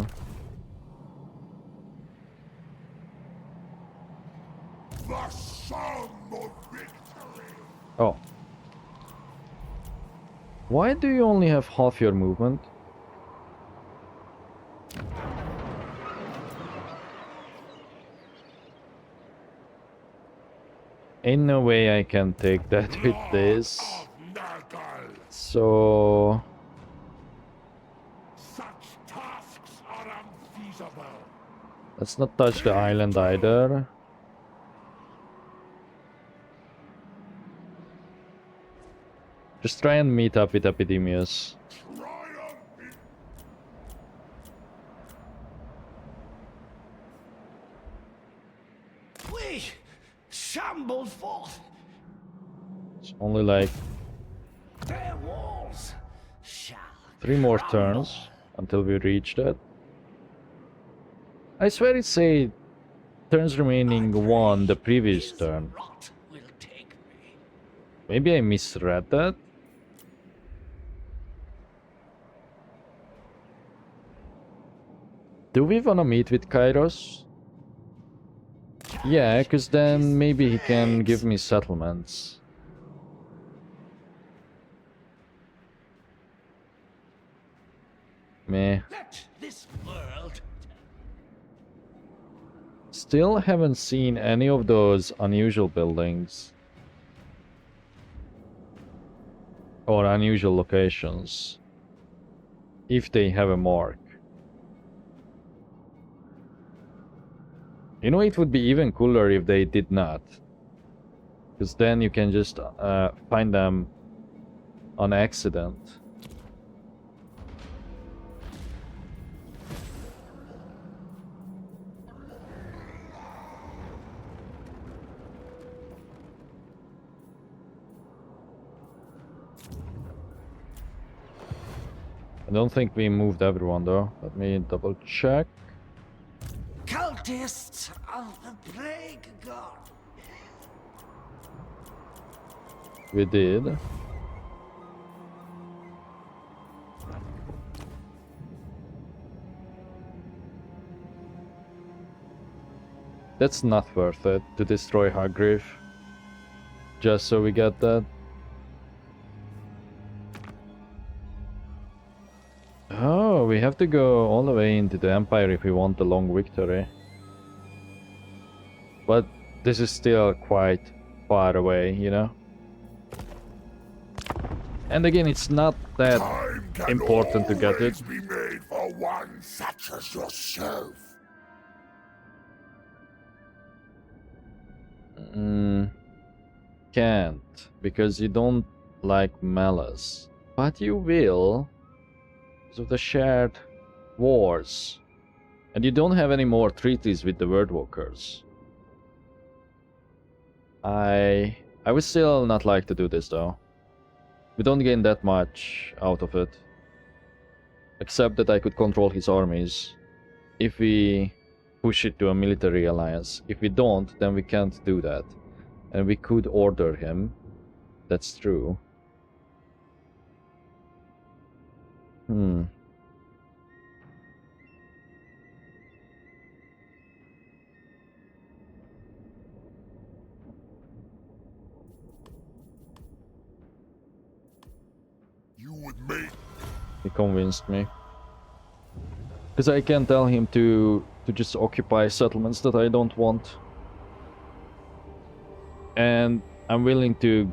[SPEAKER 2] The song of victory.
[SPEAKER 1] Oh. Why do you only have half your movement? Ain't no way I can take that with this.
[SPEAKER 2] Of nurgle.
[SPEAKER 1] So...
[SPEAKER 2] Such tasks are unfeasible.
[SPEAKER 1] let's not touch the island either. Just try and meet up with Epidemius.
[SPEAKER 2] Triumph in
[SPEAKER 5] We shamble forth.
[SPEAKER 1] It's only like
[SPEAKER 5] Their walls shall
[SPEAKER 1] 3 more
[SPEAKER 5] crumble.
[SPEAKER 1] turns until we reach that. I swear it say turns remaining 1 the previous
[SPEAKER 5] His
[SPEAKER 1] turn.
[SPEAKER 5] rot will take me.
[SPEAKER 1] Maybe I misread that. Do we wanna meet with Kairos? Yeah, cause then maybe he can give me settlements. Meh.
[SPEAKER 4] Let this world.
[SPEAKER 1] Still haven't seen any of those unusual buildings. Or unusual locations. If they have a mark. You know, it would be even cooler if they did not. Because then you can just find them on accident. I don't think we moved everyone though. Let me double check.
[SPEAKER 6] Cultists of the Plague God.
[SPEAKER 1] We did. That's not worth it to destroy Hargreave. Just so we get that. Oh, we have to go all the way into the Empire if we want the long victory. But this is still quite far away, you know? And again, it's not that
[SPEAKER 2] Time can
[SPEAKER 1] important to get it.
[SPEAKER 2] always be made for one such as yourself.
[SPEAKER 1] Can't, because you don't like malice. But you will, because of the shared wars. And you don't have any more treaties with the Wordwalkers. I would still not like to do this though. We don't gain that much out of it. Except that I could control his armies. If we push it to a military alliance. If we don't, then we can't do that. And we could order him. That's true.
[SPEAKER 2] You would make
[SPEAKER 1] He convinced me. Because I can tell him to just occupy settlements that I don't want. And I'm willing to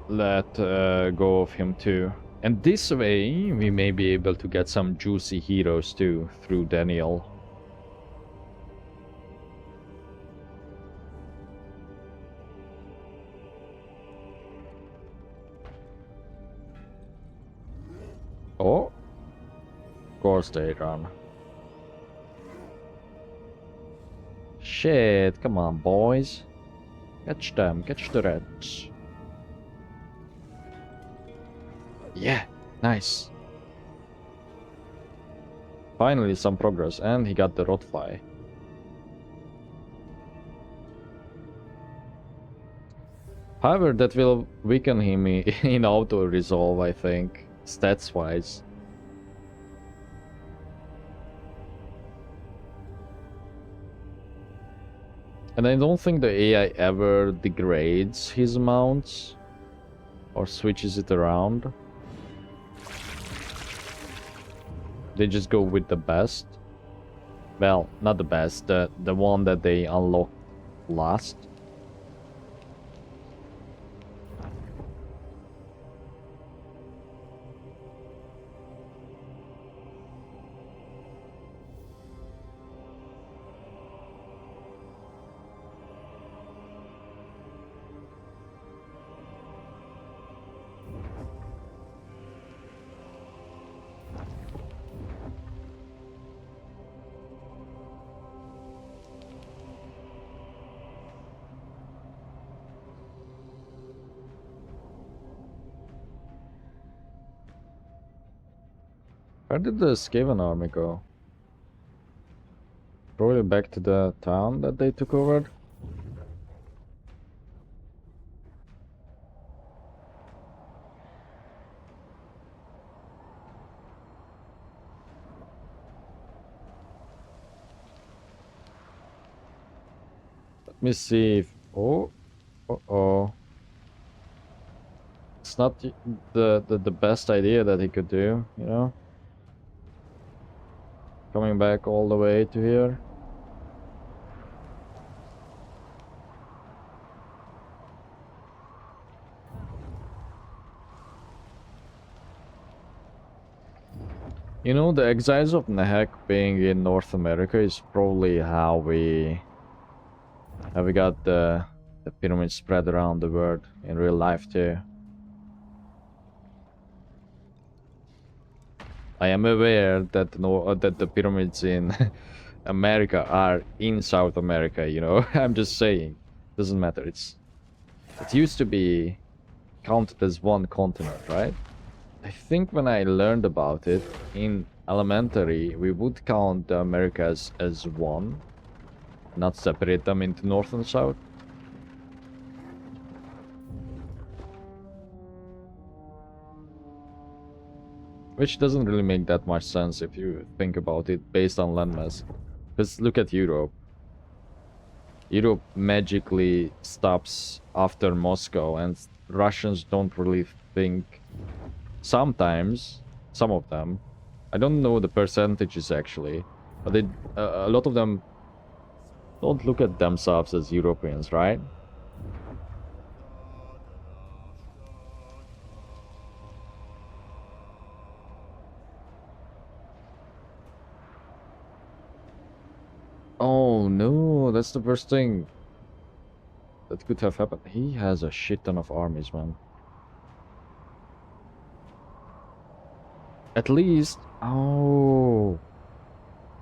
[SPEAKER 1] let go of him too. And this way, we may be able to get some juicy heroes too, through Daniel. Oh. Of course they run. Shit, come on boys. Catch them, catch the rats. Yeah, nice. Finally some progress, and he got the rotfly. However, that will weaken him in auto-resolve, I think, stats-wise. And I don't think the AI ever degrades his mounts or switches it around. They just go with the best. Well, not the best, the one that they unlock last. Where did the Skaven army go? Probably back to the town that they took over? Let me see if... Oh. Uh-oh. It's not the best idea that he could do, you know? coming back all the way to here. You know, the Exiles of Nehek being in North America is probably how we got the pyramids spread around the world in real life too. I am aware that that the pyramids in America are in South America, you know. I'm just saying. Doesn't matter. It used to be counted as one continent, right? I think when I learned about it in elementary, we would count the Americas as one, not separate them into North and South. Which doesn't really make that much sense if you think about it based on landmass. Because look at Europe. Europe magically stops after Moscow, and Russians don't really think. Sometimes, some of them, I don't know the percentages actually, but a lot of them don't look at themselves as Europeans, right? Oh no, that's the worst thing that could have happened. He has a shit ton of armies, man. At least... Oh...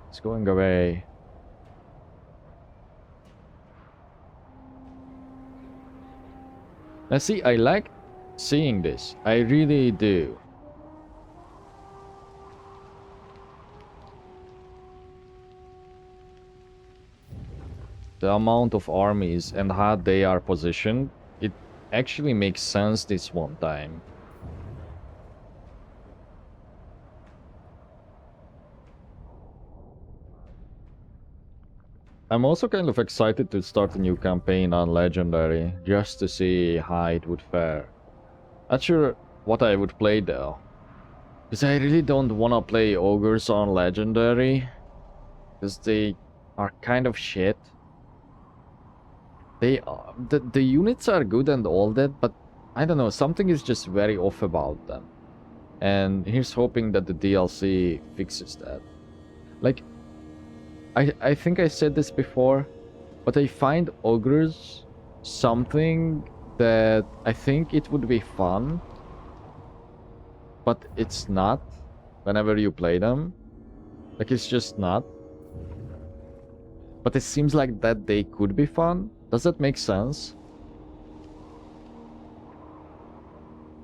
[SPEAKER 1] It's going away. Now see, I like seeing this. I really do. The amount of armies and how they are positioned, it actually makes sense this one time. I'm also kind of excited to start a new campaign on Legendary, just to see how it would fare. Not sure what I would play though, because I really don't want to play Ogres on Legendary, because they are kind of shit. They are, the units are good and all that, but I don't know, something is just very off about them. And here's hoping that the DLC fixes that. Like, I think I said this before, but I find Ogres something that I think it would be fun, but it's not whenever you play them. Like, it's just not. But it seems like that they could be fun. Does that make sense?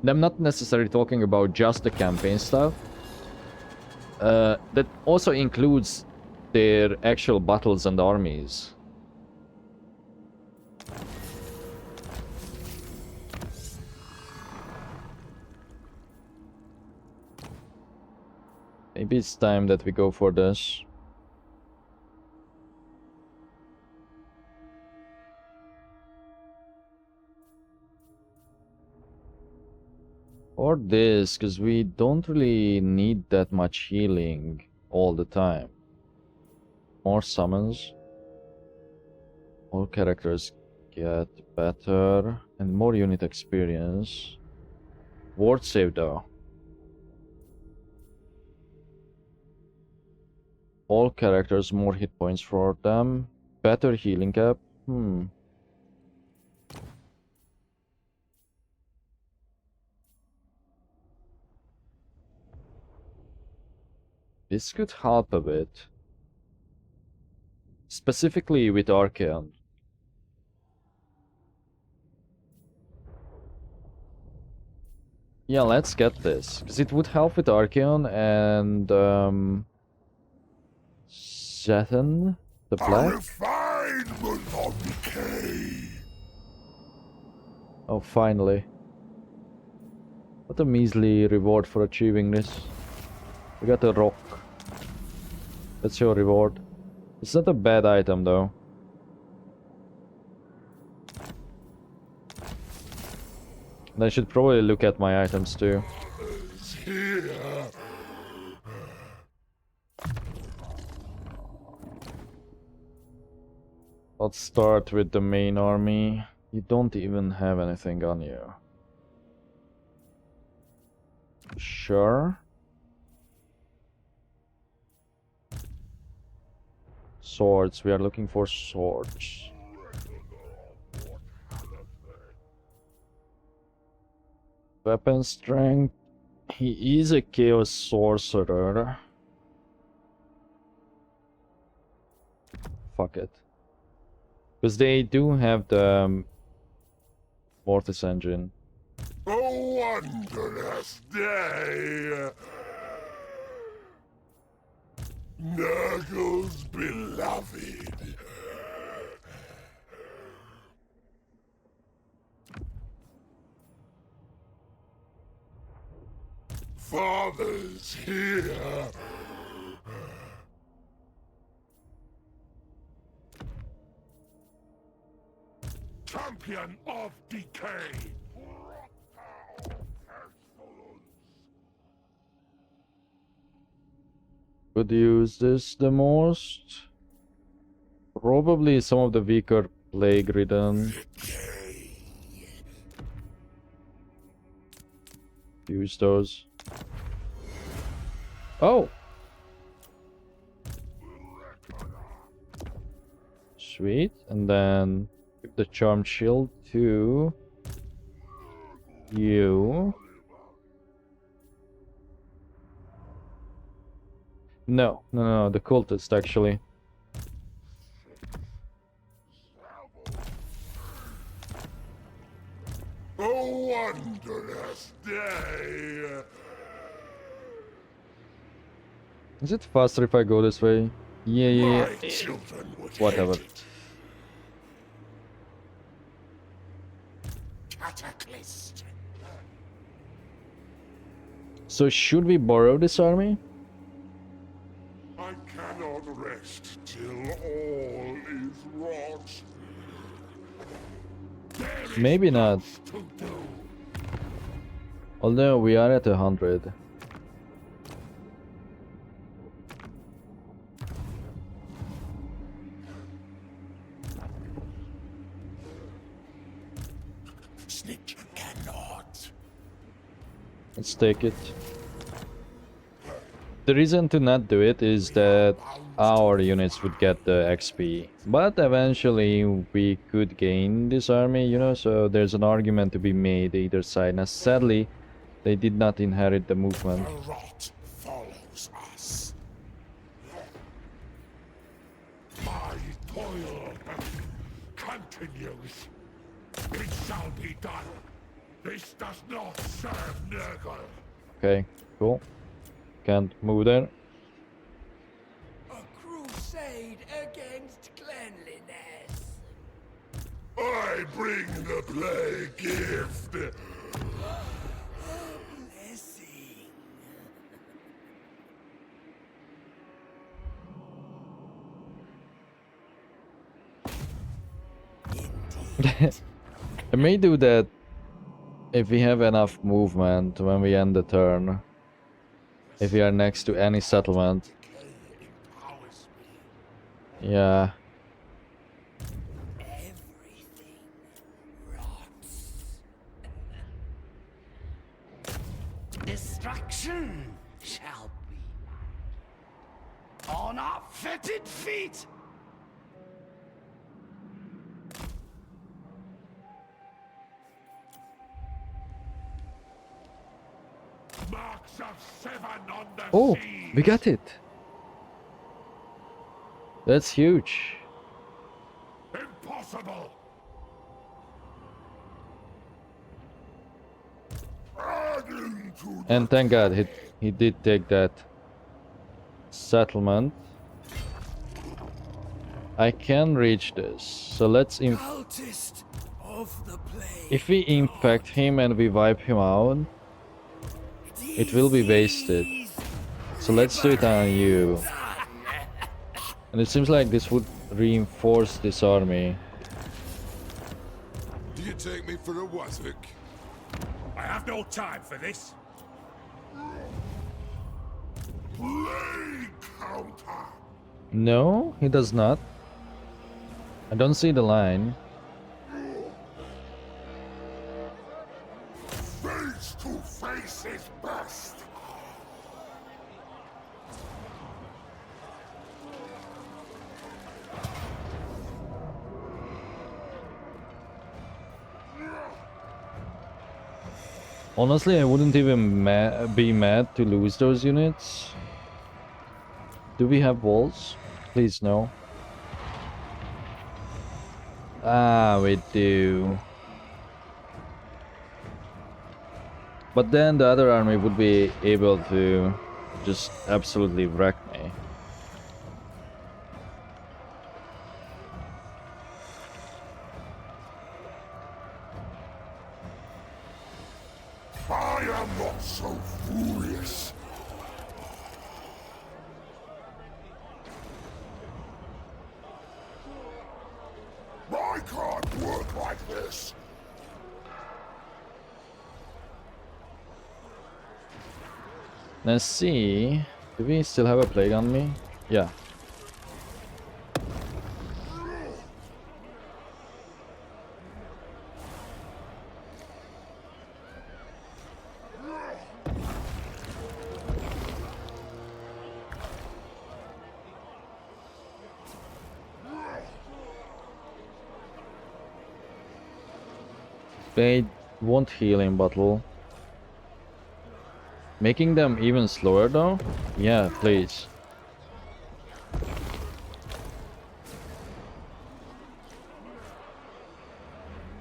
[SPEAKER 1] And I'm not necessarily talking about just the campaign stuff. That also includes their actual battles and armies. Maybe it's time that we go for this. Or this, because we don't really need that much healing all the time. More summons. All characters get better and more unit experience. Ward save though. All characters more hit points for them. Better healing cap. This could help a bit. Specifically with Archeon. Yeah, let's get this. Because it would help with Archeon and... Zetan, the Black?
[SPEAKER 4] Refinement of decay.
[SPEAKER 1] Oh, finally. What a measly reward for achieving this. We got a rock. That's your reward. It's not a bad item though. And I should probably look at my items too. Let's start with the main army. You don't even have anything on you. Sure. Swords. We are looking for swords. Weapon strength. He is a chaos sorcerer. Fuck it. Because they do have the Mortis engine.
[SPEAKER 2] A wondrous day! Nurgle's beloved. Father's here. Champion of decay.
[SPEAKER 1] Could use this the most? Probably some of the weaker plague ridden. Use those. Oh! Sweet. And then give the charm shield to you. No, the cultist actually.
[SPEAKER 2] A wondrous day.
[SPEAKER 1] Is it faster if I go this way? Yeah.
[SPEAKER 2] My children would
[SPEAKER 1] Whatever.
[SPEAKER 2] hate it. Cataclysm.
[SPEAKER 1] So should we borrow this army?
[SPEAKER 2] I cannot rest till all is wrought. There is
[SPEAKER 1] Maybe not.
[SPEAKER 2] much to do.
[SPEAKER 1] Although we are at 100.
[SPEAKER 2] Snitch cannot.
[SPEAKER 1] Let's take it. The reason to not do it is that our units would get the XP. But eventually we could gain this army, you know, so there's an argument to be made either side. Now sadly, they did not inherit the movement.
[SPEAKER 2] The rot follows us. My toil continues. It shall be done. This does not serve Nurgle.
[SPEAKER 1] Okay, cool. Can't move there.
[SPEAKER 6] A crusade against cleanliness.
[SPEAKER 2] I bring the plague gift.
[SPEAKER 6] Blessing.
[SPEAKER 1] I may do that if we have enough movement when we end the turn. If we are next to any settlement.
[SPEAKER 2] Empowers me.
[SPEAKER 1] Yeah.
[SPEAKER 6] Everything rots. Destruction shall be on our fetid feet.
[SPEAKER 2] Marks of seven on the
[SPEAKER 1] Oh,
[SPEAKER 2] sea.
[SPEAKER 1] we got it. That's huge.
[SPEAKER 2] Impossible. Adding to
[SPEAKER 1] And thank God he did take that settlement. I can reach this. So let's
[SPEAKER 6] Cultist of the plague.
[SPEAKER 1] if we infect him and we wipe him out, it will be wasted. So let's do it on you. And it seems like this would reinforce this army.
[SPEAKER 2] Do you take me for a wazzock?
[SPEAKER 7] I have no time for this.
[SPEAKER 2] Plague counter.
[SPEAKER 1] No, he does not. I don't see the line.
[SPEAKER 2] Face to face is best.
[SPEAKER 1] Honestly, I wouldn't even be mad to lose those units. Do we have walls? Please no. Ah, we do. But then the other army would be able to just absolutely wreck me.
[SPEAKER 2] I am not so furious. I can't work like this.
[SPEAKER 1] Let's see. Do we still have a plague on me? Yeah. They won't heal in battle. Making them even slower though? Yeah, please.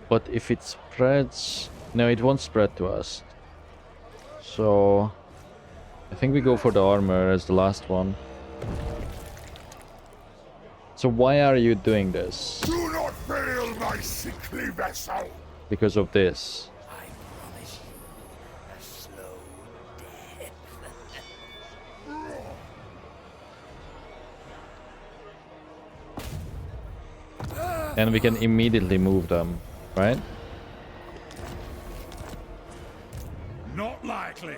[SPEAKER 1] But if it spreads... No, it won't spread to us. So... I think we go for the armor as the last one. So why are you doing this?
[SPEAKER 2] Do not fail my sickly vessel.
[SPEAKER 1] Because of this.
[SPEAKER 5] I promise you a slow death.
[SPEAKER 1] And we can immediately move them, right?
[SPEAKER 4] Not likely.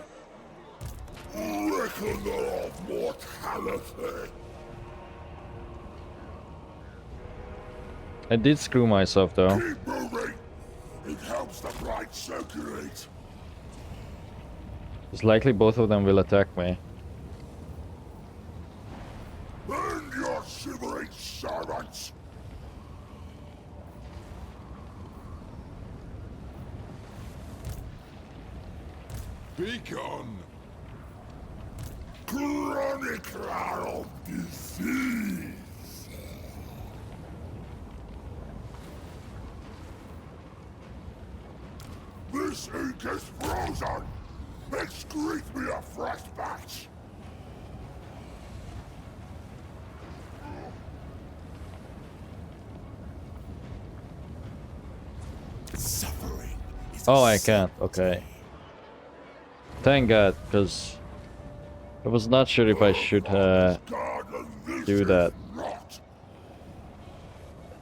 [SPEAKER 2] Reckoner of mortality.
[SPEAKER 1] I did screw myself though.
[SPEAKER 2] Keep moving. It helps the blood circulate.
[SPEAKER 1] It's likely both of them will attack me.
[SPEAKER 2] Burn your shivering servants. Begone. Chronicler of disease. This ink is frozen. Excrete me a fresh batch.
[SPEAKER 5] Suffering is
[SPEAKER 1] Oh, I can't. Okay. Thank God, because I was not sure if I should do that.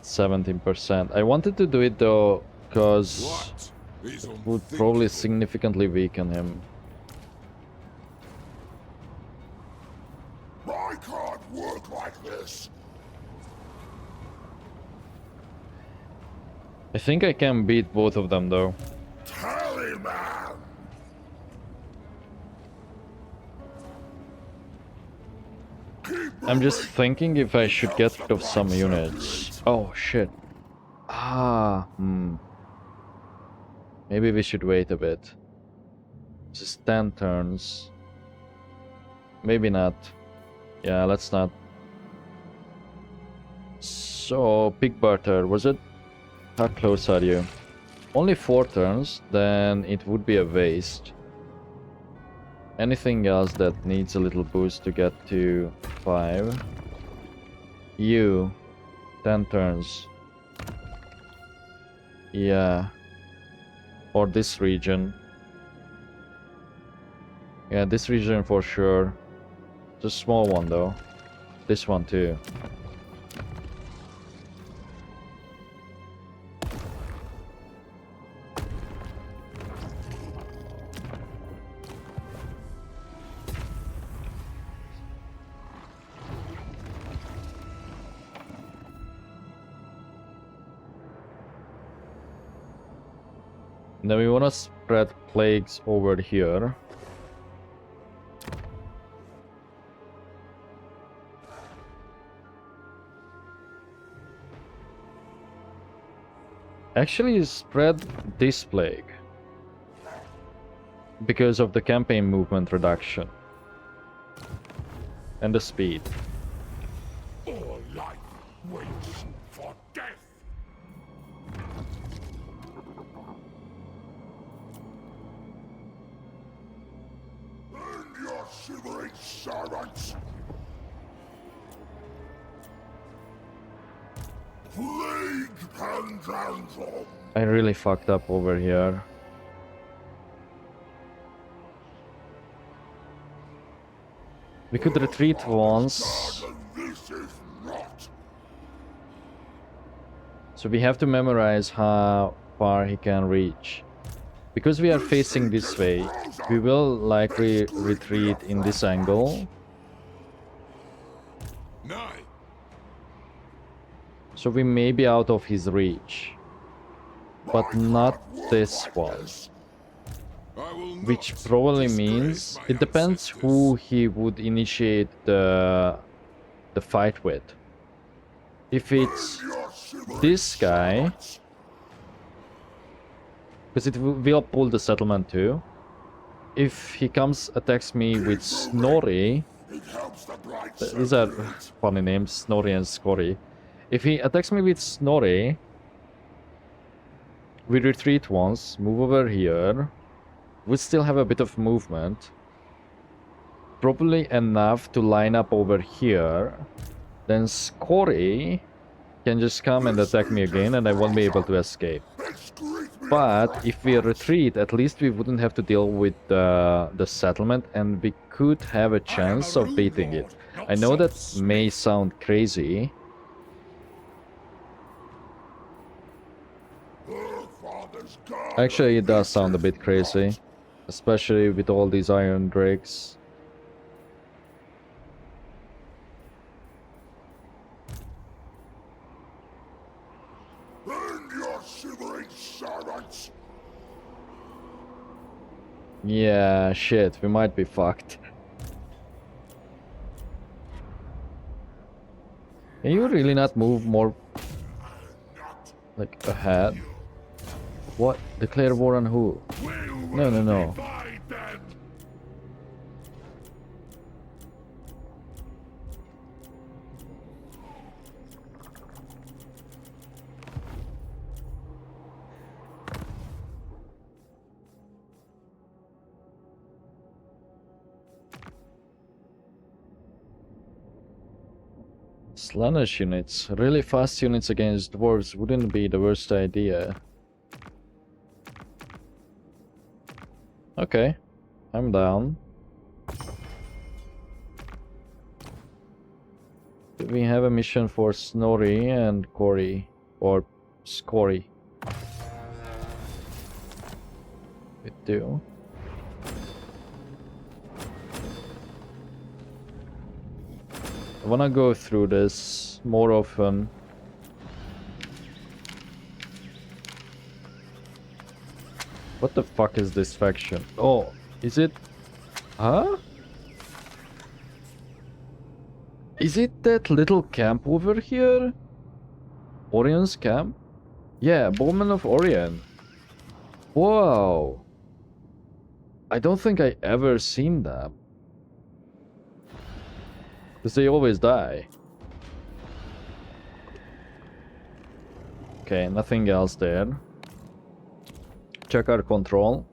[SPEAKER 1] 17%. I wanted to do it though, because it would probably significantly weaken him.
[SPEAKER 2] I can't work like this.
[SPEAKER 1] I think I can beat both of them though.
[SPEAKER 2] Tallyman.
[SPEAKER 1] I'm just thinking if I should get rid of some units. Oh shit. Maybe we should wait a bit. Just 10 turns. Maybe not. Yeah, let's not. So, Pig Barter, was it? How close are you? Only 4 turns, then it would be a waste. Anything else that needs a little boost to get to 5? You, 10 turns. Yeah. Or this region. Yeah, this region for sure. It's a small one though. This one too. Now we want to spread plagues over here. Actually spread this plague because of the campaign movement reduction and the speed.
[SPEAKER 2] All life waits for death. And your shivering servants. Plague Pandandrum.
[SPEAKER 1] I really fucked up over here. We could retreat once.
[SPEAKER 2] This is not.
[SPEAKER 1] So we have to memorize how far he can reach. Because we are facing this way, we will likely retreat in this angle.
[SPEAKER 2] Nay.
[SPEAKER 1] So we may be out of his reach. But not this one.
[SPEAKER 2] I will not
[SPEAKER 1] Which probably
[SPEAKER 2] disgrace
[SPEAKER 1] means
[SPEAKER 2] my
[SPEAKER 1] it depends
[SPEAKER 2] ancestors.
[SPEAKER 1] who he would initiate the fight with. If it's
[SPEAKER 2] Your shivering
[SPEAKER 1] this guy,
[SPEAKER 2] servants.
[SPEAKER 1] because it will pull the settlement too. If he attacks me with Snorri,
[SPEAKER 2] It helps the bright
[SPEAKER 1] these are funny names, Snorri and Scorri. If he attacks me with Snorri, we retreat once, move over here. We still have a bit of movement. Probably enough to line up over here. Then Scorri can just come and attack me again and I won't be able to escape. But if we retreat, at least we wouldn't have to deal with the settlement and we could have a chance of beating it. I know that may sound crazy. Actually, it does sound a bit crazy. Especially with all these iron drakes.
[SPEAKER 2] And your shivering servants.
[SPEAKER 1] Yeah, shit, we might be fucked. Can you really not move more, like, ahead? What? Declare war on who? No, no, no.
[SPEAKER 2] Divide them.
[SPEAKER 1] Slanish units. Really fast units against dwarves wouldn't be the worst idea. Okay, I'm down. Do we have a mission for Snorri and Cory? Or Scorri? We do. I wanna go through this more often. What the fuck is this faction? Oh, is it? Huh? Is it that little camp over here? Orion's camp? Yeah, Bowman of Orion. Wow. I don't think I ever seen them. Because they always die. Okay, nothing else there. Check our control.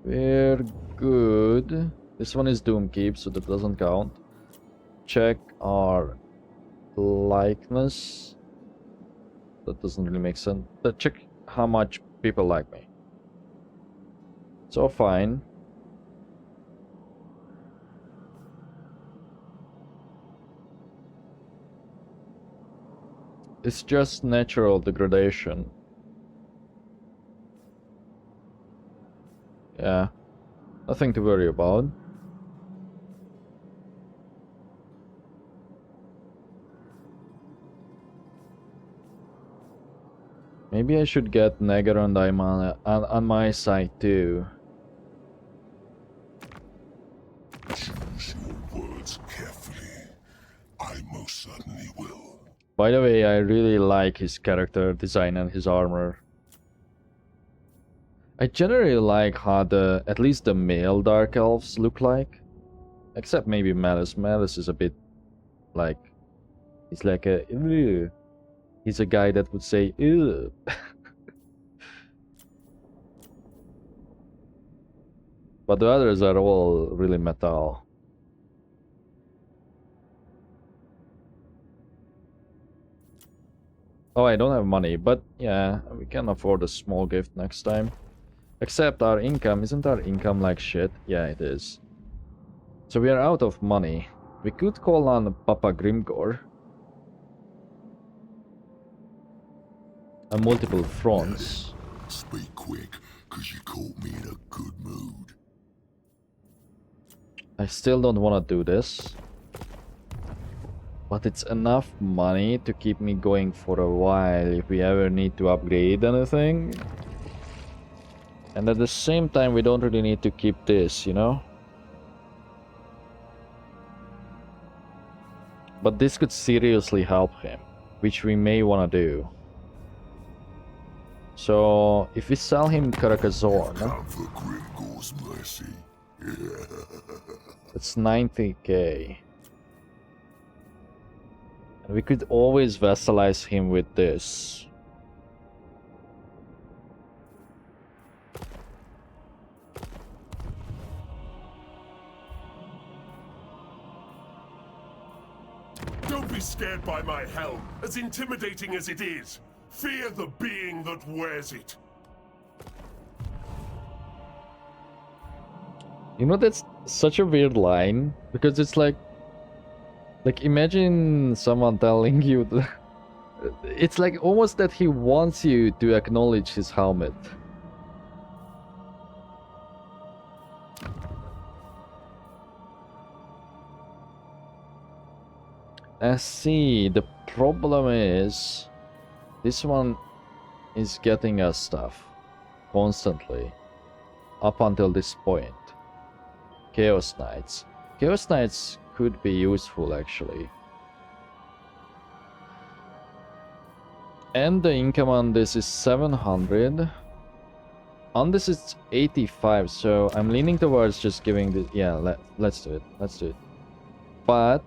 [SPEAKER 1] We're good. This one is Doomkeep, so that doesn't count. Check our likeness. That doesn't really make sense. But check how much people like me. So fine. It's just natural degradation. Yeah, nothing to worry about. Maybe I should get Neger and Daimon on my side too.
[SPEAKER 2] Choose your words carefully. I most certainly will.
[SPEAKER 1] By the way, I really like his character design and his armor. I generally like how at least the male Dark Elves look like. Except maybe Malice. Malice is a bit like... He's like a... Ew. He's a guy that would say, ew. But the others are all really metal. Oh, I don't have money, but yeah, we can afford a small gift next time. Except our income, isn't our income like shit? Yeah, it is. So we are out of money. We could call on Papa Grimgor. On multiple fronts.
[SPEAKER 2] Speak quick, cause you caught me in a good mood.
[SPEAKER 1] I still don't want to do this. But it's enough money to keep me going for a while if we ever need to upgrade anything. And at the same time, we don't really need to keep this, you know? But this could seriously help him, which we may want to do. So, if we sell him Carcassonne,
[SPEAKER 2] Come for Grimgor's mercy.
[SPEAKER 1] it's 90k. And we could always vassalize him with this.
[SPEAKER 2] Don't be scared by my helm, as intimidating as it is. Fear the being that wears it.
[SPEAKER 1] You know, that's such a weird line, because it's like imagine someone telling you that it's like almost that he wants you to acknowledge his helmet. I see. The problem is this one is getting us stuff constantly up until this point. Chaos Knights. Chaos Knights could be useful actually. And the income on this is 700. On this it's 85, so I'm leaning towards just giving this. Yeah, let's do it. Let's do it. But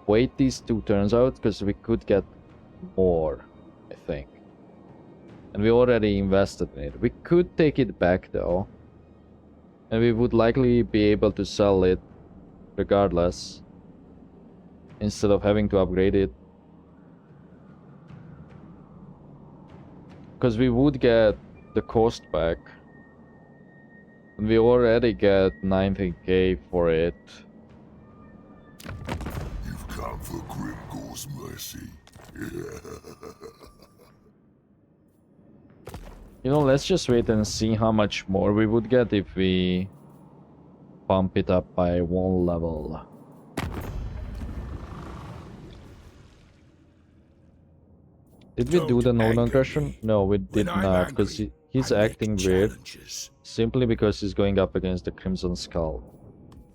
[SPEAKER 1] wait these 2 turns out, because we could get more, I think. And we already invested in it. We could take it back though. And we would likely be able to sell it regardless, instead of having to upgrade it. Because we would get the cost back. And we already get 90k for it.
[SPEAKER 2] You've come for Grimgor's mercy.
[SPEAKER 1] You know, let's just wait and see how much more we would get if we bump it up by 1 level. Did we do the non-aggression? No, we did not, because he's acting weird. Simply because he's going up against the Crimson Skull.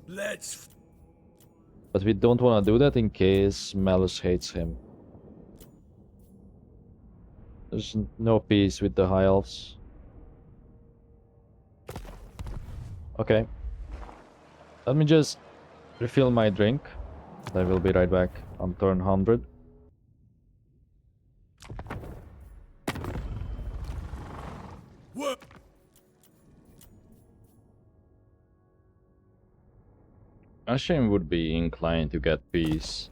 [SPEAKER 1] But we don't want to do that in case Malus hates him. There's no peace with the High Elves. Okay. Let me just refill my drink. I will be right back on turn 100.
[SPEAKER 2] What?
[SPEAKER 1] Ashim would be inclined to get peace.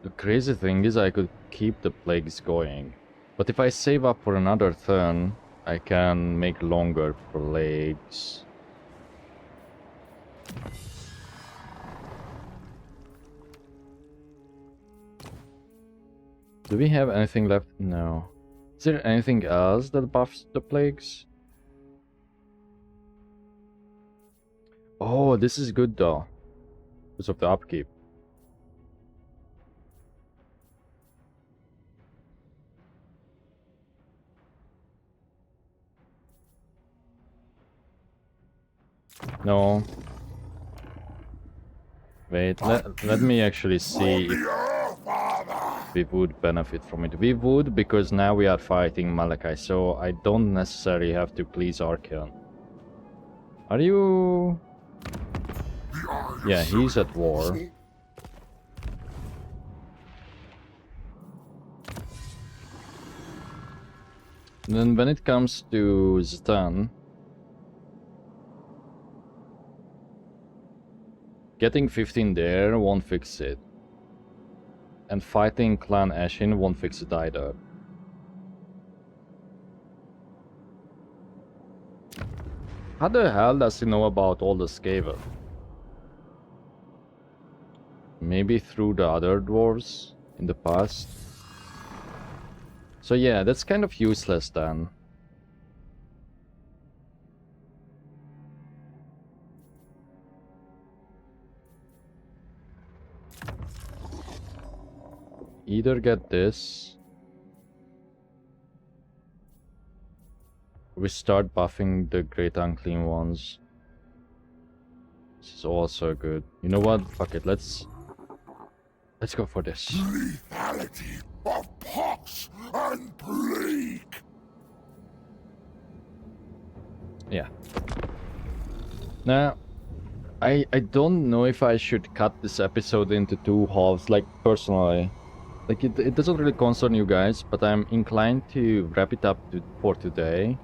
[SPEAKER 1] The crazy thing is I could keep the plagues going. But if I save up for another turn, I can make longer plagues. Do we have anything left? No. Is there anything else that buffs the plagues? Oh, this is good though, because of the upkeep. No. Wait, let me actually see if we would benefit from it. We would, because now we are fighting Malachi, so I don't necessarily have to please Archeon. Are you... Yeah, he's at war. And then when it comes to Ztan, getting 15 there won't fix it. And fighting Clan Ashin won't fix it either. How the hell does he know about all the Skaven? Maybe through the other dwarves in the past. So yeah, that's kind of useless then. Either get this, we start buffing the Great Unclean Ones. This is also good. You know what? Fuck it. Let's go for this.
[SPEAKER 2] Lethality of pox and plague.
[SPEAKER 1] Yeah. Now, I don't know if I should cut this episode into 2 halves, like personally. Like it doesn't really concern you guys, but I'm inclined to wrap it up for today.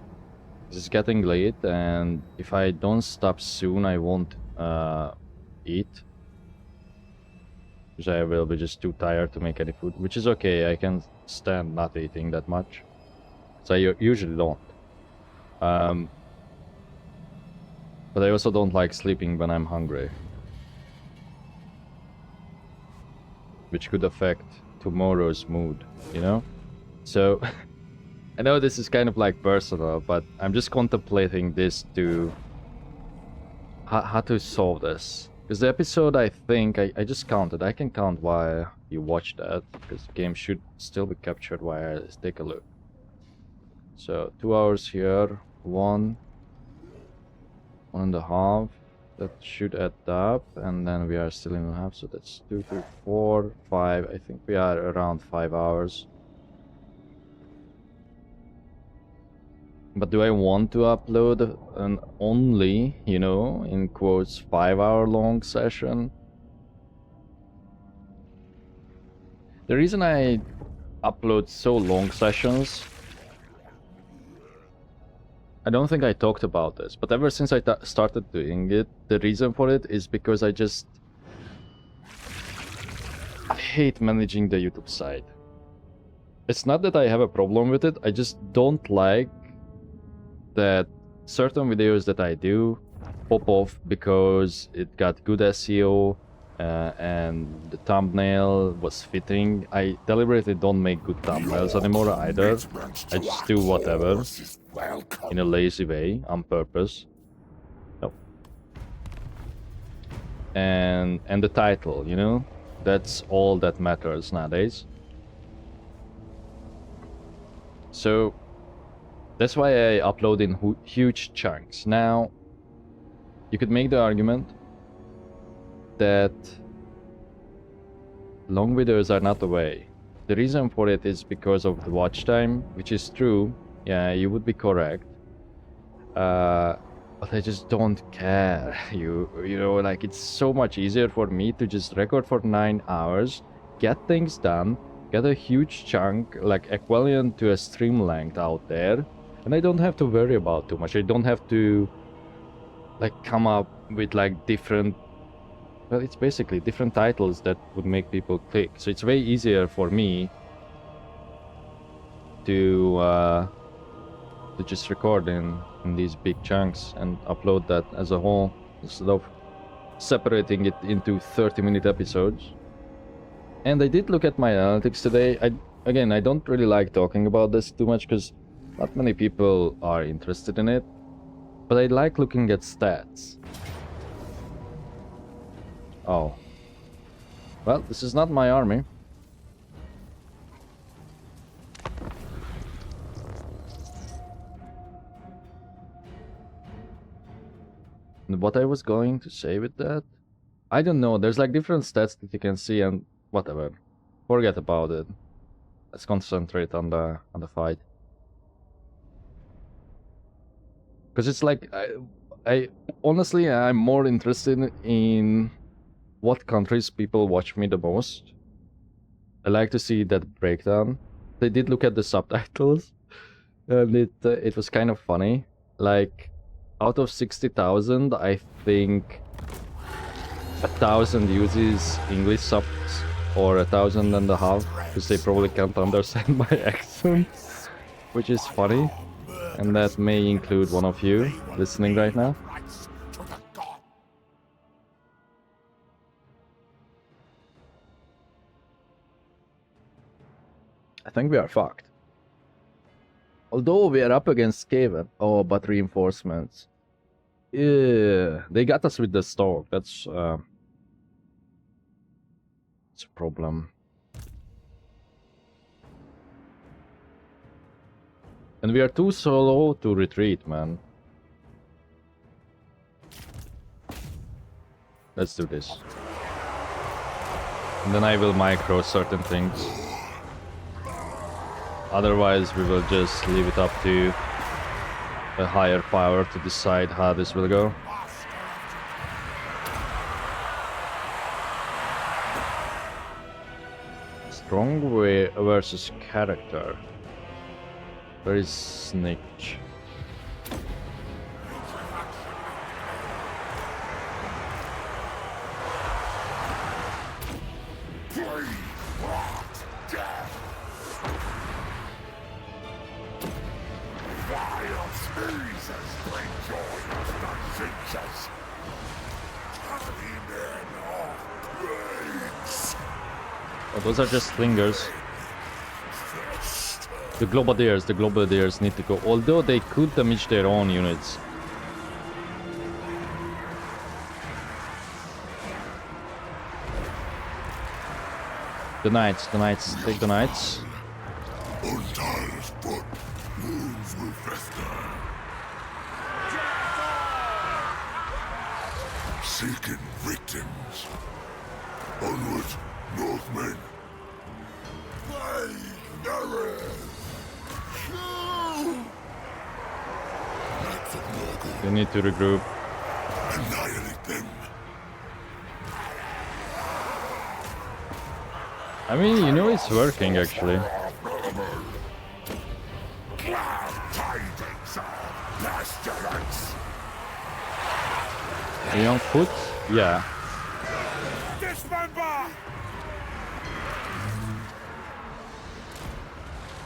[SPEAKER 1] It's getting late, and if I don't stop soon, I won't eat. Because I will be just too tired to make any food, which is okay. I can stand not eating that much. So I usually don't. But I also don't like sleeping when I'm hungry. Which could affect tomorrow's mood, you know? So, I know this is kind of like personal, but I'm just contemplating this to... how to solve this. Because the episode, I think, I just counted. I can count while you watch that, because the game should still be captured while I take a look. So, 2 hours here, 1.5. That should add up, and then we are still in a half, so that's 2, 3, 4, 5. I think we are around 5 hours. But do I want to upload an only, you know, in quotes, 5-hour long session? The reason I upload so long sessions, I don't think I talked about this, but ever since I started doing it, the reason for it is because I hate managing the YouTube side. It's not that I have a problem with it, I just don't like that certain videos that I do pop off because it got good SEO and the thumbnail was fitting. I deliberately don't make good thumbnails anymore either. I just do whatever in a lazy way on purpose. No. And the title, you know, that's all that matters nowadays. So that's why I upload in huge chunks. Now, you could make the argument that long videos are not the way. The reason for it is because of the watch time, which is true. Yeah, you would be correct. But I just don't care. You know, like, it's so much easier for me to just record for 9 hours, get things done, get a huge chunk, like equivalent to a stream length out there, and I don't have to worry about too much. I don't have to, like, come up with, like, different... Well, it's basically different titles that would make people click. So it's way easier for me to just record in these big chunks and upload that as a whole, instead of separating it into 30-minute episodes. And I did look at my analytics today. I again, I don't really like talking about this too much because not many people are interested in it. But I like looking at stats. Oh. Well, this is not my army. And what I was going to say with that? I don't know, there's like different stats that you can see and whatever. Forget about it. Let's concentrate on the fight. Because it's like, I honestly, I'm more interested in what countries people watch me the most. I like to see that breakdown. They did look at the subtitles, and it was kind of funny. Like, out of 60,000, I think 1,000 uses English subs, or 1,500, because they probably can't understand my accent, which is funny. And that may include one of you listening right now. I think we are fucked. Although we are up against Skaven. Oh, but reinforcements. Yeah, they got us with the stork. That's it's a problem. And we are too slow to retreat, man. Let's do this. And then I will micro certain things. Otherwise, we will just leave it up to a higher power to decide how this will go. Strong way versus character. Where is Snitch? Oh, those are just slingers. The globadiers need to go, although they could damage their own units. The knights, take the knights.
[SPEAKER 2] Seeking victims. Onward, Northmen.
[SPEAKER 1] They need to regroup.
[SPEAKER 2] Annihilate them.
[SPEAKER 1] I mean, you know it's working actually. Are you on foot? Yeah.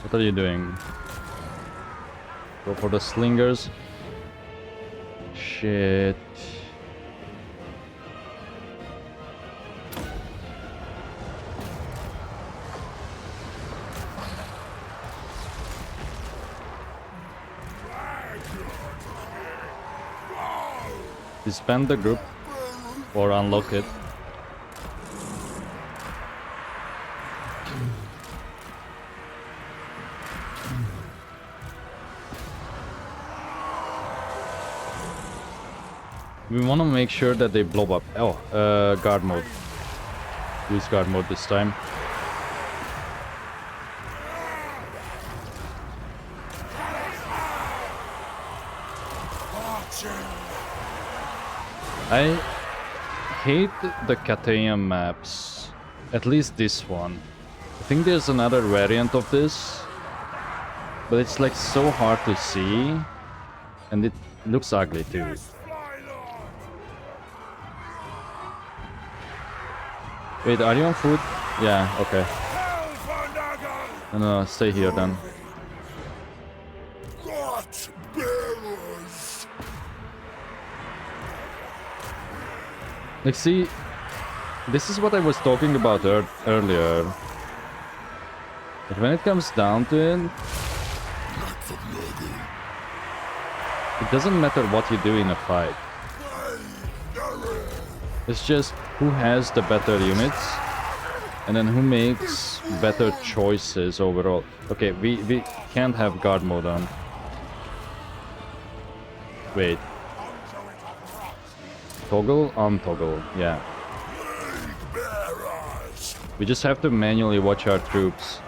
[SPEAKER 1] What are you doing? Go for the slingers. Shit. Disband the group or unlock it. We want to make sure that they blow up. Oh, guard mode. Use guard mode this time. I hate the Katean maps. At least this one. I think there's another variant of this, but it's like so hard to see, and it looks ugly too. Wait, are you on foot? Yeah, okay. No, stay here then. Like, see, this is what I was talking about earlier. But when it comes down to it, it doesn't matter what you do in a fight. It's just who has the better units and then who makes better choices overall. Okay, we can't have guard mode on. Wait. Toggle? Untoggle, yeah. We just have to manually watch our troops.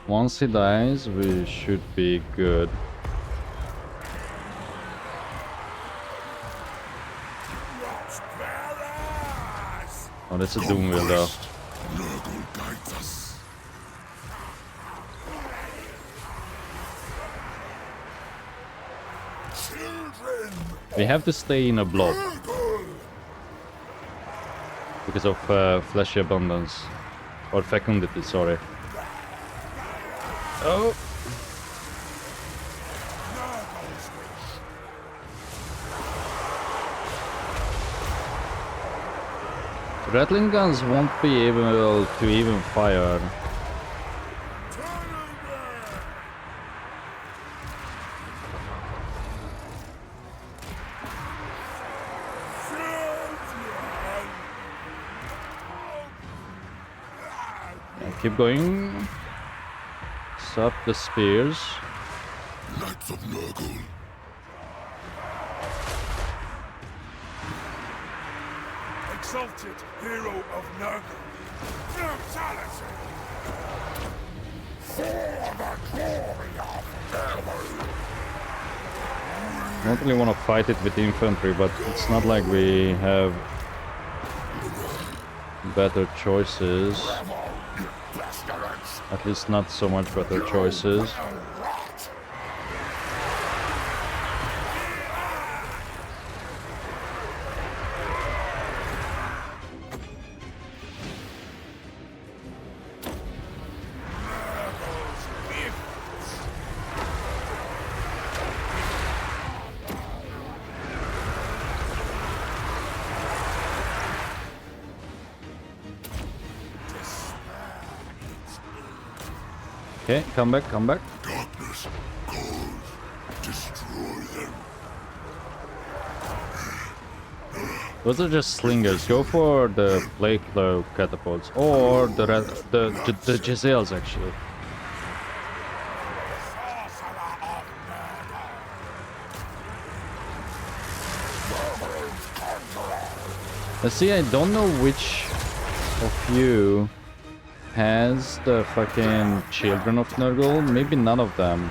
[SPEAKER 1] Once he dies, we should be good. Oh, that's a doom wheel though.
[SPEAKER 2] Nurgle guides us. Children.
[SPEAKER 1] We have to stay in a blob because of fleshy abundance or fecundity. Sorry. Oh. Rattling guns won't be able to even fire. Yeah, keep going. Stop the spears.
[SPEAKER 2] Knights of Nurgle.
[SPEAKER 4] Exalted hero of Nurgle. Brutality!
[SPEAKER 1] I don't really want to fight it with infantry, but it's not like we have better choices. At least not so much better choices. Okay, come back, come back.
[SPEAKER 2] Darkness, cold, destroy them.
[SPEAKER 1] Those are just slingers. Go for the plague cloak catapults or the Jezzails actually. Let's see, I don't know which of you has the fucking Children of Nurgle. Maybe none of them.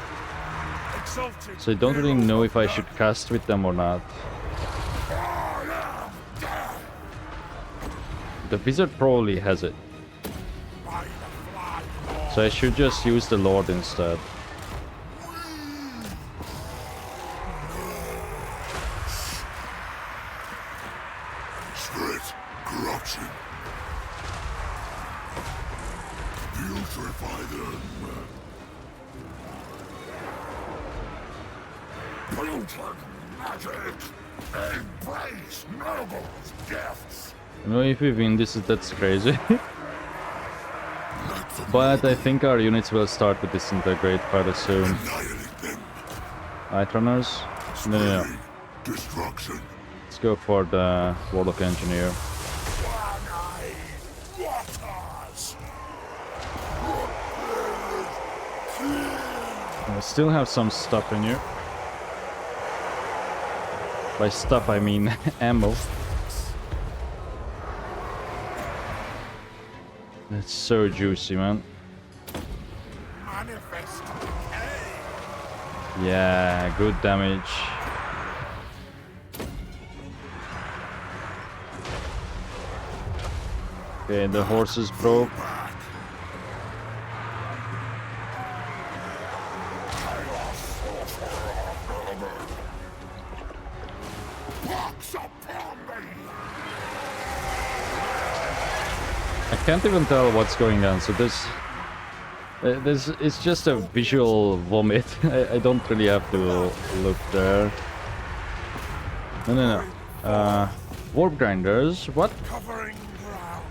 [SPEAKER 1] So I don't really know if I should cast with them or not. The wizard probably has it. So I should just use the Lord instead.
[SPEAKER 2] Spirit, corruption. Purify them. Brutal magic. Embrace Nurgle's gifts.
[SPEAKER 1] You know, if we win this, that's crazy. But I think our units will start to disintegrate fairly soon.
[SPEAKER 2] Annihilate them.
[SPEAKER 1] Night runners? No.
[SPEAKER 2] Destruction.
[SPEAKER 1] Let's go for the Warlock Engineer. I still have some stuff in here. By stuff I mean ammo. That's so juicy, man. Yeah, good damage. Okay, the horses broke. I can't even tell what's going on, so this It's just a visual vomit. I don't really have to look there. No. Warp grinders. What?
[SPEAKER 4] Covering ground.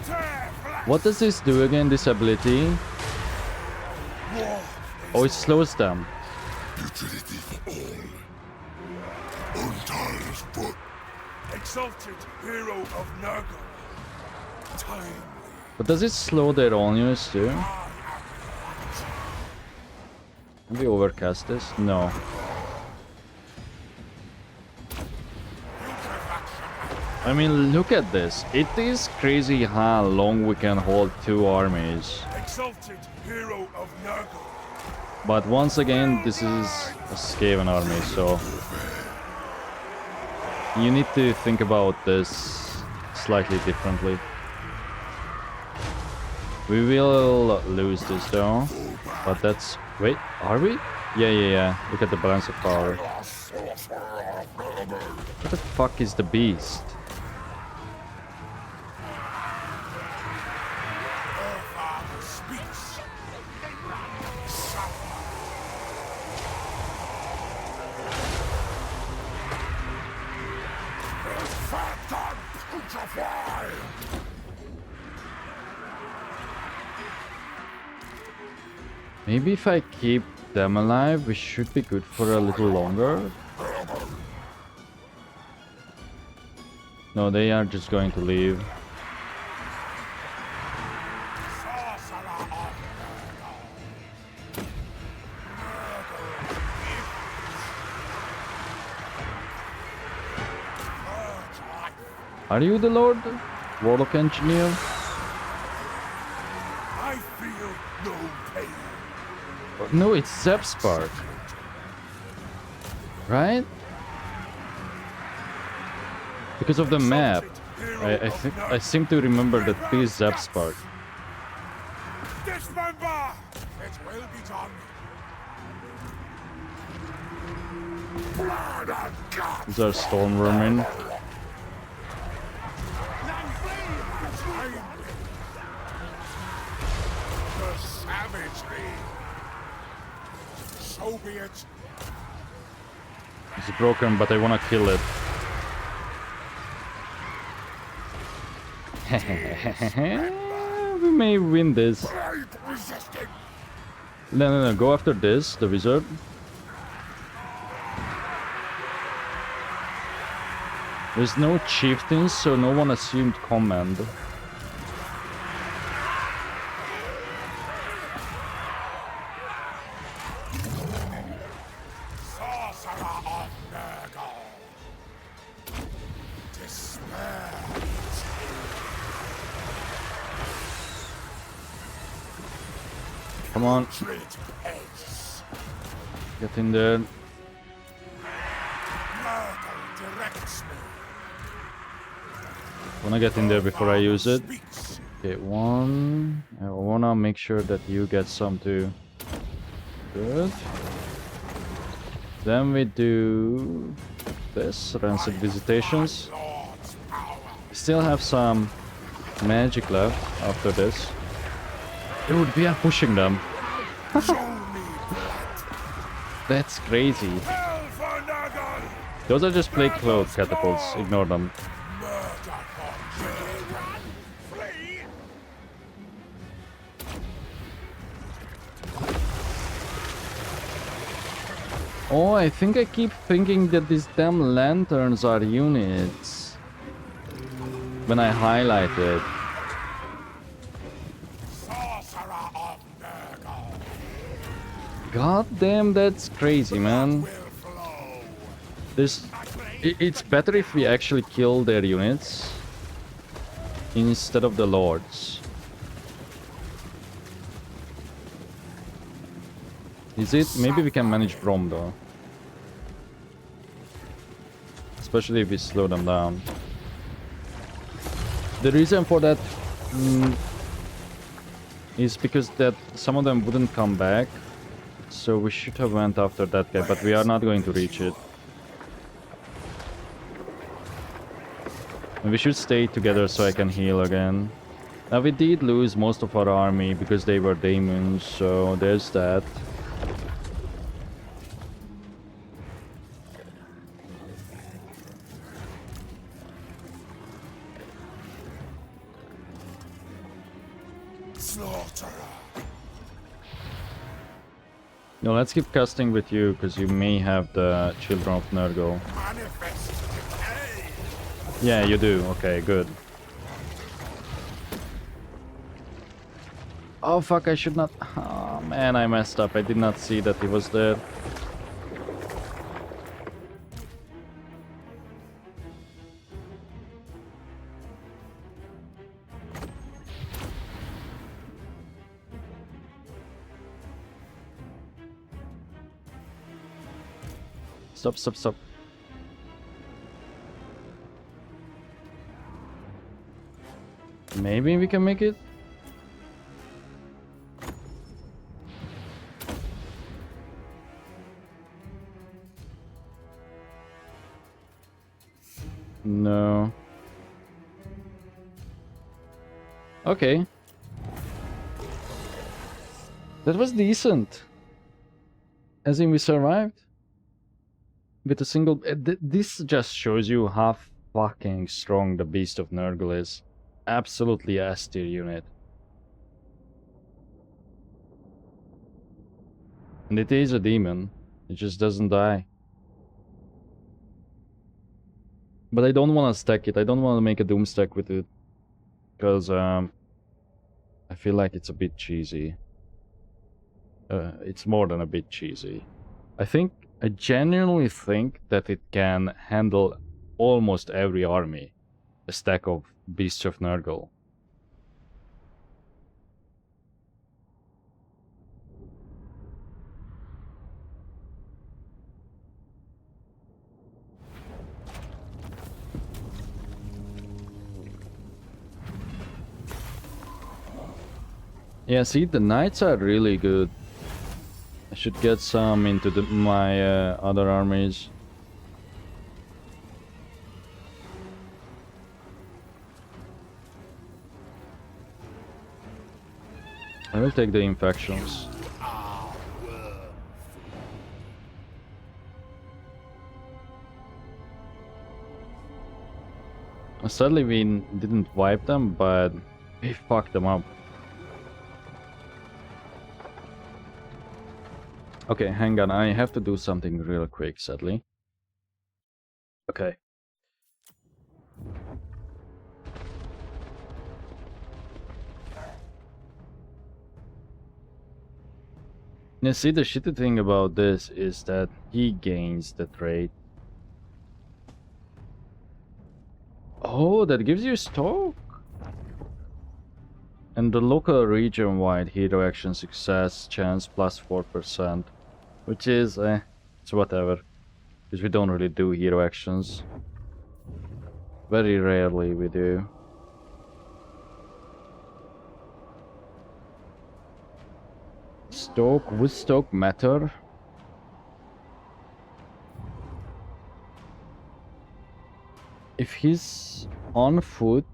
[SPEAKER 4] Tear flesh.
[SPEAKER 1] What does this do again? This ability?
[SPEAKER 4] War
[SPEAKER 1] Oh, it slows them.
[SPEAKER 2] Utility for all. Untied foot.
[SPEAKER 4] exalted hero of Nurgle. Timely.
[SPEAKER 1] But does it slow their own units too? Can we overcast this? No. I mean, look at this. It is crazy how long we can hold two armies.
[SPEAKER 4] Exalted hero of Nurgle.
[SPEAKER 1] But once again, this is a Skaven army, so you need to think about this slightly differently. We will lose this though, but that's... Wait, are we? Yeah. Look at the balance of power. What the fuck is the beast? Maybe if I keep them alive, we should be good for a little longer. No, they are just going to leave. Are you the Lord? Warlock Engineer?
[SPEAKER 4] I feel no pain.
[SPEAKER 1] No, it's Zepspark. Right? Because of the map. I seem to remember that this is Zepspark.
[SPEAKER 4] Dismember! It will be done. Blood and guts.
[SPEAKER 1] These are Stormvermin.
[SPEAKER 4] The savagery. So be it.
[SPEAKER 1] It's broken, but I wanna kill it. We may win this.
[SPEAKER 4] Brave resisting.
[SPEAKER 1] No. Go after this, the wizard. There's no chieftains, so no one assumed command.
[SPEAKER 4] Sorcerer of Nurgle. Despair.
[SPEAKER 1] Come on,
[SPEAKER 4] Tread pace.
[SPEAKER 1] get in there.
[SPEAKER 4] Nurgle directs me.
[SPEAKER 1] Wanna get in there before I use it.
[SPEAKER 4] Speaks.
[SPEAKER 1] Okay, one. I wanna make sure that you get some too. Good. Then we do this, rancid visitations.
[SPEAKER 4] Lord's power.
[SPEAKER 1] We still have some magic left after this. Dude, we are pushing them.
[SPEAKER 4] Show me blood.
[SPEAKER 1] That's crazy.
[SPEAKER 4] Hell for Nurgle.
[SPEAKER 1] Those are just plague cloak catapults. Ignore them.
[SPEAKER 4] Murder for children. Flee.
[SPEAKER 1] Oh, I think I keep thinking that these damn lanterns are units. When I highlight it.
[SPEAKER 4] Sorcerer of Nurgle.
[SPEAKER 1] God damn, that's crazy, man.
[SPEAKER 4] Will flow.
[SPEAKER 1] This, it's better if we actually kill their units instead of the lords. Is it? Maybe we can manage Brom though. Especially if we slow them down. The reason for that is because that some of them wouldn't come back. So we should have went after that guy, but we are not going to reach it. And we should stay together so I can heal again. Now we did lose most of our army because they were demons, so there's that.
[SPEAKER 4] Slaughterer.
[SPEAKER 1] No, let's keep casting with you, because you may have the Children of Nurgle.
[SPEAKER 4] Manifest. Hey.
[SPEAKER 1] Yeah, you do. Okay, good. Oh fuck, I should not... Oh man, I messed up. I did not see that he was there. Stop, stop, stop. Maybe we can make it? No. Okay. That was decent. As in we survived. With a single... this just shows you how fucking strong the Beast of Nurgle is. Absolutely S tier unit. And it is a demon. It just doesn't die. But I don't want to stack it. I don't want to make a doom stack with it. Because I feel like it's a bit cheesy. It's more than a bit cheesy. I genuinely think that it can handle almost every army. A stack of Beasts of Nurgle. Yeah, see, the knights are really good. I should get some into my other armies. I will take the infections. Sadly, we didn't wipe them, but we fucked them up. Okay, hang on. I have to do something real quick, sadly. Okay. Now, see, the shitty thing about this is that he gains the trait. Oh, that gives you stock? And the local region-wide hero action success chance plus 4%. Which is, it's whatever. Because we don't really do hero actions. Very rarely we do. Stoke, would stoke matter? If he's on foot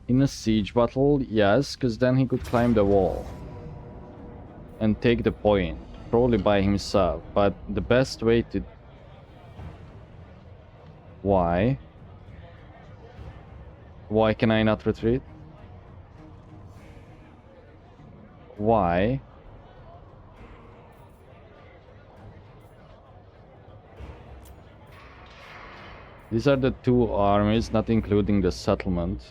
[SPEAKER 1] in a siege battle, yes, because then he could climb the wall and take the point, probably by himself. But the best way to... Why? Why can I not retreat? Why? These are the two armies, not including the settlement.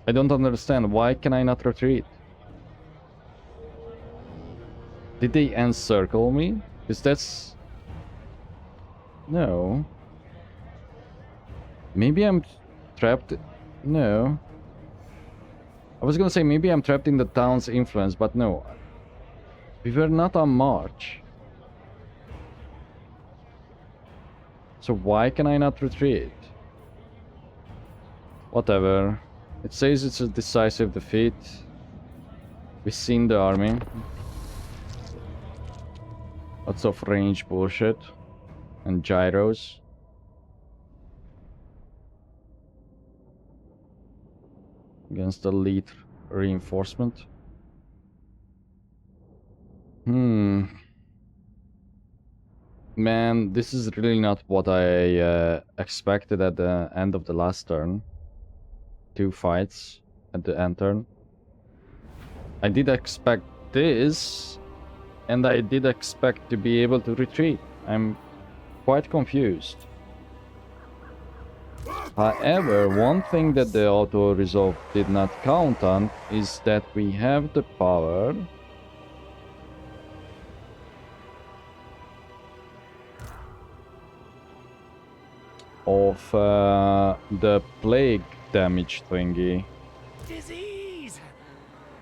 [SPEAKER 1] I don't understand. Why can I not retreat? Did they encircle me? Because that's... No. Maybe I'm trapped... No. I was gonna say maybe I'm trapped in the town's influence, but no. We were not on march. So why can I not retreat? Whatever. It says it's a decisive defeat. We've seen the army. Lots of range bullshit. And gyros. against the elite reinforcement. Man, this is really not what I expected at the end of the last turn. 2 fights at the end turn. I did expect this, and I did expect to be able to retreat. I'm quite confused. However, one thing that the auto-resolve did not count on is that we have the power of the plague damage thingy.
[SPEAKER 5] Disease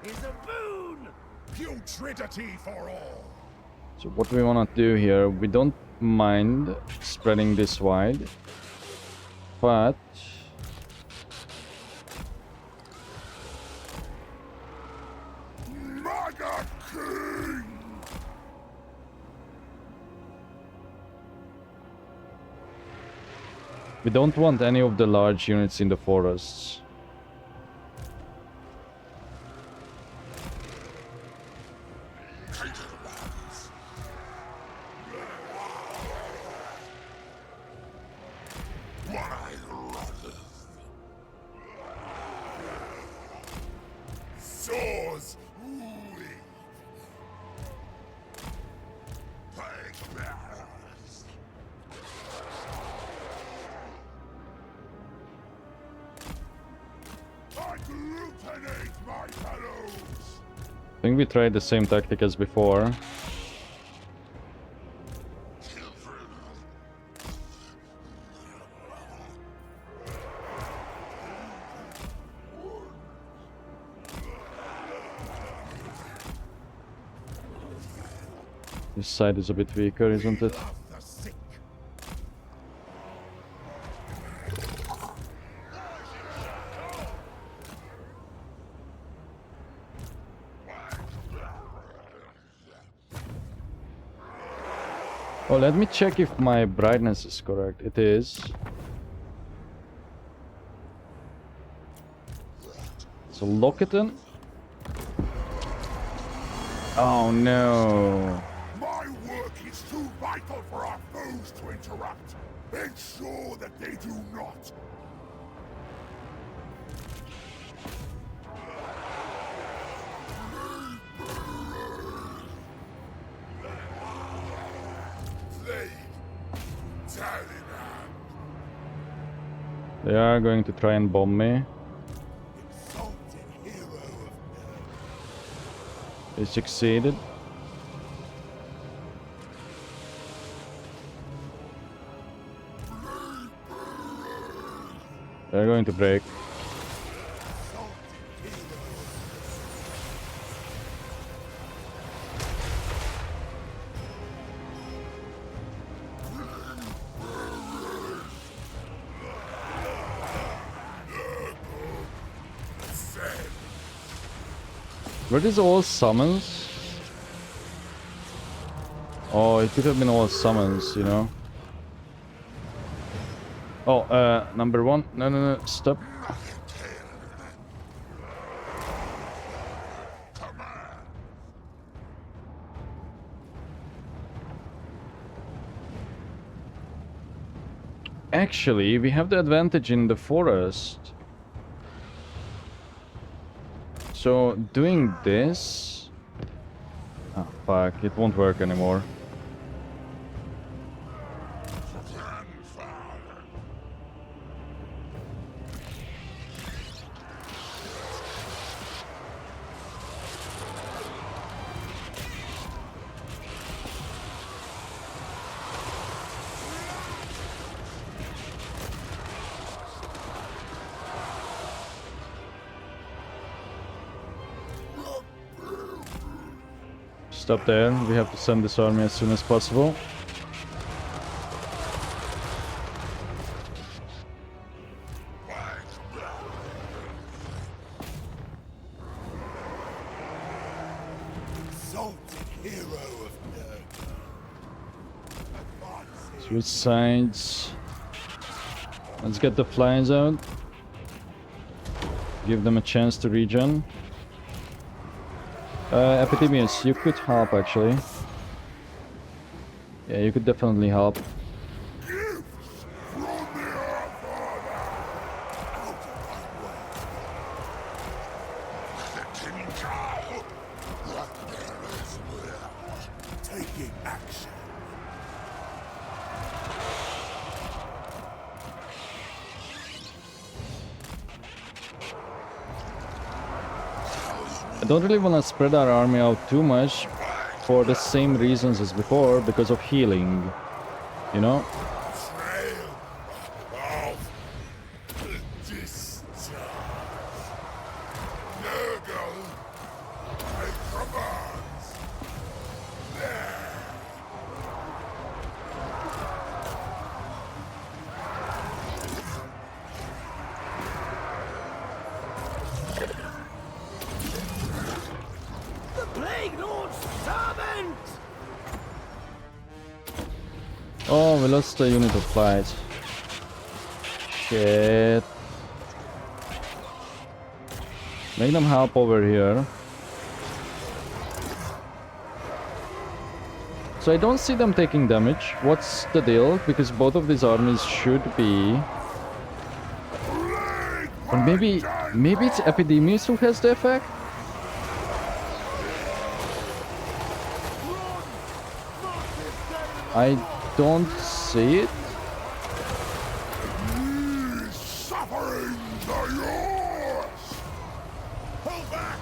[SPEAKER 5] is a boon.
[SPEAKER 4] Putridity for all.
[SPEAKER 1] So what we want to do here, we don't mind spreading this wide, but
[SPEAKER 4] Mega King!
[SPEAKER 1] we don't want any of the large units in the forests.
[SPEAKER 4] Swords weak. Plague bearers. Agglutinate my fellows.
[SPEAKER 1] I think we tried the same tactic as before. This side is a bit weaker, isn't it?
[SPEAKER 4] Love the sick.
[SPEAKER 1] Oh, let me check if my brightness is correct. It is. So Lockton. Oh no.
[SPEAKER 4] My work is too vital for our foes to interrupt. Ensure that they do not. Plague. Tallyman.
[SPEAKER 1] They are going to try and bomb me.
[SPEAKER 4] Exalted hero of
[SPEAKER 1] They succeeded. They're going to break. Were these all summons? Oh, it could have been all summons, you know. Oh, number one. No, stop. Actually, we have the advantage in the forest. So, doing this... Oh, fuck, it won't work anymore. Stop there, we have to send this army as soon as possible.
[SPEAKER 4] exalted hero of nurgle.
[SPEAKER 1] Switch sides. Let's get the flies out. Give them a chance to regen. Epidemius, you could help actually. Yeah, you could definitely help.
[SPEAKER 4] Taking action.
[SPEAKER 1] I don't really want to spread our army out too much for the same reasons as before, because of healing, you know?
[SPEAKER 2] Trail of discharge. Nurgle, I command.
[SPEAKER 6] The Plague Lord's servant!
[SPEAKER 1] Oh, we lost a unit of flight. Shit. Make them help over here. So I don't see them taking damage. What's the deal? Because both of these armies should be... Or maybe it's Epidemius who has the effect? I don't see it.
[SPEAKER 2] These sufferings are yours. Hold back.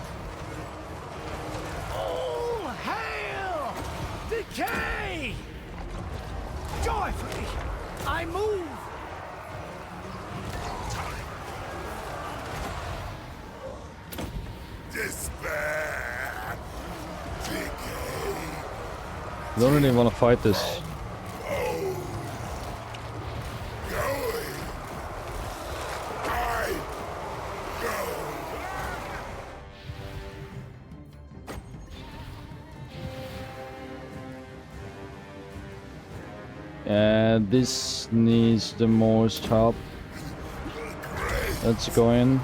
[SPEAKER 6] All hail! Decay! Joyfully, I move!
[SPEAKER 2] Despair. Decay.
[SPEAKER 1] I don't really want to fight this.
[SPEAKER 2] Going. I go.
[SPEAKER 1] This needs the most help. Let's go in.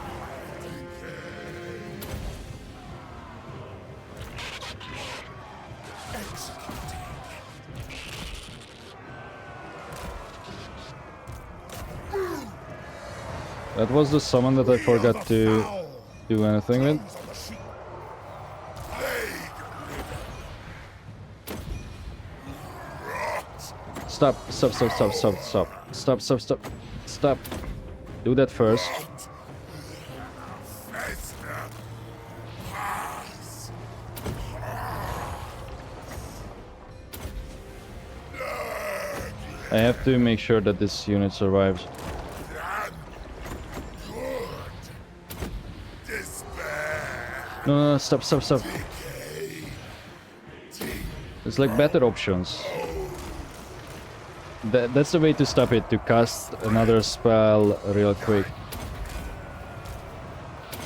[SPEAKER 1] That was the summon that I forgot to do anything with. Stop. Do that first. I have to make sure that this unit survives. No, stop. There's like better options. That's the way to stop it, to cast another spell real quick.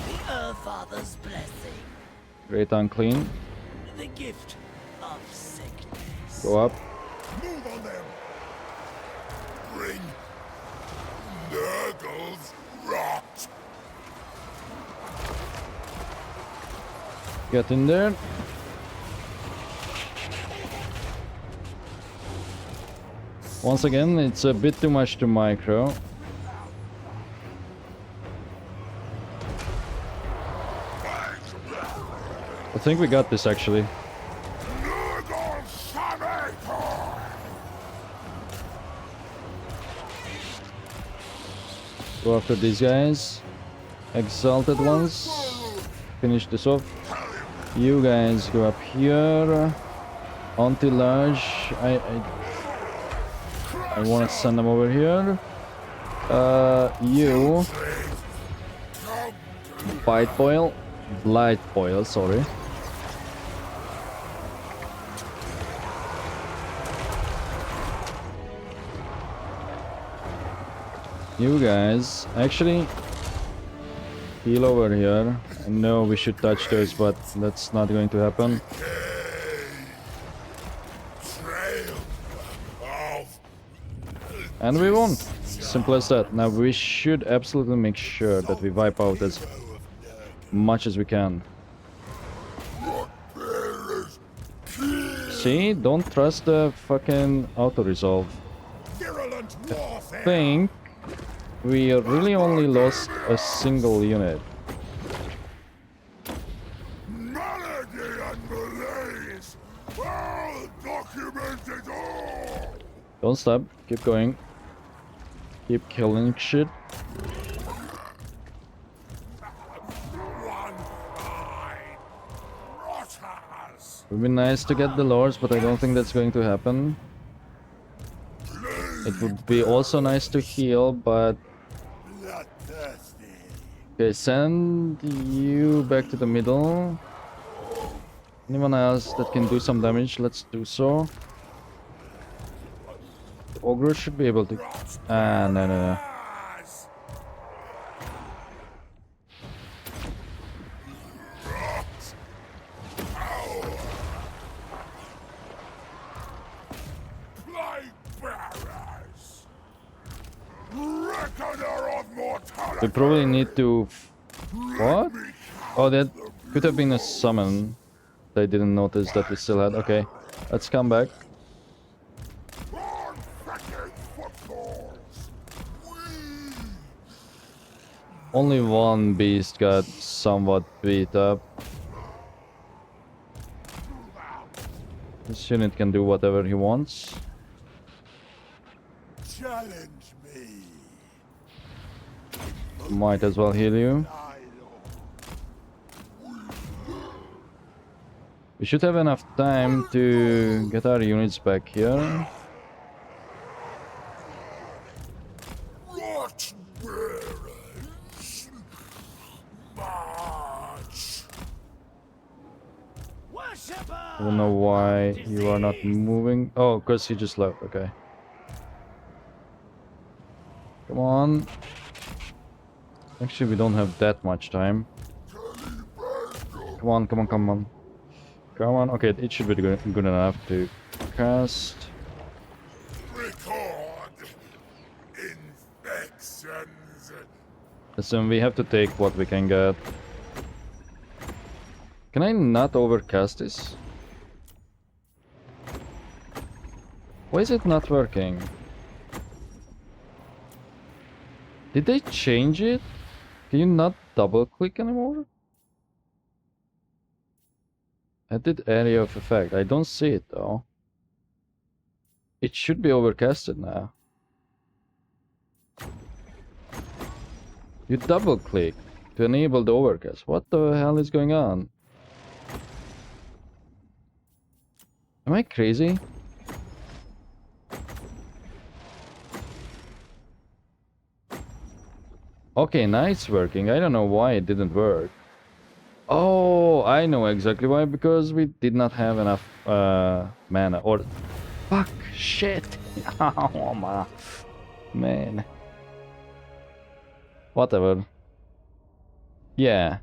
[SPEAKER 6] The Earthfather's blessing,
[SPEAKER 1] Great unclean.
[SPEAKER 6] the gift of sickness.
[SPEAKER 1] Go up.
[SPEAKER 2] Move on them. Bring Nurgle's rot.
[SPEAKER 1] Get in there. Once again, it's a bit too much to micro. I think we got this actually.
[SPEAKER 2] Nurgle Sabator.
[SPEAKER 1] Go after these guys. Exalted ones. Finish this off. You guys go up here. Anti-large. I want to send them over here. You. Blight boil, sorry. You guys, actually, heal over here. I know we should touch those, but that's not going to happen. And we won. Simple as that. Now we should absolutely make sure that we wipe out as much as we can. See? Don't trust the fucking auto-resolve.
[SPEAKER 4] Virulent warfare.
[SPEAKER 1] I think we really only lost a single unit.
[SPEAKER 4] Malady and malaise. I'll document it all.
[SPEAKER 1] Don't stop. Keep going. Keep killing shit.
[SPEAKER 4] One fine. Rotters.
[SPEAKER 1] It would be nice to get the lords, but I don't think that's going to happen. It would be also nice to heal, but...
[SPEAKER 4] Bloodthirsty.
[SPEAKER 1] Okay, send you back to the middle. Anyone else that can do some damage, let's do so. The ogre should be able to... Ah, no. We probably need to... What? Oh, that could have been a summon. I didn't notice that we still had... Okay, let's come back. Only one beast got somewhat beat up. This unit can do whatever he wants.
[SPEAKER 4] Challenge me.
[SPEAKER 1] Might as well heal you. We should have enough time to get our units back here.
[SPEAKER 4] What bearers? March.
[SPEAKER 1] I don't know why you are not moving. Oh, because he just left. Okay. Come on. Actually, we don't have that much time. Come on, come on, come on. Come on. Okay, it should be good enough to cast.
[SPEAKER 4] Record infections.
[SPEAKER 1] Listen, we have to take what we can get. Can I not overcast this? Why is it not working? Did they change it? Can you not double click anymore? Edit area of effect. I don't see it though. It should be overcasted now. You double click to enable the overcast. What the hell is going on? Am I crazy? Okay, now it's working. I don't know why it didn't work. Oh, I know exactly why. Because we did not have enough mana. Or... Fuck! Shit! Oh, man. Whatever. Yeah.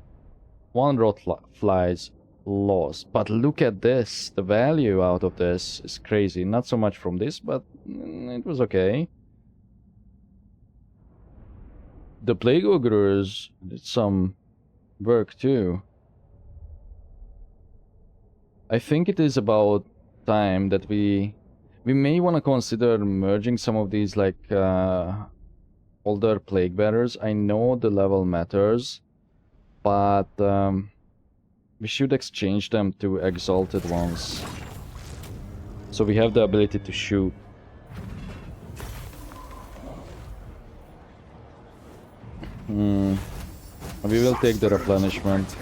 [SPEAKER 1] One rot flies lost. But look at this. The value out of this is crazy. Not so much from this, but it was okay. The Plague Ogres did some work too. I think it is about time that we may want to consider merging some of these like older Plague Bearers. I know the level matters, but we should exchange them to Exalted ones. So we have the ability to shoot. We will take the replenishment.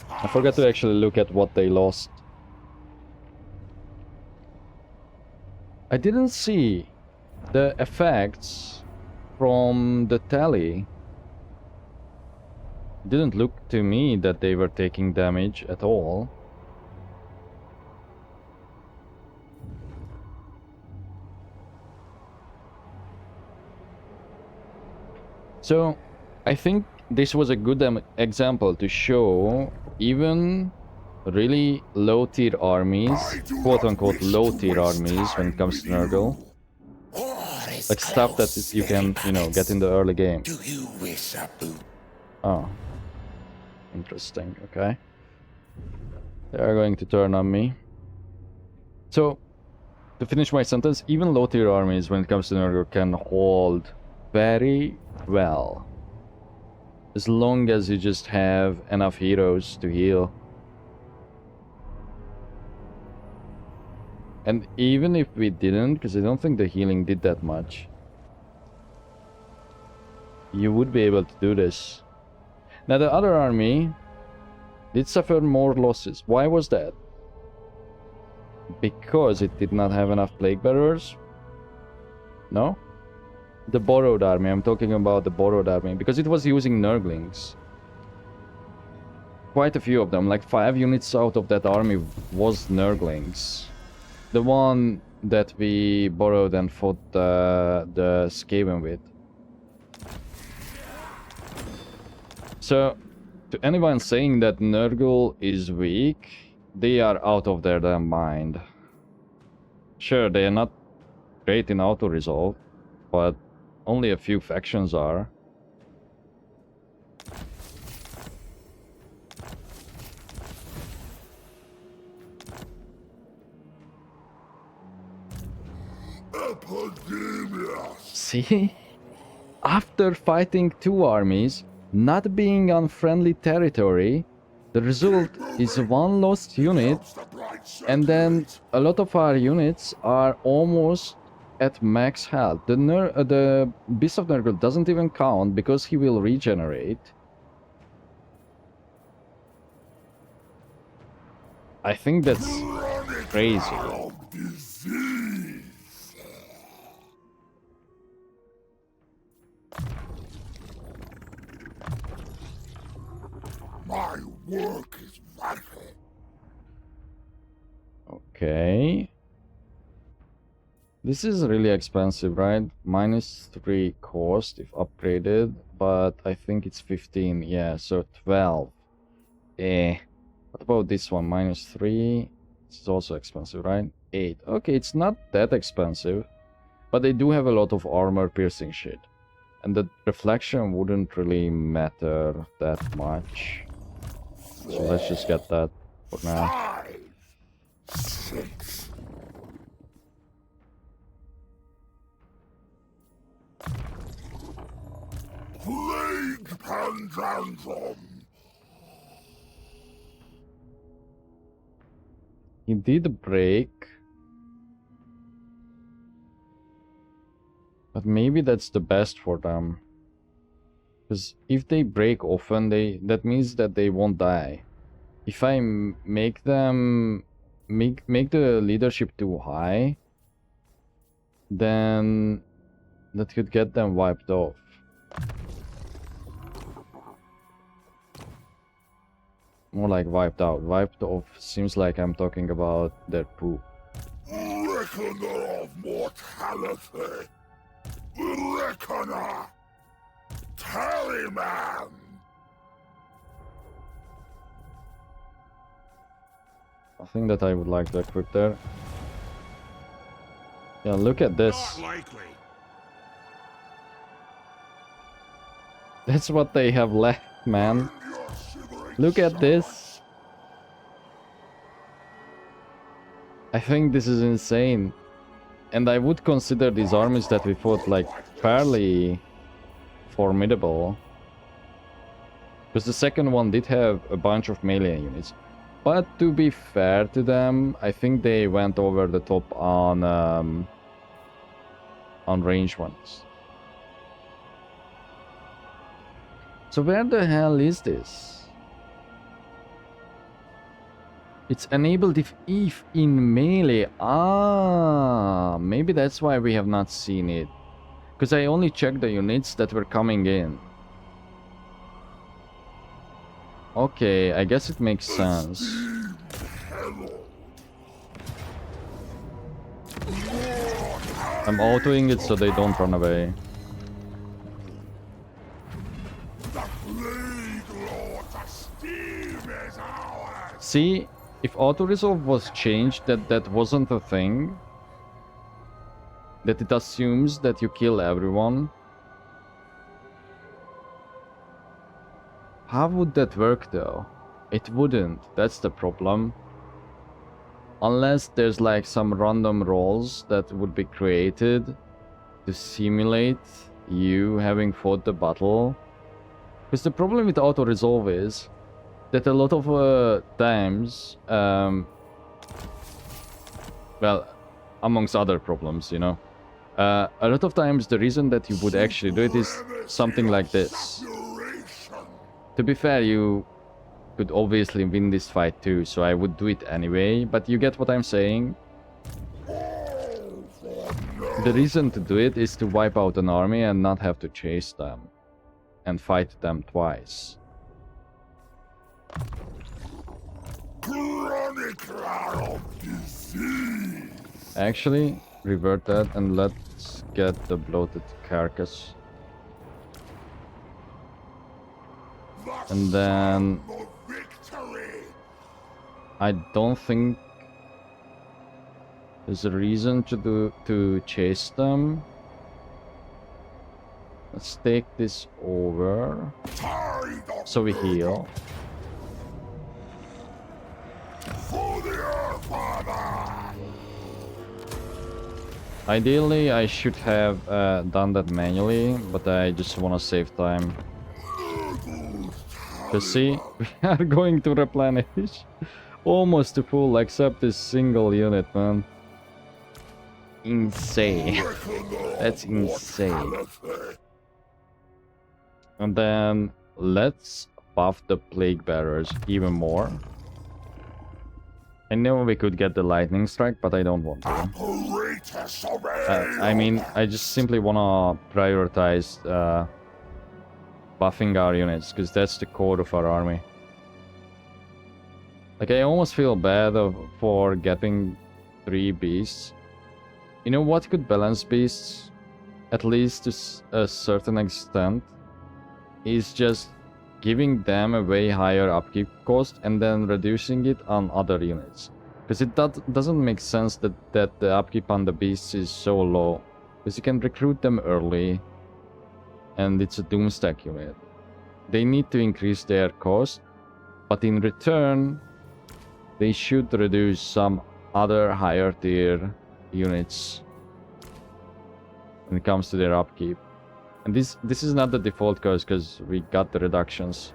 [SPEAKER 1] I forgot to actually look at what they lost. I didn't see the effects from the tally. It didn't look to me that they were taking damage at all. So I think this was a good example to show even really low-tier armies, quote-unquote low-tier armies when it comes to Nurgle. Like stuff that you can, you know, get in the early game.
[SPEAKER 5] Do you wish a boot?
[SPEAKER 1] Oh. Interesting, okay. They are going to turn on me. So, to finish my sentence, even low-tier armies, when it comes to nurgle, can hold very well. As long as you just have enough heroes to heal. And even if we didn't, because I don't think the healing did that much, you would be able to do this. Now the other army did suffer more losses. Why was that? Because it did not have enough plague bearers? No? The borrowed army, I'm talking about the borrowed army, because it was using nurglings. Quite a few of them, like 5 units out of that army was nurglings. The one that we borrowed and fought the Skaven with. So, to anyone saying that nurgle is weak, they are out of their damn mind. Sure, they are not great in auto-resolve, but only a few factions are.
[SPEAKER 2] Epidemius.
[SPEAKER 1] See? After fighting 2 armies, not being on friendly territory, the result is 1 lost unit, and then a lot of our units are almost at max health. The Beast of Nurgle doesn't even count because he will regenerate. I think that's crazy.
[SPEAKER 2] My work is vital.
[SPEAKER 1] Okay. This is really expensive, right? -3 cost if upgraded, but I think it's 15. Yeah, so 12. What about this one? -3. It's also expensive, right? 8. Okay, it's not that expensive, but they do have a lot of armor piercing shit. And the reflection wouldn't really matter that much. So let's just get that for now.
[SPEAKER 2] 5, 6. Plague Pandandrum.
[SPEAKER 1] He did break. But maybe that's the best for them. Because if they break often, that means that they won't die. If I make them... Make the leadership too high, then that could get them wiped off. More like wiped out. Wiped off seems like I'm talking about their poop.
[SPEAKER 2] Reckoner of mortality. Reckoner. Tallyman.
[SPEAKER 1] I think that I would like to equip there. Yeah, look at this.
[SPEAKER 7] Not likely.
[SPEAKER 1] That's what they have left, man. Look at this. I think this is insane. And I would consider these armies that we fought like fairly formidable. Because the second one did have a bunch of melee units. But to be fair to them, I think they went over the top on range ones. So where the hell is this? It's enabled if in melee. Ah, maybe that's why we have not seen it. Because I only checked the units that were coming in. Okay, I guess it makes sense. I'm autoing it so they don't run away. See, if auto-resolve was changed, that wasn't a thing. That it assumes that you kill everyone. How would that work though? It wouldn't. That's the problem. Unless there's like some random roles that would be created to simulate you having fought the battle. Because the problem with auto-resolve is that a lot of times, well, amongst other problems, you know, a lot of times the reason that you would actually do it is something like this. To be fair, you could obviously win this fight too, so I would do it anyway, but you get what I'm saying? The reason to do it is to wipe out an army and not have to chase them and fight them twice. Actually, revert that and let's get the bloated carcass. And then I don't think there's a reason to chase them. Let's take this over so we heal. Ideally, I should have done that manually, but I just want to save time. Because see, we are going to replenish almost to full except this single unit, man. Insane. That's insane. And then let's buff the plague bearers even more. I know we could get the lightning strike, but I don't want to. I mean, I just simply want to prioritize buffing our units, because that's the core of our army. Like, I almost feel bad for getting 3 beasts. You know what could balance beasts, at least to a certain extent, is just giving them a way higher upkeep cost and then reducing it on other units. Because it doesn't make sense that the upkeep on the beasts is so low. Because you can recruit them early and it's a doomstack unit. They need to increase their cost, but in return they should reduce some other higher tier units when it comes to their upkeep. And this is not the default cost because we got the reductions.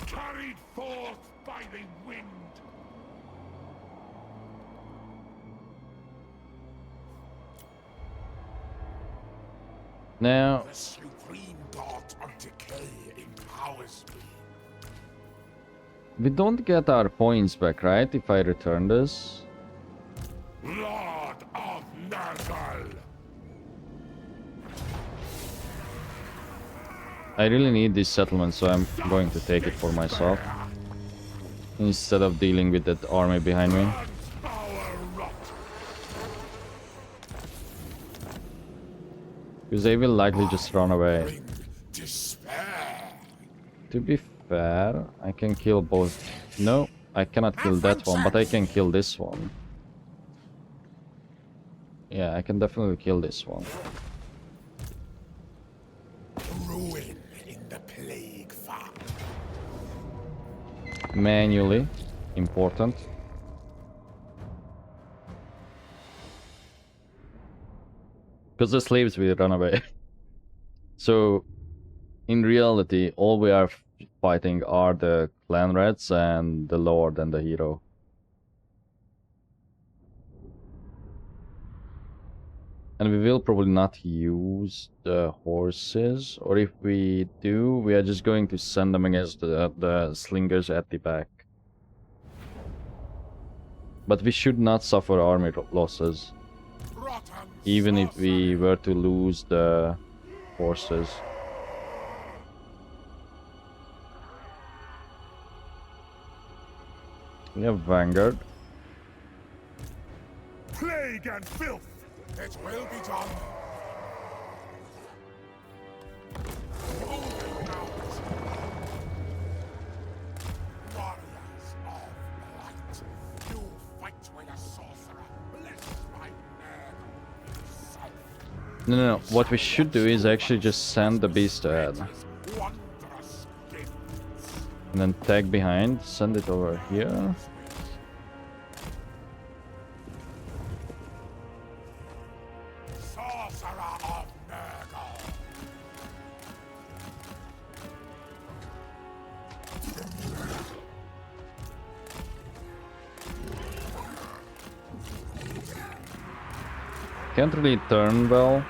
[SPEAKER 2] Carried forth by the wind.
[SPEAKER 1] Now,
[SPEAKER 2] The supreme god of decay empowers me.
[SPEAKER 1] we don't get our points back, right, if I return this?
[SPEAKER 2] Lord of Nurgle.
[SPEAKER 1] I really need this settlement, so I'm going to take it for myself. Instead of dealing with that army behind me.
[SPEAKER 2] Power rot.
[SPEAKER 1] Because they will likely just run away.
[SPEAKER 2] Bring despair.
[SPEAKER 1] To be fair, I can kill both. No, I cannot kill that one, but I can kill this one. Yeah, I can definitely kill this one.
[SPEAKER 2] Ruin in the plague farm.
[SPEAKER 1] Manually. Important. Because the slaves will run away. So, in reality, all we are fighting are the clan rats and the lord and the hero. And we will probably not use the horses, or if we do, we are just going to send them against the slingers at the back. But we should not suffer army losses,
[SPEAKER 2] Rotten
[SPEAKER 1] even if we were to lose the horses. We have Vanguard.
[SPEAKER 2] plague and filth. It will be done. Warriors of light, you fight with a sorcerer. Bless my nurgle himself.
[SPEAKER 1] No, no, no. What we should do is actually just send the beast ahead.
[SPEAKER 2] Wondrous gift.
[SPEAKER 1] And then tag behind, send it over here.
[SPEAKER 2] Sorcerer of nurgle.
[SPEAKER 1] Can't really turn well.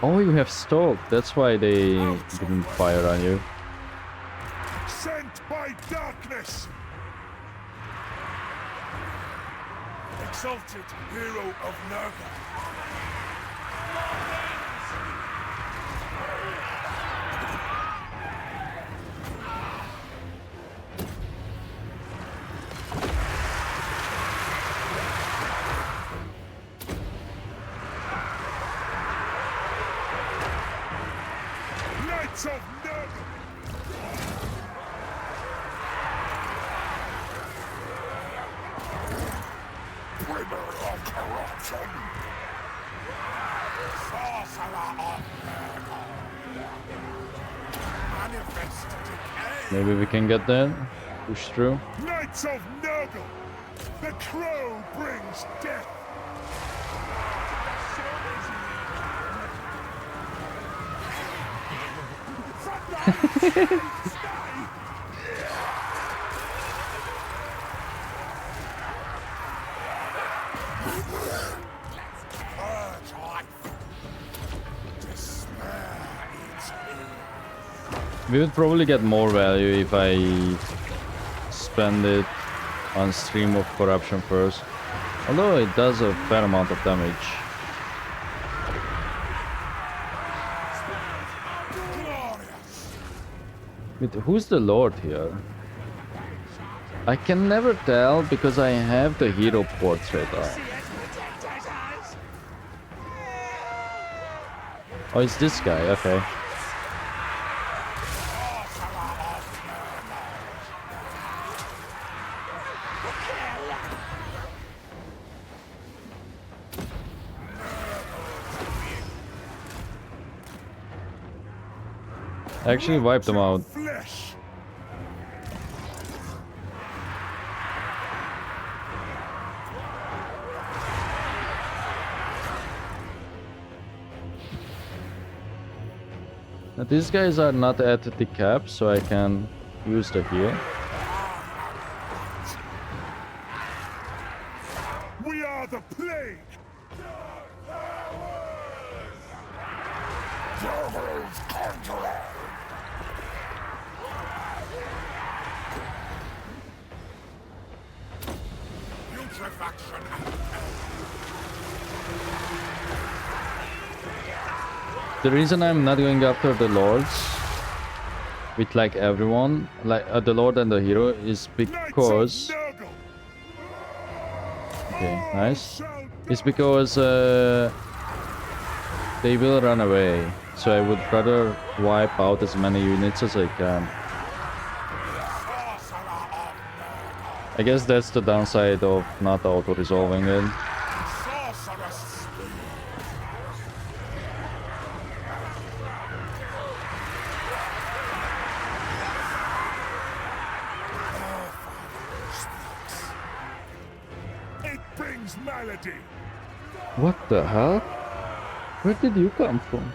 [SPEAKER 1] Oh, you have stalled. That's why they didn't fire on you.
[SPEAKER 4] Sent by darkness! Exalted hero of Nurgle. Knights of Nurgle!
[SPEAKER 2] Brimmer of corruption. Sorcerer of nurgle. Manifest decay.
[SPEAKER 1] Maybe we can get there. Push through.
[SPEAKER 4] Knights of Nurgle! The crow brings death!
[SPEAKER 2] Purge life. Despair eats me.
[SPEAKER 1] We would probably get more value if I spend it on Stream of Corruption first. Although it does a fair amount of damage. Wait, who's the Lord here? I can never tell because I have the hero portrait on. Oh, it's this guy, okay. I actually wiped them out.
[SPEAKER 4] Flesh!
[SPEAKER 1] Now, these guys are not at the cap, so I can use the heal.
[SPEAKER 4] We are the plague!
[SPEAKER 2] Devil's conjurer. Putrefaction.
[SPEAKER 1] The reason I'm not going after the lords with like everyone, like the lord and the hero, is because okay, nice. It's because they will run away. So I would rather wipe out as many units as I can. I guess that's the downside of not auto-resolving it.
[SPEAKER 2] Sorcerous speed.
[SPEAKER 4] It brings malady!
[SPEAKER 1] What the hell? Where did you come from?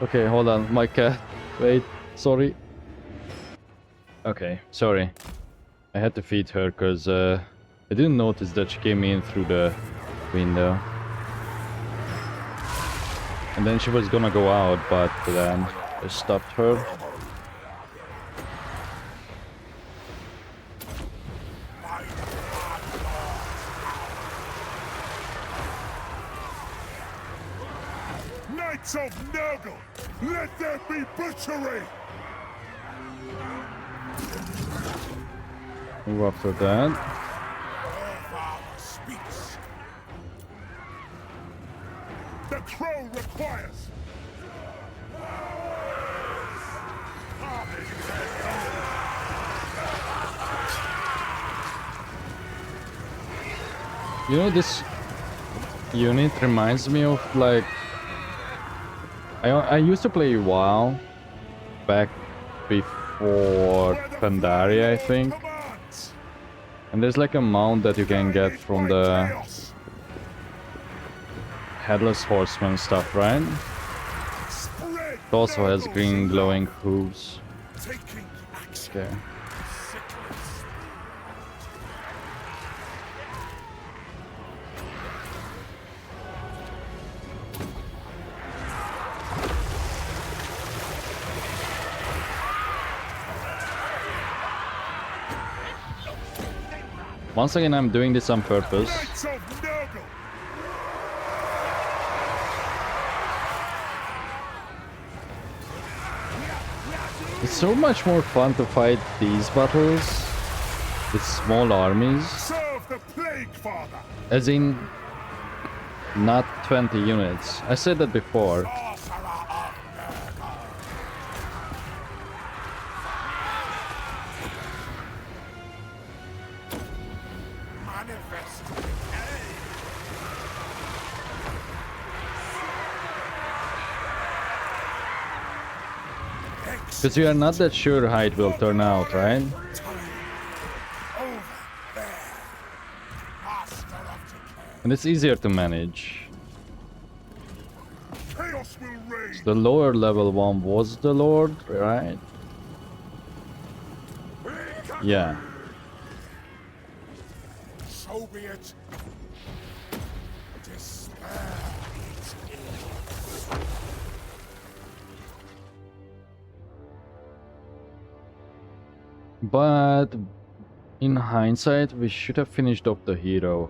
[SPEAKER 1] Okay, hold on, my cat. Wait, sorry. Okay, sorry. I had to feed her because I didn't notice that she came in through the window. And then she was gonna go out, but then I stopped her.
[SPEAKER 4] Knights of Nurgle! Let there be butchery!
[SPEAKER 1] Move after that.
[SPEAKER 2] Father speaks.
[SPEAKER 4] The crow requires!
[SPEAKER 1] You know, this unit reminds me of like I used to play WoW back before Pandaria, I think. And there's like a mount that you can get from the Headless Horseman stuff, right? It also has green glowing hooves. Okay. Once again, I'm doing this on purpose. It's so much more fun to fight these battles with small armies. As in, not 20 units. I said that before. Because you are not that sure how it will turn out, right? And it's easier to manage. So the lower level one was the Lord, right? Yeah.
[SPEAKER 2] So be it.
[SPEAKER 1] But in hindsight, we should have finished off the hero.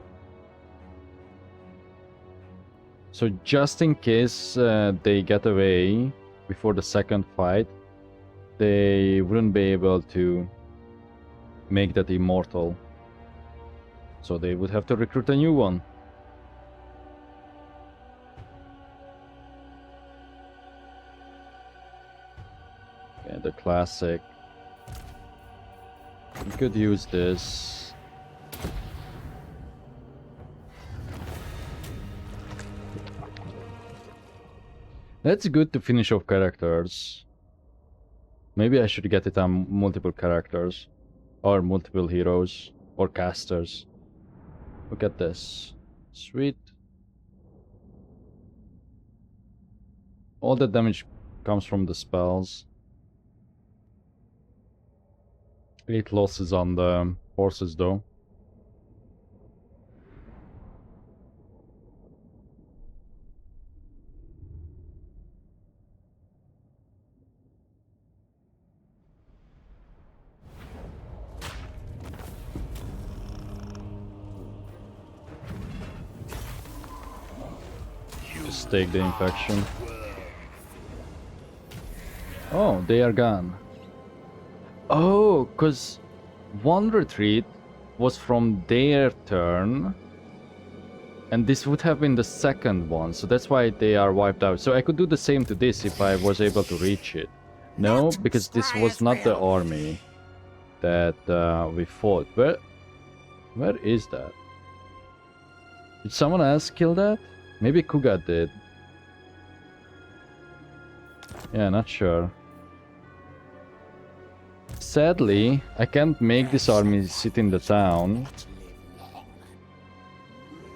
[SPEAKER 1] So just in case they get away before the second fight, they wouldn't be able to make that immortal. So they would have to recruit a new one. Yeah, the classic. We could use this. That's good to finish off characters. Maybe I should get it on multiple characters. Or multiple heroes. Or casters. Look at this. Sweet. All the damage comes from the spells. 8 losses on the horses though. Just take the infection. Oh, they are gone. Oh, because one retreat was from their turn. And this would have been the second one, so that's why they are wiped out. So I could do the same to this if I was able to reach it. No, because this was not the army that we fought. Where is that? Did someone else kill that? Maybe Kuga did. Yeah, not sure. Sadly, I can't make this army sit in the town.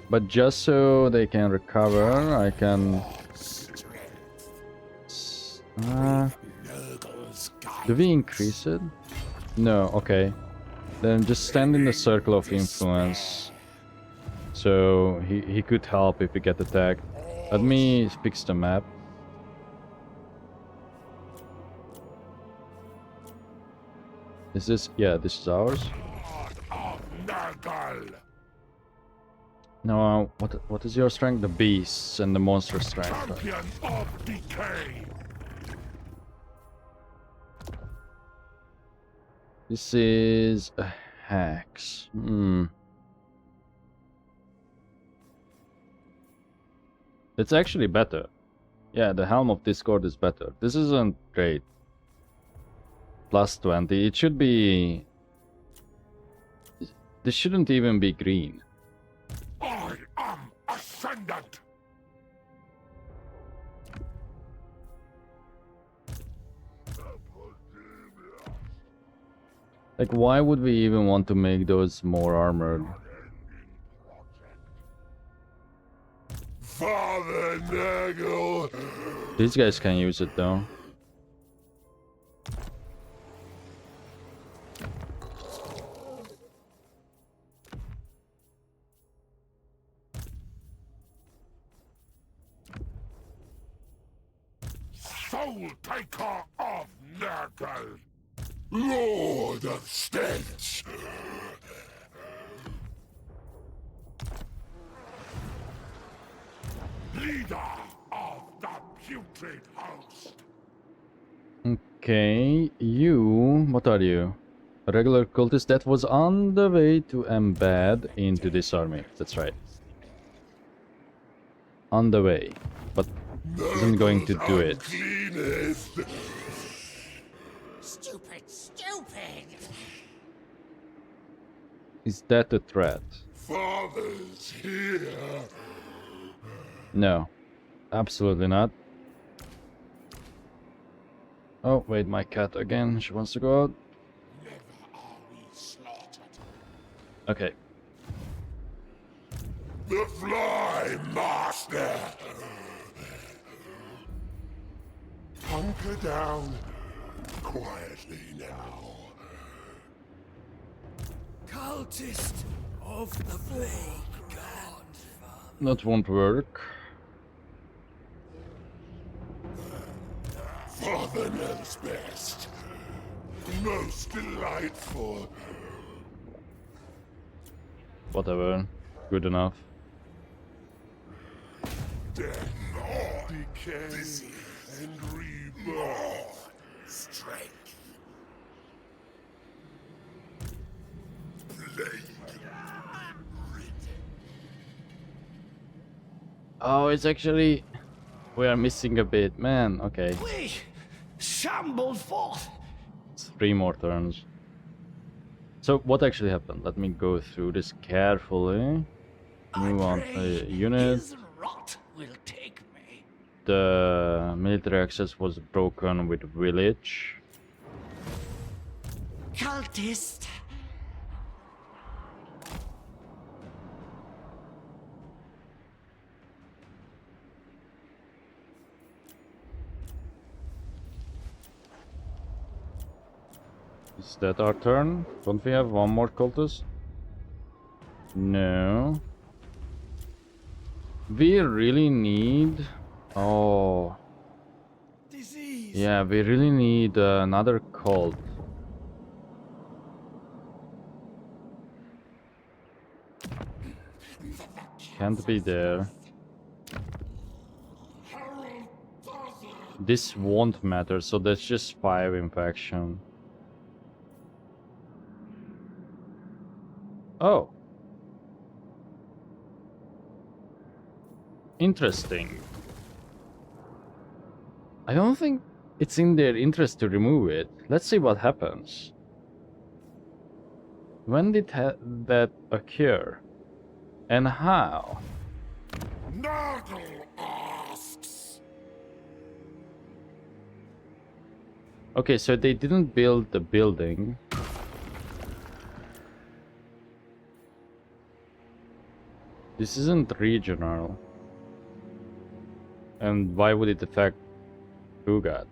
[SPEAKER 1] But just so they can recover, I can... do we increase it? No, okay. Then just stand in the circle of influence. So he could help if we get attacked. Let me fix the map. Is this... yeah, this is ours. No, what is your strength? The beasts and the monster strength.
[SPEAKER 2] Champion of decay.
[SPEAKER 1] This is a hex. It's actually better. Yeah, the Helm of Discord is better. This isn't great. Plus 20. It should be... this shouldn't even be green.
[SPEAKER 2] I am ascendant.
[SPEAKER 1] Like, why would we even want to make those more armored?
[SPEAKER 2] Father Nurgle.
[SPEAKER 1] These guys can use it though.
[SPEAKER 2] Soul taker of Nurgle. Lord of Stench. Leader of the putrid host.
[SPEAKER 1] Okay, you... what are you? A regular cultist that was on the way to embed into this army. That's right. On the way. But isn't going to do it.
[SPEAKER 2] Uncleanest.
[SPEAKER 5] Stupid, stupid!
[SPEAKER 1] Is that a threat?
[SPEAKER 2] Father's here.
[SPEAKER 1] No. Absolutely not. Oh, wait, my cat again. She wants to go out.
[SPEAKER 2] Never are we slaughtered.
[SPEAKER 1] Okay.
[SPEAKER 2] The Fly Master. Hunker down quietly now.
[SPEAKER 4] Cultist of the plague god.
[SPEAKER 1] That won't work.
[SPEAKER 2] Father knows best. Most delightful.
[SPEAKER 1] Whatever. Good enough.
[SPEAKER 2] Death, decay, and rebirth. Strength. Plague.
[SPEAKER 1] Oh, it's actually... we are missing a bit. Man, okay.
[SPEAKER 6] We shambled forth.
[SPEAKER 1] 3 more turns. So, what actually happened? Let me go through this carefully. Move on a unit.
[SPEAKER 6] His rot will take me.
[SPEAKER 1] The military access was broken with village.
[SPEAKER 6] Cultist.
[SPEAKER 1] Is that our turn? Don't we have one more cultist? No. We really need... oh...
[SPEAKER 6] Disease.
[SPEAKER 1] yeah, we really need another cult. Can't be there. This won't matter, so that's just 5 infection. Oh. Interesting. I don't think it's in their interest to remove it. Let's see what happens. When did that occur? And how?
[SPEAKER 2] Nurgle asks.
[SPEAKER 1] Okay, so they didn't build the building. This isn't regional. And why would it affect Ugat?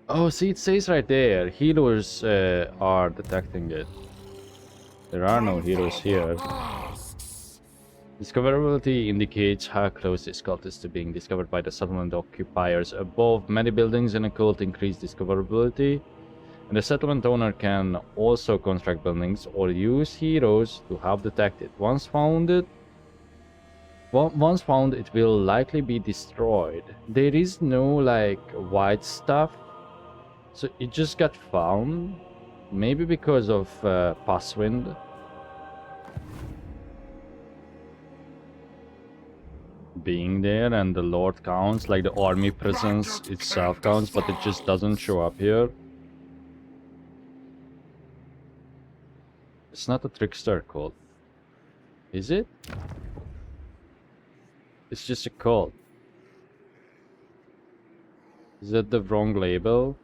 [SPEAKER 1] Oh, see, it says right there, healers are detecting it. There are no healers here. Discoverability indicates how close this cult is to being discovered by the settlement occupiers. Above, many buildings in a cult increase discoverability. And the settlement owner can also construct buildings or use heroes to help detect it. Once found, it will likely be destroyed. There is no, like, white stuff. So it just got found. Maybe because of Passwind. Being there, and the Lord counts, like the army presence itself counts, but it just doesn't show up here. It's not a trickster cult. Is it? It's just a cult. Is that the wrong label?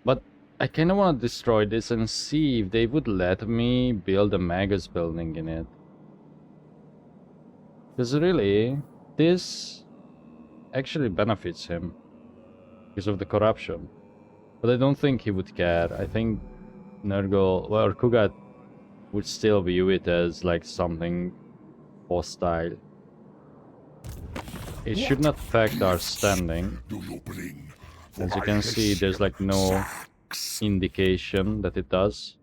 [SPEAKER 1] But I kinda wanna destroy this and see if they would let me build a Magus building in it. Because really, this actually benefits him because of the corruption. But I don't think he would care. I think Nurgle, well, Kugat would still view it as like something hostile. It should not affect our standing. As you can see, there's like no indication that it does.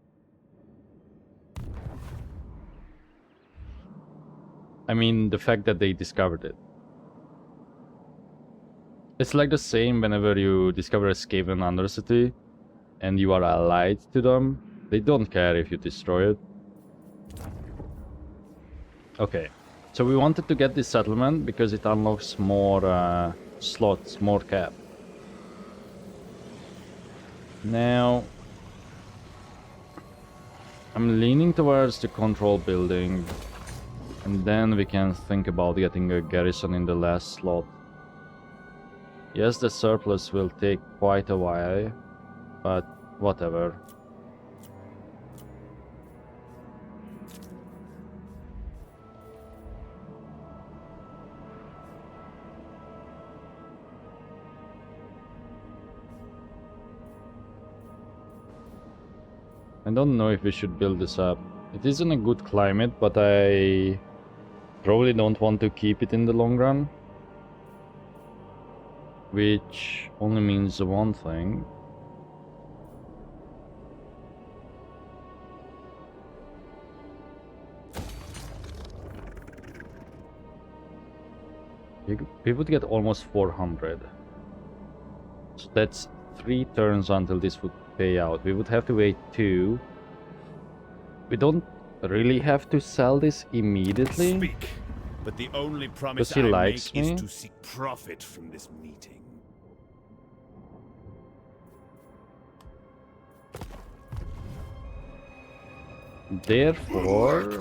[SPEAKER 1] I mean, the fact that they discovered it. It's like the same whenever you discover a Skaven Undercity and you are allied to them. They don't care if you destroy it. Okay, so we wanted to get this settlement because it unlocks more slots, more cap. Now, I'm leaning towards the control building, and then we can think about getting a garrison in the last slot. Yes, the surplus will take quite a while, but whatever. I don't know if we should build this up. It is in a good climate, but I probably don't want to keep it in the long run. Which only means one thing. We would get almost 400. So that's 3 turns until this would pay out. We would have to wait 2. We don't really have to sell this immediately.
[SPEAKER 7] Speak, but the only promise
[SPEAKER 1] Because he
[SPEAKER 7] I
[SPEAKER 1] likes
[SPEAKER 7] make
[SPEAKER 1] me.
[SPEAKER 7] is to seek profit from this meeting.
[SPEAKER 1] Therefore, you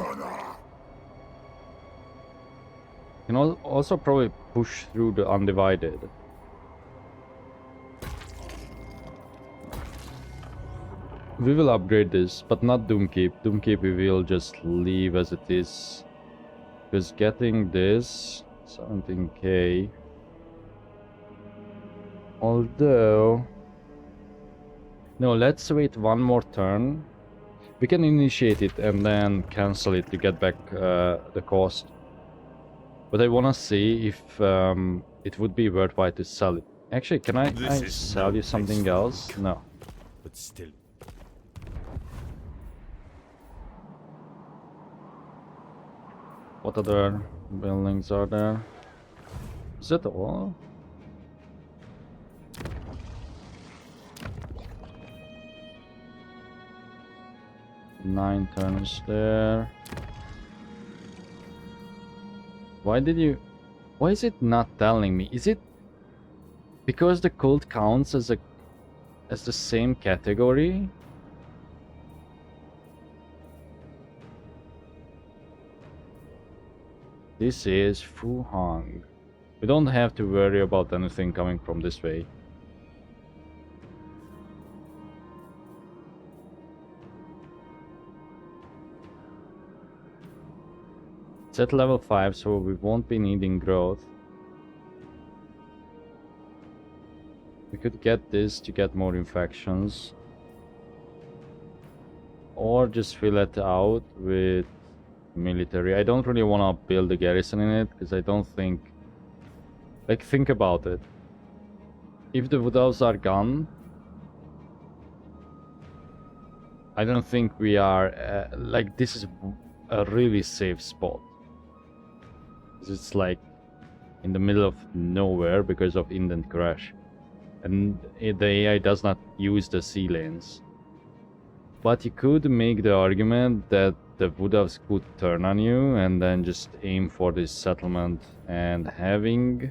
[SPEAKER 1] can also probably push through the undivided. We will upgrade this, but not Doomkeep. Doomkeep we will just leave as it is. Because getting this 17k. Although, no, let's wait one more turn. We can initiate it and then cancel it to get back the cost. But I wanna see if it would be worthwhile to sell it. Actually, can I sell you something else? No.
[SPEAKER 7] But still.
[SPEAKER 1] What other buildings are there? Is that all? Nine turns there. Why is it not telling me? Is it because the cult counts as the same category? This is Fu Hong. We don't have to worry about anything coming from this way. It's at level 5, so we won't be needing growth. We could get this to get more infections. Or just fill it out with military. I don't really want to build a garrison in it, because I don't think... Like, think about it. If the Wood Elves are gone, I don't think we are... like, this is a really safe spot. It's like in the middle of nowhere because of indent crash, and the AI does not use the sea lanes. But you could make the argument that the Wood Elves could turn on you and then just aim for this settlement, and having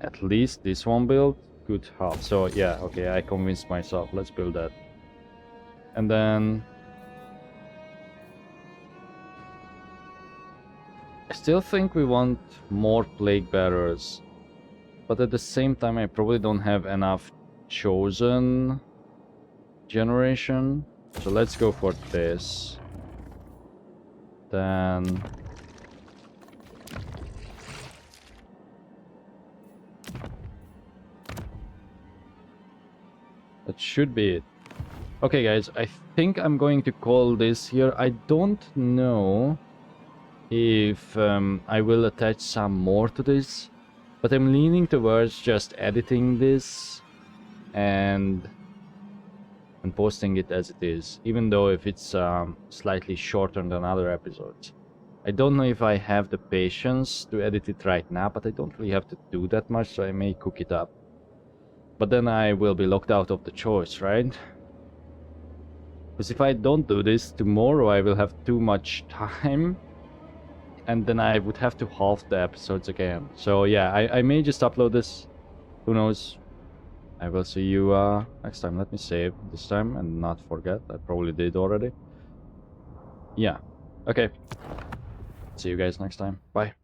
[SPEAKER 1] at least this one built good half. So yeah, okay, I convinced myself. Let's build that. And then I still think we want more plague bearers, but at the same time I probably don't have enough chosen generation. So let's go for this. Then that should be it. Okay guys, I think I'm going to call this here. I don't know if I will attach some more to this, but I'm leaning towards just editing this and posting it as it is, even though if it's slightly shorter than other episodes. I don't know if I have the patience to edit it right now, but I don't really have to do that much, so I may cook it up. But then I will be locked out of the choice, right? Because if I don't do this, tomorrow I will have too much time, and then I would have to halve the episodes again. So yeah, I may just upload this, who knows. I will see you next time. Let me save this time and not forget. I probably did already. Yeah. Okay. See you guys next time. Bye.